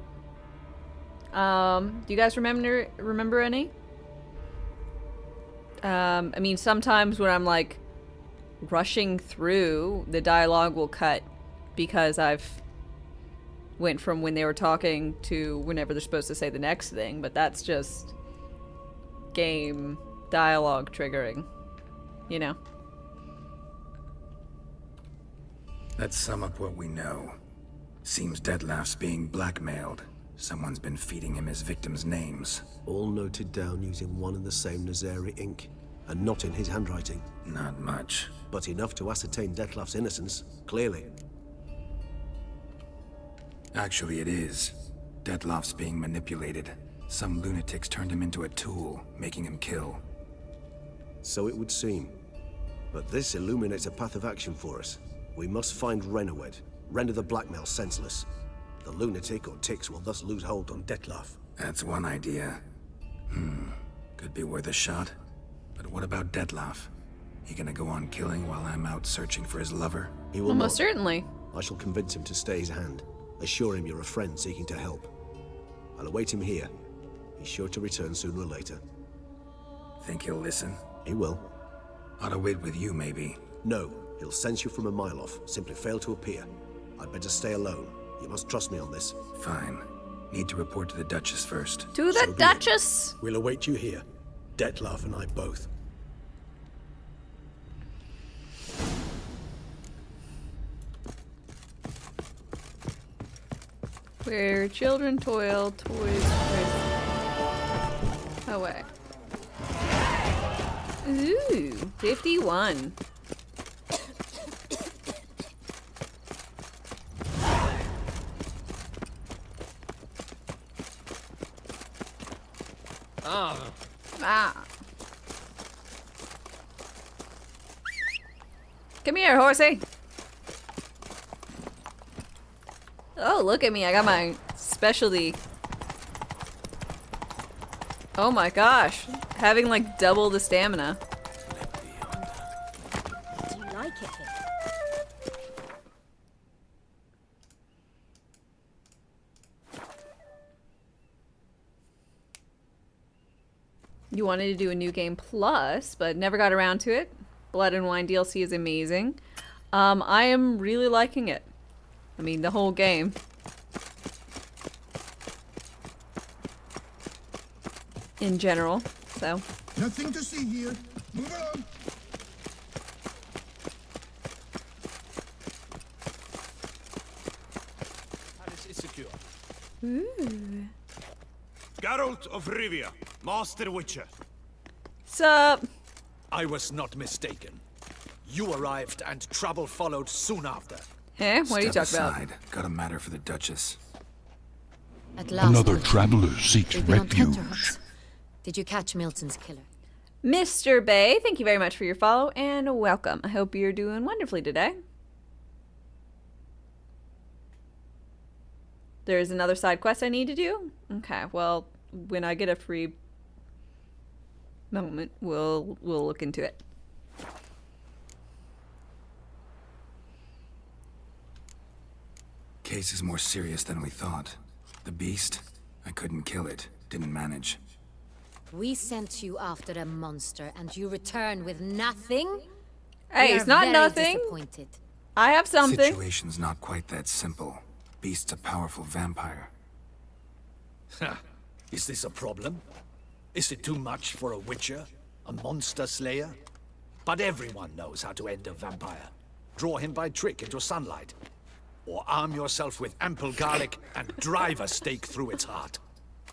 Do you guys remember any? I mean, sometimes when I'm like rushing through, the dialogue will cut because I've went from when they were talking to whenever they're supposed to say the next thing, but that's just game dialogue triggering, you know? Let's sum up what we know. Seems Dettlaff's being blackmailed. Someone's been feeding him his victims' names. All noted down using one and the same Nazari ink, and not in his handwriting. Not much. But enough to ascertain Dettlaff's innocence, clearly. Actually, it is. Dettlaff's being manipulated. Some lunatics turned him into a tool, making him kill. So it would seem. But this illuminates a path of action for us. We must find Renawed, render the blackmail senseless. The lunatic or ticks will thus lose hold on Dettlaff. That's one idea. Could be worth a shot. But what about Dettlaff? He gonna go on killing while I'm out searching for his lover? He will Almost not. certainly. I shall convince him to stay his hand. Assure him you're a friend seeking to help. I'll await him here. He's sure to return sooner or later. Think he'll listen? He will. Ought to wait with you, maybe. No, he'll sense you from a mile off. Simply fail to appear. I'd better stay alone. You must trust me on this. Fine. Need to report to the Duchess first. To the Duchess! We'll await you here. Dettlaff and I both. Where children toil, toys away. Ooh, 51. Ah. Come here, horsey. Oh, look at me. I got my specialty. Oh my gosh. Having like double the stamina. Do you like it here? You wanted to do a new game plus, but never got around to it. Blood and Wine DLC is amazing. I am really liking it. I mean, the whole game. In general, so. Nothing to see here. Move along. Palace is secure. Ooh. Geralt of Rivia, Master Witcher. Sup? I was not mistaken. You arrived and trouble followed soon after. Eh? What are you Step talking about? aside. Got a matter for the Duchess. At last, Another traveler seeks we've been on refuge. tenterhooks. Did you catch Milton's killer? Mr. Bay, thank you very much for your follow and welcome. I hope you're doing wonderfully today. There's another side quest I need to do? Okay, well, when I get a free moment, we'll look into it. Case is more serious than we thought. The beast? I couldn't kill it. Didn't manage. We sent you after a monster, and you return with nothing? Hey, it's not nothing. Disappointed. I have something. Situation's not quite that simple. Beast's a powerful vampire. Is this a problem? Is it too much for a witcher? A monster slayer? But everyone knows how to end a vampire. Draw him by trick into sunlight. Or arm yourself with ample garlic and drive a stake through its heart.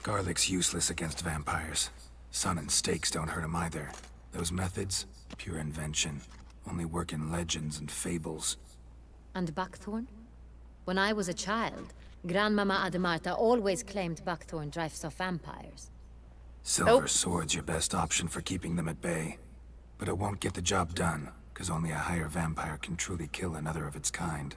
Garlic's useless against vampires. Sun and stakes don't hurt him either. Those methods, pure invention. Only work in legends and fables. And buckthorn? When I was a child, Grandmama Ademarta always claimed buckthorn drives off vampires. Silver sword's your best option for keeping them at bay. But it won't get the job done, because only a higher vampire can truly kill another of its kind.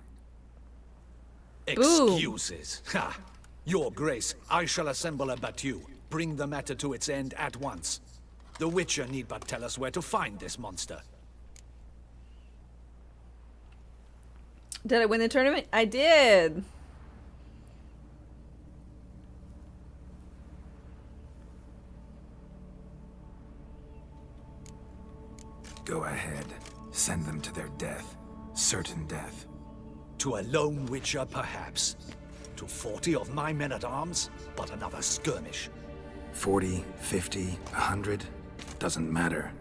Excuses. Ha! Your Grace, I shall assemble a battue. Bring the matter to its end at once. The Witcher need but tell us where to find this monster. Did I win the tournament? I did. Go ahead. Send them to their death. Certain death. To a lone Witcher, perhaps. To 40 of my men-at-arms, but another skirmish. 40, 50, 100, doesn't matter.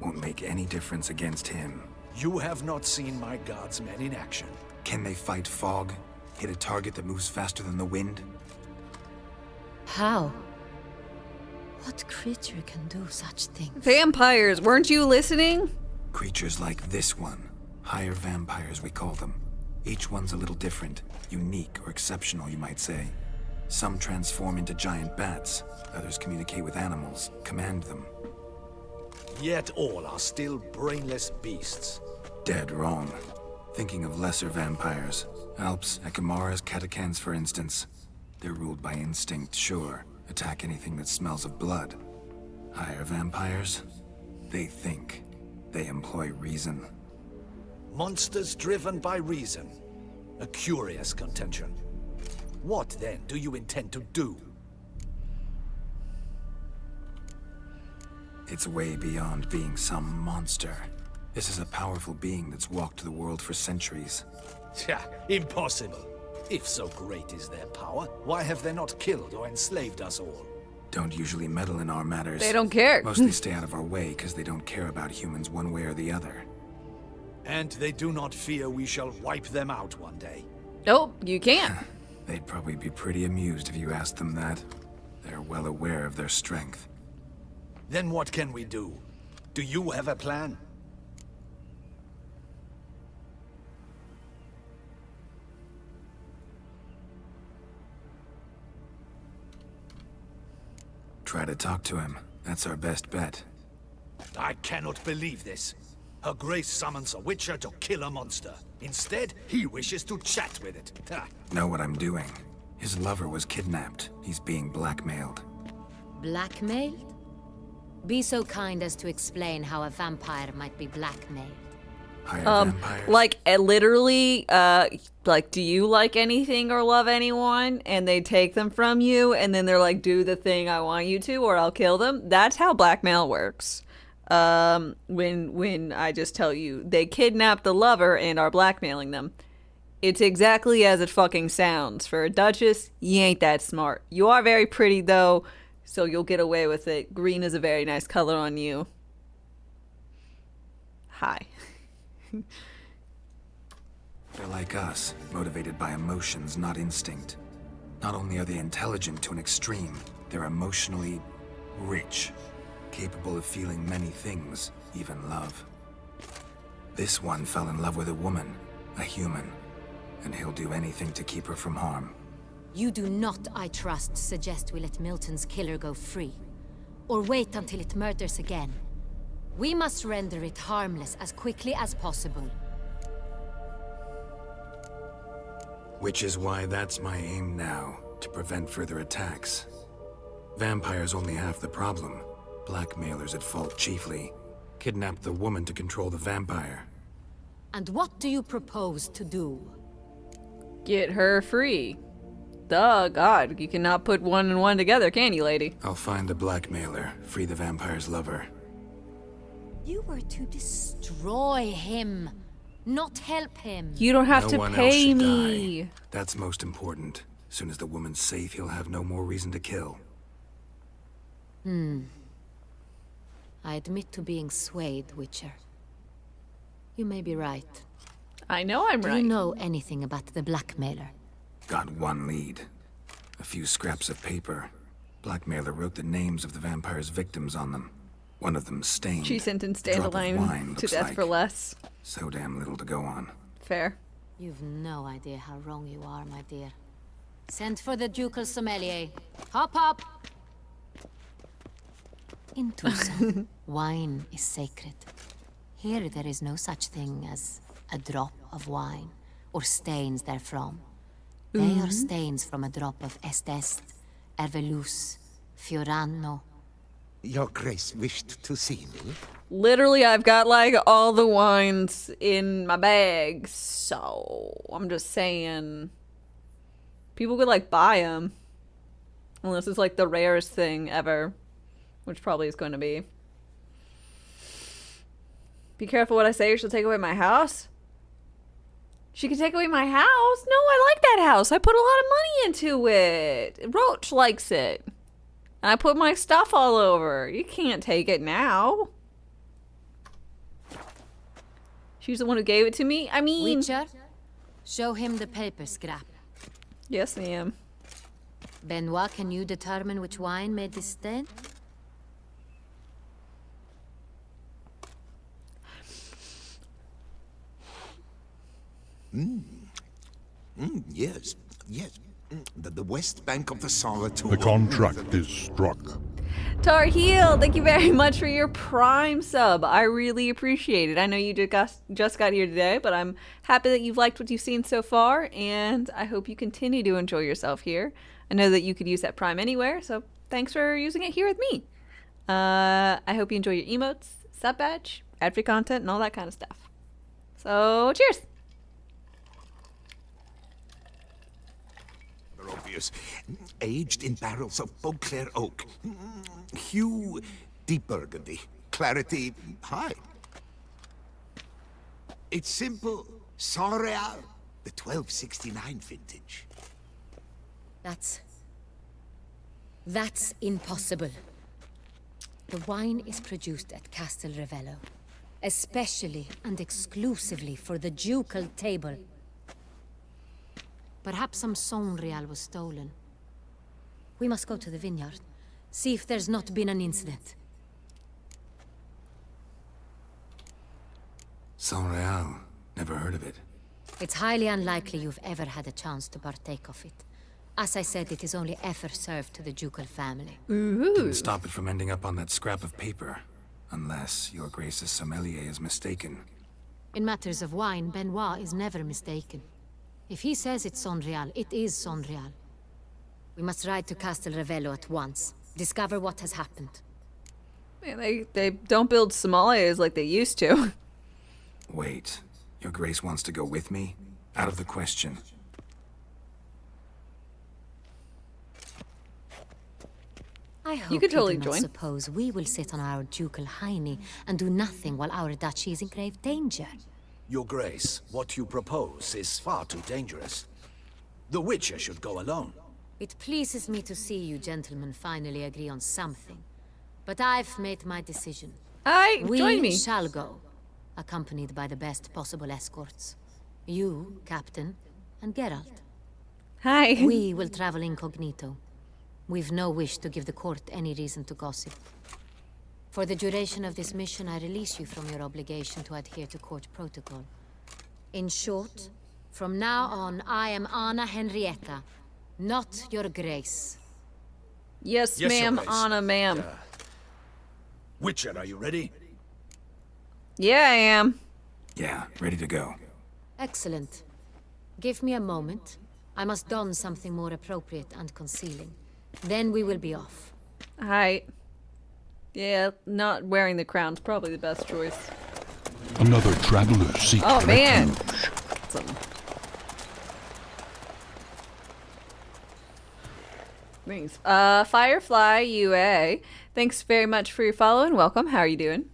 Won't make any difference against him. You have not seen my guardsmen in action. Can they fight fog? Hit a target that moves faster than the wind? How? What creature can do such things? Vampires, weren't you listening? Creatures like this one. Higher vampires, we call them. Each one's a little different. Unique or exceptional, you might say. Some transform into giant bats. Others communicate with animals, command them. Yet all are still brainless beasts. Dead wrong. Thinking of lesser vampires. Alps, Ekamaras, Catacans, for instance. They're ruled by instinct, sure. Attack anything that smells of blood. Higher vampires? They think. They employ reason. Monsters driven by reason. A curious contention. What, then, do you intend to do? It's way beyond being some monster. This is a powerful being that's walked the world for centuries. Tja, impossible. If so great is their power, why have they not killed or enslaved us all? Don't usually meddle in our matters. They don't care. Mostly stay out of our way because they don't care about humans one way or the other. And they do not fear we shall wipe them out one day. Nope, you can't. They'd probably be pretty amused if you asked them that. They're well aware of their strength. Then what can we do? Do you have a plan? Try to talk to him. That's our best bet. I cannot believe this. Her Grace summons a witcher to kill a monster. Instead, he wishes to chat with it. Ha. Know what I'm doing. His lover was kidnapped. He's being blackmailed. Blackmailed? Be so kind as to explain how a vampire might be blackmailed. Like literally, like, do you like anything or love anyone? And they take them from you, and then they're like, do the thing I want you to, or I'll kill them. That's how blackmail works. When I just tell you they kidnapped the lover and are blackmailing them, it's exactly as it fucking sounds. For a duchess, you ain't that smart. You are very pretty though, so you'll get away with it. Green is a very nice color on you. Hi. They're like us, motivated by emotions, not instinct. Not only are they intelligent to an extreme, they're emotionally rich, capable of feeling many things, even love. This one fell in love with a woman, a human, and he'll do anything to keep her from harm. You do not, I trust, suggest we let Milton's killer go free. Or wait until it murders again. We must render it harmless as quickly as possible. Which is why that's my aim now, to prevent further attacks. Vampires only half the problem. Blackmailers at fault chiefly. Kidnapped the woman to control the vampire. And what do you propose to do? Get her free. Duh, God, you cannot put one and one together, can you, lady? I'll find the blackmailer, free the vampire's lover. You were to destroy him, not help him. You don't have No to one else pay should me. die. That's most important. As soon as the woman's safe, he'll have no more reason to kill. I admit to being swayed, Witcher. You may be right. I know I'm Do right. you know anything about the blackmailer? Got one lead. A few scraps of paper. Blackmailer wrote the names of the vampire's victims on them. One of them stained. She sentenced A drop of Dandelion wine, to looks death like. for less. So damn little to go on. Fair. You've no idea how wrong you are, my dear. Send for the ducal sommelier. Hop, hop! In Tucson, wine is sacred. Here there is no such thing as a drop of wine, or stains therefrom. They are stains from a drop of Estest, Ervelus, Fiorano. Your Grace wished to see me? Literally, I've got like all the wines in my bag, so I'm just saying. People could like buy them. Unless it's like the rarest thing ever. Which probably is going to be. Be careful what I say or she'll take away my house. She could take away my house? No, I like that house. I put a lot of money into it. Roach likes it. And I put my stuff all over. You can't take it now. She's the one who gave it to me? I mean... Witcher, show him the paper scrap. Yes, ma'am. Benoit, can you determine which wine made this stain? Yes, yes. The west bank of the Salvatore. The contract is struck. Tar Heel, thank you very much for your Prime sub. I really appreciate it. I know you just got here today, but I'm happy that you've liked what you've seen so far, and I hope you continue to enjoy yourself here. I know that you could use that Prime anywhere, so thanks for using it here with me. I hope you enjoy your emotes, sub badge, ad-free content, and all that kind of stuff. So, cheers! Obvious. Aged in barrels of Beauclair oak. Hue, deep burgundy. Clarity, high. It's simple. Sans Real, the 1269 vintage. That's impossible. The wine is produced at Castel Ravello, especially and exclusively for the ducal table. Perhaps some Sans Real was stolen. We must go to the vineyard, see if there's not been an incident. Sans Real. Never heard of it. It's highly unlikely you've ever had a chance to partake of it. As I said, it is only ever served to the ducal family. Didn't stop it from ending up on that scrap of paper. Unless your Grace's sommelier is mistaken. In matters of wine, Benoit is never mistaken. If he says it's Sans Real, it is Sans Real. We must ride to Castel Ravello at once. Discover what has happened. Man, they don't build sommeliers like they used to. Wait. Your Grace wants to go with me? Out of the question. I hope you could totally do not join. Suppose we will sit on our ducal hiney and do nothing while our duchy is in grave danger. Your Grace, what you propose is far too dangerous. The Witcher should go alone. It pleases me to see you gentlemen finally agree on something. But I've made my decision. Join me. We shall go, accompanied by the best possible escorts. You, Captain, and Geralt. Hi. We will travel incognito. We've no wish to give the court any reason to gossip. For the duration of this mission, I release you from your obligation to adhere to court protocol. In short, from now on, I am Anna Henrietta, not your Grace. Yes, ma'am, Anna, ma'am. Witcher, are you ready? Yeah, I am. Yeah, ready to go. Excellent. Give me a moment. I must don something more appropriate and concealing. Then we will be off. Alright. Yeah, not wearing the crown's probably the best choice. Another traveler seeks Oh, man. refuge. Thanks. Firefly UA. Thanks very much for your follow and welcome. How are you doing?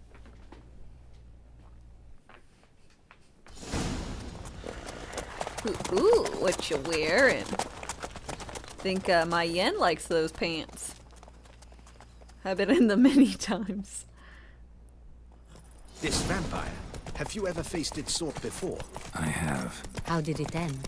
Ooh, what you wearing? Think my yen likes those pants. I've been in them many times. This vampire, have you ever faced its sort before? I have. How did it end?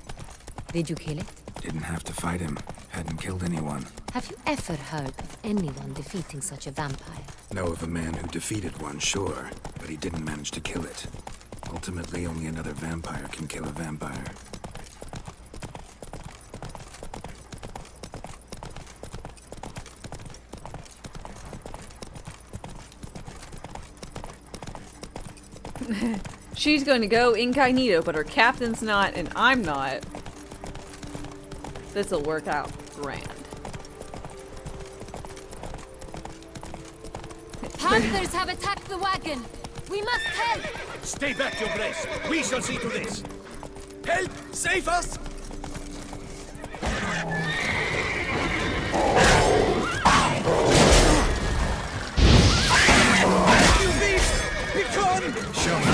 Did you kill it? Didn't have to fight him. Hadn't killed anyone. Have you ever heard of anyone defeating such a vampire? Know of a man who defeated one, sure, but he didn't manage to kill it. Ultimately, only another vampire can kill a vampire. She's going to go incognito, but her captain's not, and I'm not. This'll work out grand. Panthers have attacked the wagon! We must help! Stay back, Your Grace. We shall see to this. Help! Save us! You beast! Be gone! Show me.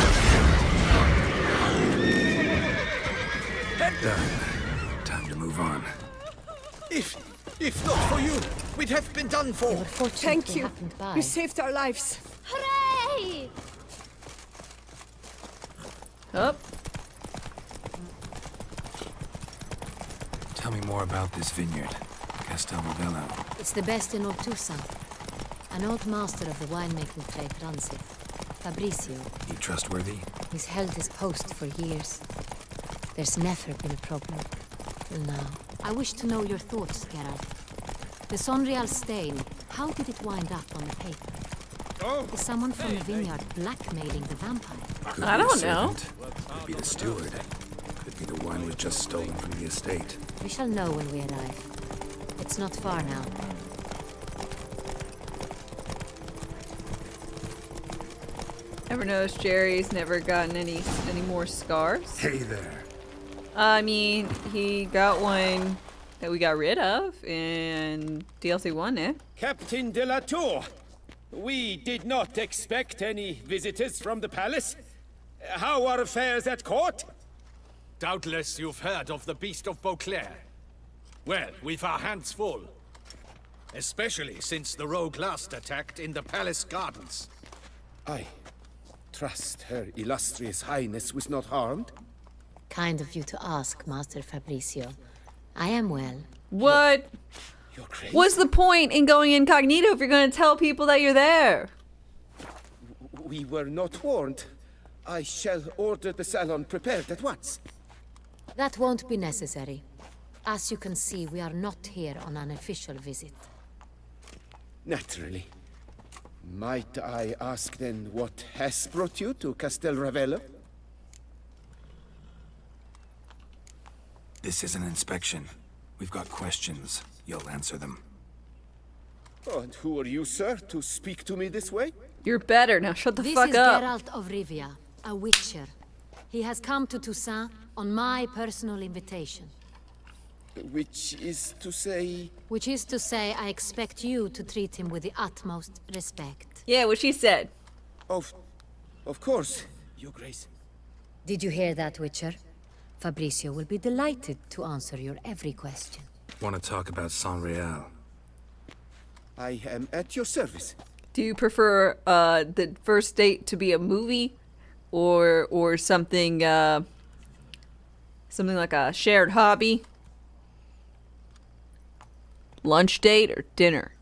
Done. Time to move on. If not for you, we'd have been done for. Thank you. You saved our lives. Hooray! Up. Tell me more about this vineyard. Castel Ravello. It's the best in all Tucson. An old master of the winemaking trade runs it. Fabricio. He trustworthy? He's held his post for years. There's never been a problem. Till now. I wish to know your thoughts, Geralt. The Sans Real stain, how did it wind up on the paper? Is someone from the vineyard blackmailing the vampire? Could I be a don't know. servant. Could be the steward. Could be the one was just stolen from the estate. We shall know when we arrive. It's not far now. Ever noticed Jerry's never gotten any more scars? Hey there. I mean, he got one that we got rid of in DLC 1, eh? Captain de la Tour, we did not expect any visitors from the palace. How are affairs at court? Doubtless you've heard of the Beast of Beauclair. Well, we've our hands full. Especially since the rogue last attacked in the palace gardens. I trust Her Illustrious Highness was not harmed. Kind of you to ask, Master Fabricio. I am well. What? What's the point in going incognito if you're going to tell people that you're there? We were not warned. I shall order the salon prepared at once. That won't be necessary. As you can see, we are not here on an official visit. Naturally. Might I ask then what has brought you to Castel Ravello? This is an inspection. We've got questions. You'll answer them. Oh, and who are you, sir, to speak to me this way? You're better. Now shut the fuck up. This is Geralt of Rivia, a witcher. He has come to Toussaint on my personal invitation. Which is to say... Which is to say, I expect you to treat him with the utmost respect. Yeah, what she said. Of course, Your Grace. Did you hear that, Witcher? Fabricio will be delighted to answer your every question. Want to talk about Saint-Réal? I am at your service. Do you prefer the first date to be a movie, or something something like a shared hobby? Lunch date or dinner?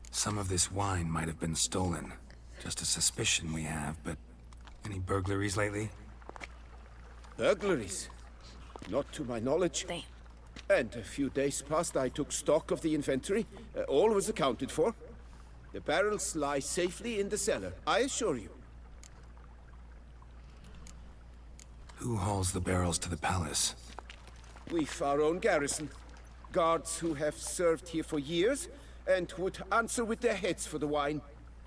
Some of this wine might have been stolen. Just a suspicion we have, but any burglaries lately? Burglaries? Not to my knowledge. Damn. And a few days past I took stock of the inventory. All was accounted for. The barrels lie safely in the cellar, I assure you. Who hauls the barrels to the palace? We've our own garrison. Guards who have served here for years, and would answer with their heads for the wine.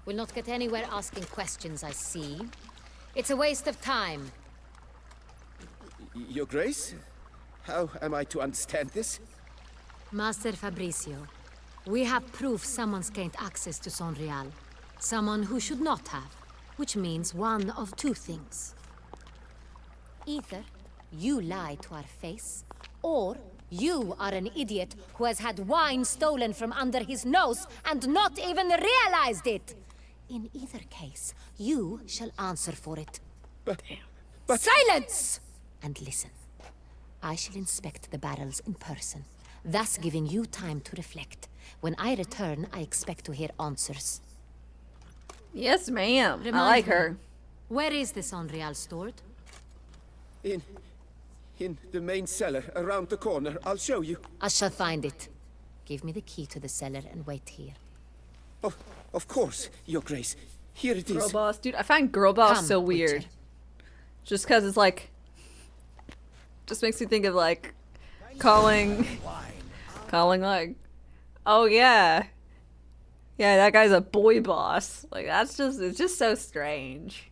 We'll not get anywhere asking questions, I see. It's a waste of time. Your Grace? How am I to understand this? Master Fabricio, we have proof someone's gained access to Saint-Réal. Someone who should not have. Which means one of two things. Either you lie to our face, or you are an idiot who has had wine stolen from under his nose and not even realized it. In either case, you shall answer for it. But... Silence! And listen. I shall inspect the barrels in person, thus giving you time to reflect. When I return, I expect to hear answers. Yes, ma'am. I like her. Where is the Saint-Réal stored? In the main cellar, around the corner. I'll show you. I shall find it. Give me the key to the cellar and wait here. Oh, of course, Your Grace. Here it is. Girl boss. Dude, I find girl boss Come, so weird. Witcher. Just because it's like... Just makes me think of like... Calling like... Oh yeah. Yeah, that guy's a boy boss. Like, that's just... It's just so strange.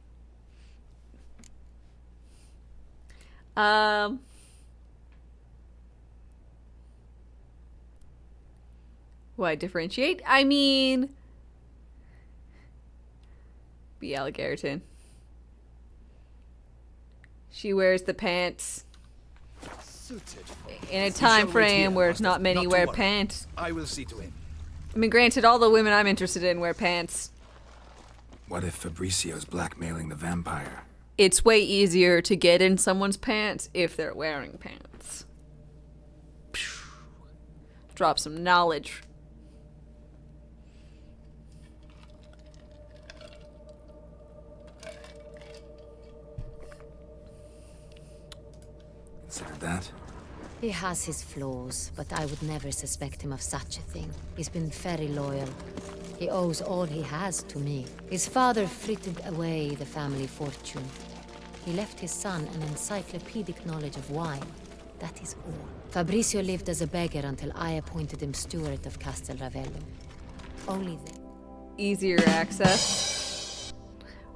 Why differentiate? I mean... Be Alligatorton. She wears the pants in a time frame where not many wear pants. I will see to him. I mean, granted, all the women I'm interested in wear pants. What if Fabricio's blackmailing the vampire? It's way easier to get in someone's pants if they're wearing pants. Drop some knowledge. Considered that? He has his flaws, but I would never suspect him of such a thing. He's been very loyal. He owes all he has to me. His father frittered away the family fortune. He left his son an encyclopedic knowledge of wine. That is all. Fabricio lived as a beggar until I appointed him steward of Castel Ravello. Only then. easier access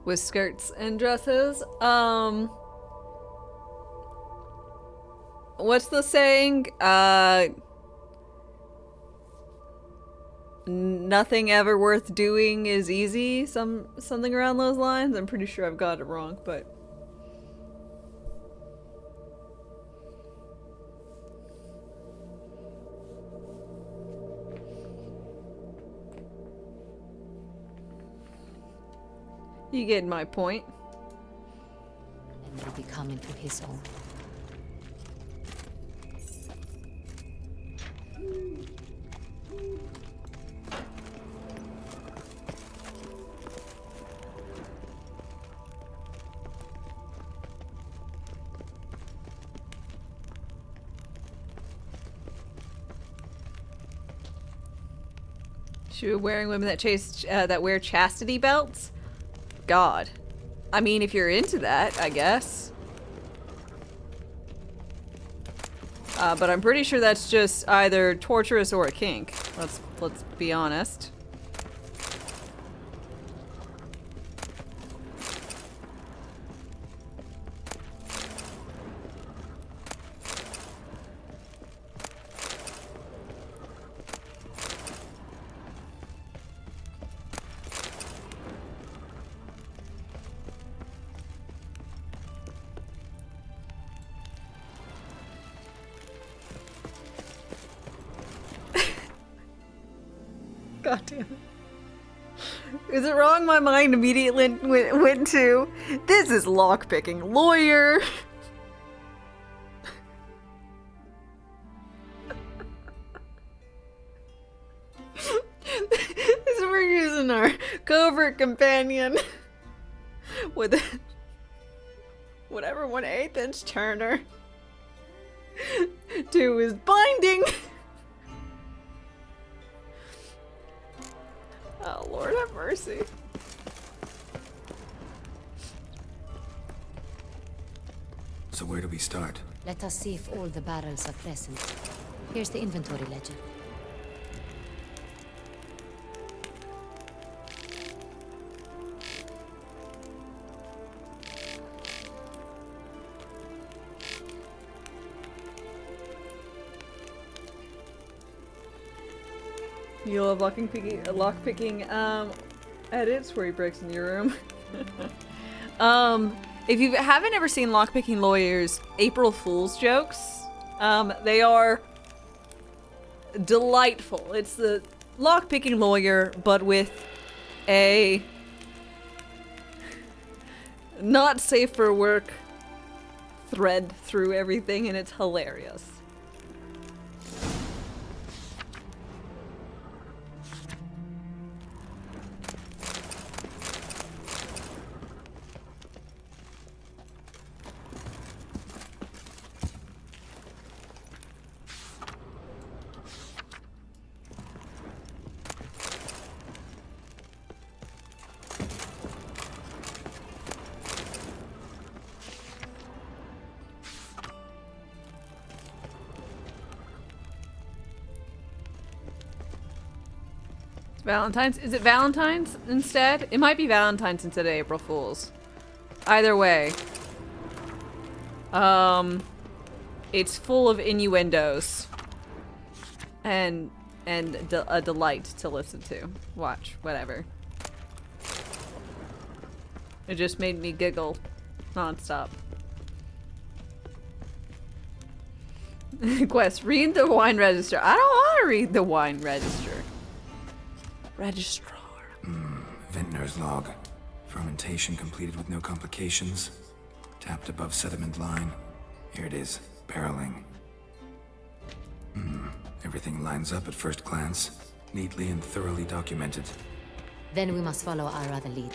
with skirts and dresses. What's the saying? Nothing ever worth doing is easy. Something around those lines. I'm pretty sure I've got it wrong, but you get my point. And will be coming to his own. She was wearing women that wear chastity belts? God. I mean, if you're into that, I guess. But I'm pretty sure that's just either torturous or a kink. Let's be honest. God damn it. Is it wrong? My mind immediately went to, this is lockpicking lawyer. This we're using our covert companion with whatever 1/8 inch Turner to his binding. Oh, Lord have mercy. So where do we start? Let us see if all the barrels are present. Here's the inventory ledger. You love lockpicking edits where he breaks into your room. If you haven't ever seen Lockpicking Lawyer's April Fool's jokes, they are delightful. It's the Lockpicking Lawyer, but with a not safe for work thread through everything, and it's hilarious. Valentine's? Is it Valentine's instead? It might be Valentine's instead of April Fool's. Either way. It's full of innuendos. And a delight to listen to. Watch, whatever. It just made me giggle nonstop. Quest, read the wine register. I don't want to read the wine register. Registrar. Vintner's log. Fermentation completed with no complications. Tapped above sediment line. Here it is. Barreling. Everything lines up at first glance. Neatly and thoroughly documented. Then we must follow our other lead.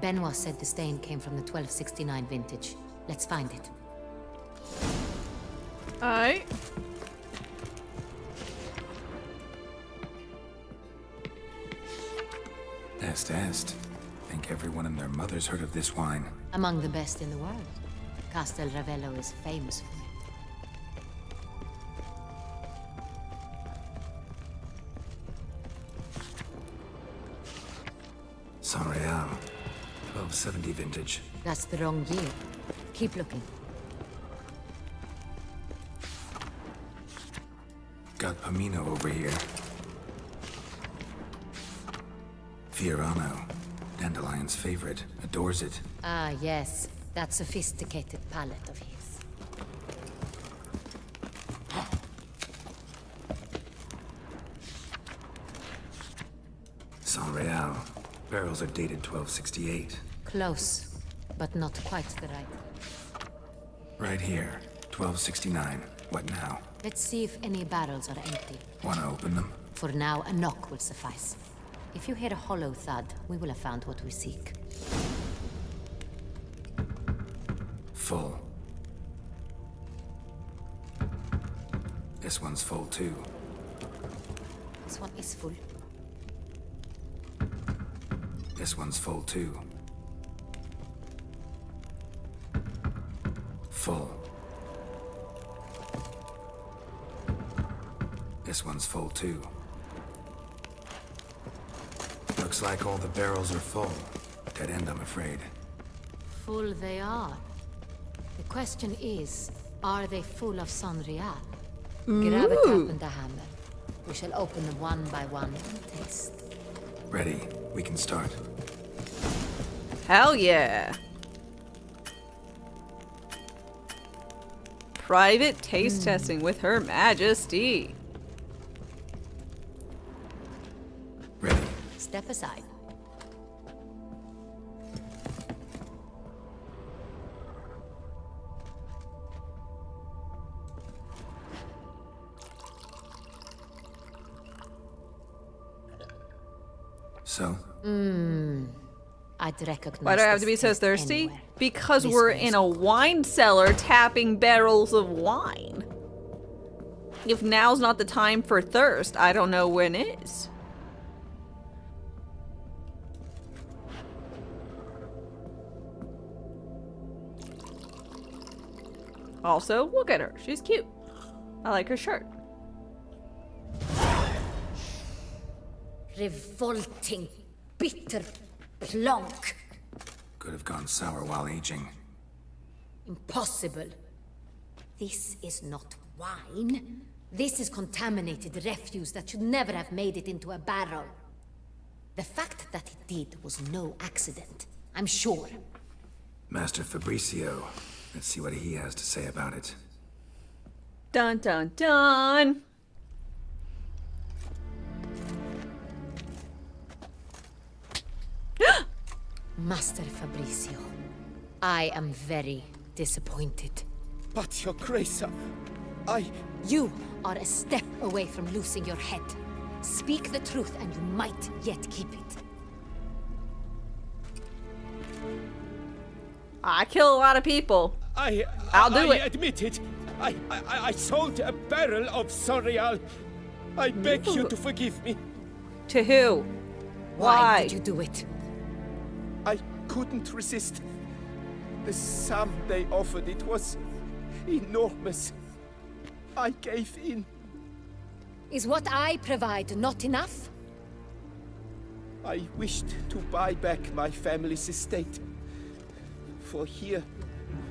Benoit said the stain came from the 1269 vintage. Let's find it. Aye. Est. Think everyone and their mother's heard of this wine. Among the best in the world. Castel Ravello is famous for it. 1270 vintage. That's the wrong year. Keep looking. Got Pomino over here. Fiorano. Dandelion's favorite. Adores it. Ah, yes. That sophisticated palate of his. San Real. Barrels are dated 1268. Close, but not quite the right. Right here. 1269. What now? Let's see if any barrels are empty. Wanna open them? For now, a knock will suffice. If you hear a hollow thud, we will have found what we seek. Full. This one's full too. This one is full. This one's full too. Full. This one's full too. Looks like all the barrels are full. Dead end, I'm afraid. Full they are. The question is, are they full of San Real? Grab a tap and a hammer. We shall open them one by one and taste. Ready. We can start. Hell yeah. Private taste testing with Her Majesty. Ready. Step aside. So? I'd recognize. Why do I have to be so thirsty? Because we're in a wine cellar tapping barrels of wine. If now's not the time for thirst, I don't know when is. Also, look at her. She's cute. I like her shirt. Revolting, bitter plonk. Could have gone sour while aging. Impossible. This is not wine. This is contaminated refuse that should never have made it into a barrel. The fact that it did was no accident, I'm sure. Master Fabricio. Let's see what he has to say about it. Dun dun dun! Master Fabricio, I am very disappointed. But, Your Grace, You are a step away from losing your head. Speak the truth and you might yet keep it. I kill a lot of people. I'll do it. I admit it. I sold a barrel of San Real. I beg you to forgive me. To who? Why did you do it? I couldn't resist. The sum they offered, it was enormous. I gave in. Is what I provide not enough? I wished to buy back my family's estate. For here,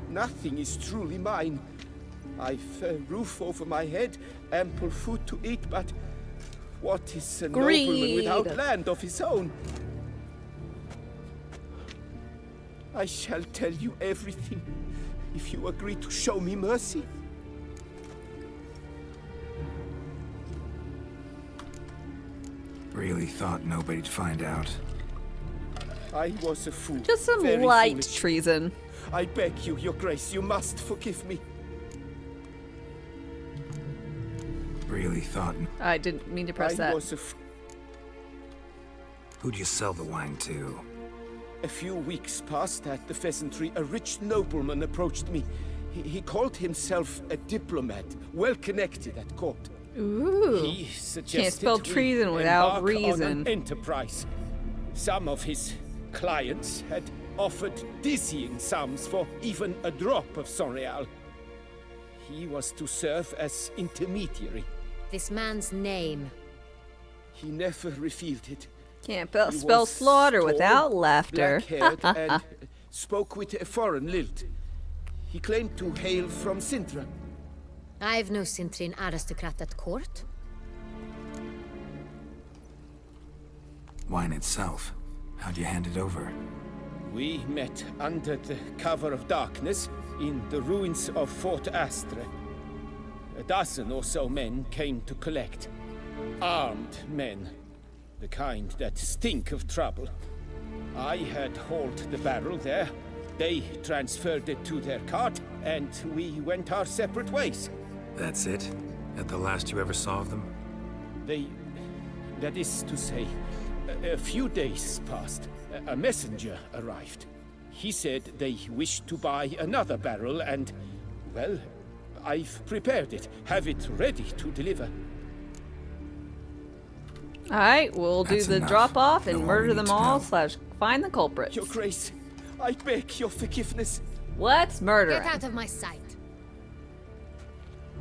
nothing is truly mine. I've a roof over my head, ample food to eat, but what is a nobleman without land of his own? I shall tell you everything, if you agree to show me mercy. Really thought nobody'd find out. I was a fool. Just some very light foolish. treason. I beg you, Your Grace, you must forgive me. Really thought... I didn't mean to press that. Who'd you sell the wine to? A few weeks past at the pheasantry, a rich nobleman approached me. He called himself a diplomat, well connected at court. Ooh. He suggested Can't spell we treason without embark reason. on an enterprise. Some of his clients had offered dizzying sums for even a drop of San Real. He was to serve as intermediary. This man's name. He never revealed it. Can't He spell was slaughter tall, without laughter. black-haired, and spoke with a foreign lilt. He claimed to hail from Sintra. I've no Sintrian aristocrat at court. Wine itself. How'd you hand it over? We met under the cover of darkness in the ruins of Fort Astre. A dozen or so men came to collect. Armed men. The kind that stink of trouble. I had hauled the barrel there. They transferred it to their cart, and we went our separate ways. That's it? At the last you ever saw of them? That is to say, a few days passed. A messenger arrived. He said they wished to buy another barrel and, well, I've prepared it. Have it ready to deliver. Alright, we'll do the drop off and murder them all / find the culprits. Your Grace, I beg your forgiveness. What's murdering? Get out of my sight.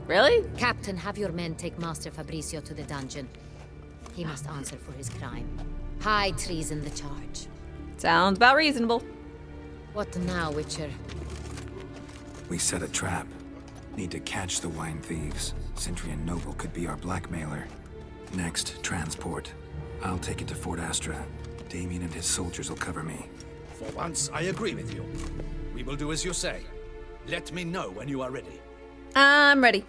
Really? Captain, have your men take Master Fabrizio to the dungeon. He must answer for his crime. High treason the charge. Sounds about reasonable. What now, Witcher? We set a trap. Need to catch the wine thieves. Sintrian Noble could be our blackmailer. Next, transport. I'll take it to Fort Astra. Damien and his soldiers will cover me. For once, I agree with you. We will do as you say. Let me know when you are ready. I'm ready.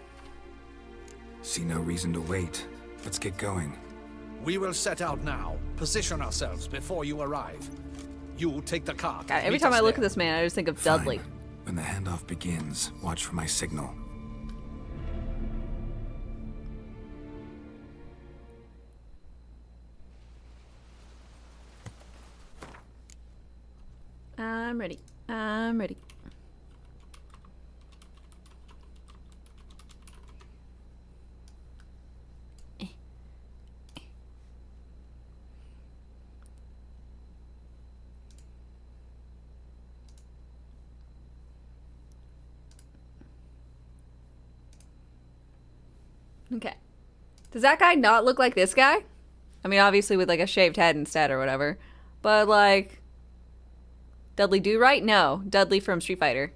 See no reason to wait. Let's get going. We will set out now. Position ourselves before you arrive. You take the cart. God, every time I look at this man, I just think of Dudley. Fine. When the handoff begins, watch for my signal. I'm ready. I'm ready. Okay. Does that guy not look like this guy? I mean, obviously with like a shaved head instead or whatever. But like... Dudley Do-Right? No. Dudley from Street Fighter.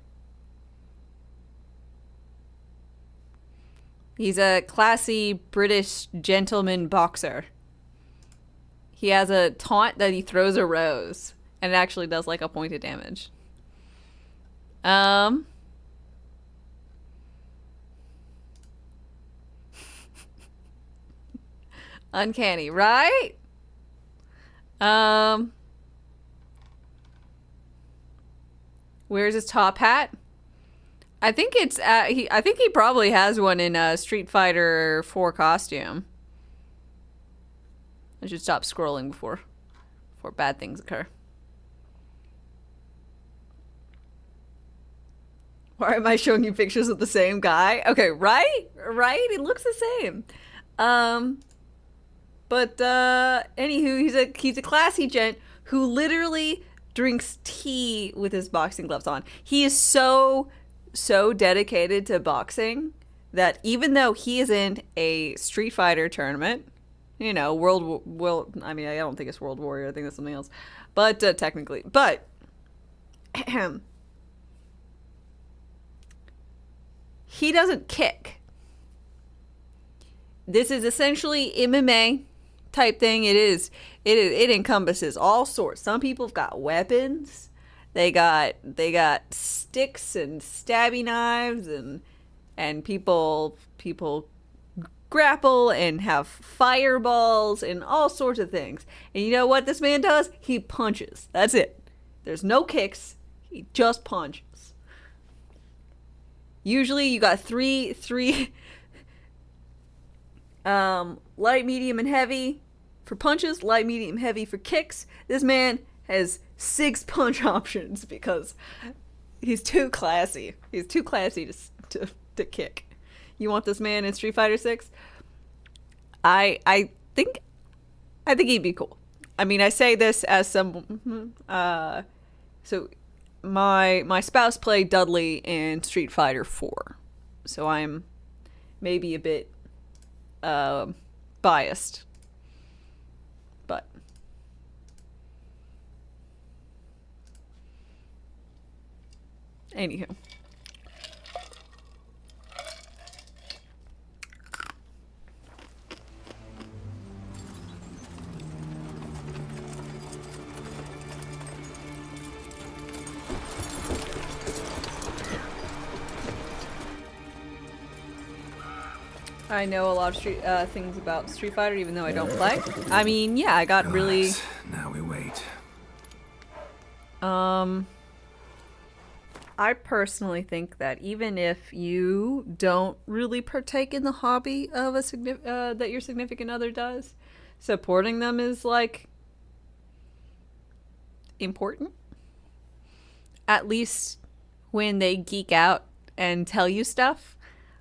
He's a classy British gentleman boxer. He has a taunt that he throws a rose. And it actually does like a point of damage. Uncanny, right? Where's his top hat? I think it's I think he probably has one in a Street Fighter 4 costume. I should stop scrolling before bad things occur. Why am I showing you pictures of the same guy? Okay, right? Right? It looks the same. But anywho, he's a classy gent who literally drinks tea with his boxing gloves on. He is so dedicated to boxing that even though he is in a Street Fighter tournament, you know, I mean, I don't think it's World Warrior, I think that's something else, but technically, but he doesn't kick. This is essentially MMA type thing. It encompasses all sorts. Some people have got weapons. They got sticks and stabby knives, and people grapple and have fireballs and all sorts of things. And you know what this man does? He punches. That's it. There's no kicks. He just punches. Usually you got three light, medium, and heavy for punches, light, medium, heavy for kicks. This man has 6 punch options because he's too classy. He's too classy to kick. You want this man in Street Fighter 6? I think he'd be cool. I mean, I say this as some so my spouse played Dudley in Street Fighter 4. So I'm maybe a bit biased. But Anywho. I know a lot of things about Street Fighter, even though I don't play. I mean, yeah, I got really... Now we wait. I personally think that even if you don't really partake in the hobby of that your significant other does, supporting them is, like, important. At least when they geek out and tell you stuff.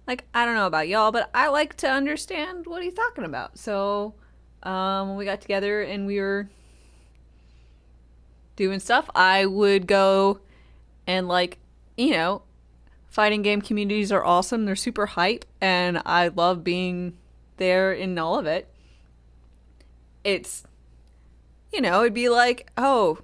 Like, I don't know about y'all, but I like to understand what he's talking about. So, when we got together and we were doing stuff, I would go and, like, you know, fighting game communities are awesome. They're super hype, and I love being there in all of it. It's, you know, it'd be like, oh,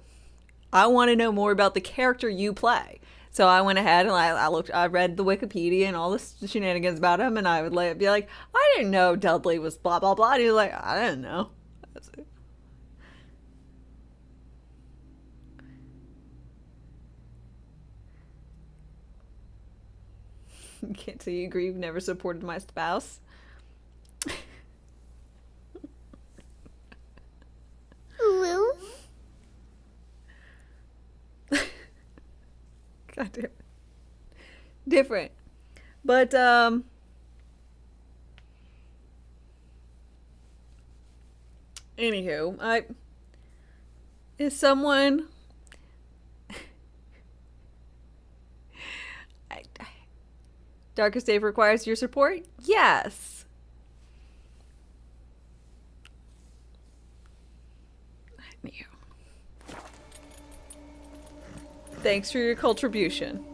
I want to know more about the character you play. So I went ahead and I read the Wikipedia and all the shenanigans about him, and I would be like, I didn't know Dudley was blah, blah, blah. And he was like, I didn't know. That's it. Can't say you agree. You've never supported my spouse. Well. God damn it. Different. But, anywho, is someone... Darkest Dave requires your support? Yes. I knew. Thanks for your contribution.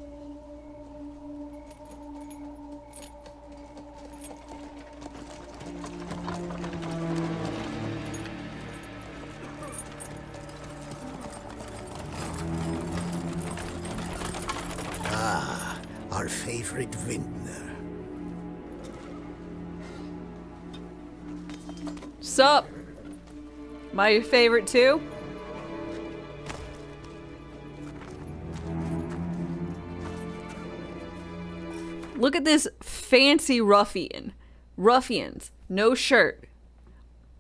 Ah, our favorite vintner. Sup? My favorite too? Look at this fancy ruffian. Ruffians. No shirt.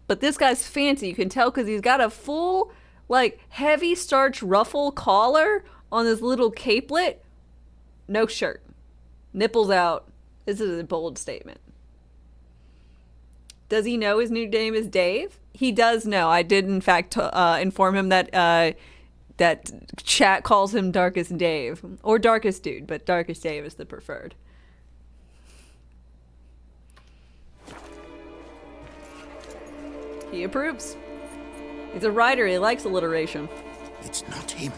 But this guy's fancy. You can tell because he's got a full, like, heavy starch ruffle collar on this little capelet. No shirt. Nipples out. This is a bold statement. Does he know his new name is Dave? He does know. I did, in fact, inform him that that chat calls him Darkest Dave. Or Darkest Dude, but Darkest Dave is the preferred. He approves. He's a writer. He likes alliteration. It's not him.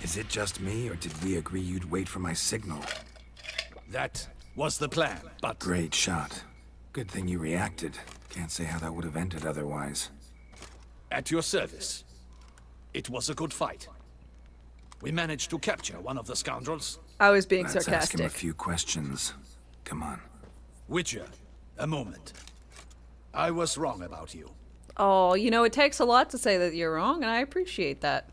Is it just me, or did we agree you'd wait for my signal? That was the plan, but... Great shot. Good thing you reacted. Can't say how that would have ended otherwise. At your service. It was a good fight. We managed to capture one of the scoundrels. I was being Let's sarcastic. ask him a few questions. Come on. Witcher, a moment. I was wrong about you. Oh, you know, it takes a lot to say that you're wrong, and I appreciate that.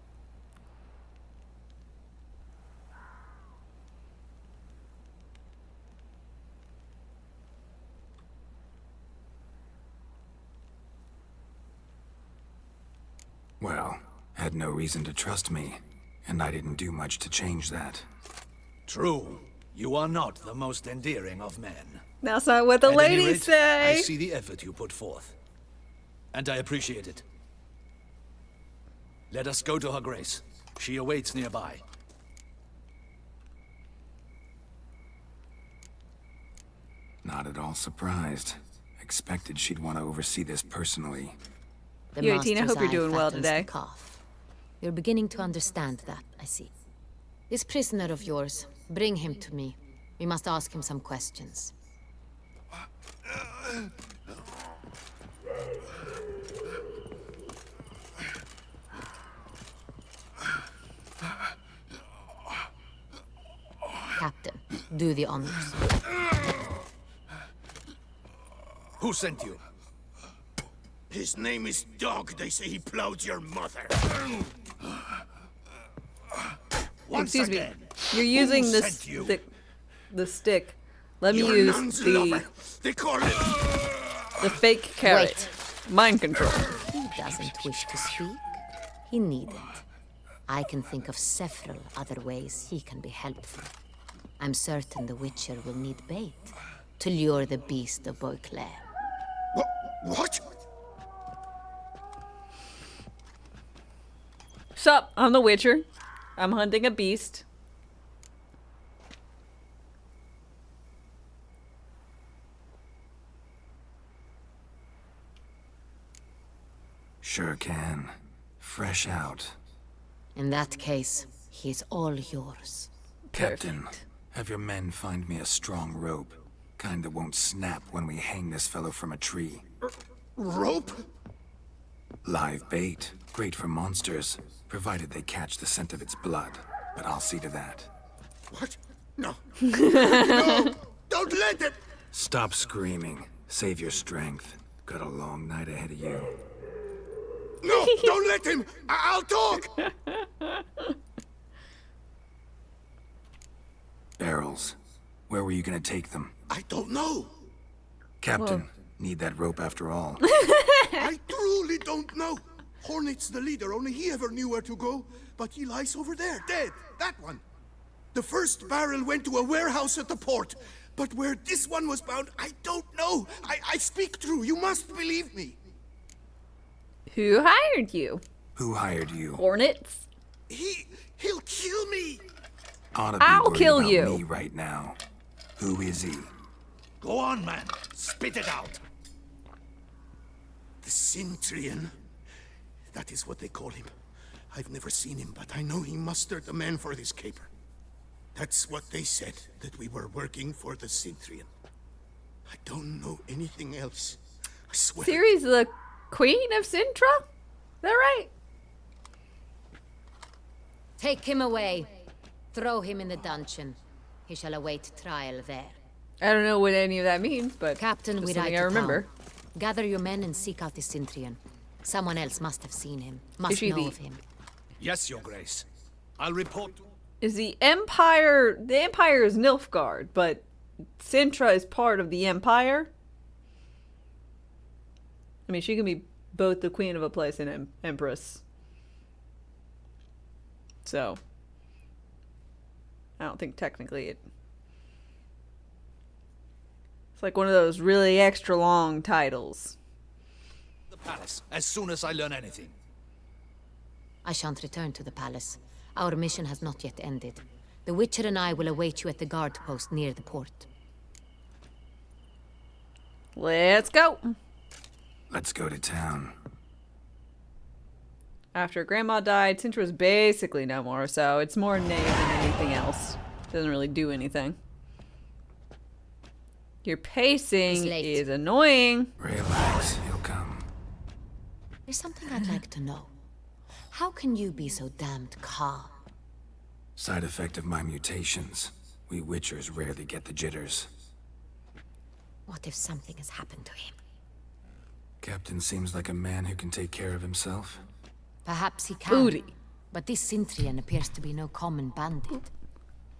Well, had no reason to trust me, and I didn't do much to change that. True. You are not the most endearing of men. That's not what the At any ladies rate, say. I see the effort you put forth, and I appreciate it. Let us go to her grace. She awaits nearby. Not at all surprised. Expected she'd want to oversee this personally. The You 18, I master's hope you're eye doing well fattens today. the calf. You're beginning to understand that, I see. This prisoner of yours, bring him to me. We must ask him some questions. Captain, do the honors. Who sent you? His name is Dog. They say he plowed your mother. Once Excuse me. again, You're using who this sent you? the stick. Let me Your use nun's the lover. They call it fake carrot. Mind control. He doesn't wish to speak. He needn't. I can think of several other ways he can be helpful. I'm certain the Witcher will need bait to lure the beast of Beauclair. What? Sup, I'm the Witcher. I'm hunting a beast. Sure can. Fresh out. In that case, he's all yours. Captain, have your men find me a strong rope. Kind that won't snap when we hang this fellow from a tree. Rope? Live bait. Great for monsters, provided they catch the scent of its blood. But I'll see to that. What? No. No! Don't let it! Stop screaming. Save your strength. Got a long night ahead of you. No! Don't let him! I'll talk! Barrels. Where were you gonna take them? I don't know. Captain, need that rope after all. I truly don't know. Hornet's the leader, only he ever knew where to go. But he lies over there, dead. That one. The first barrel went to a warehouse at the port. But where this one was bound, I don't know. I speak true. You must believe me. Who hired you? Who hired you? Hornets? He'll kill me. Ought to be I'll worried kill about you. me right now. Who is he? Go on, man. Spit it out. The Cintrian. That is what they call him. I've never seen him, but I know he mustered the men for this caper. That's what they said, that we were working for the Cintrian. I don't know anything else. I swear. Ciri's the queen of Sintra? Is that right? Take him away. Throw him in the dungeon. He shall await trial there. I don't know what any of that means, but Captain, just we something ride I to remember. town. Gather your men and seek out the Cintrian. Someone else must have seen him. Must she know the- of him. Yes, Your Grace. I'll report. Is the Empire is Nilfgaard, but Sintra is part of the Empire? I mean, she can be both the queen of a place and empress. So, I don't think technically it's like one of those really extra long titles. The palace, as soon as I learn anything. I shan't return to the palace. Our mission has not yet ended. The Witcher and I will await you at the guard post near the port. Let's go! Let's go to town. After Grandma died, Sintra was basically no more, so it's more name than anything else. Doesn't really do anything. Your pacing is annoying. Relax, he'll come. There's something I'd like to know. How can you be so damned calm? Side effect of my mutations. We Witchers rarely get the jitters. What if something has happened to him? Captain seems like a man who can take care of himself. Perhaps he can. Booty. But this Cintrian appears to be no common bandit.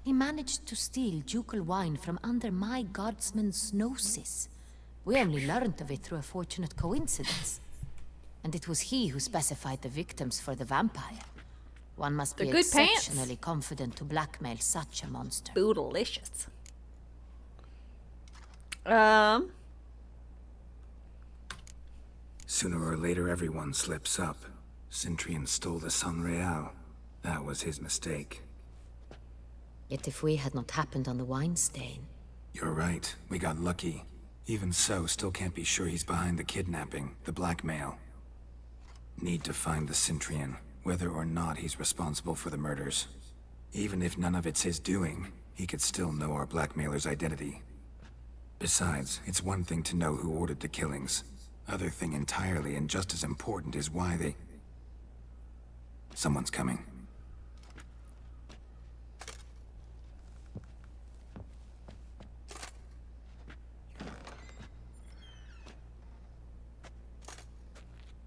He managed to steal ducal wine from under my guardsman's noses. We only learned of it through a fortunate coincidence. And it was he who specified the victims for the vampire. One must They're be good pants. exceptionally confident to blackmail such a monster. Bootylicious. Sooner or later, everyone slips up. Cintrian stole the San Real. That was his mistake. Yet if we had not happened on the wine stain... You're right. We got lucky. Even so, still can't be sure he's behind the kidnapping, the blackmail. Need to find the Cintrian, whether or not he's responsible for the murders. Even if none of it's his doing, he could still know our blackmailer's identity. Besides, it's one thing to know who ordered the killings. Other thing entirely, and just as important, is why they... Someone's coming.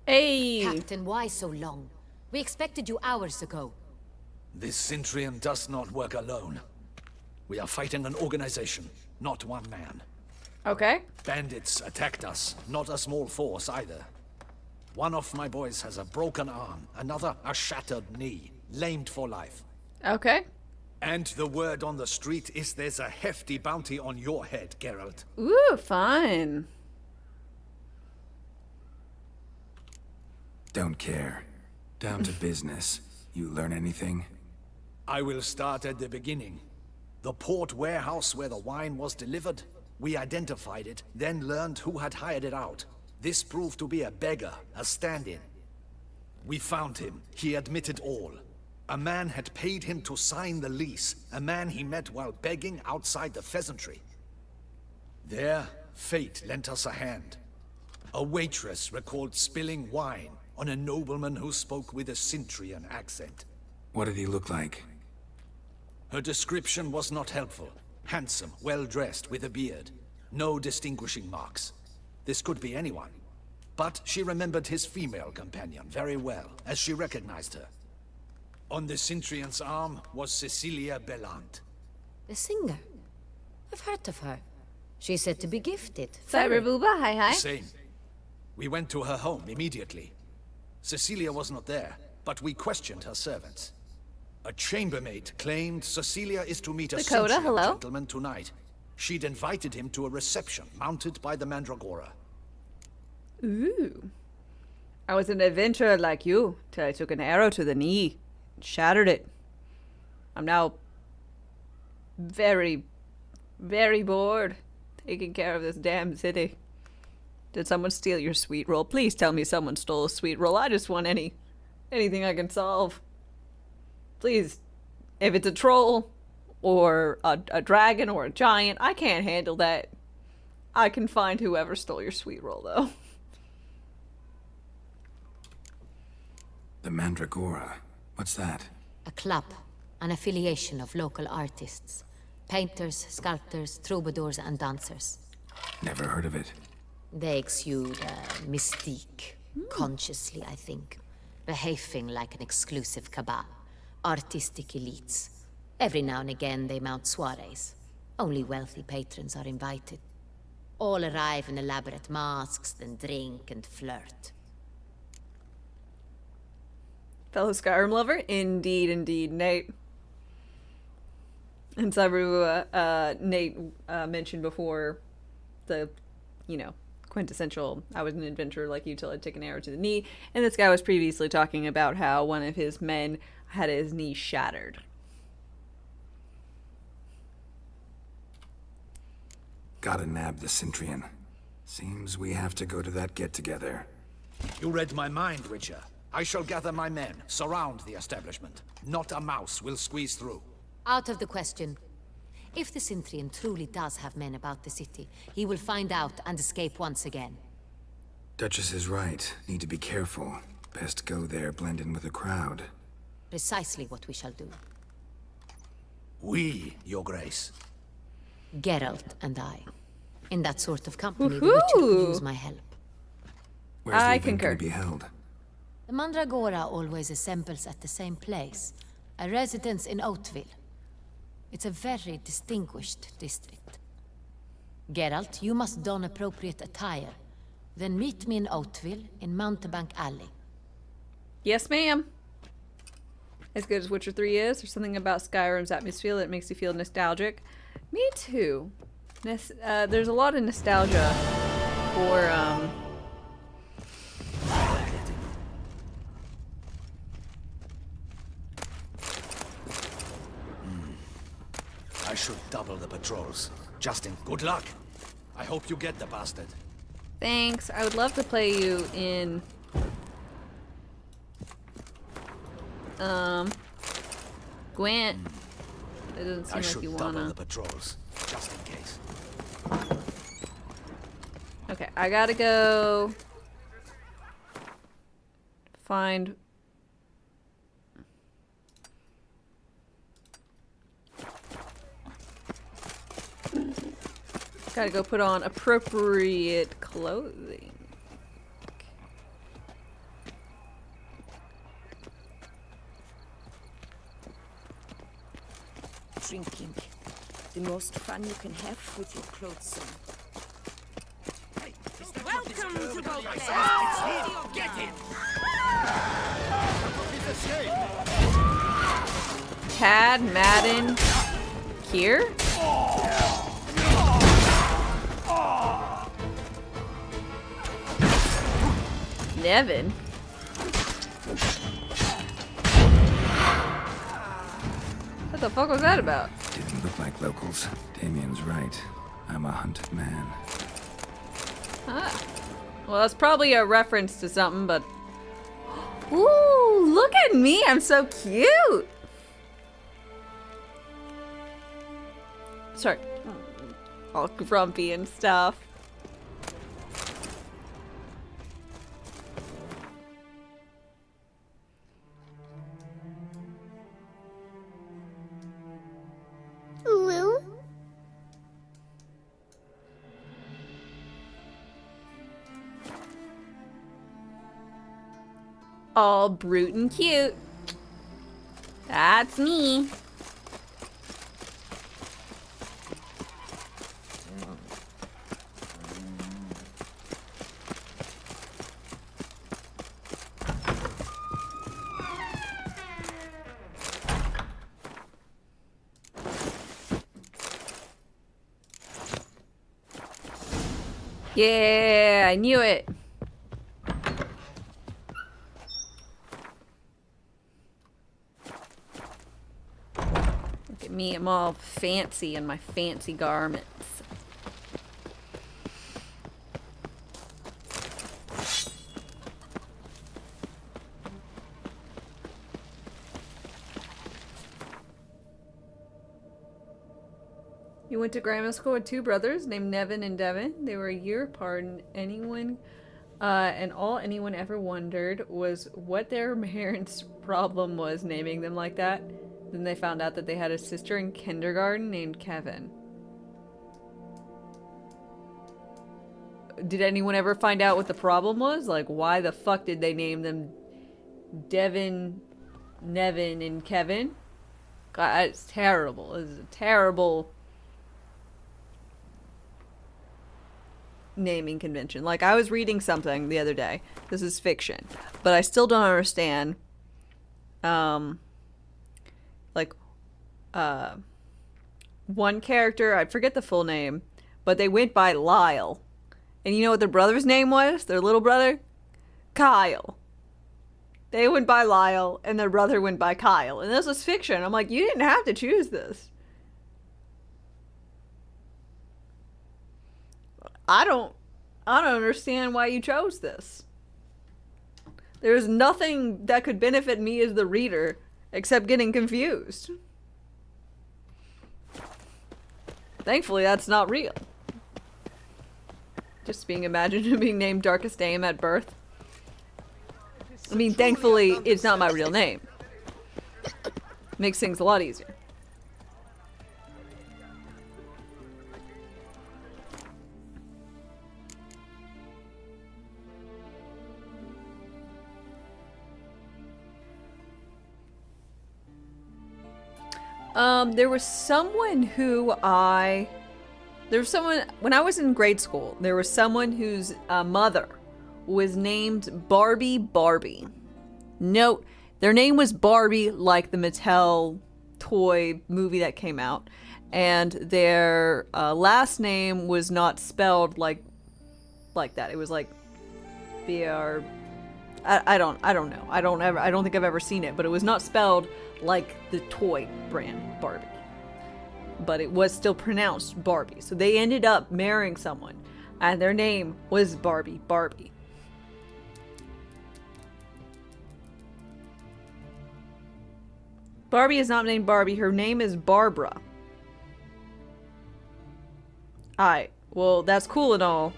Hey! Captain, why so long? We expected you hours ago. This Cintrian does not work alone. We are fighting an organization, not one man. Okay. Bandits attacked us, not a small force either. One of my boys has a broken arm, another a shattered knee, lamed for life. Okay. And the word on the street is there's a hefty bounty on your head, Geralt. Ooh, fine. Don't care. Down to business. You learn anything? I will start at the beginning. The port warehouse where the wine was delivered. We identified it, then learned who had hired it out. This proved to be a beggar, a stand-in. We found him. He admitted all. A man had paid him to sign the lease, a man he met while begging outside the pheasantry. There, fate lent us a hand. A waitress recalled spilling wine on a nobleman who spoke with a Cintrian accent. What did he look like? Her description was not helpful. Handsome, well-dressed, with a beard. No distinguishing marks. This could be anyone. But she remembered his female companion very well, as she recognized her. On the Cintrian's arm was Cecilia Bellant. The singer? I've heard of her. She's said to be gifted. Cyberbooba, hi. Same. We went to her home immediately. Cecilia was not there, but we questioned her servants. A chambermaid claimed Cecilia is to meet a Dakota, Cintrian hello. gentleman tonight. She'd invited him to a reception mounted by the Mandragora. Ooh. I was an adventurer like you, till I took an arrow to the knee and shattered it. I'm now very, very bored taking care of this damn city. Did someone steal your sweet roll? Please tell me someone stole a sweet roll. I just want anything I can solve. Please, if it's a troll or a dragon or a giant, I can't handle that. I can find whoever stole your sweet roll, though. The Mandragora. What's that? A club, an affiliation of local artists. Painters, sculptors, troubadours, and dancers. Never heard of it. They exude mystique, consciously, I think. Behaving like an exclusive cabal. Artistic elites. Every now and again they mount soirees. Only wealthy patrons are invited. All arrive in elaborate masks, then drink and flirt. Fellow Skyrim lover? Indeed, indeed, Nate. And Cyber, Nate mentioned before the, quintessential, I was an adventurer like you till I'd take an arrow to the knee. And this guy was previously talking about how one of his men had his knee shattered. Gotta nab the Cintrian. Seems we have to go to that get-together. You read my mind, Witcher. I shall gather my men, surround the establishment. Not a mouse will squeeze through. Out of the question. If the Cintrian truly does have men about the city, he will find out and escape once again. Duchess is right. Need to be careful. Best go there, blend in with the crowd. Precisely what we shall do. We, Your Grace. Geralt and I. In that sort of company, the Witcher could use my help. Where's the event gonna be held? The Mandragora always assembles at the same place. A residence in Oatville. It's a very distinguished district. Geralt, you must don appropriate attire. Then meet me in Oatville, in Mountebank Alley. Yes, ma'am. As good as Witcher 3 is, there's something about Skyrim's atmosphere that makes you feel nostalgic. Me too. There's a lot of nostalgia for, I should double the patrols. Justin, good luck. I hope you get the bastard. Thanks. I would love to play you in... Gwent. It doesn't seem I like should you double wanna... the patrols, just in case. Okay, I gotta go... find... Gotta go put on appropriate clothing. Drinking. The most fun you can have with your clothes on. Hey, welcome to Beauclair. Get him! Tad, Madden, here? Nevin? What the fuck was that about? Didn't look like locals. Damien's right. I'm a hunted man. Ah. Well, that's probably a reference to something, but... Ooh, look at me! I'm so cute! Sorry. All grumpy and stuff. Ooh. All brute and cute. That's me. Yeah, I knew it. Look at me, I'm all fancy in my fancy garments. You went to grammar school with two brothers named Nevin and Devin. They were a year apart, and all anyone ever wondered was what their parents' problem was naming them like that. Then they found out that they had a sister in kindergarten named Kevin. Did anyone ever find out what the problem was? Like, why the fuck did they name them Devin, Nevin, and Kevin? God, it's terrible. It's a terrible naming convention. Like, I was reading something the other day. This is fiction, but I still don't understand. One character, I forget the full name, but they went by Lyle. And you know what their brother's name was? Their little brother? Kyle. They went by Lyle, and their brother went by Kyle. And this was fiction. I'm like, you didn't have to choose this. I don't understand why you chose this. There's nothing that could benefit me as the reader except getting confused. Thankfully, that's not real. Just being imagined being named Darkest Dame at birth. I mean, thankfully, it's not my real name. Makes things a lot easier. There was someone who I There was someone, when I was in grade school, there was someone whose mother was named Barbie. Note, their name was Barbie, like the Mattel toy movie that came out. And their last name was not spelled like that. It was like BR. I don't know. I don't think I've ever seen it, but it was not spelled like the toy brand Barbie. But it was still pronounced Barbie. So they ended up marrying someone, and their name was Barbie. Barbie is not named Barbie. Her name is Barbara. Alright, well, that's cool and all.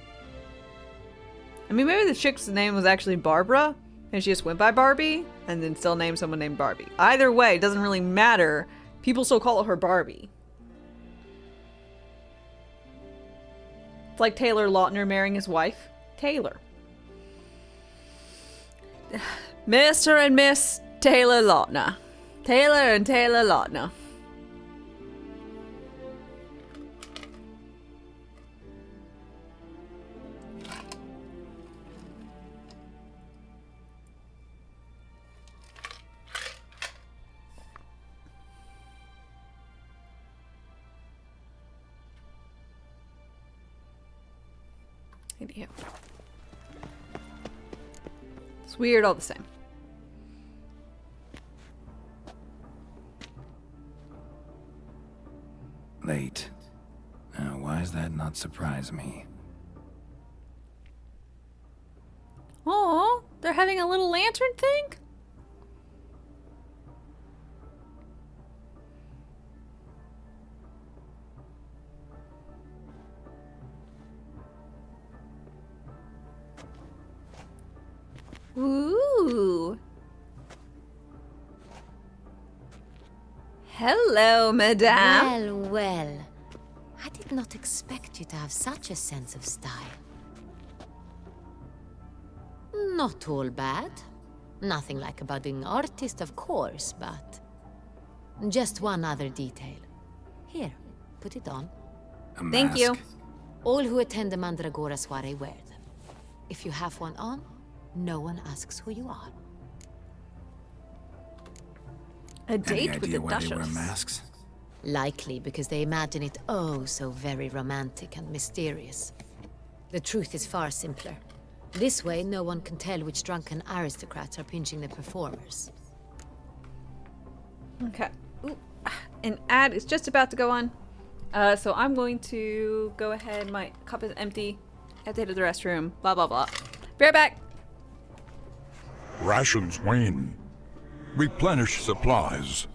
I mean, maybe the chick's name was actually Barbara, and she just went by Barbie, and then still named someone named Barbie. Either way, it doesn't really matter. People still call her Barbie. It's like Taylor Lautner marrying his wife, Taylor. Mr. and Miss Taylor Lautner. Taylor and Taylor Lautner. Anyhow. It's weird all the same. Late. Now, why does that not surprise me? Oh, they're having a little lantern thing? Ooh. Hello, madame. Well. I did not expect you to have such a sense of style. Not all bad. Nothing like a budding artist, of course, but... just one other detail. Here, put it on. Thank you. All who attend the Mandragora soiree wear them. If you have one on, no one asks who you are. A date Any with idea the why they wear Duchess. masks? Likely because they imagine it oh so very romantic and mysterious. The truth is far simpler. This way, no one can tell which drunken aristocrats are pinching the performers. Okay. Ooh, an ad is just about to go on. So I'm going to go ahead. My cup is empty. I have to head to the restroom. Blah, blah, blah. Be right back. Rations wane. Replenish supplies.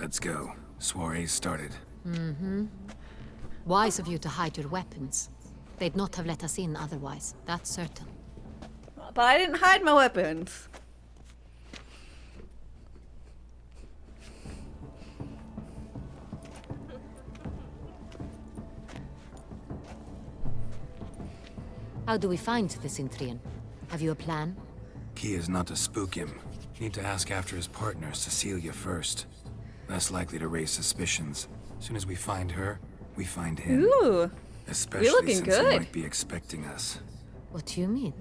Let's go. Soiree's started. Mm-hmm. Wise of you to hide your weapons. They'd not have let us in otherwise, that's certain. But I didn't hide my weapons. How do we find the Cintrian? Have you a plan? Key is not to spook him. Need to ask after his partner, Cecilia, first. Less likely to raise suspicions. Soon as we find her, we find him. Ooh, especially you're looking since good. he might be expecting us. What do you mean?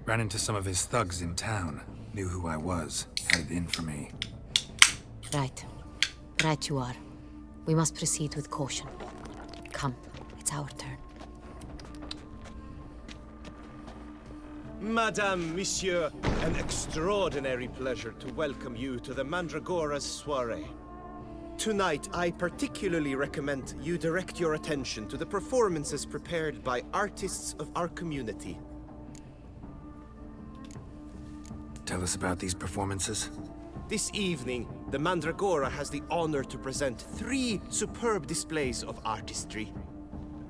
Ran into some of his thugs in town. Knew who I was. Had it in for me. Right. Right you are. We must proceed with caution. Come, it's our turn. Madame, Monsieur, an extraordinary pleasure to welcome you to the Mandragora's soiree. Tonight, I particularly recommend you direct your attention to the performances prepared by artists of our community. Tell us about these performances. This evening, the Mandragora has the honor to present 3 superb displays of artistry.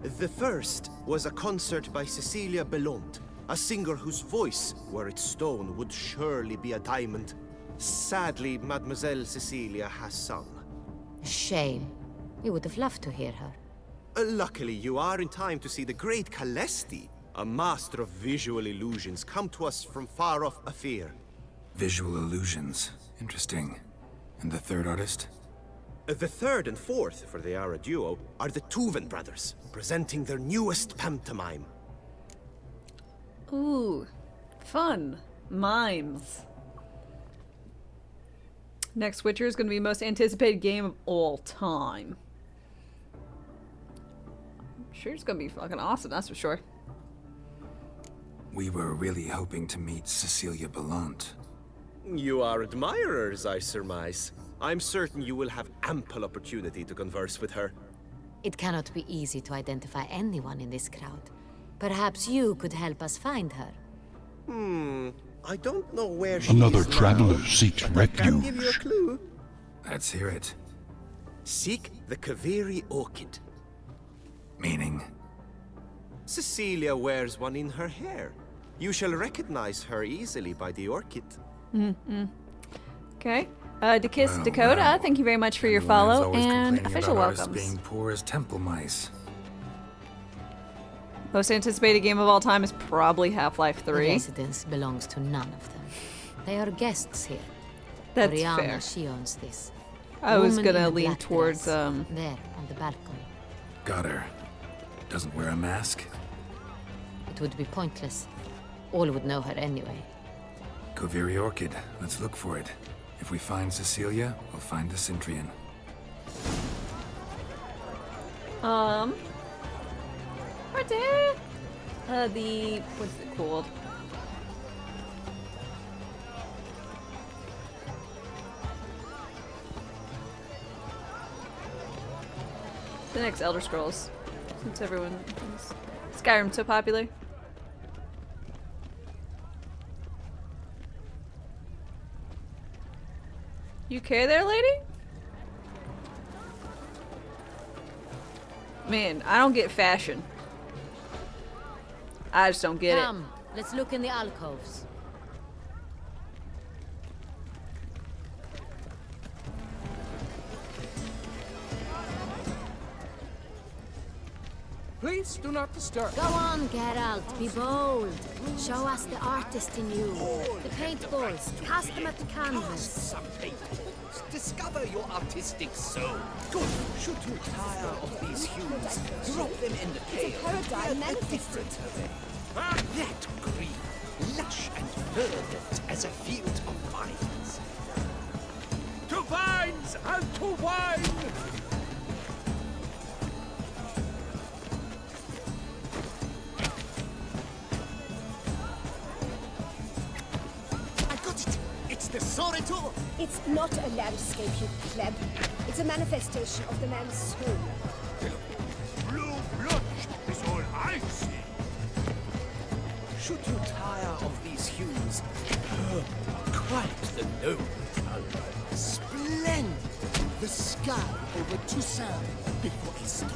The first was a concert by Cecilia Belont, a singer whose voice, were it stone, would surely be a diamond. Sadly, Mademoiselle Cecilia has sung. Shame. We would have loved to hear her. Luckily, you are in time to see the great Calesti, a master of visual illusions, come to us from far off Afir. Visual illusions. Interesting. And the third artist? The third and fourth, for they are a duo, are the Tuven brothers, presenting their newest pantomime. Ooh, fun. Mimes. Next Witcher is going to be most anticipated game of all time. I'm sure it's going to be fucking awesome, that's for sure. We were really hoping to meet Cecilia Belont. You are admirers, I surmise. I'm certain you will have ample opportunity to converse with her. It cannot be easy to identify anyone in this crowd. Perhaps you could help us find her. I don't know where she Another is traveler now, seeks but I can give you a refuge. clue. Let's hear it. Seek the Kaveri orchid. Meaning? Cecilia wears one in her hair. You shall recognize her easily by the orchid. Okay. Dakota, thank you very much for your follow and official welcomes. Being poor as temple mice. Most anticipated game of all time is probably Half-Life 3. The residence belongs to none of them. They are guests here. That's Oriana, fair. she owns this. I was Woman in gonna the lean black towards dress, there on the balcony. Got her. Doesn't wear a mask? It would be pointless. All would know her anyway. Kaveri Orchid. Let's look for it. If we find Cecilia, we'll find the Cintrian. Right there. What's it called? The next Elder Scrolls, since everyone Skyrim's so popular. You okay there, lady? Man, I don't get fashion. I just don't get Come, let's look in the alcoves. Please do not disturb. Go on, Geralt, be bold. Show us the artist in you. The paintballs, cast them at the canvas. Some paintballs. Discover your artistic soul. Good. Should you tire of these hues, drop them in the pail. It's a paradigm manifested. That green, lush and verdant as a field of vines. To vines and to wine! The Sorito! It's not a landscape, you pleb. It's a manifestation of the man's soul. Blue blush is all I see. Should you tire of these hues, quite the noble color. Splendid! the sky over Toussaint before a storm.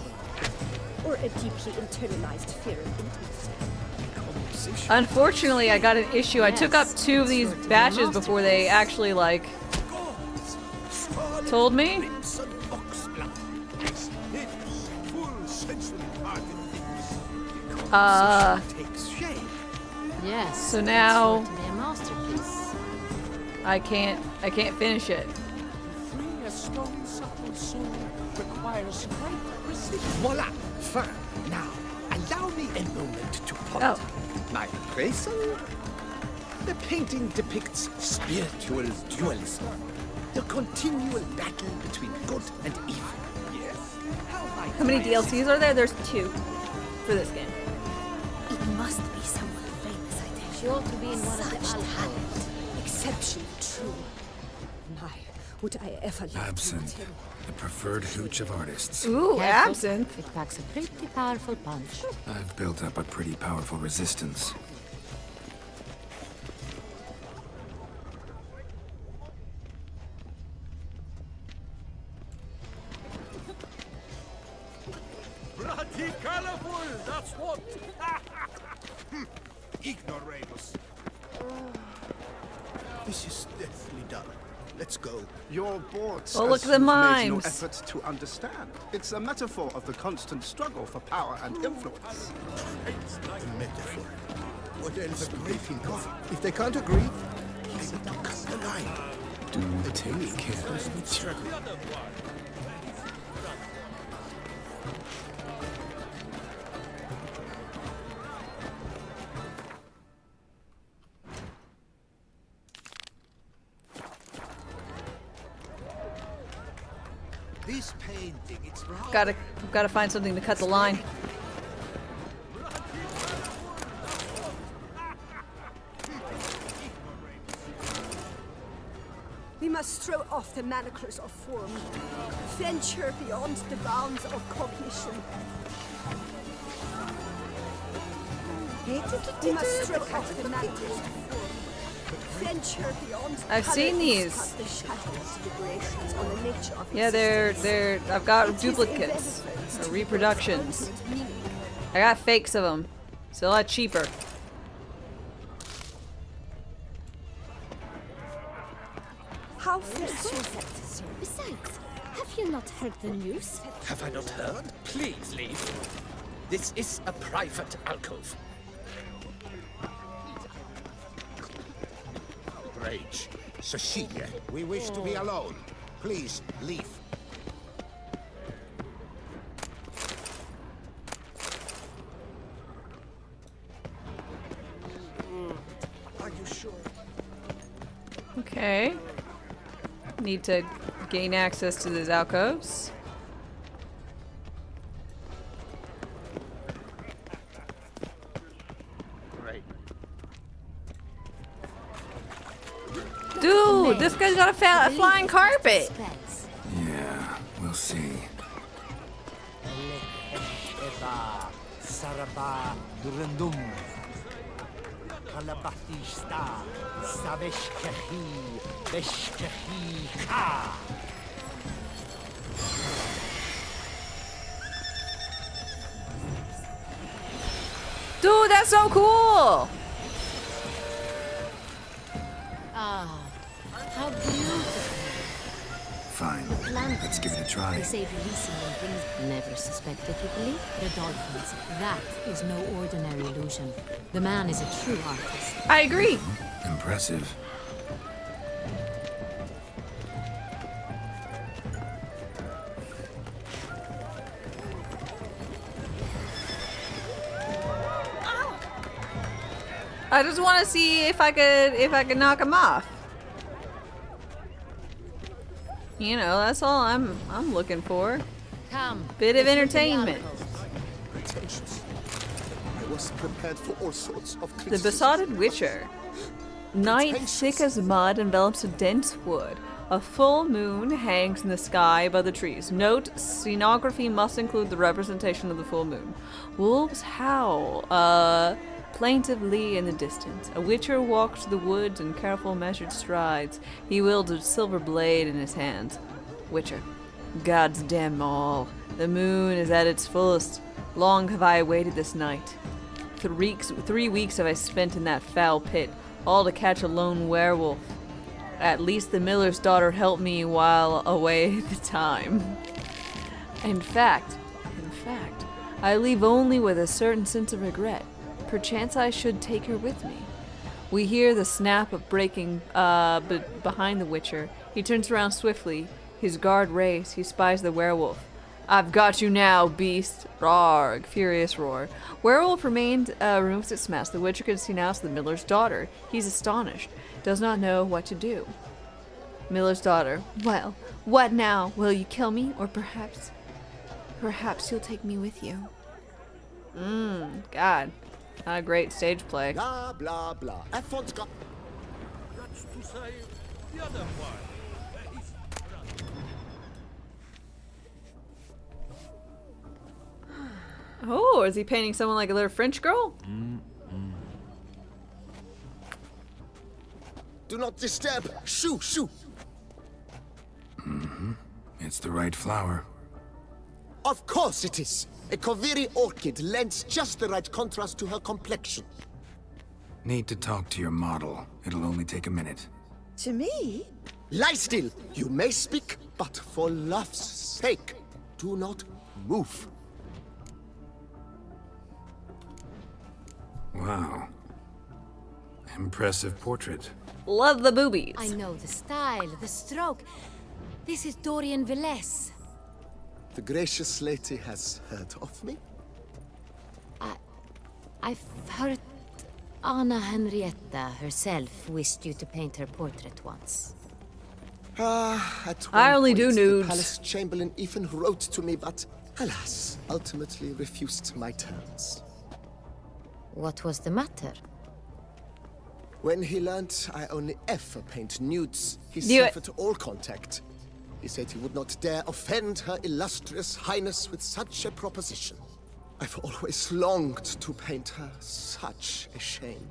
Or a deeply internalized fear of intimacy. Unfortunately, I got an issue. I took up 2 of these batches before they actually, like, told me. Yes. So now To be a masterpiece. I can't finish it. Free a stone supple soul requires great precision. Voila! Fine. Now, allow me a moment to ponder. My appraisal? The painting depicts spiritual dualism. The continual battle between good and evil. Yes. How many DLCs are there? There's 2 for this game. It must be someone famous, I think. She ought to be in one of the Such alcoves. talent. Exception true. My, would I ever live to meet Absinthe, him? the preferred hooch of artists. Ooh, Careful. absinthe. It packs a pretty powerful punch. I've built up a pretty powerful resistance. Bloody colorful, that's what! Ignoramus. This is deathly dull. Let's go. Your board Oh, look at the made no mimes. effort to understand. It's a metaphor of the constant struggle for power and influence. A metaphor. What else do they think of? If they can't agree, they will cut the line. Do take care. This painting, it's Gotta find something to cut the line. We must throw off the manacles of form. Venture beyond the bounds of cognition. We must throw off the manacles of form. Venture beyond. I've seen colour these. cut the shadows deliberations on the nature of Yeah, they're. I've got duplicates or reproductions. I got fakes of them. It's a lot cheaper. How false. Besides, have you not heard the news? Have I not heard? Please leave. This is a private alcove. Rage. Cecilia, we wish to be alone. Please, leave. Are you sure? Okay. Need to gain access to these alcoves. Dude, this guy's got a flying carpet. Yeah, we'll see. Saraba Durandum. Kalabatista. Sabeshkehi. Beshkehi Ha. Dude, that's so cool. Ah, how beautiful. Fine, let's give it a try. They say releasing them things never suspected, you believe? The dolphins. That is no ordinary illusion. The man is a true artist. I agree. Impressive. I just want to see if I could knock him off. You know, that's all I'm looking for. Come. Bit of entertainment. I was prepared for all sorts of The criticism. Besotted Witcher. Night thick as mud envelops a dense wood. A full moon hangs in the sky above the trees. Note, scenography must include the representation of the full moon. Wolves howl, plaintively in the distance. A witcher walks the woods in careful measured strides. He wields a silver blade in his hands. Witcher. Gods damn all. The moon is at its fullest. Long have I awaited this night. 3 weeks have I spent in that foul pit, all to catch a lone werewolf. At least the miller's daughter helped me while away the time. In fact, I leave only with a certain sense of regret. Perchance I should take her with me. We hear the snap of breaking behind the Witcher. He turns around swiftly, his guard raised. He spies the werewolf. I've got you now, beast! Rarg! Furious roar. Werewolf removes its mask. The Witcher can see now it's the miller's daughter. He's astonished. Does not know what to do. Miller's daughter. Well, what now? Will you kill me? Or perhaps you'll take me with you. God. Not a great stage play. Blah, blah, blah. That's to say, the other one. Oh, is he painting someone like a little French girl? Do not disturb. Shoo, shoo. It's the right flower. Of course it is. A Koviri orchid lends just the right contrast to her complexion. Need to talk to your model. It'll only take a minute. To me? Lie still. You may speak, but for love's sake, do not move. Wow. Impressive portrait. Love the boobies. I know the style, the stroke. This is Dorian Velez. The gracious lady has heard of me? I've heard Anna Henrietta herself wished you to paint her portrait once. At I only do point, nudes. The palace chamberlain even wrote to me, but alas, ultimately refused my terms. What was the matter? When he learned I only ever paint nudes, he Knew it. severed all contact. He said he would not dare offend her illustrious highness with such a proposition. I've always longed to paint her. Such a shame.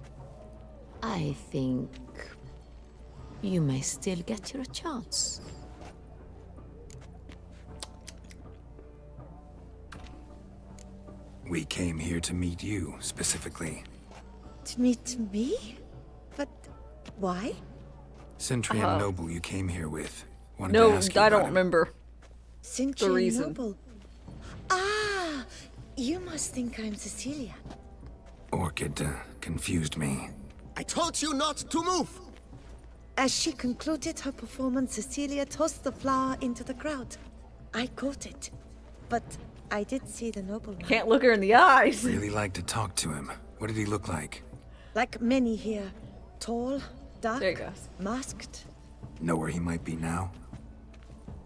I think you may still get your chance. We came here to meet you, specifically. To meet me? But why? Centrian noble you came here with. Wanted No, to ask you I about don't him. remember Century the reason. Noble. Ah, you must think I'm Cecilia. Orchid confused me. I told you not to move! As she concluded her performance, Cecilia tossed the flower into the crowd. I caught it, but I did see the nobleman. Can't look her in the eyes. Really like to talk to him. What did he look like? Like many here. Tall, dark, There he goes. masked. Know where he might be now?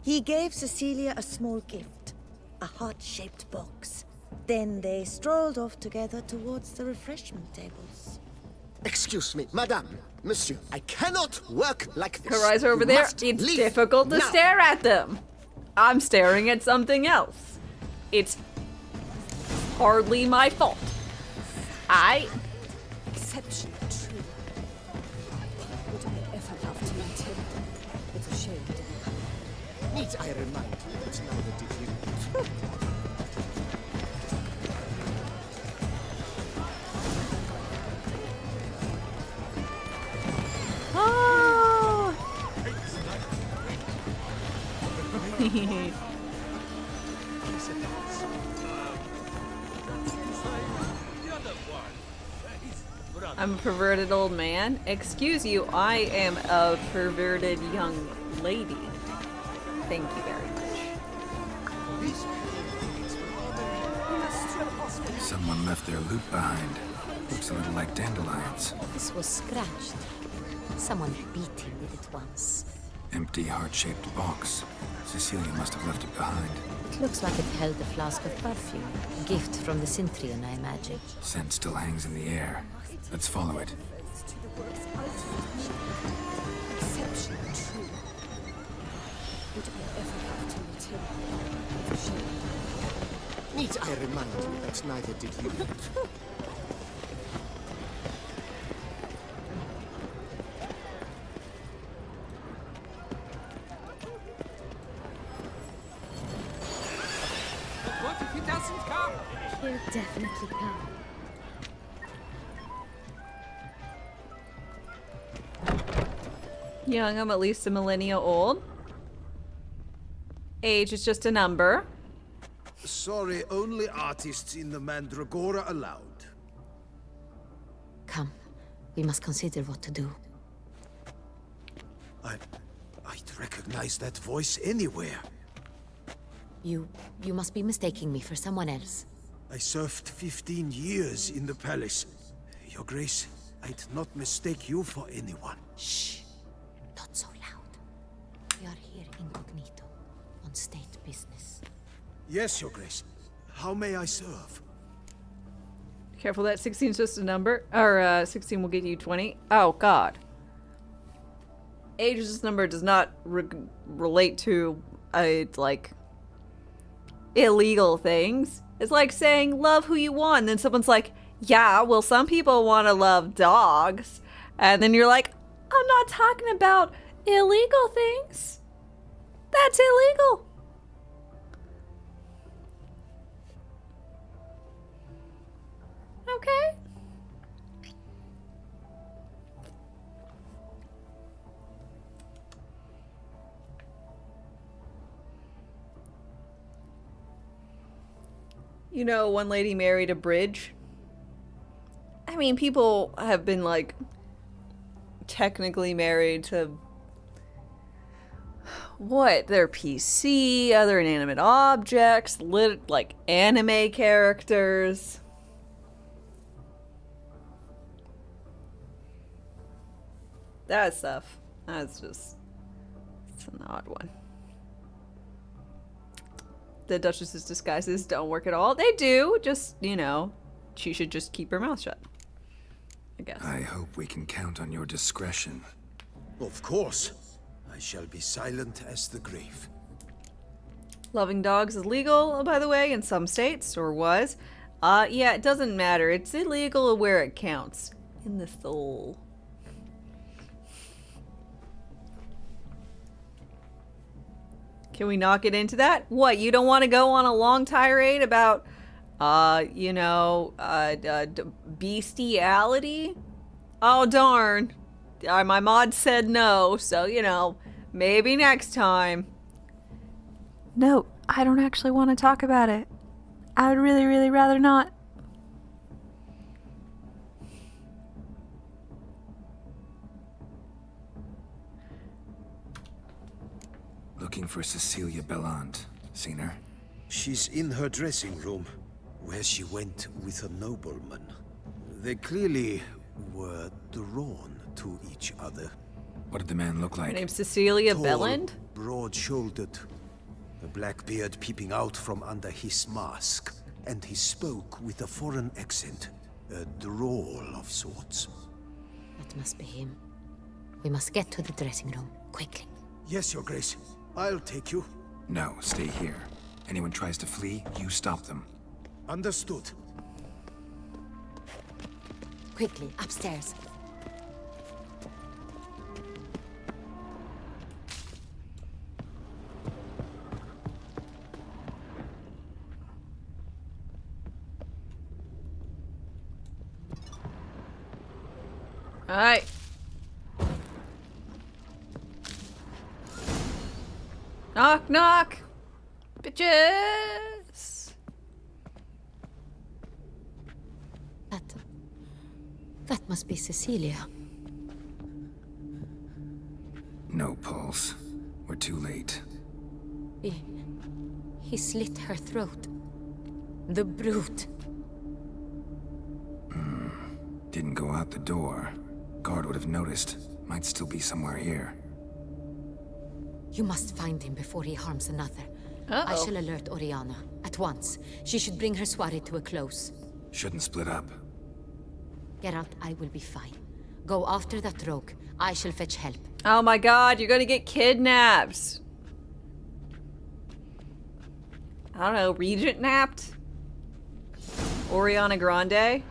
He gave Cecilia a small gift, a heart-shaped box. Then they strolled off together towards the refreshment tables. Excuse me, madame, monsieur, I cannot work like this. Her eyes are over You there. must It's leave difficult to now. stare at them. I'm staring at something else. It's hardly my fault. Exception true. Would I ever love to meet him? It's a shame. Need I remind you that neither did you? Oh. I'm a perverted old man. Excuse you, I am a perverted young lady. Thank you very much. Someone left their loot behind. Looks a little like dandelions. This was scratched. Someone beat him with it once. Empty heart-shaped box. Cecilia must have left it behind. It looks like it held a flask of perfume. A gift from the Cintrian, I imagine. Scent still hangs in the air. Let's follow it. Exception true. Would I ever love to meet him? It's a shame. Need I remind you that neither did you? will definitely come. Young, I'm at least a millennia old. Age is just a number. Sorry, only artists in the Mandragora allowed. Come, we must consider what to do. I'd recognize that voice anywhere. You must be mistaking me for someone else. I served 15 years in the palace. Your Grace, I'd not mistake you for anyone. Shh. Not so loud. We are here incognito, on state business. Yes, Your Grace. How may I serve? Careful, that 16 is just a number. Or 16 will get you 20. Oh, God. Age is just a number does not relate to, like, illegal things. It's like saying love who you want. And then someone's like, yeah, well, some people want to love dogs. And then you're like, I'm not talking about illegal things. That's illegal. Okay. You know, one lady married a bridge. I mean, people have been, like, technically married to what? Their PC, other inanimate objects, like anime characters. That stuff. That's just, it's an odd one. The Duchess's disguises don't work at all. They do, just, you know, she should just keep her mouth shut, I guess. I hope we can count on your discretion. Of course. I shall be silent as the grave. Loving dogs is legal, by the way, in some states, or was. Yeah, it doesn't matter. It's illegal where it counts. In the soul. Can we not get into that? What, you don't want to go on a long tirade about, you know, bestiality? Oh, darn. My mod said no, so, you know, maybe next time. No, I don't actually want to talk about it. I would really, really rather not. Looking for Cecilia Bellant. Seen her? She's in her dressing room, where she went with a nobleman. They clearly were drawn to each other. What did the man look like? Her name's Cecilia Tall, Belland? broad-shouldered, a black beard peeping out from under his mask, and he spoke with a foreign accent, a drawl of sorts. That must be him. We must get to the dressing room, quickly. Yes, Your Grace. I'll take you. No, stay here. Anyone tries to flee, you stop them. Understood. Quickly, upstairs. Alright. Knock, knock! Bitches! That must be Cecilia. No pulse. We're too late. He slit her throat. The brute. Didn't go out the door. Guard would have noticed. Might still be somewhere here. You must find him before he harms another. Uh-oh. I shall alert Oriana. At once. She should bring her soiree to a close. Shouldn't split up. Geralt, I will be fine. Go after that rogue. I shall fetch help. Oh my god, you're gonna get kidnapped. I don't know, Regent napped? Oriana Grande?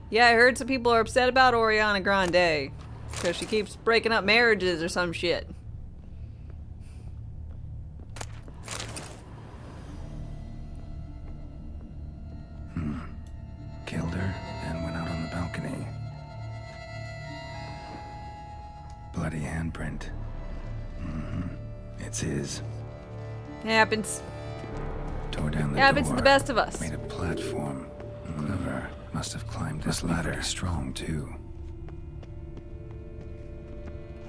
Yeah, I heard some people are upset about Oriana Grande. Because she keeps breaking up marriages or some shit. bloody handprint. It's his. It happens. Tore down the It happens to the best of us. Made a platform. Clever. Must have climbed this ladder. Strong, too.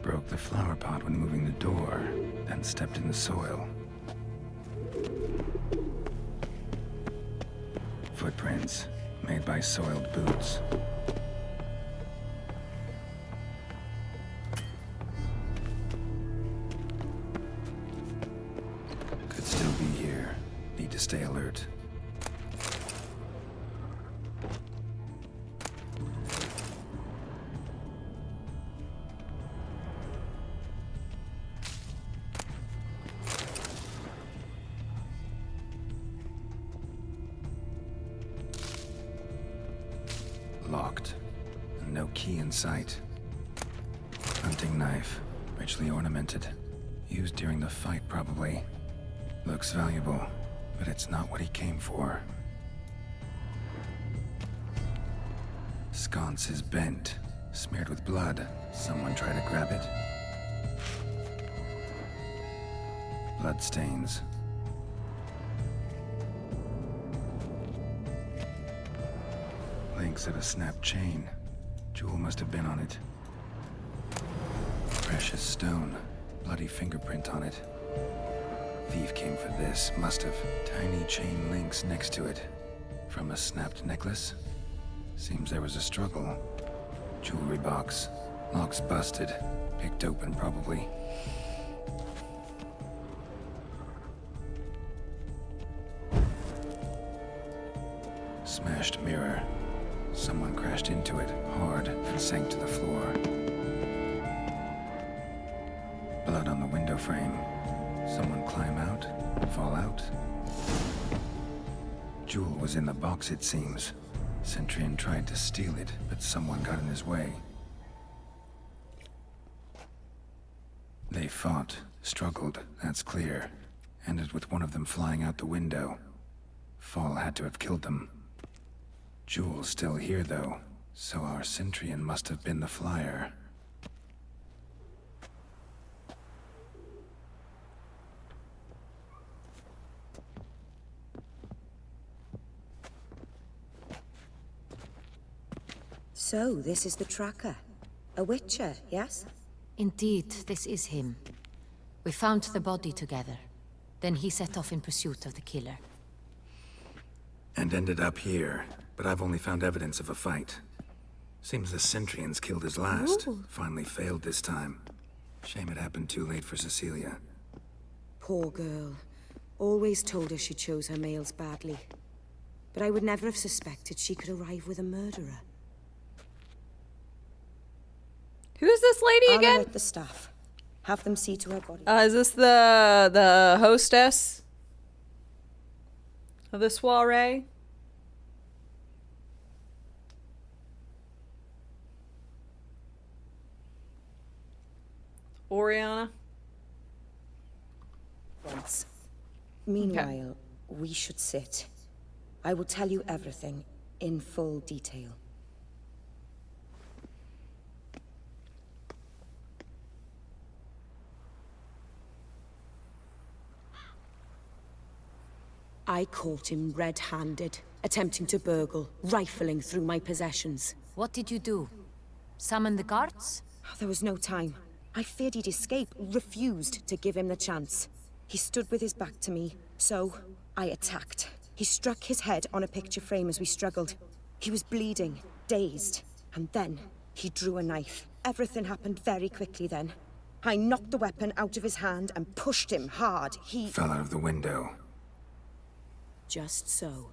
Broke the flower pot when moving the door, then stepped in the soil. Footprints, made by soiled boots. Could still be here. Need to stay alert. Locked. And no key in sight. Hunting knife. Richly ornamented. Used during the fight, probably. Looks valuable, but it's not what he came for. Sconce is bent. Smeared with blood. Someone try to grab it. Bloodstains. Links of a snapped chain. Jewel must have been on it. Precious stone. Bloody fingerprint on it. Thief came for this. Must have. Tiny chain links next to it. From a snapped necklace? Seems there was a struggle. Jewelry box. Lock's busted. Picked open, probably. Smashed mirror. Someone crashed into it, hard, and sank to the floor. Blood on the window frame. Someone climb out? Fall out? Jewel was in the box, it seems. Centurion tried to steal it, but someone got in his way. They fought, struggled, that's clear. Ended with one of them flying out the window. Fall had to have killed them. Jewel's still here, though, so our Centurion must have been the flyer. So, this is the tracker. A witcher, yes? Indeed, this is him. We found the body together. Then he set off in pursuit of the killer. And ended up here, but I've only found evidence of a fight. Seems the Centurions killed his last. Ooh. Finally failed this time. Shame it happened too late for Cecilia. Poor girl. Always told her she chose her males badly. But I would never have suspected she could arrive with a murderer. Who's this lady I'll again? alert the staff. Have them see to her body. Is this the hostess of the soiree? Oriana? Once. Meanwhile, we should sit. I will tell you everything in full detail. I caught him red-handed, attempting to burgle, rifling through my possessions. What did you do? Summon the guards? There was no time. I feared he'd escape, refused to give him the chance. He stood with his back to me, so I attacked. He struck his head on a picture frame as we struggled. He was bleeding, dazed, and then he drew a knife. Everything happened very quickly then. I knocked the weapon out of his hand and pushed him hard. He fell out of the window. Just so.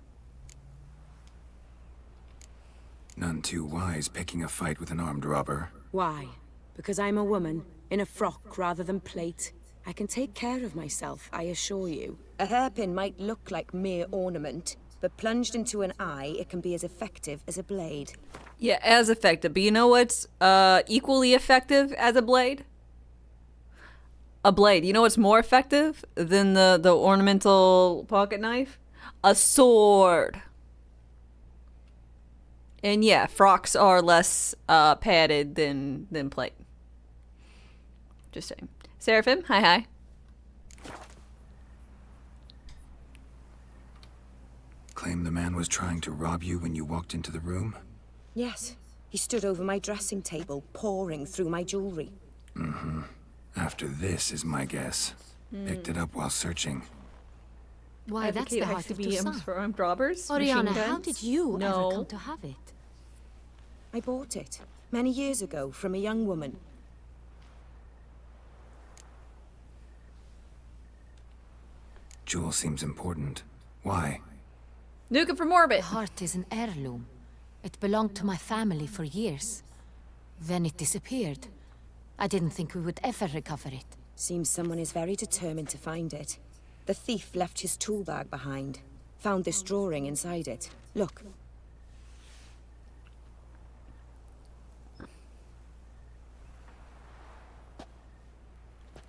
None too wise picking a fight with an armed robber. Why? Because I'm a woman, in a frock rather than plate. I can take care of myself, I assure you. A hairpin might look like mere ornament, but plunged into an eye, it can be as effective as a blade. Yeah, as effective. But you know what's equally effective as a blade? A blade. You know what's more effective than the ornamental pocket knife? A sword. And yeah, frocks are less padded than plate. Just saying. Seraphim, hi. Claim the man was trying to rob you when you walked into the room? Yes. He stood over my dressing table, pouring through my jewelry. Mm-hmm. After this is my guess. Picked it up while searching. Why, that's the heart of Toussaint. for armed robbers. Oriana, machine how guns? did you No. ever come to have it? I bought it many years ago from a young woman. Jewel seems important. Why? Nuke it from orbit. The heart is an heirloom. It belonged to my family for years. Then it disappeared. I didn't think we would ever recover it. Seems someone is very determined to find it. The thief left his tool bag behind. Found this drawing inside it. Look.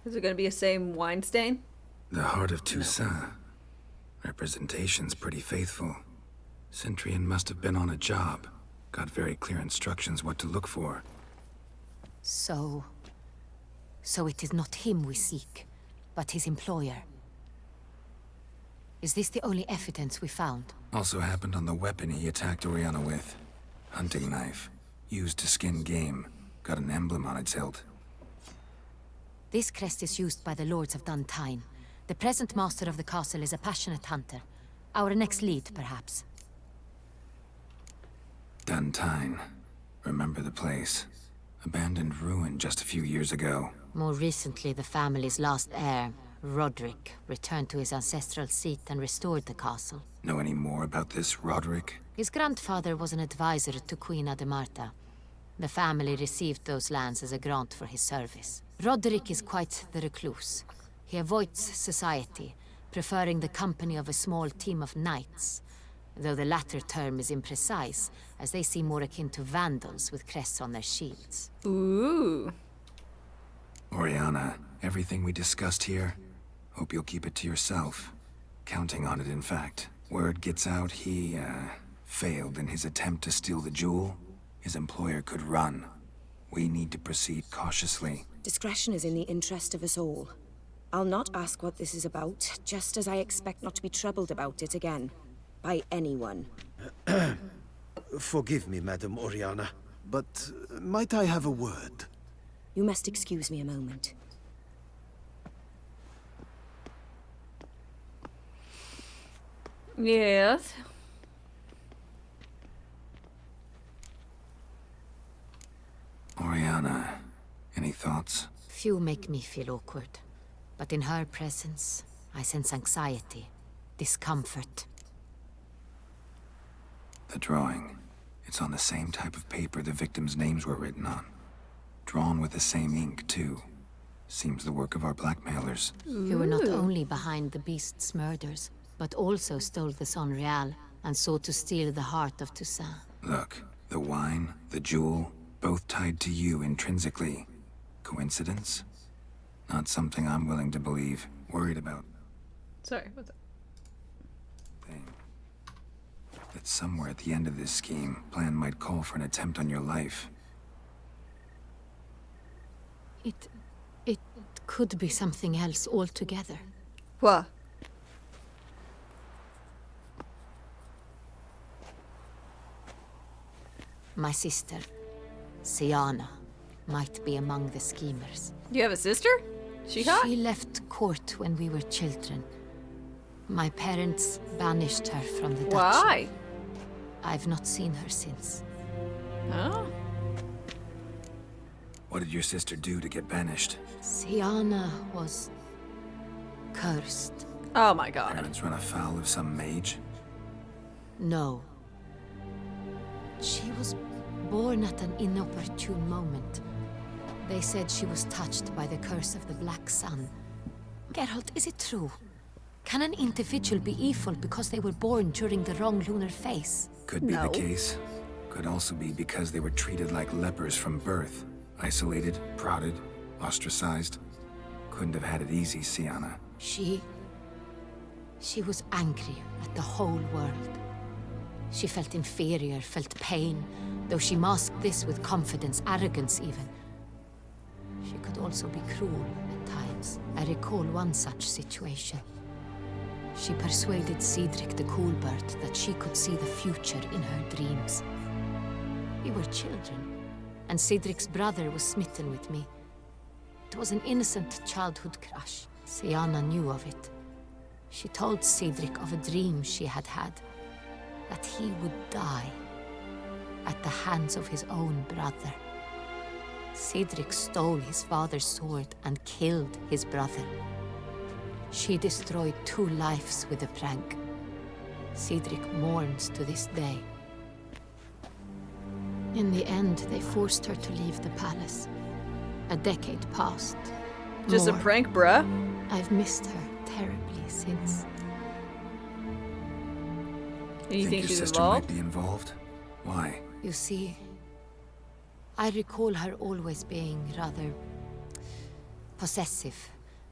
Is it going to be the same wine stain? The heart of Toussaint. Representation's pretty faithful. Centurion must have been on a job. Got very clear instructions what to look for. So it is not him we seek, but his employer. Is this the only evidence we found? Also happened on the weapon he attacked Oriana with. Hunting knife. Used to skin game. Got an emblem on its hilt. This crest is used by the Lords of Duntine. The present master of the castle is a passionate hunter. Our next lead, perhaps. Duntine. Remember the place. Abandoned ruin just a few years ago. More recently, the family's last heir, Roderick, returned to his ancestral seat and restored the castle. Know any more about this Roderick? His grandfather was an advisor to Queen Ademarta. The family received those lands as a grant for his service. Roderick is quite the recluse. He avoids society, preferring the company of a small team of knights, though the latter term is imprecise, as they seem more akin to vandals with crests on their shields. Ooh. Oriana, everything we discussed here, hope you'll keep it to yourself. Counting on it, in fact. Word gets out he, failed in his attempt to steal the jewel. His employer could run. We need to proceed cautiously. Discretion is in the interest of us all. I'll not ask what this is about, just as I expect not to be troubled about it again. By anyone. Forgive me, Madam Oriana, but might I have a word? You must excuse me a moment. Yes. Oriana, any thoughts? Few make me feel awkward, but in her presence, I sense anxiety, discomfort. The drawing. It's on the same type of paper the victims' names were written on. Drawn with the same ink, too. Seems the work of our blackmailers. Who were not only behind the beast's murders, but also stole the Son Real and sought to steal the heart of Toussaint. Look, the wine, the jewel, both tied to you intrinsically. Coincidence? Not something I'm willing to believe. Worried about. Sorry, what's up? That somewhere at the end of this scheme, plan might call for an attempt on your life. It could be something else altogether. What? My sister, Siana, might be among the schemers. You have a sister? She hot? She left court when we were children. My parents banished her from the duchy. Why? I've not seen her since. Oh? What did your sister do to get banished? Siana was cursed. Oh my god. Parents run afoul of some mage? No. She was born at an inopportune moment. They said she was touched by the curse of the Black Sun. Geralt, is it true? Can an individual be evil because they were born during the wrong lunar phase? Could be the case. Could also be because they were treated like lepers from birth. Isolated, prodded, ostracized. Couldn't have had it easy, Siana. She was angry at the whole world. She felt inferior, felt pain, though she masked this with confidence, arrogance even. She could also be cruel at times. I recall one such situation. She persuaded Cedric the Coolbird that she could see the future in her dreams. We were children, and Cedric's brother was smitten with me. It was an innocent childhood crush. Sienna knew of it. She told Cedric of a dream she had had, that he would die at the hands of his own brother. Cedric stole his father's sword and killed his brother. She destroyed 2 lives with a prank. Cedric mourns to this day. In the end, they forced her to leave the palace. A decade passed. Just a prank, bruh. I've missed her terribly since. And you think your she's sister involved? might be involved? Why? You see, I recall her always being rather possessive,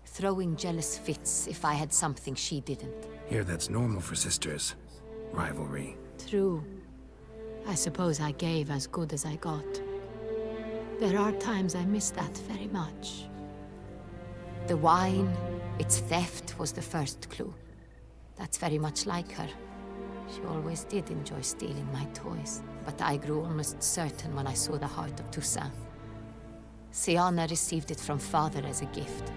throwing jealous fits if I had something she didn't. Here, that's normal for sisters. Rivalry. True. I suppose I gave as good as I got. There are times I miss that very much. The wine, its theft was the first clue. That's very much like her. She always did enjoy stealing my toys, but I grew almost certain when I saw the heart of Toussaint. Sienna received it from father as a gift.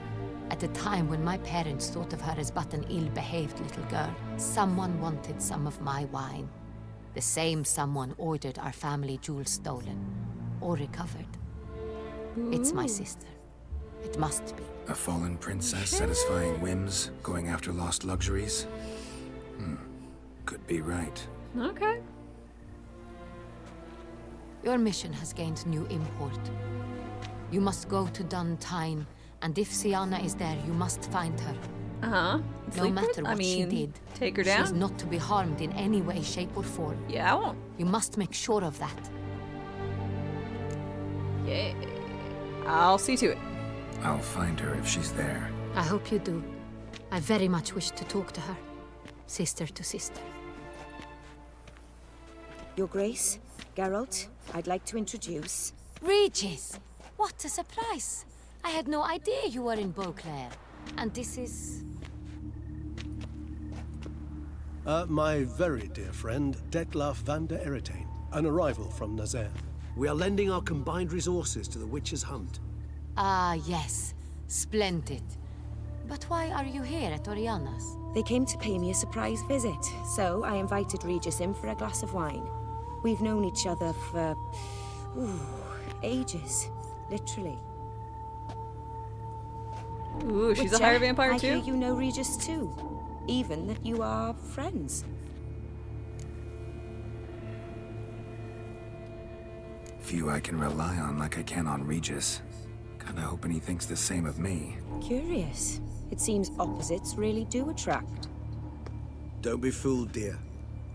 At a time when my parents thought of her as but an ill-behaved little girl, someone wanted some of my wine. The same someone ordered our family jewels stolen, or recovered. It's my sister. It must be. A fallen princess satisfying whims, going after lost luxuries? Could be right. Okay. Your mission has gained new import. You must go to Duntine, and if Sienna is there, you must find her. Uh-huh. No matter what she did, take her she is down? not to be harmed in any way, shape, or form. Yeah, I won't. You must make sure of that. Yeah. I'll see to it. I'll find her if she's there. I hope you do. I very much wish to talk to her. Sister to sister. Your Grace, Geralt, I'd like to introduce... Regis! What a surprise! I had no idea you were in Beauclair. And this is... My very dear friend, Detlaf van der Eretain, an arrival from Nazaire. We are lending our combined resources to the Witch's Hunt. Ah, yes. Splendid. But why are you here at Oriana's? They came to pay me a surprise visit, so I invited Regis in for a glass of wine. We've known each other for... ages. Literally. Ooh, she's a Witcher, higher vampire I too? hear you know Regis too. Even that you are friends. Few I can rely on like I can on Regis. Kinda hoping he thinks the same of me. Curious. It seems opposites really do attract. Don't be fooled, dear.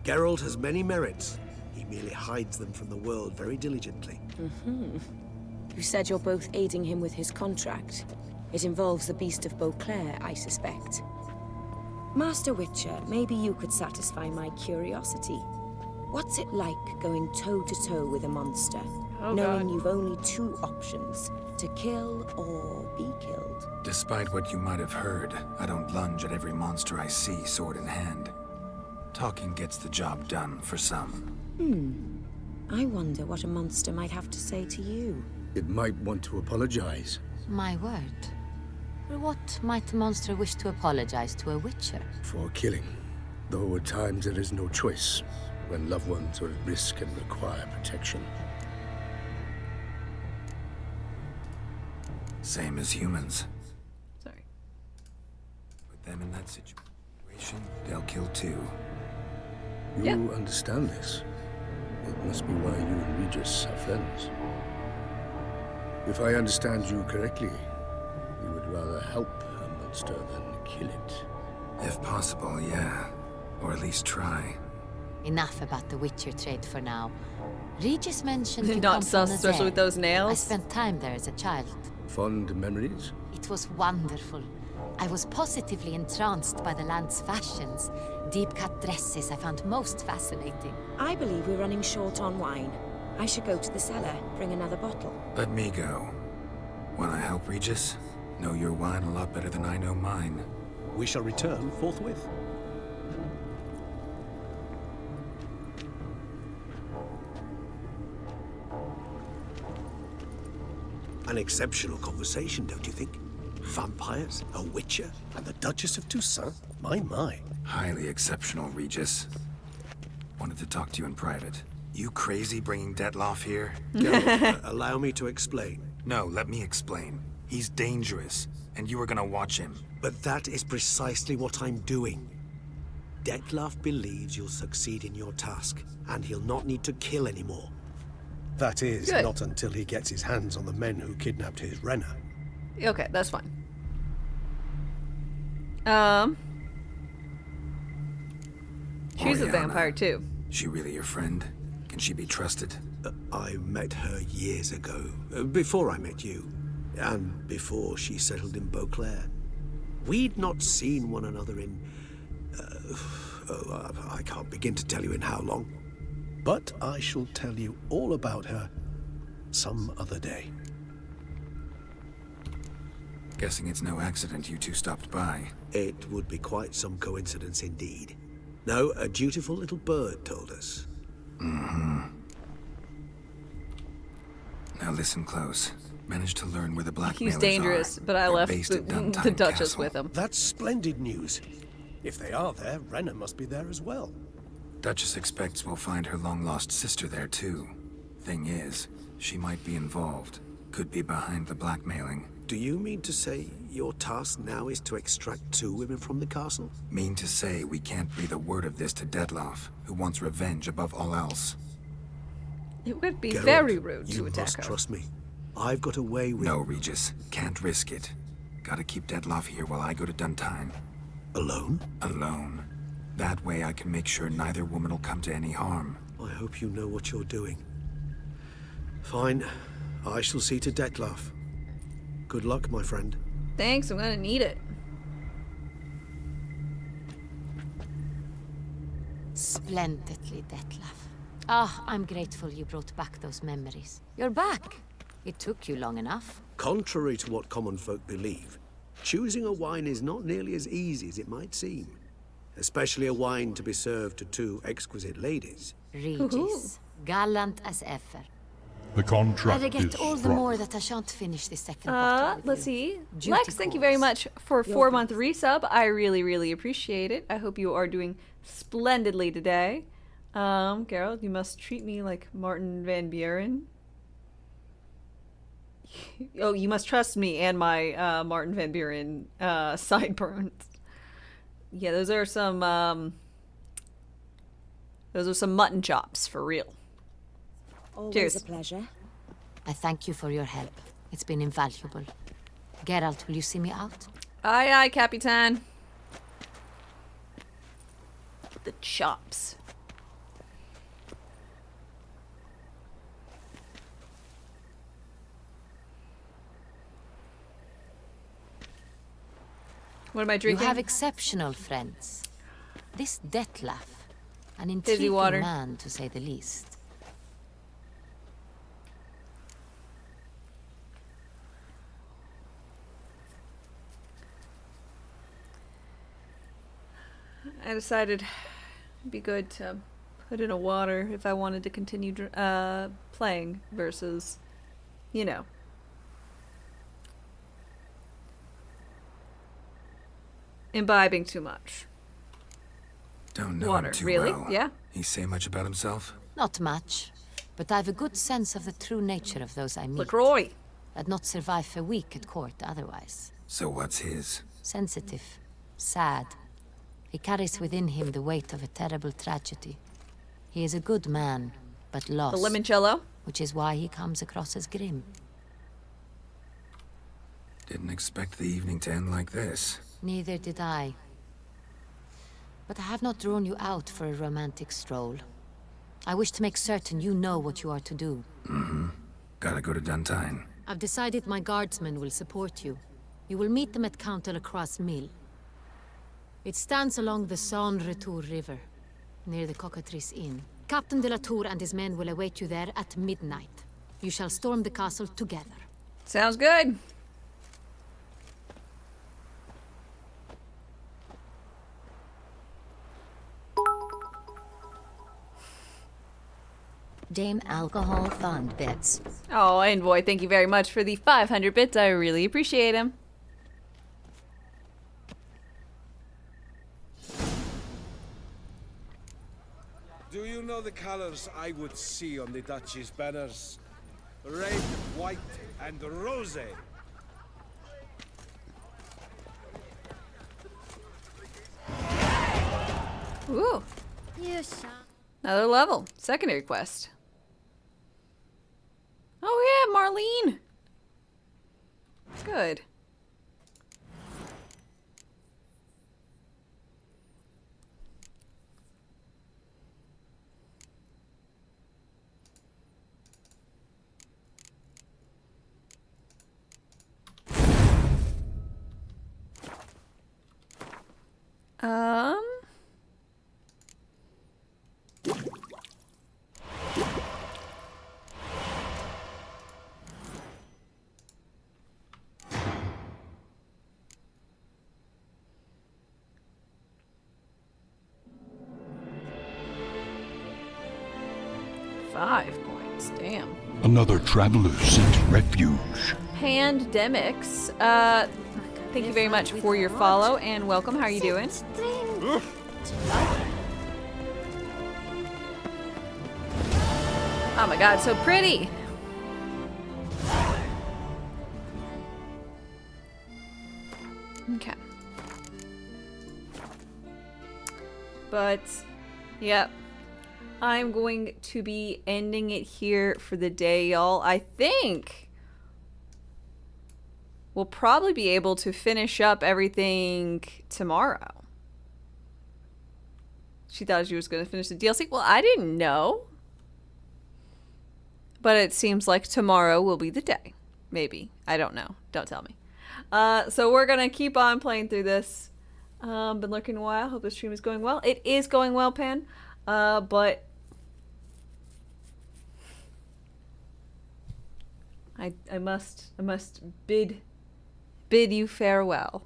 Geralt has many merits. He merely hides them from the world very diligently. You said you're both aiding him with his contract. It involves the Beast of Beauclair, I suspect. Master Witcher, maybe you could satisfy my curiosity. What's it like going toe-to-toe with a monster, knowing you've only 2 options, to kill or be killed? Despite what you might have heard, I don't lunge at every monster I see sword in hand. Talking gets the job done for some. I wonder what a monster might have to say to you. It might want to apologize. My word. For what might a monster wish to apologize to a witcher? For killing. Though at times there is no choice, when loved ones are at risk and require protection. Same as humans. Sorry. Put them in that situation, they'll kill too. You understand this. It must be why you and Regis are friends. If I understand you correctly, you would rather help a monster than kill it. If possible, yeah. Or at least try. Enough about the Witcher trade for now. Regis mentioned you Not come sus, from especially Nazaire. with those nails. I spent time there as a child. Fond memories? It was wonderful. I was positively entranced by the land's fashions. Deep-cut dresses I found most fascinating. I believe we're running short on wine. I should go to the cellar, bring another bottle. Let me go. Wanna help, Regis? Know your wine a lot better than I know mine. We shall return forthwith. An exceptional conversation, don't you think? Vampires, a witcher, and the Duchess of Toussaint? My. Highly exceptional, Regis. Wanted to talk to you in private. You crazy bringing Detloff here? Geralt, allow me to explain. No, let me explain. He's dangerous, and you were gonna watch him. But that is precisely what I'm doing. Detloff believes you'll succeed in your task, and he'll not need to kill anymore. That is, Good. not until he gets his hands on the men who kidnapped his Renna. Okay, that's fine. She's a vampire too. She really your friend? Can she be trusted? I met her years ago, before I met you, and before she settled in Beauclair. We'd not seen one another in... I can't begin to tell you in how long. But I shall tell you all about her some other day. Guessing it's no accident you two stopped by. It would be quite some coincidence indeed. No, a dutiful little bird told us. Mm-hmm. Now listen close. Managed to learn where the blackmailers He's dangerous, are. but I They're left based at the Duntine Duchess Castle. with him. That's splendid news. If they are there, Renna must be there as well. Duchess expects we'll find her long-lost sister there, too. Thing is, she might be involved. Could be behind the blackmailing. Do you mean to say your task now is to extract 2 women from the castle? Mean to say we can't breathe a word of this to Detloff, who wants revenge above all else. It would be Geralt, very rude to you attack must her. trust me. I've got a way with... No, Regis. Can't risk it. Gotta keep Detloff here while I go to Duntine. Alone? Alone. That way I can make sure neither woman will come to any harm. I hope you know what you're doing. Fine. I shall see to Detloff. Good luck, my friend. Thanks, I'm gonna need it. Splendidly, Detlaff. Ah, I'm grateful you brought back those memories. You're back. It took you long enough. Contrary to what common folk believe, choosing a wine is not nearly as easy as it might seem. Especially a wine to be served to 2 exquisite ladies. Regis, gallant as ever. The contract I regret is all the struck. more that I shan't finish this second bottle with Let's you. see. Duty Lex, thank you very calls. much for You're 4-month resub. I really appreciate it. I hope you are doing splendidly today. Geralt, you must treat me like Martin Van Buren. Oh, you must trust me and my Martin Van Buren sideburns. Yeah, those are some mutton chops for real. Always Cheers. a pleasure. I thank you for your help. It's been invaluable. Geralt, will you see me out? Aye, aye, Capitan. The chops. What am I drinking? You have exceptional friends. This Detlaff, an Fizzy intriguing water. man, to say the least. I decided it'd be good to put in a water if I wanted to continue playing versus, you know. Imbibing too much. Don't know Water, him too really? well. Yeah? He say much about himself? Not much, but I've a good sense of the true nature of those I meet. LaCroix. I'd not survive a week at court otherwise. So what's his? Sensitive, sad. He carries within him the weight of a terrible tragedy. He is a good man, but lost. The limoncello? Which is why he comes across as grim. Didn't expect the evening to end like this. Neither did I. But I have not drawn you out for a romantic stroll. I wish to make certain you know what you are to do. Mm-hmm. Gotta go to Duntine. I've decided my guardsmen will support you. You will meet them at Count Delacroix' mill. It stands along the Saône-Retour River, near the Cockatrice Inn. Captain de la Tour and his men will await you there at midnight. You shall storm the castle together. Sounds good. Darkestdame Alcohol Fund bits. Oh, Envoy, thank you very much for the 500 bits. I really appreciate him. Do you know the colors I would see on the Duchy's banners? Red, white, and rose. Ooh. Yes. Another level. Secondary quest. Oh yeah, Marlene. Good. Five points, damn. Another traveler seeks refuge. Pandemics. Thank you very much for your follow and welcome. How are you doing? Oh my god, so pretty! Okay. But, yep. I'm going to be ending it here for the day, y'all. I think we'll probably be able to finish up everything tomorrow. She thought she was going to finish the DLC. Well, I didn't know. But it seems like tomorrow will be the day. Maybe. I don't know. Don't tell me. So we're going to keep on playing through this. Been lurking a while. Hope the stream is going well. It is going well, Pan. But I must bid you farewell.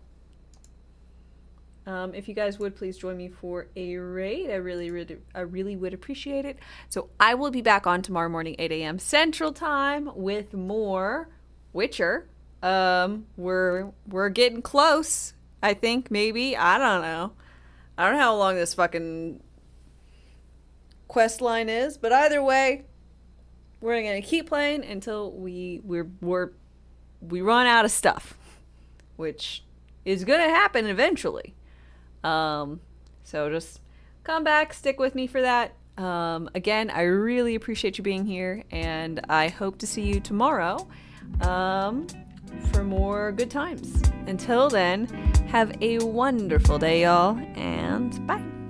If you guys would please join me for a raid, I really would appreciate it. So I will be back on tomorrow morning, 8 a.m. Central Time with more Witcher. We're getting close. I think maybe I don't know how long this fucking quest line is, but either way, we're gonna keep playing until we run out of stuff, which is gonna happen eventually. So just come back, stick with me for that. Again, I really appreciate you being here, and I hope to see you tomorrow for more good times. Until then, have a wonderful day, y'all, and bye.